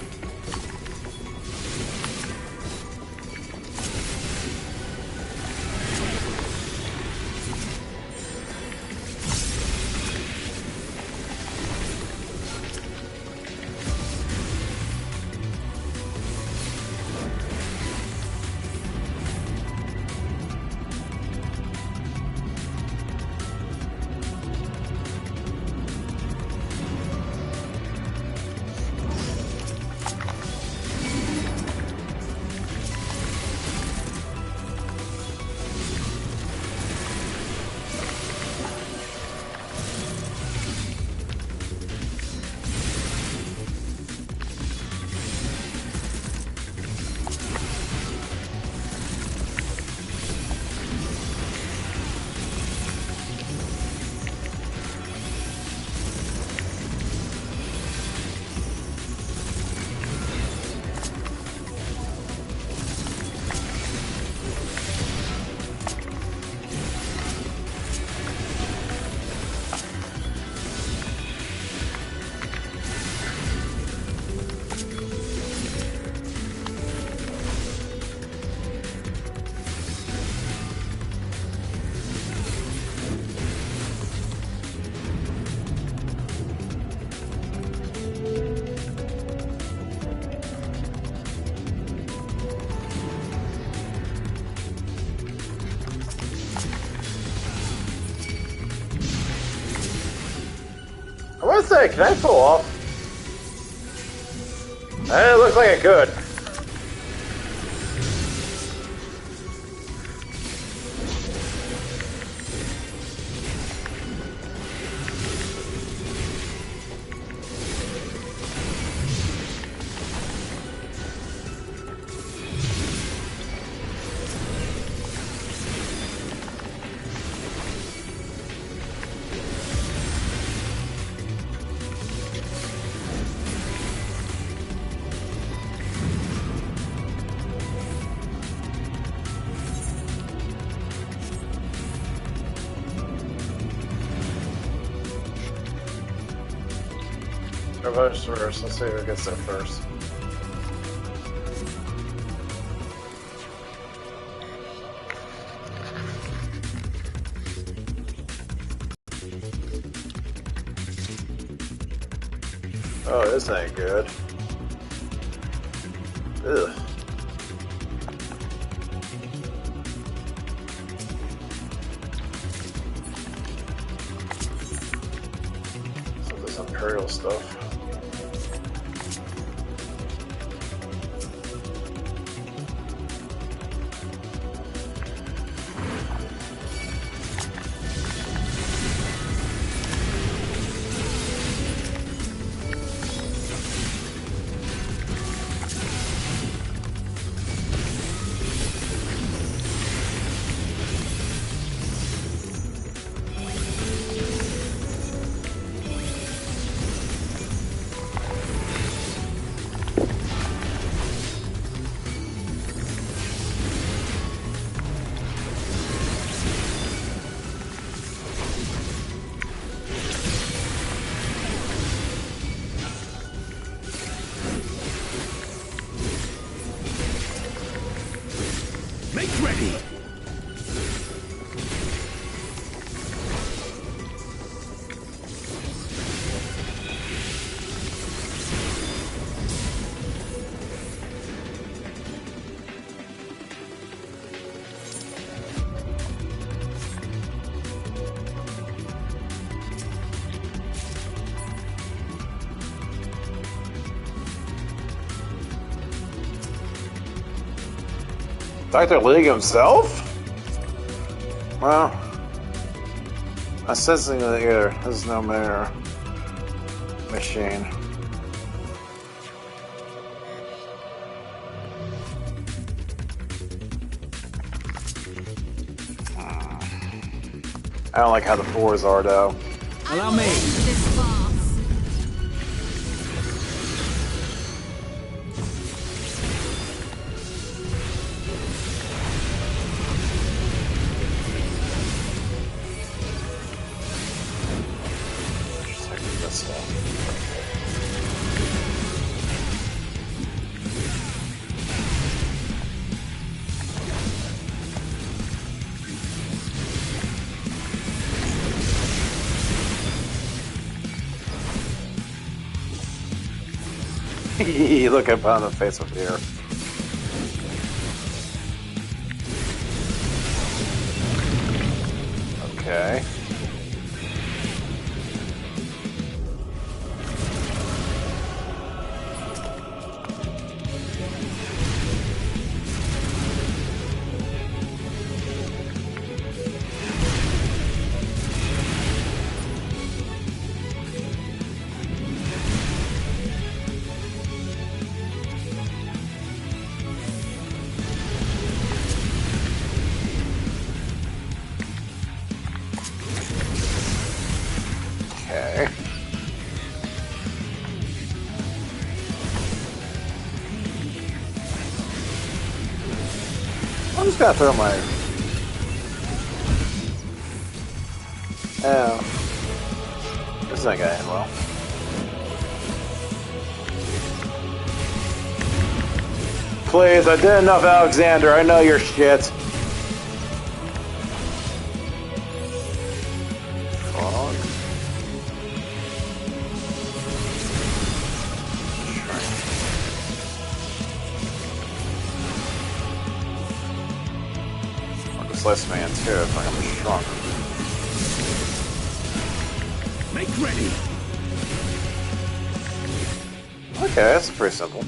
[SPEAKER 1] gonna say, can I pull off? It looks like it could. Reverse first. Let's see who gets there first. Oh, this ain't good. Ugh. Some of this Imperial stuff. Dr. League himself? Well, I'm sensing that here. This is no mere machine. I don't like how the floors are, though.
[SPEAKER 7] Allow me.
[SPEAKER 1] Look up on the face of fear. Okay. I'm just gonna throw my... Oh. This ain't gonna end well. Please, I did enough, Alexander. I know your shit. Less man too, if I'm shrunk.
[SPEAKER 20] Make ready.
[SPEAKER 1] Okay, that's pretty simple.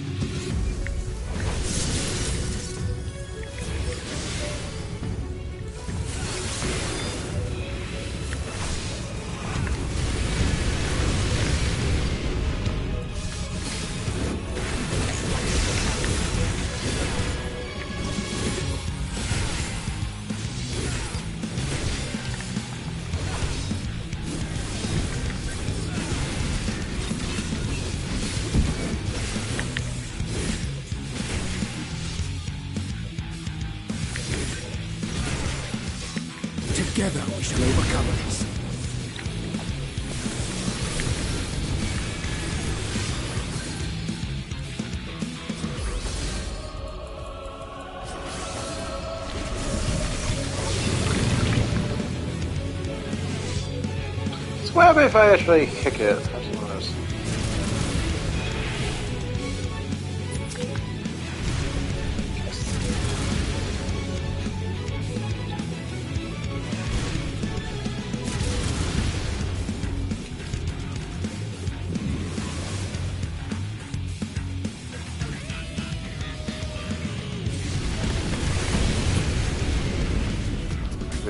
[SPEAKER 2] Together we shall overcome this.
[SPEAKER 1] So what happens if I actually kick it?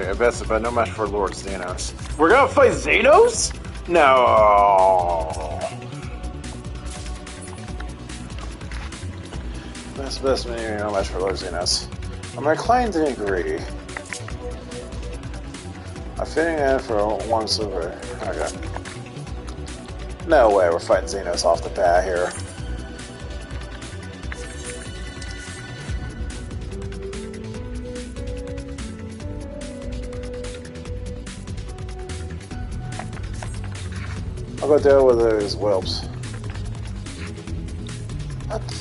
[SPEAKER 1] I bet, but no match for Lord Xenos. We're gonna fight Xenos? No. Best menu, no match for Lord Xenos. I'm inclined to agree. I'm fitting in for one silver. Okay. No way, we're fighting Xenos off the bat here. I'll go deal with those whelps. What the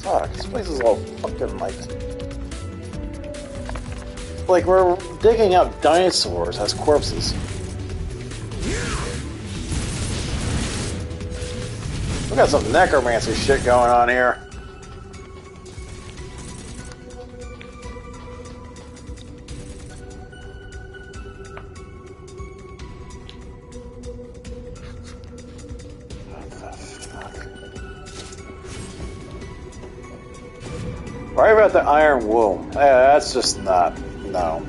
[SPEAKER 1] fuck? This place is all fucking like we're digging out dinosaurs as corpses. We got some necromancy shit going on here. Worry about the iron womb. Yeah, that's just not. No.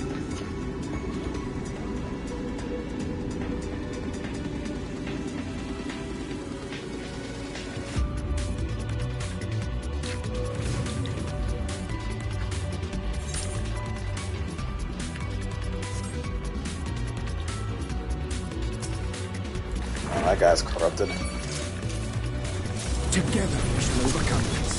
[SPEAKER 1] Oh, that guy's corrupted.
[SPEAKER 2] Together we shall overcome this.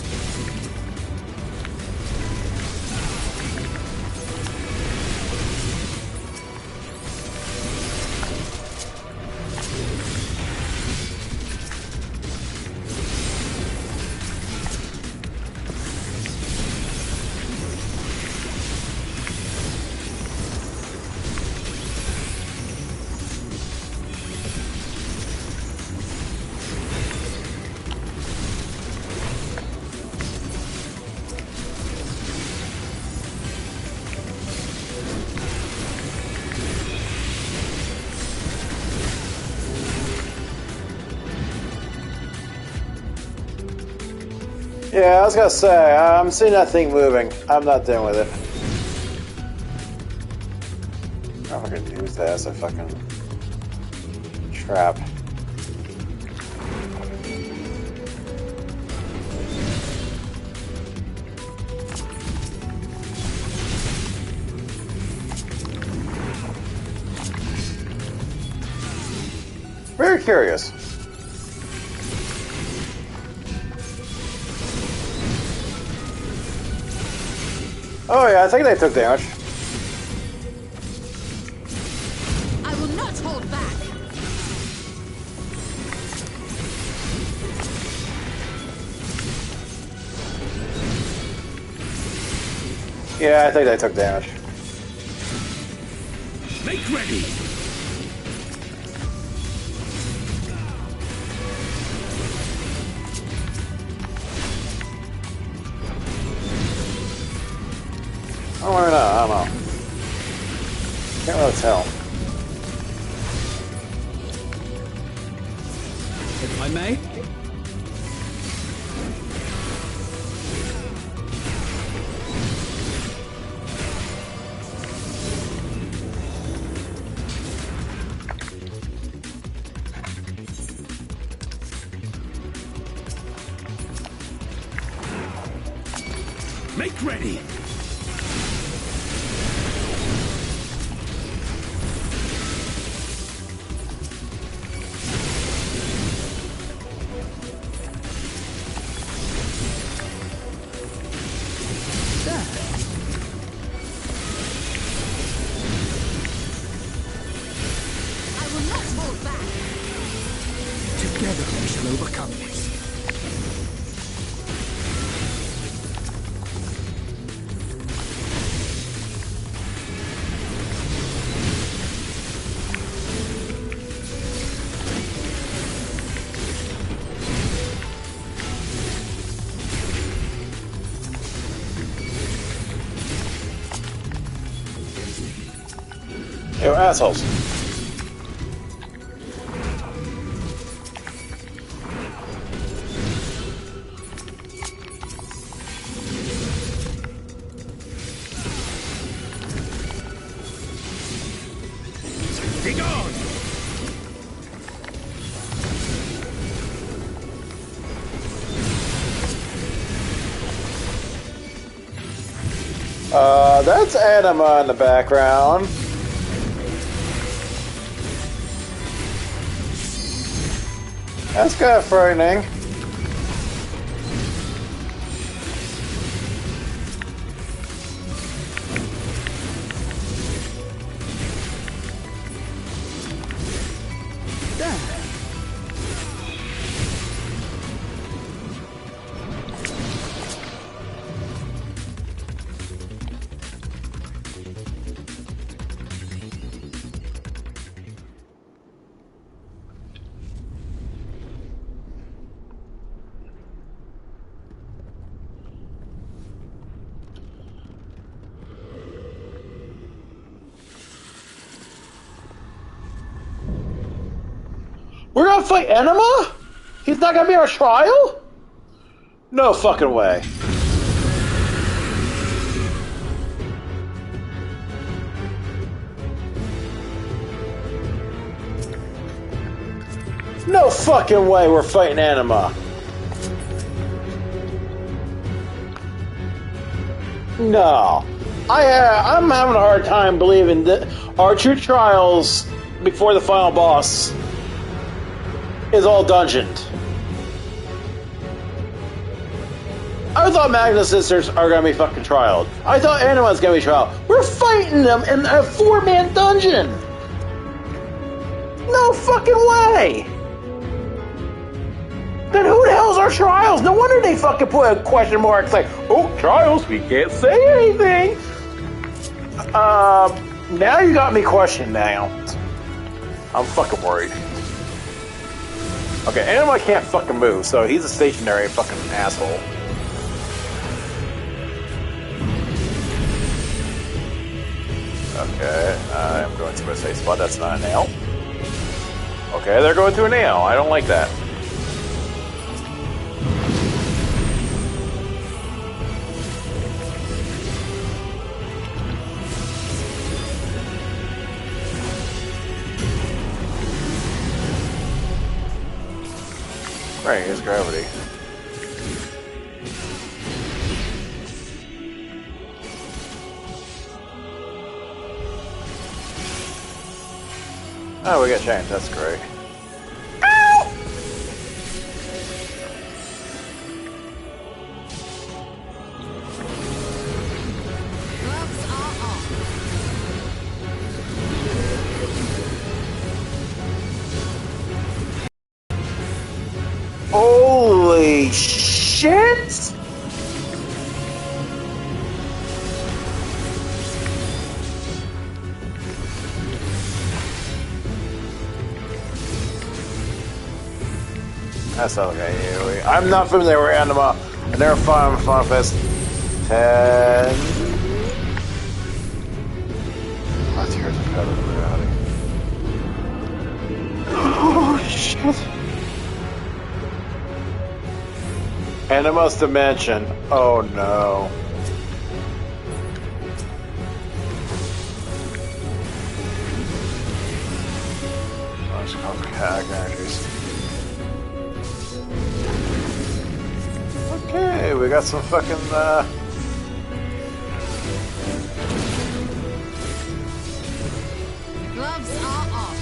[SPEAKER 1] Yeah, I was gonna say, I'm seeing that thing moving. I'm not dealing with it. I'm gonna use that as a fucking trap. Very curious. Oh yeah, I think they took damage.
[SPEAKER 13] I will not hold back.
[SPEAKER 1] Yeah, I think they took damage.
[SPEAKER 20] Make ready.
[SPEAKER 1] Oh, maybe not. I don't know. Can't really tell.
[SPEAKER 2] I may?
[SPEAKER 20] Make ready!
[SPEAKER 2] Together we shall overcome this.
[SPEAKER 1] You assholes.
[SPEAKER 20] Be gone!
[SPEAKER 1] That's Anima in the background. That's kind of frightening. We're gonna fight Anima? He's not gonna be our trial? No fucking way. No fucking way we're fighting Anima. No. I'm having a hard time believing that our two trials before the final boss is all dungeoned. I thought Magnus Sisters are gonna be fucking trialed. I thought Anima's gonna be trialed. We're fighting them in a 4-man dungeon! No fucking way! Then who the hell's our trials? No wonder they fucking put a question mark. It's like, oh, trials, we can't say anything. Now you got me questioned now. I'm fucking worried. Okay, Anima can't fucking move, so he's a stationary fucking asshole. Okay, I'm going to a safe spot. That's not a nail. Okay, they're going through a nail. I don't like that. Right, here's gravity. Oh, we got chains. That's great. Ow!
[SPEAKER 13] Gloves are off.
[SPEAKER 1] Holy shit! That's okay. I'm not familiar with Anima. I never fought him Final Fest 10. Let's hear the better reality. Oh shit! Animus Dimension. Oh no. Let's go for hack energies. Okay, we got some fucking
[SPEAKER 13] Gloves are off.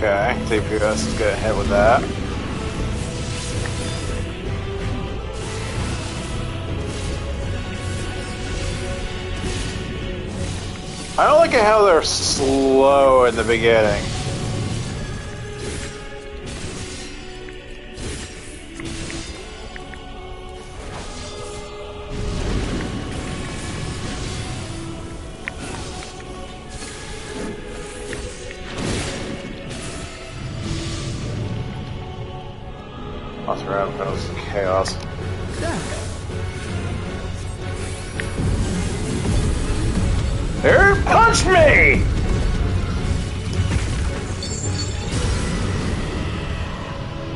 [SPEAKER 1] okay, TPS is getting hit with that. I don't like how they're slow in the beginning. Toss around, cause chaos. There, punch me!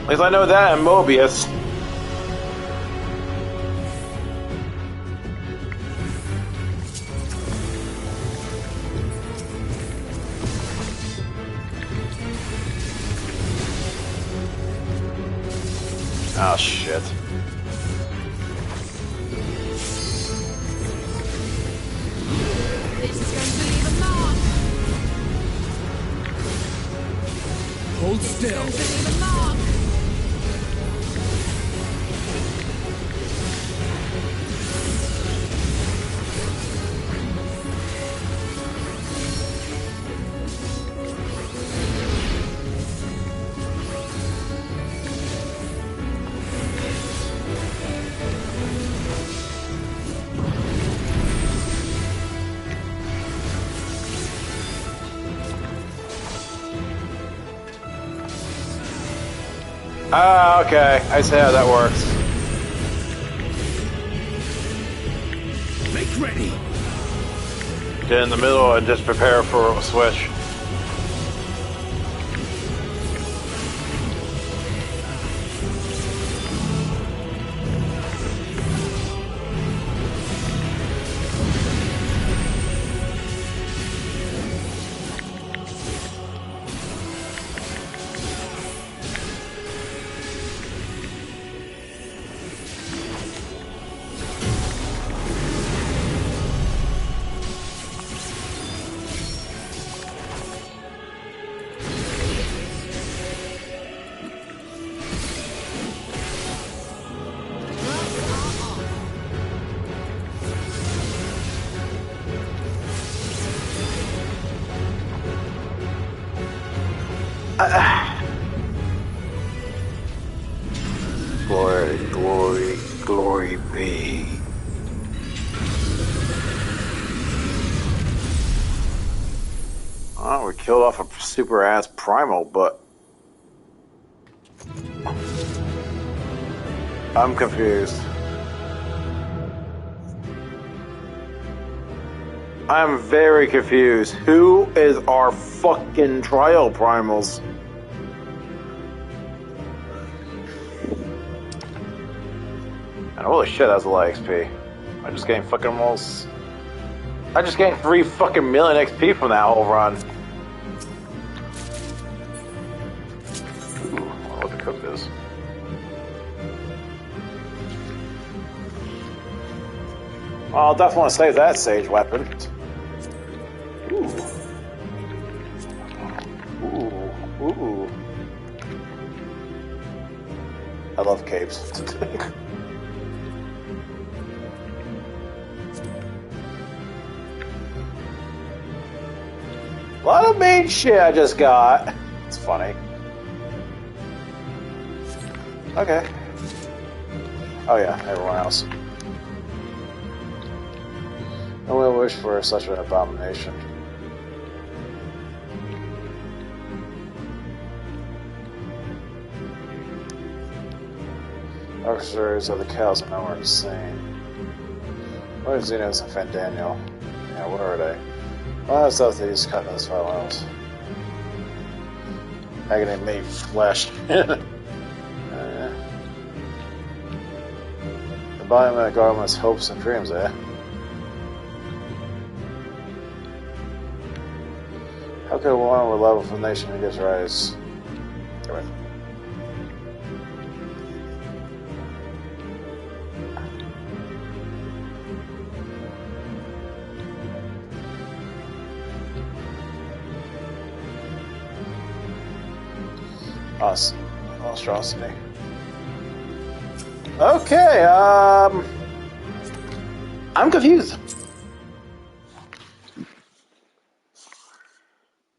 [SPEAKER 1] At least I know that in Mobius. Oh shit.
[SPEAKER 13] This is going to leave a mark.
[SPEAKER 2] Hold still.
[SPEAKER 13] It's going to leave a mark.
[SPEAKER 1] Ah, okay. I see how that works.
[SPEAKER 6] Make ready.
[SPEAKER 1] Get in the middle and just prepare for a switch. Glory, glory, glory be. Oh, we killed off a super ass primal, but I'm confused. I'm very confused. Who is our fucking trial primals? And holy shit, that's a lot of XP. I just gained fucking almost... I just gained 3 fucking million XP from that whole run. Ooh, I want to cook this. I'll definitely want to save that sage weapon. Ooh. Ooh. Ooh. I love capes. A lot of main shit I just got. It's funny. Okay. Oh yeah, everyone else. No one wish for such an abomination. Officers of the cows are nowhere to be seen. What are Xenos and Fandaniel? Yeah, where are they? Well, that's stuff these cutting those files. Agony made flesh. The embodiment of Garlemald's hopes and dreams, eh? How could one with love of nation and gives rise? Come in. Awesome. Monstrosity. Okay, I'm confused.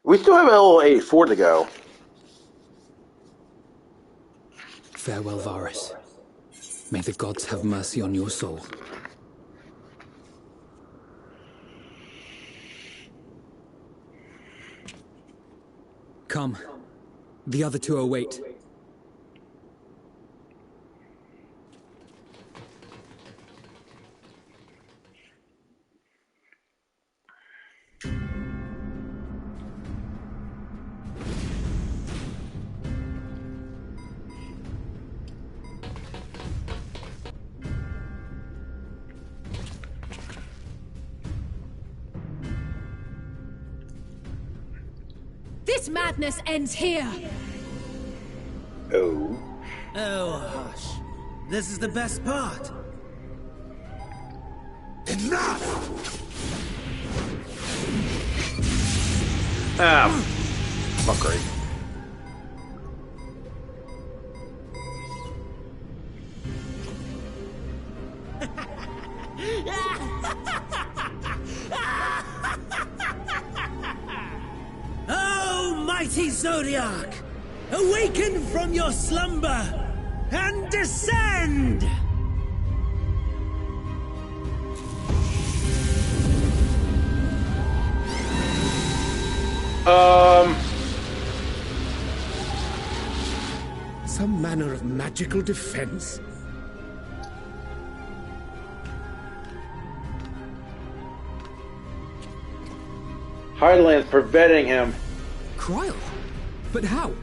[SPEAKER 1] We still have a little 84 to go.
[SPEAKER 2] Farewell, Varus. May the gods have mercy on your soul. Come. The other two await.
[SPEAKER 5] This madness ends here!
[SPEAKER 1] Oh.
[SPEAKER 15] Oh, hush. This is the best part.
[SPEAKER 10] Enough!
[SPEAKER 1] Ah, fuckery.
[SPEAKER 15] Oh, mighty Zodiac! Awaken from your slumber and descend!
[SPEAKER 7] Some manner of magical defense?
[SPEAKER 1] Highland's preventing him.
[SPEAKER 2] Cryle? But how?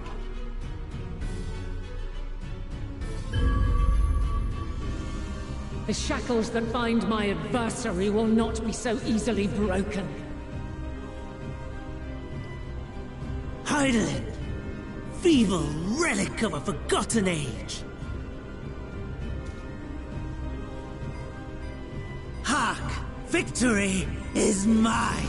[SPEAKER 5] The shackles that bind my adversary will not be so easily broken.
[SPEAKER 15] Heidelin, feeble relic of a forgotten age. Hark, victory is mine.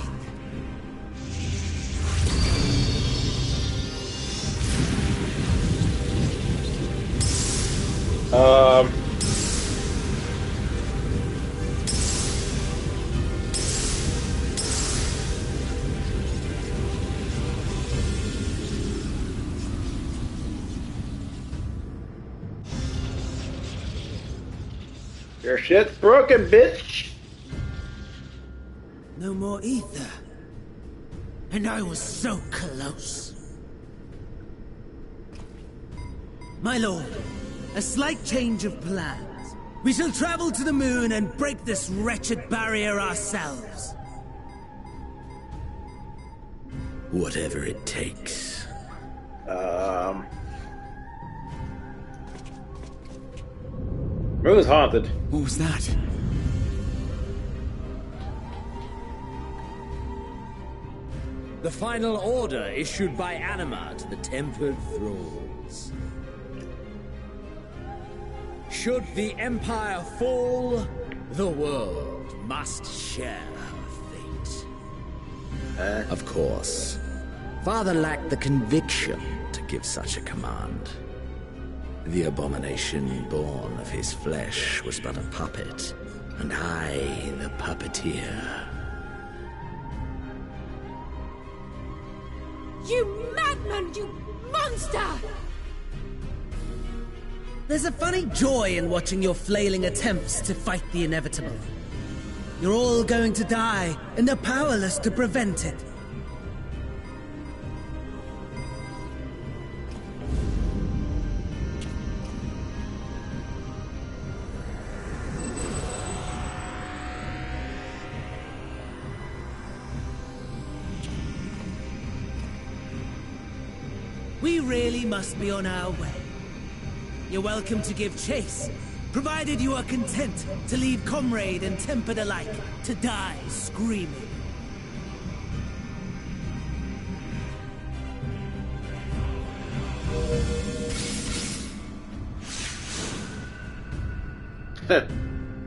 [SPEAKER 1] Your shit's broken, bitch.
[SPEAKER 15] No more ether. And I was so close. My lord, a slight change of plans. We shall travel to the moon and break this wretched barrier ourselves.
[SPEAKER 6] Whatever it takes.
[SPEAKER 1] Moon's haunted.
[SPEAKER 2] What was that?
[SPEAKER 14] The final order issued by Anima to the tempered thralls. Should the Empire fall, the world must share her fate.
[SPEAKER 6] Of course. Father lacked the conviction to give such a command. The abomination born of his flesh was but a puppet, and I the puppeteer.
[SPEAKER 5] You madman! You monster!
[SPEAKER 15] There's a funny joy in watching your flailing attempts to fight the inevitable. You're all going to die, and they're powerless to prevent it. we really must be on our way. You're welcome to give chase, provided you are content to leave comrade and tempered alike to die screaming.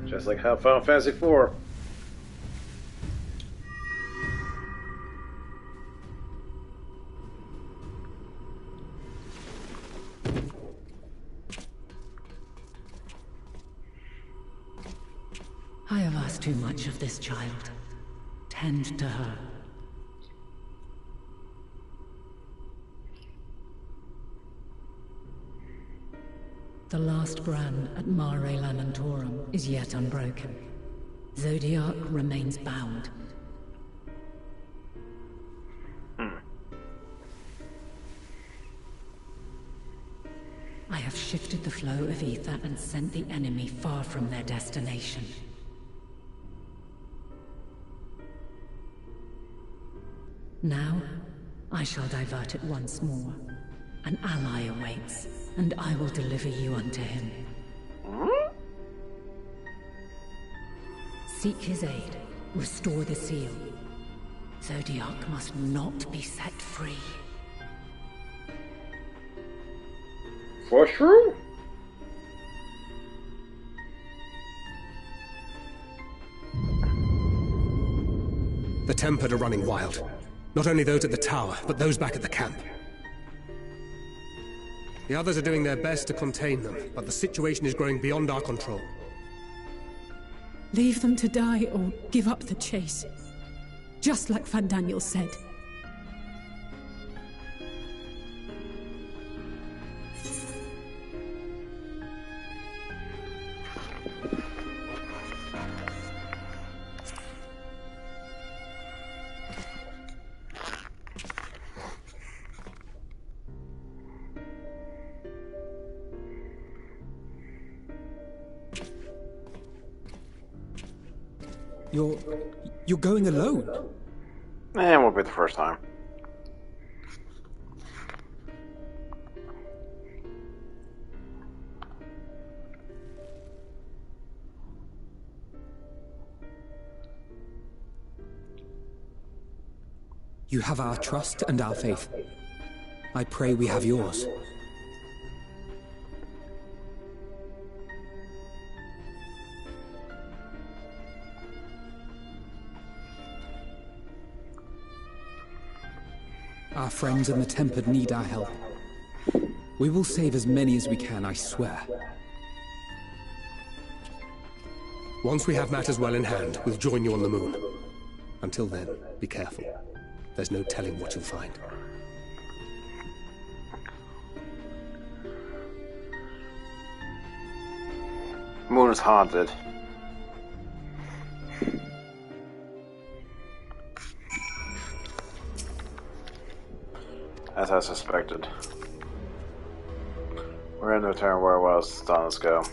[SPEAKER 1] Just like how Final Fantasy IV.
[SPEAKER 8] I have asked too much of this child. Tend to her. The last brand at Mare Lamentorum is yet unbroken. Zodiac remains bound. I have shifted the flow of ether and sent the enemy far from their destination. Now, I shall divert it once more. An ally awaits, and I will deliver you unto him. Seek his aid. Restore the seal. Zodiac must not be set free.
[SPEAKER 1] For sure?
[SPEAKER 12] The Tempered are running wild. Not only those at the tower, but those back at the camp. The others are doing their best to contain them, but the situation is growing beyond our control.
[SPEAKER 5] Leave them to die or give up the chase. Just like Van Daniel said.
[SPEAKER 2] You're going alone?
[SPEAKER 1] And won't be the first time.
[SPEAKER 2] You have our trust and our faith. I pray we have yours. Our friends in the Tempered need our help. We will save as many as we can, I swear.
[SPEAKER 12] Once we have matters well in hand, we'll join you on the moon. Until then, be careful. There's no telling what you'll find.
[SPEAKER 1] Moon is haunted. As I suspected. We're in the return where it was. Let's go.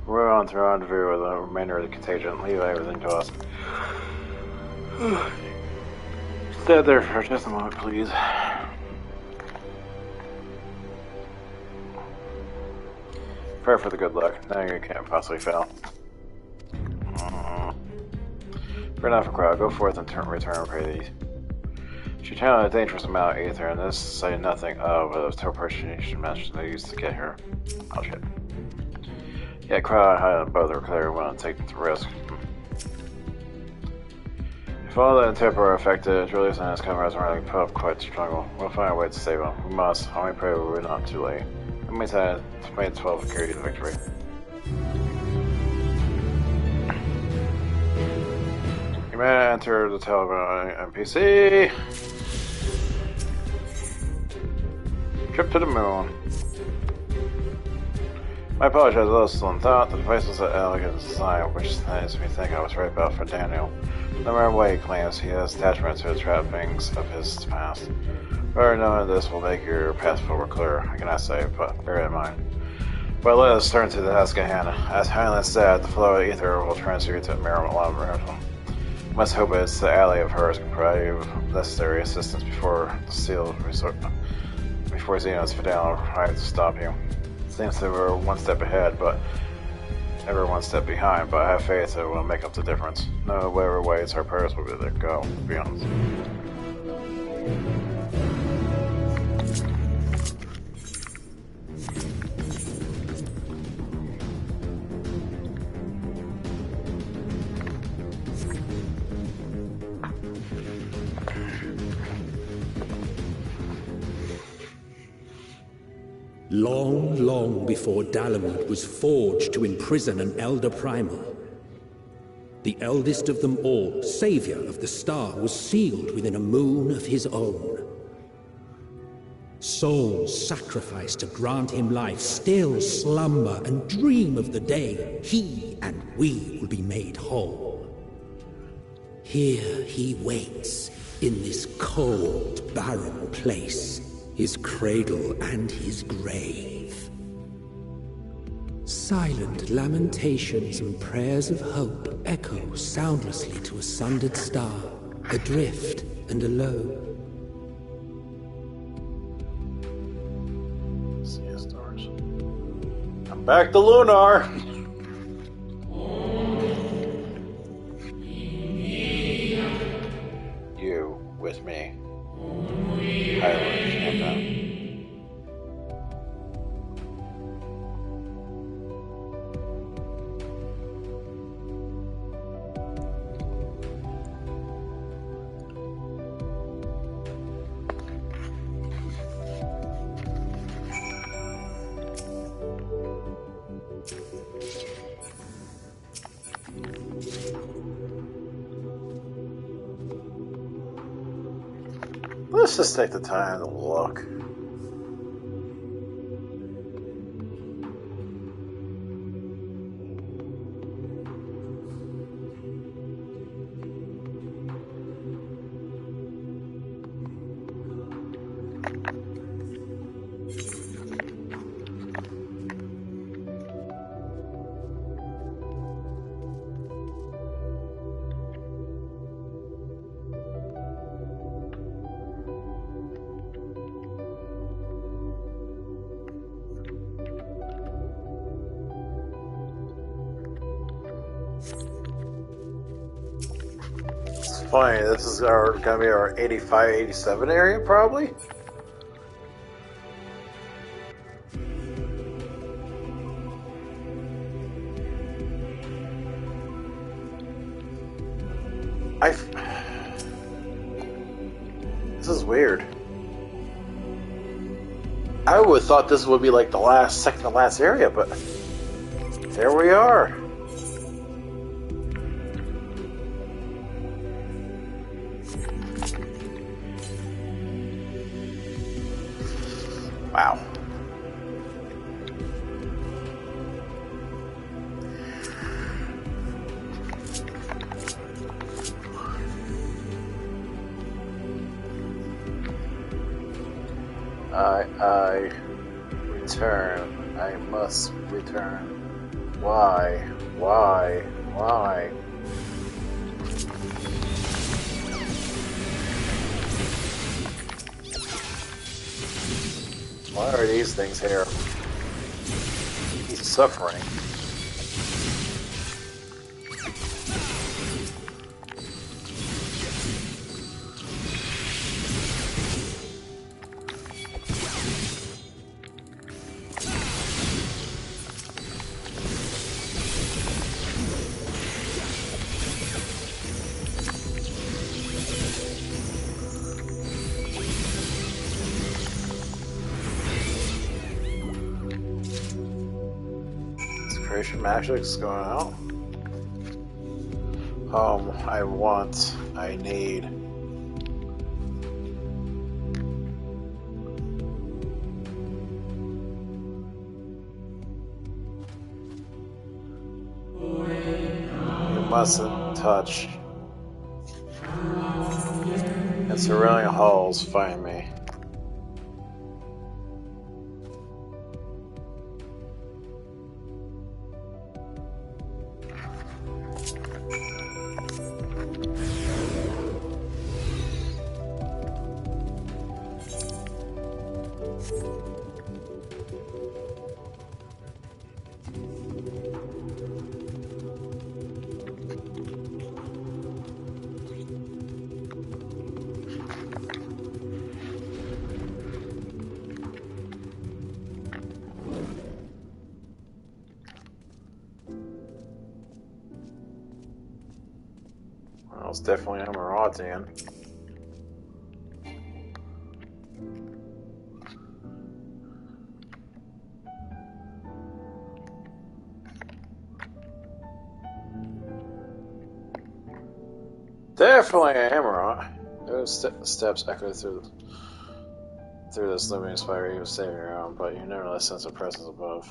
[SPEAKER 1] We're on to rendezvous with the remainder of the contagion. Leave everything to us. Stay there for just a moment, please. Pray for the good luck. Now you can't possibly fail. Fear not for crowd. Go forth and return and pray these. She channeled a dangerous amount of ether, and this say nothing of the teleportation message they used to get her. Oh shit. Yeah, crowd high on both are clear willing to take the risk. If all the Temper are affected, Julius and his comrades are running put up quite a struggle. We'll find a way to save them. We must. Only pray we're not too late. In the meantime, 2012 carry the victory. You may enter the Telegram NPC. Trip to the moon. My apologies, I was still in thought. The device was an elegant design, which makes me think I was right about for Daniel. No matter what he claims, he has attachment to the trappings of his past. Better knowing this will make your path forward clearer, I cannot say, but bear it in mind. But let us turn to the task at hand. As Highland said, the flow of ether will transfer you to a mirror labyrinth. Must hope it's the ally of hers can provide you necessary assistance before the sealed resort. Before Xenos Fidel arrives to stop you. Seems they were one step ahead, but ever one step behind, but I have faith it will make up the difference. No, whatever ways our prayers will be there. Go, to be honest.
[SPEAKER 6] Long, long before Garlemald was forged to imprison an Elder Primal, the eldest of them all, savior of the star, was sealed within a moon of his own. Souls sacrificed to grant him life still slumber and dream of the day he and we will be made whole. Here he waits, in this cold, barren place, his cradle and his grave. Silent lamentations and prayers of hope echo soundlessly to a sundered star, adrift and alone.
[SPEAKER 1] See stars. I'm back to Lunar. You with me. Let's just take the time to look. Funny, this is gonna be our 85, 87 area, probably? This is weird. I would have thought this would be like the second to last area, but there we are. Wow. I return. I must return. Why? Why? Why? Why are these things here? He's suffering. Magic's going out. I want, I need. You mustn't touch. And surrounding halls find me. Well, it's definitely Emeraldian. Definitely a hammer. Those steps echo through this limiting spider you was saving around, but you nevertheless sense a presence above.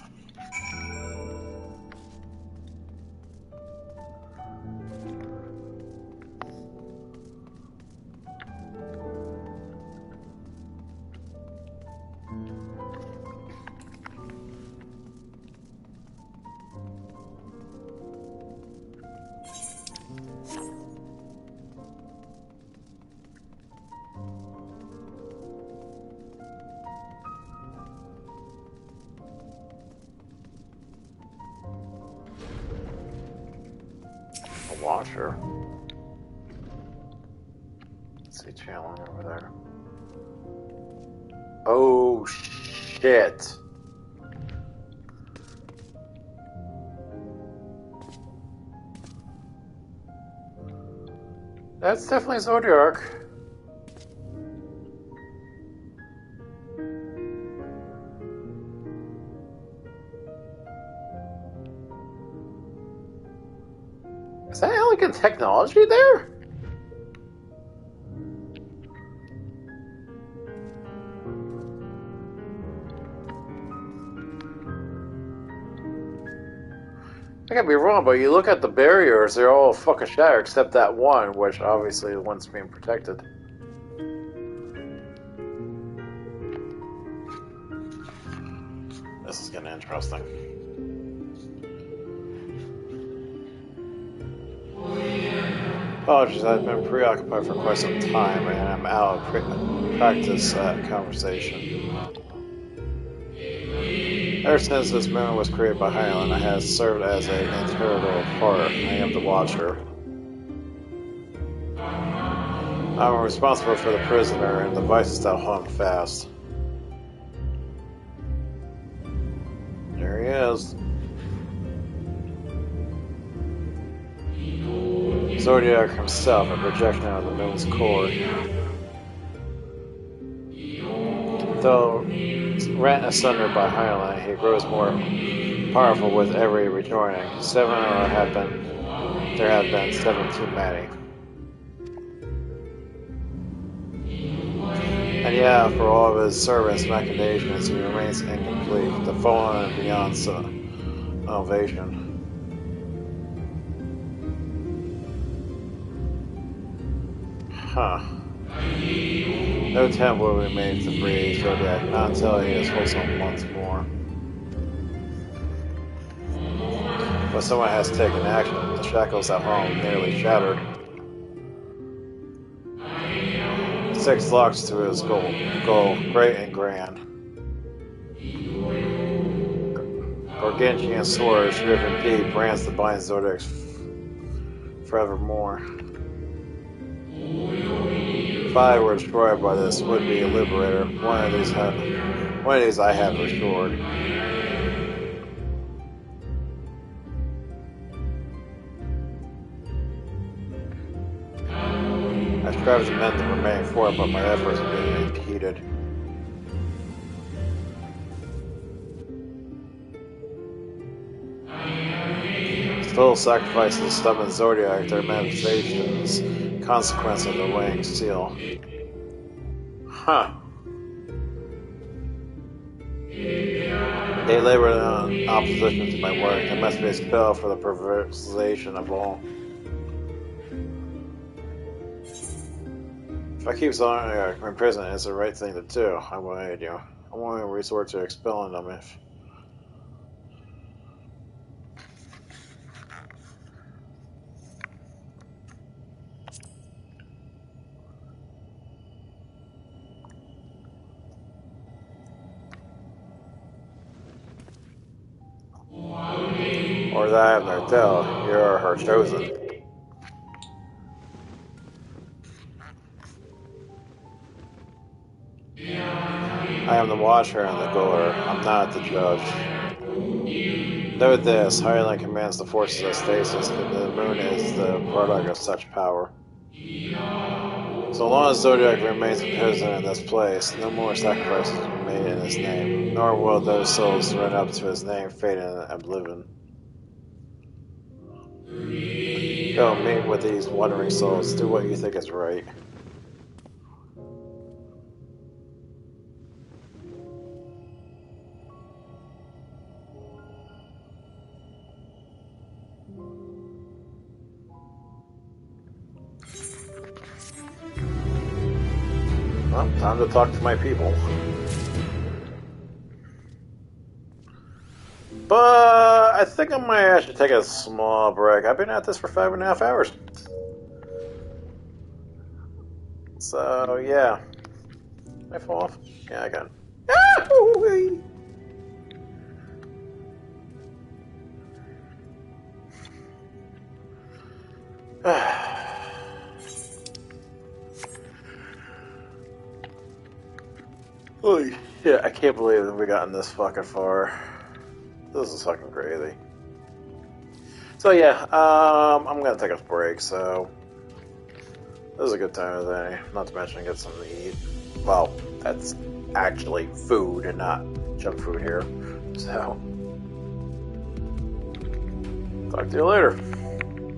[SPEAKER 1] Watcher. Let's see, channeling over there. Oh shit! That's definitely Zodiac. Is that elegant technology there? I could be wrong, but you look at the barriers, they're all fucking shattered except that one, which obviously the one's being protected. This is getting interesting. Apologies, I've been preoccupied for quite some time, and I'm out of practice conversation. Ever since this moon was created by Highland, I have served as an integral part. I am the Watcher. I'm responsible for the prisoner and the vices that hold him fast. There he is. Zodiac himself, a projection of the moon's core. Though rent asunder by Highland, he grows more powerful with every rejoining. There have been 7 too many. And yeah, for all of his servants' machinations, he remains incomplete, the fallen and beyond salvation. Huh. No attempt will be made to free Zodiac, not until he is wholesome once more. But someone has taken action. The shackles at home nearly shattered. 6 locks to his goal, great and grand. Gargantuan swords driven deep, brands that bind Zodiac forevermore. If I were destroyed by this would-be liberator, one of these I have restored. I strive to mend the remaining 4, but my efforts are being impeded. Still sacrifices stubborn Zodiac, their manifestations, consequence of the weighing seal. Huh. They labor in opposition to my work. There must be a spell for the perversation of all. If I keep Zodiac in prison, it's the right thing to do. I will aid you. I won't resort to expelling them if... Or that I have no doubt, you are her chosen. I am the watcher and the goer. I'm not the judge. Note this, Highland commands the forces of stasis, but the moon is the product of such power. So long as Zodiac remains imprisoned in this place, no more sacrifices will be made in his name, nor will those souls run up to his name fade in oblivion. Go meet with these wandering souls, do what you think is right. Well, time to talk to my people. But I think I might actually take a small break. I've been at this for 5.5 hours. So, yeah. Can I fall off? Yeah, I can. Holy shit, I can't believe that we gotten this fucking far. This is fucking crazy. So yeah, I'm gonna take a break, so this is a good time as any. Not to mention get something to eat. Well, that's actually food and not junk food here. So talk to you later.